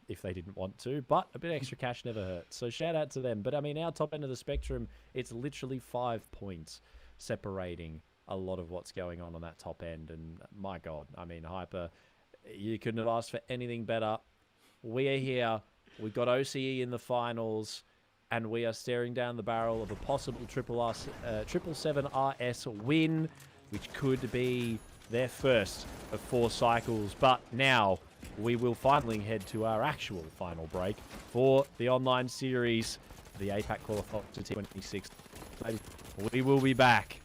if they didn't want to, but a bit of extra cash never hurts. So shout out to them. But I mean, our top end of the spectrum, it's literally 5 points separating a lot of what's going on that top end. And my God, I mean, Hyper, you couldn't have asked for anything better. We are here. We've got OCE in the finals, and we are staring down the barrel of a possible 777RS win, which could be their first of 4 cycles. But now we will finally head to our actual final break for the online series, the APAC qualifier to T26. We will be back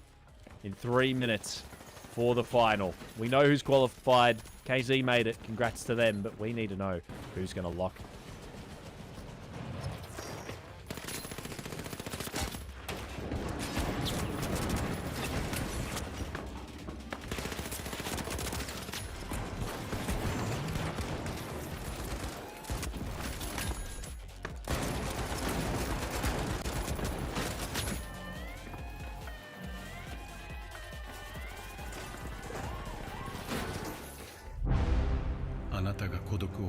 in 3 minutes for the final. We know who's qualified. KZ made it. Congrats to them, but we need to know who's going to lock.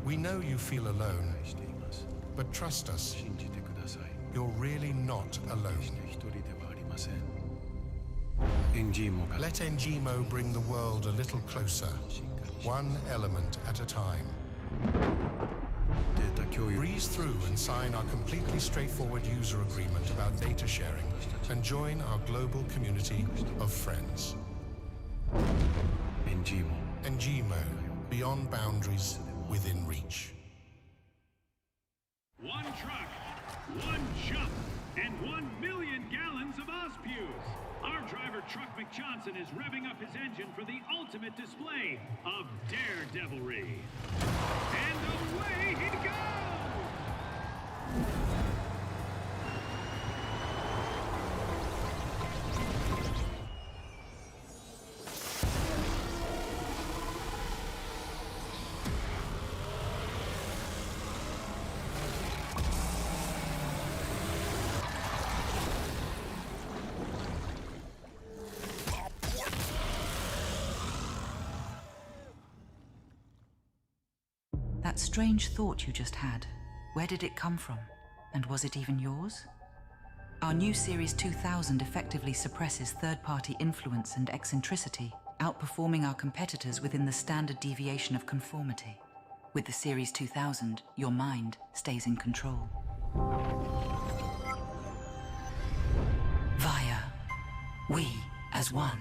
We know you feel alone, but trust us, you're really not alone. Let Ngimo bring the world a little closer, one element at a time. Breeze through and sign our completely straightforward user agreement about data sharing and join our global community of friends. Ngimo, beyond boundaries, within reach.
One truck, one jump, and 1 million gallons of Ospews. Our driver, Truck McJohnson, is revving up his engine for the ultimate display of daredevilry. And away he goes!
That strange thought you just had, where did it come from? And was it even yours? Our new Series 2000 effectively suppresses third-party influence and eccentricity, outperforming our competitors within the standard deviation of conformity. With the Series 2000, your mind stays in control. Via, we as one.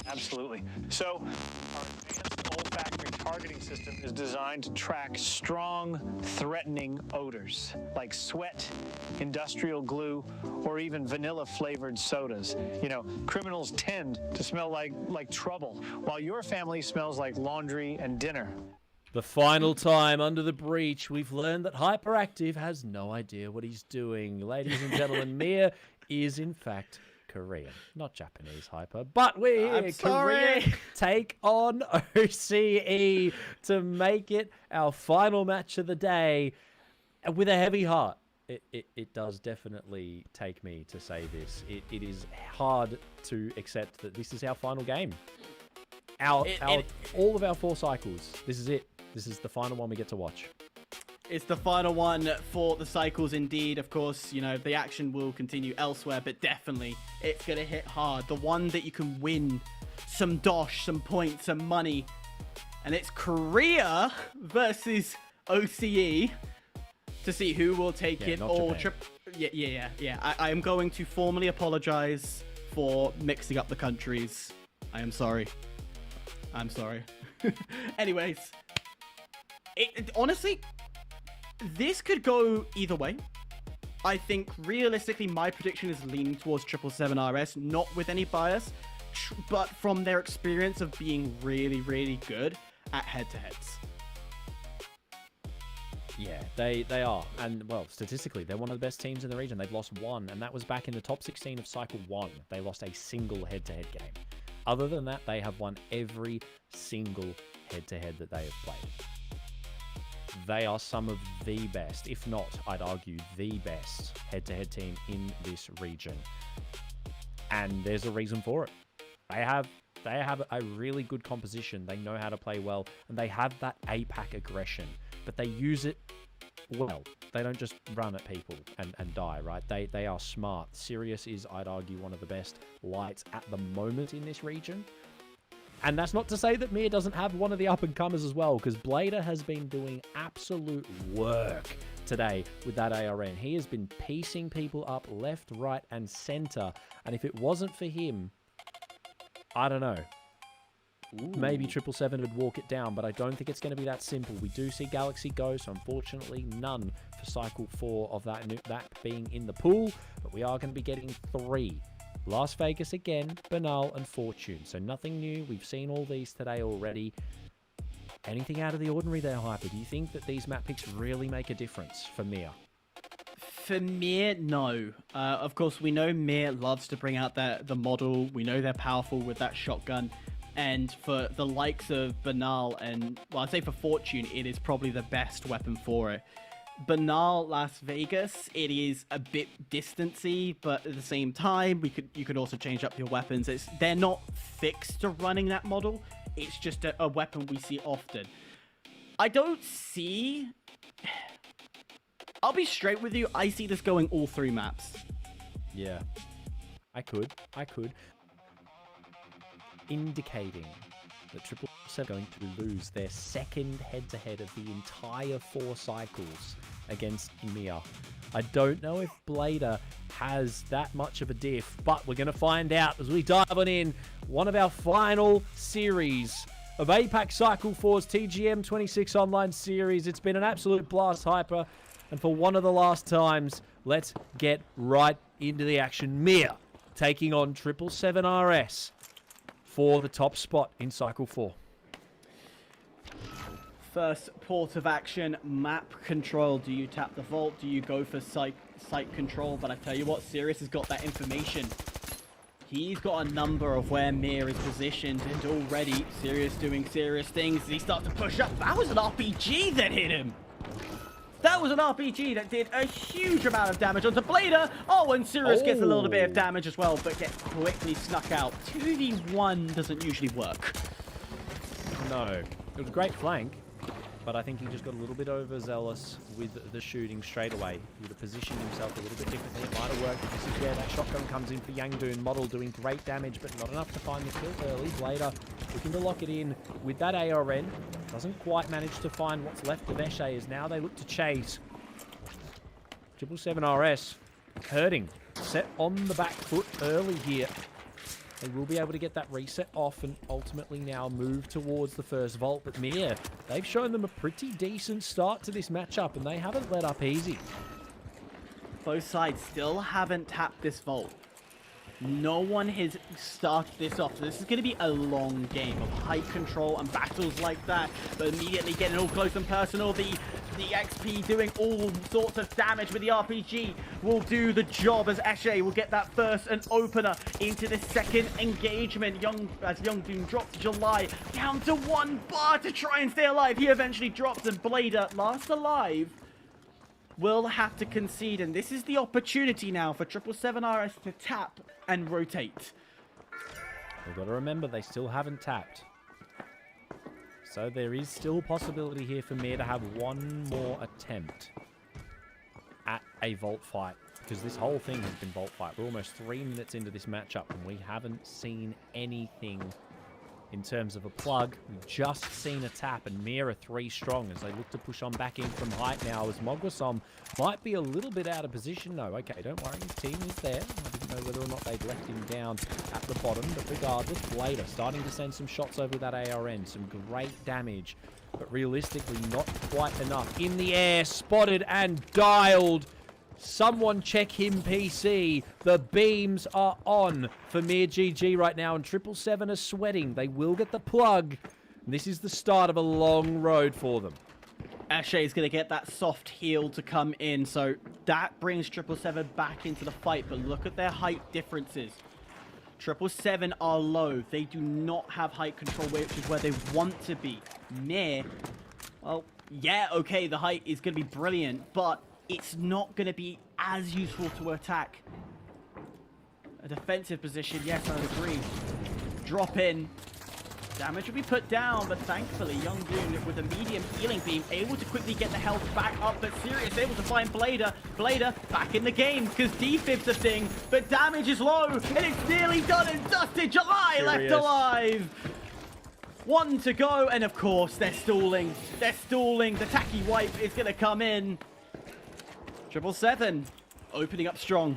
Absolutely. So our advanced olfactory targeting system is designed to track strong, threatening odors like sweat, industrial glue, or even vanilla-flavored sodas. You know, criminals tend to smell like trouble, while your family smells like laundry and dinner.
The final time under the breach, we've learned that Hyperactive has no idea what he's doing. Ladies and gentlemen, Mia is in fact Korean, not Japanese, Hyper, but we're here. Korean take on OCE to make it our final match of the day with a heavy heart. It does definitely take me to say this. It is hard to accept that this is our final game. All of our 4 cycles. This is it. This is the final one we get to watch.
It's the final one for the cycles indeed. Of course, you know, the action will continue elsewhere, but definitely it's going to hit hard. The one that you can win some dosh, some points, some money. And it's Korea versus OCE to see who will take it all. Yeah. I am going to formally apologize for mixing up the countries. I am sorry. I'm sorry. Anyways, honestly, this could go either way. I think realistically my prediction is leaning towards 777 RS, not with any bias, but from their experience of being really, really good at head-to-heads.
Yeah, they are. And, well, statistically, they're one of the best teams in the region. They've lost 1, and that was back in the top 16 of Cycle 1. They lost a single head-to-head game. Other than that, they have won every single head-to-head that they have played. They are some of the best, if not, I'd argue, the best head-to-head team in this region. And there's a reason for it. They have a really good composition. They know how to play well, and they have that APAC aggression, but they use it well. They don't just run at people and die, right? They are smart. Sirius is, I'd argue, one of the best lights at the moment in this region. And that's not to say that Mia doesn't have one of the up-and-comers as well, because Blader has been doing absolute work today with that ARN. He has been piecing people up left, right, and center. And if it wasn't for him, I don't know. Maybe 777 would walk it down, but I don't think it's going to be that simple. We do see Galaxy go, so unfortunately none for Cycle 4 of that being in the pool, but we are going to be getting 3. Las Vegas again, Banal, and Fortune. So nothing new. We've seen all these today already. Anything out of the ordinary there, Hyper? Do you think that these map picks really make a difference for Mir?
For Mir, no. Of course, we know Mir loves to bring out the model. We know they're powerful with that shotgun. And for the likes of Banal and, well, I'd say for Fortune, it is probably the best weapon for it. Banal Las Vegas, it is a bit distancy, but at the same time, you could also change up your weapons. They're not fixed to running that model. It's just a weapon we see often. I don't see... I'll be straight with you. I see this going all 3 maps.
Yeah. I could. Indicating that 777 are going to lose their second head-to-head of the entire 4 cycles against Mir. I don't know if Blader has that much of a diff, but we're going to find out as we dive on in. One of our final series of APAC Cycle 4's TGM26 online series. It's been an absolute blast, Hyper. And for one of the last times, let's get right into the action. Mir taking on 777 RS for the top spot in Cycle 4.
First port of action, map control. Do you tap the vault? Do you go for site control? But I tell you what, Sirius has got that information. He's got a number of where Mir is positioned, and already Sirius doing serious things. He starts to push up. That was an RPG that hit him. That was an RPG that did a huge amount of damage onto Blader. Oh, and Sirius gets a little bit of damage as well, but gets quickly snuck out. 2v1 doesn't usually work.
No. It was a great flank, but I think he just got a little bit overzealous with the shooting straight away. He would have positioned himself a little bit differently. It might have worked. This is where that shotgun comes in for Yangdoon. Model doing great damage, but not enough to find the kill early. Blader looking to lock it in with that ARN. Doesn't quite manage to find what's left of Esche as now they look to chase. 777 RS hurting. Set on the back foot early here. They will be able to get that reset off and ultimately now move towards the first vault. But Mir, they've shown them a pretty decent start to this matchup, and they haven't let up easy.
Both sides still haven't tapped this vault. No one has started this off. So this is going to be a long game of height control and battles like that. But immediately getting all close and personal. The XP doing all sorts of damage with the RPG will do the job as Esche will get that first and opener into the second engagement. Yangdoon drops July down to 1 bar to try and stay alive. He eventually drops, and Blader, last alive, will have to concede. And this is the opportunity now for 777 RS to tap and rotate.
We've got to remember they still haven't tapped. So there is still possibility here for Mir to have one more attempt at a vault fight, because this whole thing has been vault fight. We're almost 3 minutes into this matchup and we haven't seen anything in terms of a plug. We've just seen a tap, and Mir are 3 strong as they look to push on back in from height now, as Mogwasom might be a little bit out of position. No, okay, don't worry, his team is there. I didn't know whether or not they'd left him down at the bottom, but regardless, Blader starting to send some shots over that ARN, some great damage, but realistically not quite enough. In the air, spotted and dialed. Someone check him, PC. The beams are on for Mir GG right now, and 777 are sweating. They will get the plug. This is the start of a long road for them.
Esche is going to get that soft heal to come in, so that brings 777 back into the fight. But look at their height differences. 777 are low. They do not have height control, which is where they want to be. Mir, well, yeah, okay, the height is going to be brilliant, but it's not going to be as useful to attack. A defensive position, yes, I agree. Drop in. Damage will be put down, but thankfully, Yangdoon with a medium healing beam able to quickly get the health back up, but Sirius able to find Blader. Blader back in the game, because defib's a thing, but damage is low, and it's nearly done and dusted. July left alive. 1 to go, and of course, they're stalling. They're stalling. The tacky wipe is going to come in. 777 opening up strong.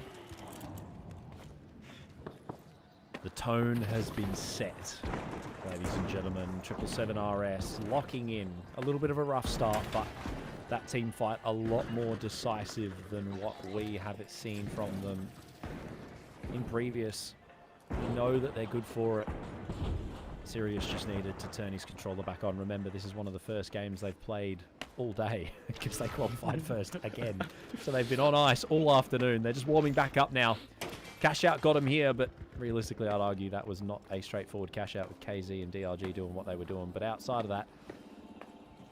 The tone has been set, ladies and gentlemen. 777 RS locking in. A little bit of a rough start, but that team fight a lot more decisive than what we have seen from them in previous. We know that they're good for it. Sirius just needed to turn his controller back on. Remember, this is one of the first games they've played all day because they qualified first again. So they've been on ice all afternoon. They're just warming back up now. Cash out got him here, but realistically, I'd argue that was not a straightforward cash out with KZ and DRG doing what they were doing. But outside of that,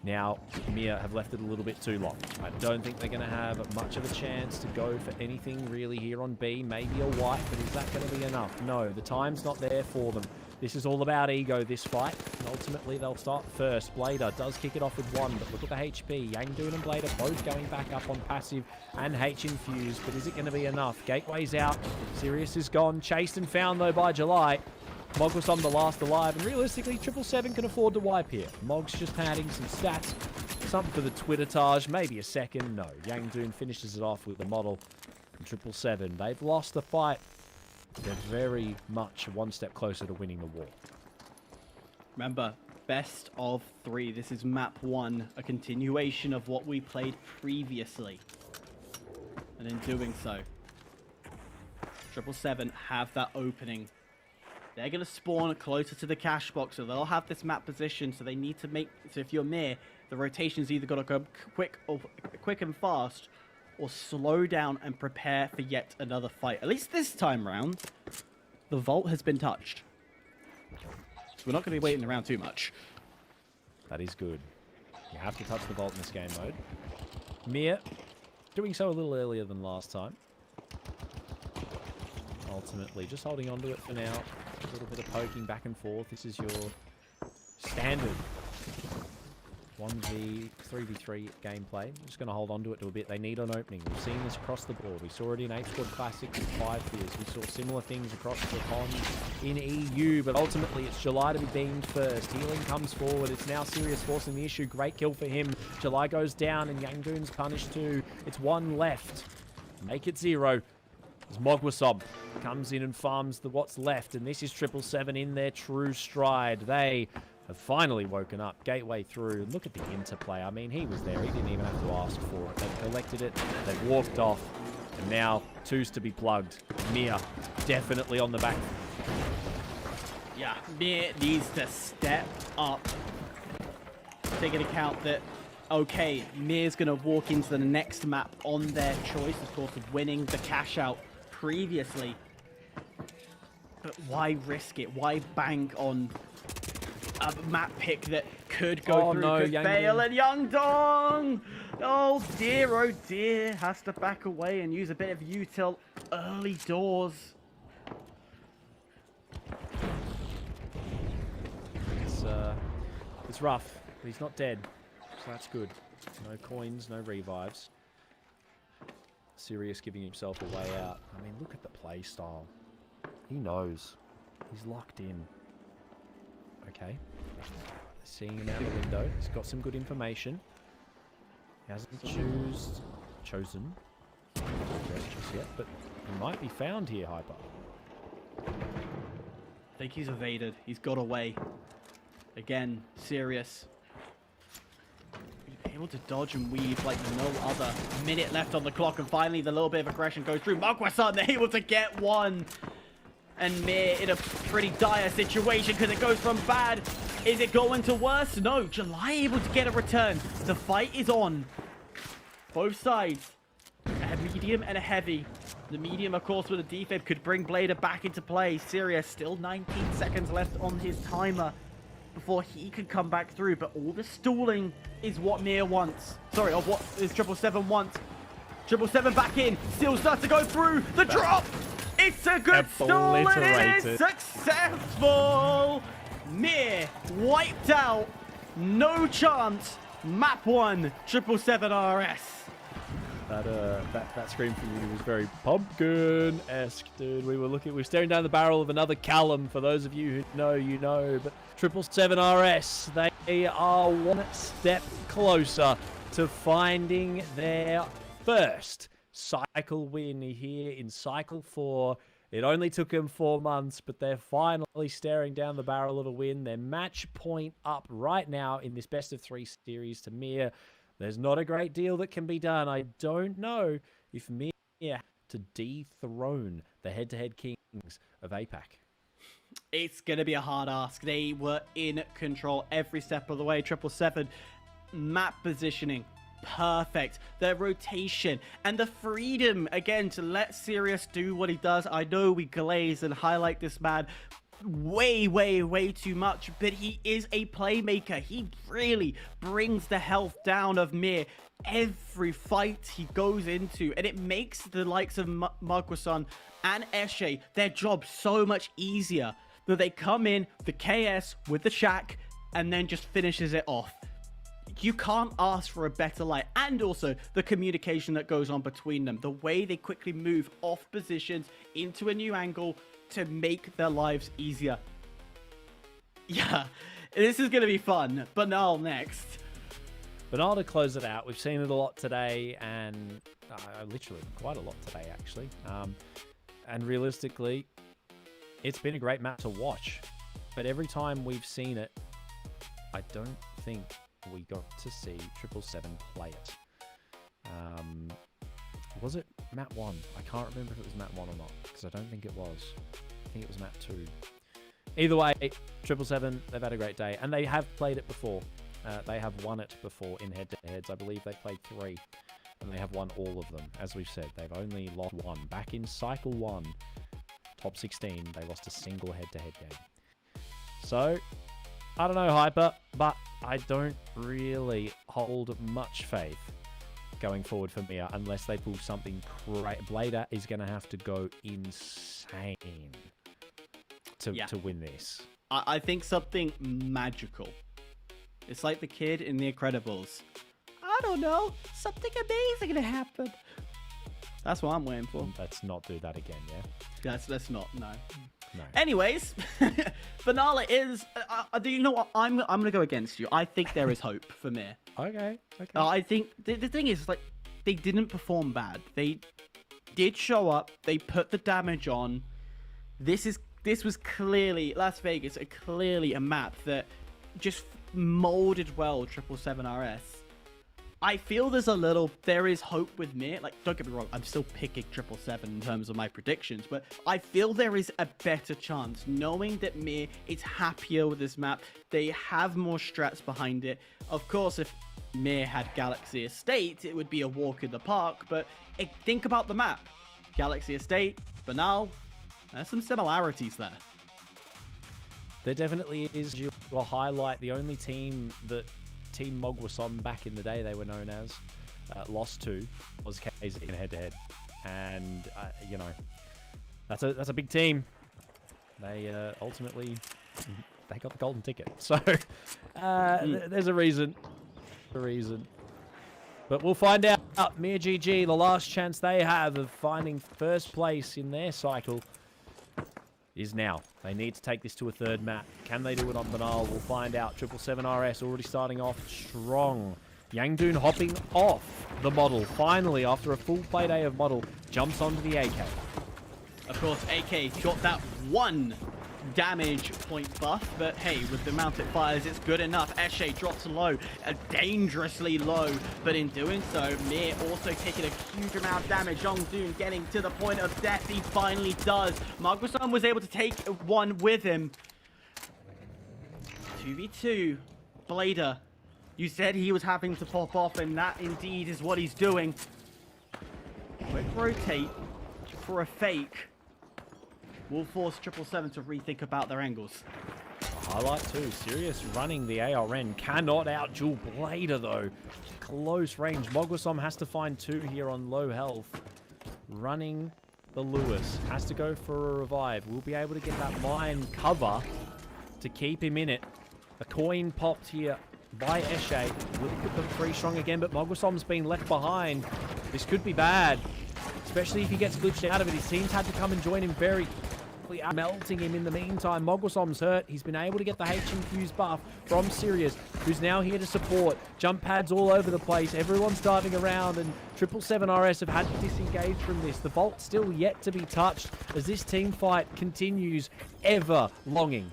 now Mia have left it a little bit too long. I don't think they're going to have much of a chance to go for anything really here on B. Maybe a white, but is that going to be enough? No, the time's not there for them. This is all about ego, this fight. And ultimately, they'll start first. Blader does kick it off with one, but look at the HP. Yangdoon and Blader both going back up on passive and H infused, but is it going to be enough? Gateway's out. Sirius is gone. Chased and found, though, by July. Mog was on the last alive, and realistically, 777 can afford to wipe here. Mog's just padding some stats. Something for the Twitter-tage, maybe a second. No, Yangdoon finishes it off with the model. And 777, they've lost the fight. They're very much one step closer to winning the war.
Remember, best of 3. This is map 1, a continuation of what we played previously. And in doing so, 777 have that opening. They're going to spawn closer to the cash box, so they'll have this map position, so they need to make... So if you're near, the rotation's either got to go quick and fast, or slow down and prepare for yet another fight. At least this time round, the vault has been touched. So we're not going to be waiting around too much.
That is good. You have to touch the vault in this game mode. Mia doing so a little earlier than last time. Ultimately, just holding on to it for now. A little bit of poking back and forth. This is your standard 3v3 gameplay. I'm just going to hold on to it a bit. They need an opening. We've seen this across the board. We saw it in 8 Squad Classics and 5 Fears. We saw similar things across the pond in EU, but ultimately it's July to be beamed first. Healing comes forward. It's now Sirius forcing the issue. Great kill for him. July goes down and Yangdoon's punished too. It's 1 left. Make it 0. As Mogwasob comes in and farms what's left, and this is 777 in their true stride. They have finally woken up. Gateway through. Look at the interplay. I mean, he was there. He didn't even have to ask for it. They've collected it. They've walked off. And now, 2's to be plugged. Mia, definitely on the back.
Yeah, Mia needs to step up. Take into account that, okay, Mia's going to walk into the next map on their choice, of course, of winning the cash out previously. But why risk it? Why bank on a map pick that could go through, could fail, and Youngdong! Oh dear, has to back away and use a bit of util early doors.
It's rough, but he's not dead, so that's good. No coins, no revives. Sirius giving himself a way out. I mean, look at the play style. He knows. He's locked in. Okay. Seeing him out the window. He's got some good information. He hasn't chosen just yet, but he might be found here, Hyper.
I think he's evaded. He's got away. Again, Sirius. Able to dodge and weave like no other. A minute left on the clock, and finally the little bit of aggression goes through. Mogwason, they're able to get one. And Mir in a pretty dire situation because it goes from bad. Is it going to worse? No, July able to get a return. The fight is on. Both sides. A medium and a heavy. The medium, of course, with a defib could bring Blader back into play. Sirius still 19 seconds left on his timer before he could come back through. But all the stalling is what Mir wants. Sorry, of what is 777 wants. 777 back in. Still starts to go through. The drop! It's a good stall, and it is successful! Mir wiped out. No chance. Map 1, 777 RS.
That scream from you was very pumpkin-esque, dude. We were staring down the barrel of another Callum. For those of you who know, you know. But 777 RS, they are one step closer to finding their first cycle win here in cycle 4. It only took them 4 months, but they're finally staring down the barrel of a win. They're match point up right now in this best of 3 series to Mir. There's not a great deal that can be done. I don't know if Mir to dethrone the head-to-head kings of APAC.
It's going to be a hard ask. They were in control every step of the way. 777, map positioning, perfect. The rotation and the freedom, again, to let Sirius do what he does. I know we glaze and highlight this man way too much, but he is a playmaker. He really brings the health down of Mir every fight he goes into, and it makes the likes of Magwason and Esche their job so much easier, that they come in the KS with the shack and then just finishes it off. You can't ask for a better light. And also the communication that goes on between them, the way they quickly move off positions into a new angle to make their lives easier. Yeah, this is going to be fun. Banal next.
Banal to close it out. We've seen it a lot today, and literally quite a lot today, actually. And realistically, it's been a great map to watch. But every time we've seen it, I don't think we got to see 777 play it. Was it map 1? I can't remember if it was map 1 or not, because I don't think it was. I think it was map 2. Either way, 777, they've had a great day, and they have played it before. They have won it before in head-to-heads. I believe they played 3, and they have won all of them. As we've said, they've only lost 1. Back in Cycle 1, top 16, they lost a single head-to-head game. So, I don't know, Hyper, but I don't really hold much faith going forward for Mia unless they pull something great. Blader is going to have to go insane to win this.
I think something magical. It's like the kid in The Incredibles. I don't know. Something amazing to happen. That's what I'm waiting for.
Let's not do that again, yeah?
Let's not, no.
No.
Anyways, Banala is... you know what? I'm going to go against you. I think there is hope for Mir.
Okay.
I think... The thing is, like, they didn't perform bad. They did show up. They put the damage on. This was clearly... Las Vegas, clearly a map that just molded well 777 RS. I feel there is hope with Mir. Like, don't get me wrong, I'm still picking 777 in terms of my predictions, but I feel there is a better chance, knowing that Mir is happier with this map. They have more strats behind it. Of course, if Mir had Galaxy Estate, it would be a walk in the park, but think about the map. Galaxy Estate, Banal, there's some similarities there.
There definitely is. You will highlight the only team that Team Mogwasom back in the day they were known as lost to was KZ in head-to-head, and you know, that's a big team. They ultimately they got the golden ticket, so there's a reason. But we'll find out. Mir GG, the last chance they have of finding first place in their cycle is now. They need to take this to a third map. Can they do it on Banal? We'll find out. 777 RS already starting off strong. Yangdoon hopping off the model. Finally, after a full play day of model, jumps onto the AK.
Of course, AK got that 1 damage point buff, but hey, with the amount it fires, it's good enough. Esche drops low, dangerously low, but in doing so, Mir also taking a huge amount of damage. Yangdoon getting to the point of death. He finally does. Magwason was able to take 1 with him. 2v2. Blader, you said he was having to pop off, and that indeed is what he's doing. Quick rotate for a fake will force 777 to rethink about their angles.
Highlight too. Sirius running the ARN. Cannot out-duel Blader though. Close range. Mogwasom has to find 2 here on low health. Running the Lewis. Has to go for a revive. We'll be able to get that mine cover to keep him in it. A coin popped here by Esche. Will he put them free strong again, but Mogwasom's been left behind. This could be bad, especially if he gets glitched out of it. His team's had to come and join him very quickly melting him in the meantime. Mogwasom's hurt. He's been able to get the H-infuse buff from Sirius, who's now here to support. Jump pads all over the place. Everyone's diving around, and 777RS have had to disengage from this. The Vault still yet to be touched as this team fight continues ever longing.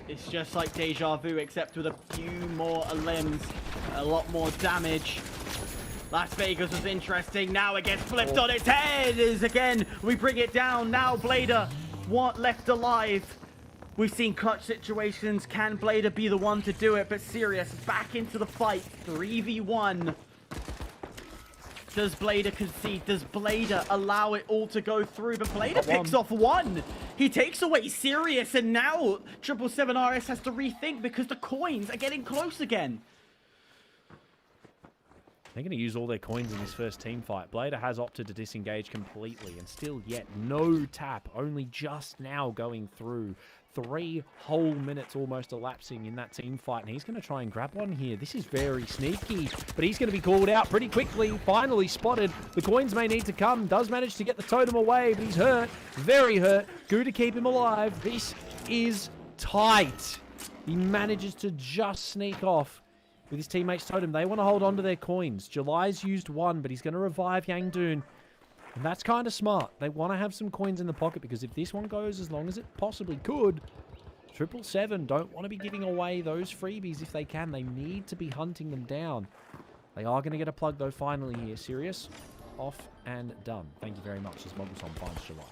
It's just like Deja Vu, except with a few more limbs, a lot more damage. Las Vegas was interesting. Now it gets flipped on its head as again we bring it down. Now Blader, what left alive? We've seen clutch situations. Can Blader be the one to do it? But Sirius back into the fight. 3v1. Does Blader concede? Does Blader allow it all to go through? But Blader picks off one. He takes away Sirius, and now 777RS has to rethink because the coins are getting close again.
They're going to use all their coins in this first team fight. Blader has opted to disengage completely, and still yet no tap, only just now going through. 3 whole minutes almost elapsing in that team fight, and he's going to try and grab one here. This is very sneaky, but he's going to be called out pretty quickly. Finally spotted. The coins may need to come. Does manage to get the totem away, but he's hurt. Very hurt. Good to keep him alive. This is tight. He manages to just sneak off with his teammate's totem. They want to hold on to their coins. July's used one, but he's going to revive Yangdoon. And that's kind of smart. They want to have some coins in the pocket, because if this one goes as long as it possibly could, 777 don't want to be giving away those freebies if they can. They need to be hunting them down. They are going to get a plug, though, finally here. Sirius, off and done. Thank you very much as Mogwason finds July.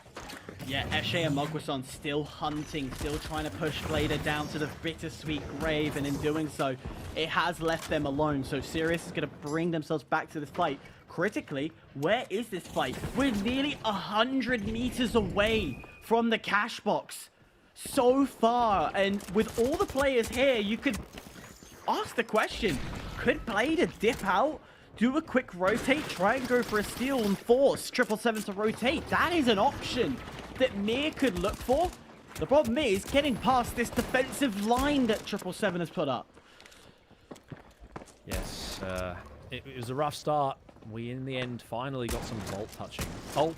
Yeah, Eshe and Mogwason still hunting, still trying to push Blader down to the bittersweet grave, and in doing so, it has left them alone. So Sirius is going to bring themselves back to this fight. Critically, where is this fight? We're nearly 100 meters away from the cash box. So far, and with all the players here, you could ask the question, could Blader dip out, do a quick rotate, try and go for a steal and force 777 to rotate? That is an option that Mir could look for. The problem is getting past this defensive line that 777 has put up.
Yes, it was a rough start. We, in the end, finally got some Vault touching. Vault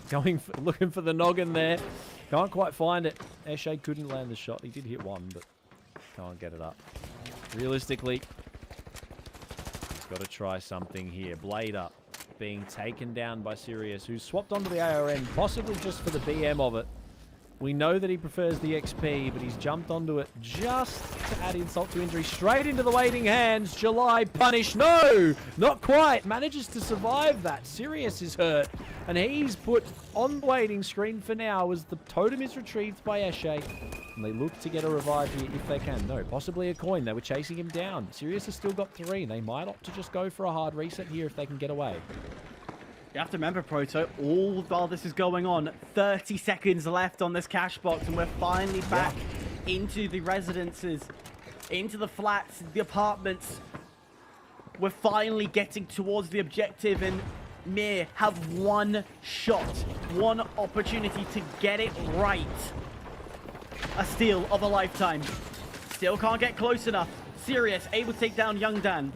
looking for the noggin there. Can't quite find it. Eshe couldn't land the shot. He did hit one, but can't get it up. Realistically, he's got to try something here. Blader being taken down by Sirius, who's swapped onto the ARN, possibly just for the BM of it. We know that he prefers the XP, but he's jumped onto it just to add insult to injury. Straight into the waiting hands. July punished. No, not quite. Manages to survive that. Sirius is hurt, and he's put on the waiting screen for now as the totem is retrieved by Eshe. And they look to get a revive here if they can. No, possibly a coin. They were chasing him down. Sirius has still got 3. They might opt to just go for a hard reset here if they can get away.
You have to remember, Proto, all while this is going on, 30 seconds left on this cash box, and we're finally back into the residences, into the flats, the apartments. We're finally getting towards the objective, and Mir have one shot, one opportunity to get it right. A steal of a lifetime. Still can't get close enough. Sirius able to take down Young Dan.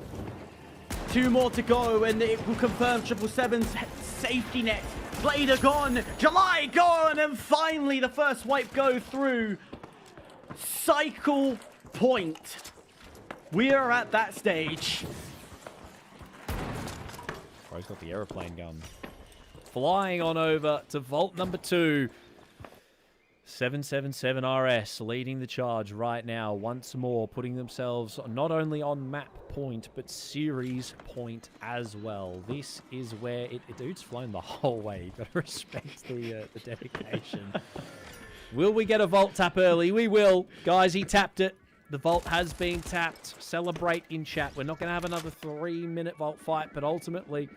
2 more to go, and it will confirm 777's safety net. Blader gone, July gone, and finally the first wipe go through. Cycle point. We are at that stage.
Bro's got the aeroplane gun. Flying on over to Vault number 2. 777RS leading the charge right now, once more putting themselves not only on map point, but series point as well. This is where dude's flown the whole way. You gotta respect the dedication. Will we get a Vault tap early? We will. Guys, he tapped it. The Vault has been tapped. Celebrate in chat. We're not going to have another 3-minute Vault fight, but ultimately,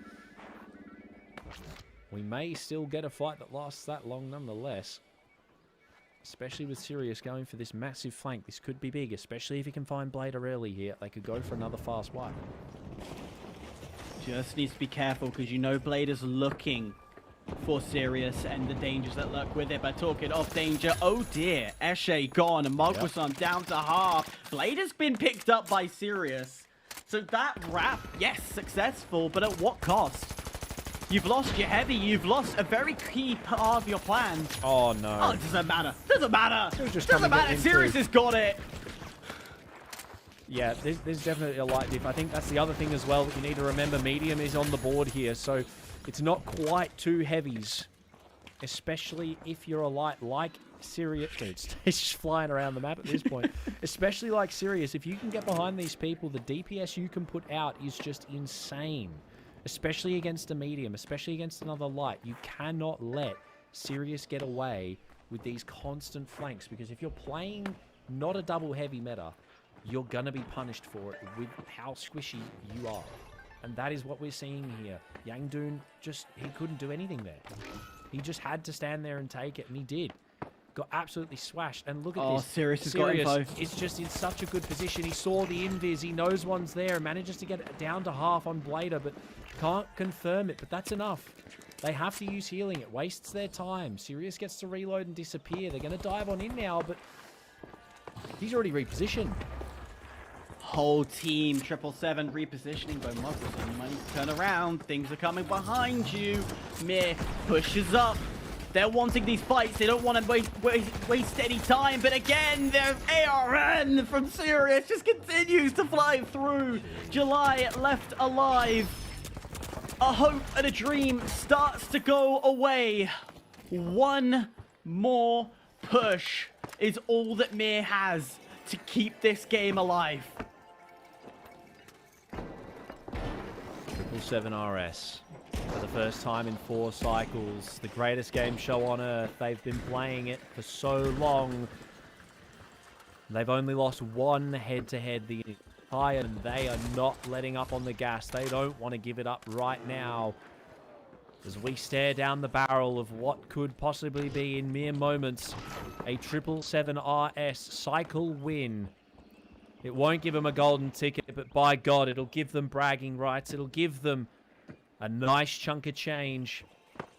we may still get a fight that lasts that long nonetheless. Especially with Sirius going for this massive flank. This could be big, especially if he can find Blader early here. They could go for another fast wipe.
Just needs to be careful, because you know Blader's looking for Sirius and the dangers that lurk with it. But talking of danger, oh dear, Eshe gone and Mogwason down to half. Blader's been picked up by Sirius. So that wrap, yes, successful, but at what cost? You've lost your heavy. You've lost a very key part of your plan.
Oh, no.
Oh, it doesn't matter. Doesn't matter.
Just
Doesn't matter. Sirius has got it.
Yeah, there's definitely a light diff. I think that's the other thing as well that you need to remember. Medium is on the board here, so it's not quite two heavies. Especially if you're a light like Sirius. Dude, it's just flying around the map at this point. Especially like Sirius. If you can get behind these people, the DPS you can put out is just insane. Especially against a medium, especially against another light. You cannot let Sirius get away with these constant flanks, because if you're playing not a double heavy meta, you're going to be punished for it with how squishy you are. And that is what we're seeing here. Yangdun he couldn't do anything there. He just had to stand there and take it, and he did. Got absolutely swashed. And look at this.
Sirius has got info.
Is just in such a good position. He saw the invis. He knows one's there. Manages to get it down to half on Blader, but can't confirm it. But that's enough. They have to use healing. It wastes their time. Sirius gets to reload and disappear. They're going to dive on in now, but he's already repositioned.
Whole team 777 repositioning. But you might turn around. Things are coming behind you. Mir pushes up. They're wanting these fights. They don't want to waste any time. But again, their ARN from Sirius just continues to fly through. July left alive. A hope and a dream starts to go away. One more push is all that Mir has to keep this game alive.
777 RS. For the first time in 4 cycles. The greatest game show on Earth. They've been playing it for so long. They've only lost one head-to-head the entire, and they are not letting up on the gas. They don't want to give it up right now. As we stare down the barrel of what could possibly be, in mere moments, a 777 RS cycle win. It won't give them a golden ticket, but by God, it'll give them bragging rights. It'll give them a nice chunk of change,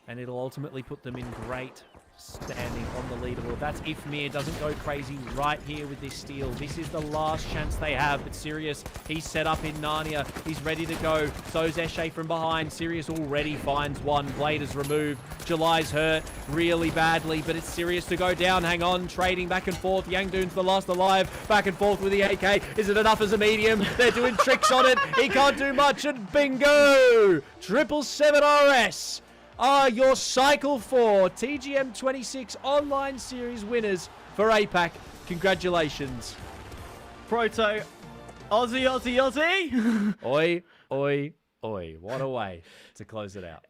and it'll ultimately put them in great standing on the leaderboard. That's if Mir doesn't go crazy right here with this steal. This is the last chance they have, but Sirius, he's set up in Narnia. He's ready to go. So's Eshe from behind. Sirius already finds one. Blade is removed. July's hurt really badly, but it's Sirius to go down. Hang on, trading back and forth. Yangdun's the last alive. Back and forth with the AK. Is it enough as a medium? They're doing tricks on it. He can't do much, and bingo! 777 RS are your Cycle 4 TGM26 online series winners for APAC. Congratulations.
Proto, Aussie, Aussie, Aussie.
Oi, oi, oi. What a way to close it out.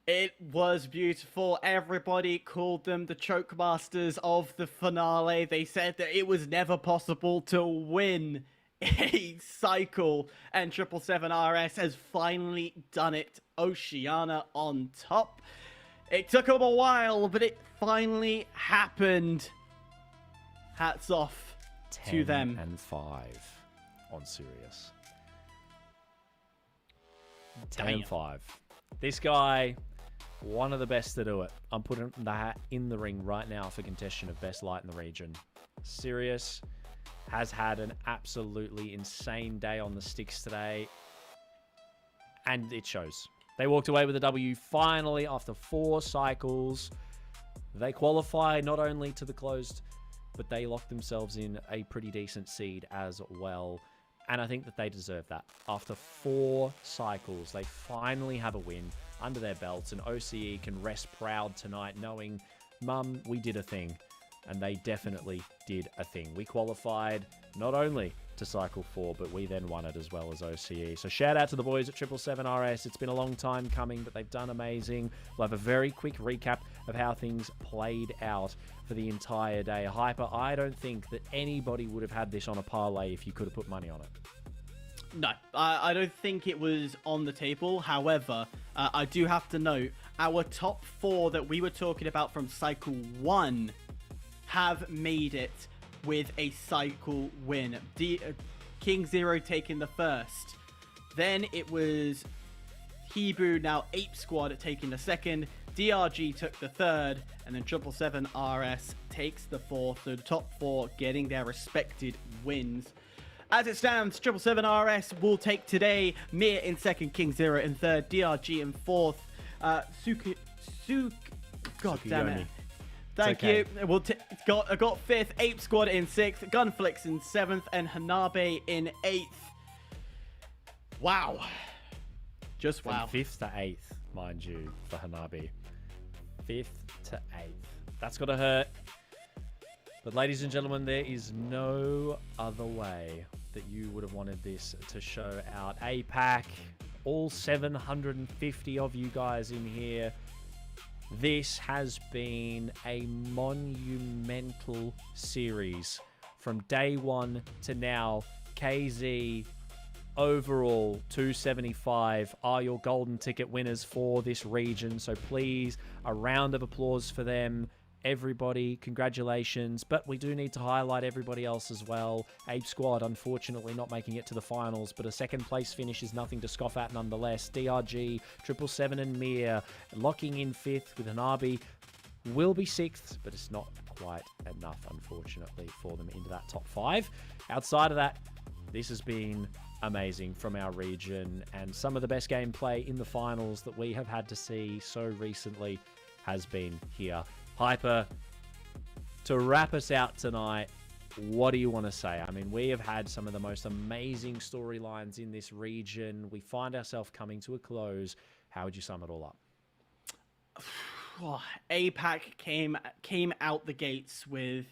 It was beautiful. Everybody called them the choke masters of the finale. They said that it was never possible to win a cycle, and 777 RS has finally done it. Oceania on top. It took them a while, but it finally happened. Hats off to them.
10 and 5 on Sirius. 10 and 5. This guy, one of the best to do it. I'm putting the hat in the ring right now for contention of best light in the region. Sirius has had an absolutely insane day on the sticks today, and it shows. They walked away with a W finally after 4 cycles. They qualify not only to the closed, but they locked themselves in a pretty decent seed as well. And I think that they deserve that. After 4 cycles, they finally have a win under their belts, and OCE can rest proud tonight knowing, Mum, we did a thing. And they definitely did a thing. We qualified not only to Cycle 4, but we then won it as well as OCE. So shout out to the boys at 777 RS. It's been a long time coming, but they've done amazing. We'll have a very quick recap of how things played out for the entire day. Hyper, I don't think that anybody would have had this on a parlay if you could have put money on it.
No, I don't think it was on the table. However, I do have to note, our top 4 that we were talking about from Cycle 1 have made it with a cycle win. King Zero taking the first. Then it was Hebrew, now Ape Squad, taking the second. DRG took the third. And then 777 RS takes the fourth. So the top 4 getting their respected wins. As it stands, 777 RS will take today. Mir in second, King Zero in third, DRG in fourth. God damn it.
Tsukuyomi.
Thank
okay.
you. I got 5th, Ape Squad in 6th, Gunflix in 7th, and Hanabe in 8th. Wow. Just
From
wow.
5th to 8th, mind you, for Hanabe. 5th to 8th. That's got to hurt. But ladies and gentlemen, there is no other way that you would have wanted this to show out. APAC, all 750 of you guys in here. This has been a monumental series. From day one to now, KZ overall 275 are your golden ticket winners for this region. So please, a round of applause for them. Everybody, congratulations. But we do need to highlight everybody else as well. Ape Squad, unfortunately, not making it to the finals, but a second place finish is nothing to scoff at nonetheless. DRG, 777 and Mir locking in 5th with Hanabe. Will be 6th, but it's not quite enough, unfortunately, for them into that top 5. Outside of that, this has been amazing from our region, and some of the best gameplay in the finals that we have had to see so recently has been here. Hyper, to wrap us out tonight, what do you want to say? I mean, we have had some of the most amazing storylines in this region. We find ourselves coming to a close. How would you sum it all up?
APAC came out the gates with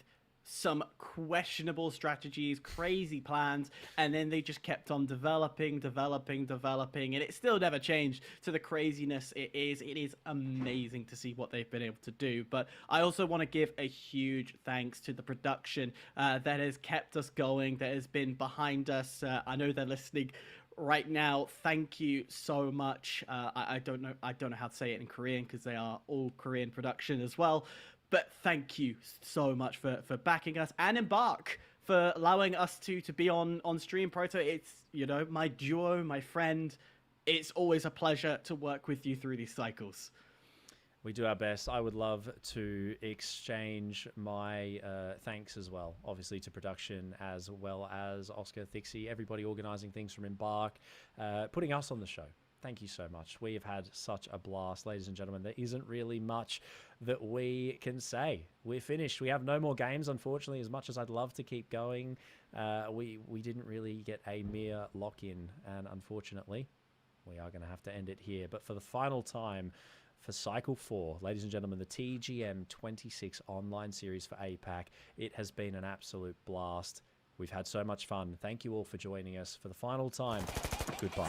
some questionable strategies, crazy plans, and then they just kept on developing, and it still never changed to the craziness it is. It is amazing to see what they've been able to do. But I also want to give a huge thanks to the production that has kept us going, that has been behind us. I know they're listening right now. Thank you so much. I don't know how to say it in Korean because they are all Korean production as well. But thank you so much for backing us, and Embark for allowing us to be on stream. Proto, it's, you know, my duo, my friend. It's always a pleasure to work with you through these cycles.
We do our best. I would love to exchange my thanks as well, obviously, to production, as well as Oscar, Thixie, everybody organising things from Embark, putting us on the show. Thank you so much. We have had such a blast, ladies and gentlemen. There isn't really much that we can say. We're finished. We have no more games, unfortunately, as much as I'd love to keep going. We didn't really get a mere lock-in, and unfortunately, we are going to have to end it here. But for the final time, for Cycle 4, ladies and gentlemen, the TGM26 online series for APAC, it has been an absolute blast. We've had so much fun. Thank you all for joining us. For the final time, goodbye.